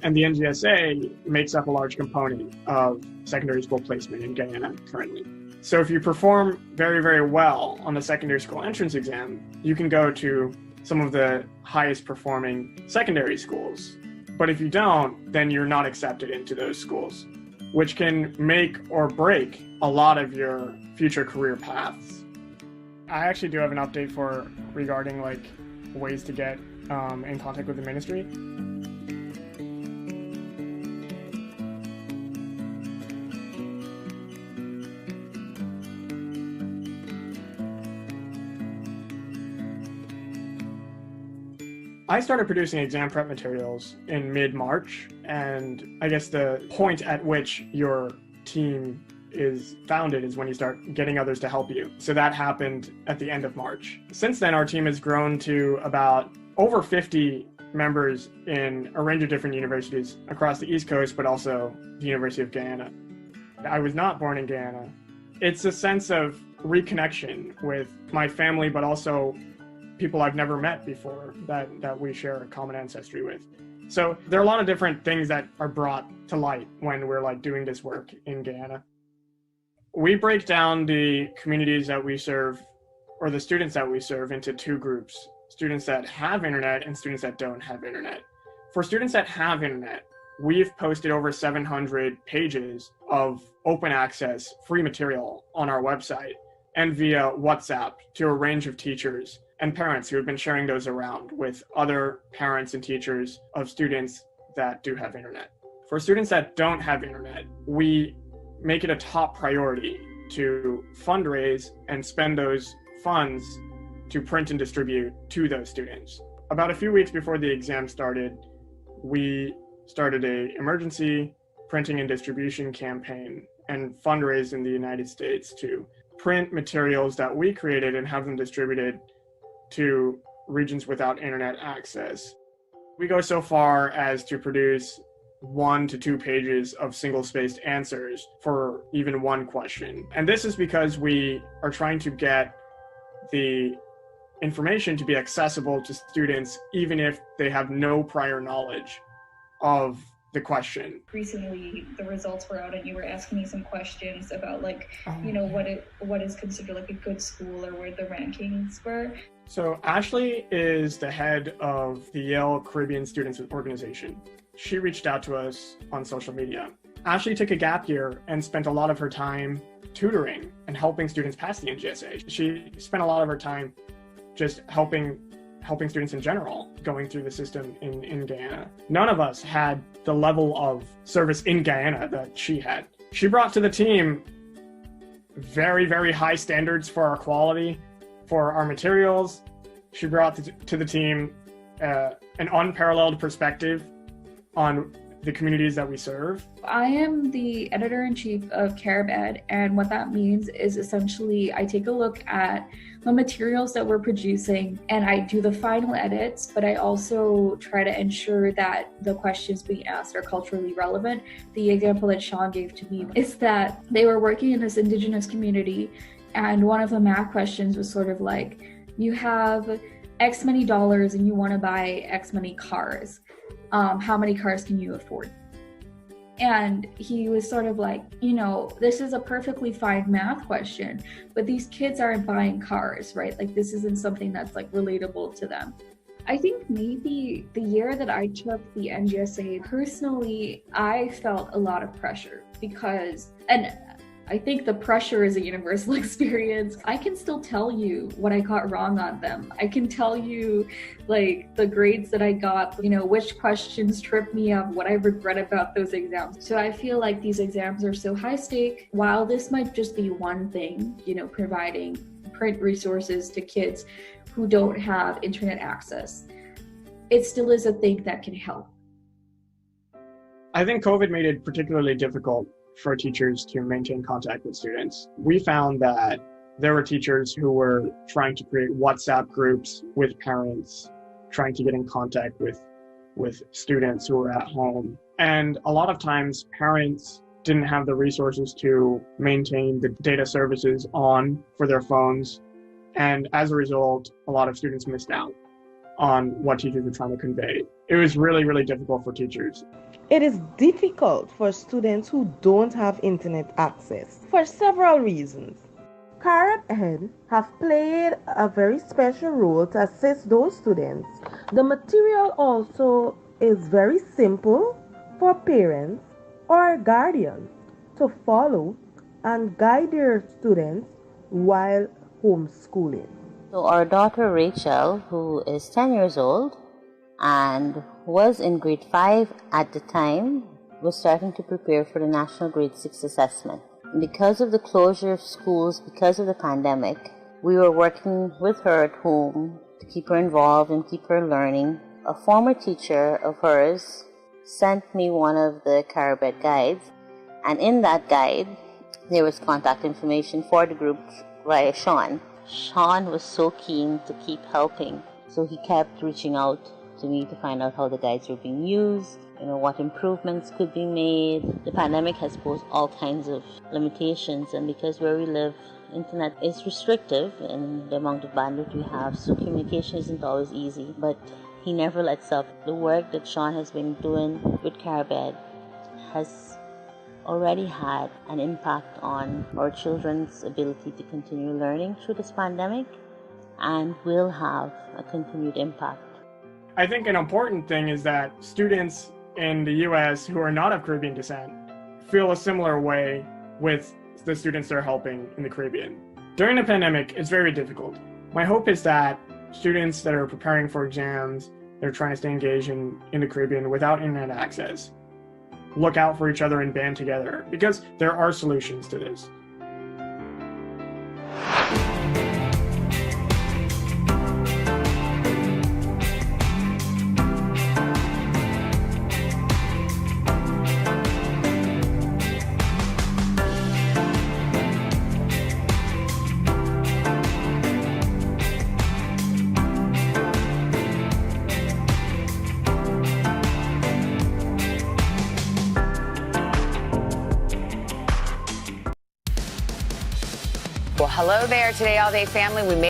and the NGSA makes up a large component of secondary school placement in Guyana currently. So if you perform very, very well on the secondary school entrance exam, you can go to some of the highest performing secondary schools. But if you don't, then you're not accepted into those schools, which can make or break a lot of your future career paths. I actually do have an update regarding ways to get in contact with the ministry. I started producing exam prep materials in mid-March, and I guess the point at which your team is founded is when you start getting others to help you. So that happened at the end of March. Since then, our team has grown to about over 50 members in a range of different universities across the East Coast, but also the University of Guyana. I was not born in Guyana. It's a sense of reconnection with my family, but also people I've never met before that we share a common ancestry with. So there are a lot of different things that are brought to light when we're like doing this work in Guyana. We break down the communities that we serve, or the students that we serve, into two groups: students that have internet and students that don't have internet. For students that have internet, we've posted over 700 pages of open access free material on our website and via WhatsApp to a range of teachers and parents who have been sharing those around with other parents and teachers of students that do have internet. For students that don't have internet, we make it a top priority to fundraise and spend those funds to print and distribute to those students. About a few weeks before the exam started, we started an emergency printing and distribution campaign and fundraised in the United States to print materials that we created and have them distributed to regions without internet access. We go so far as to produce 1 to 2 pages of single-spaced answers for even one question. And this is because we are trying to get the information to be accessible to students even if they have no prior knowledge of the question.
Recently, the results were out and you were asking me some questions about what is considered like a good school or where the rankings were.
So Ashley is the head of the Yale Caribbean Students Organization. She reached out to us on social media. Ashley took a gap year and spent a lot of her time tutoring and helping students pass the NGSA. She spent a lot of her time just helping students in general going through the system in Guyana. None of us had the level of service in Guyana that she had. She brought to the team very, very high standards for our quality, for our materials. She brought to the team an unparalleled perspective on the communities that we serve.
I am the editor-in-chief of CaribEd, and what that means is essentially I take a look at the materials that we're producing and I do the final edits, but I also try to ensure that the questions being asked are culturally relevant. The example that Sean gave to me is that they were working in this indigenous community, and one of the math questions was sort of like, you have X many dollars and you want to buy X many cars. How many cars can you afford? And he was sort of like, this is a perfectly fine math question, but these kids aren't buying cars, right? Like, this isn't something that's like relatable to them. I think maybe the year that I took the NGSA, personally, I felt a lot of pressure because, and I think the pressure is a universal experience. I can still tell you what I got wrong on them. I can tell you like the grades that I got, which questions tripped me up, what I regret about those exams. So I feel like these exams are so high stake. While this might just be one thing, providing print resources to kids who don't have internet access, it still is a thing that can help.
I think COVID made it particularly difficult for teachers to maintain contact with students. We found that there were teachers who were trying to create WhatsApp groups with parents, trying to get in contact with students who were at home. And a lot of times parents didn't have the resources to maintain the data services on for their phones. And as a result, a lot of students missed out on what teachers were trying to convey. It was really, really difficult for teachers.
It is difficult for students who don't have internet access for several reasons. CaribEd have played a very special role to assist those students. The material also is very simple for parents or guardians to follow and guide their students while homeschooling.
So our daughter Rachel, who is 10 years old and was in grade 5 at the time, was starting to prepare for the National Grade 6 assessment. Because of the closure of schools, because of the pandemic, we were working with her at home to keep her involved and keep her learning. A former teacher of hers sent me one of the Caribbean guides, and in that guide, there was contact information for the group via Sean. Sean was so keen to keep helping, so he kept reaching out to me to find out how the guides were being used, what improvements could be made. The pandemic has posed all kinds of limitations, and because where we live, internet is restrictive in the amount of bandwidth we have, so communication isn't always easy, but he never lets up. The work that Sean has been doing with Caribbean has already had an impact on our children's ability to continue learning through this pandemic, and will have a continued impact.
I think an important thing is that students in the U.S. who are not of Caribbean descent feel a similar way with the students they're helping in the Caribbean. During the pandemic, it's very difficult. My hope is that students that are preparing for exams, they're trying to stay engaged in the Caribbean without internet access, look out for each other and band together, because there are solutions to this.
Well, hello there, Today All Day family. We made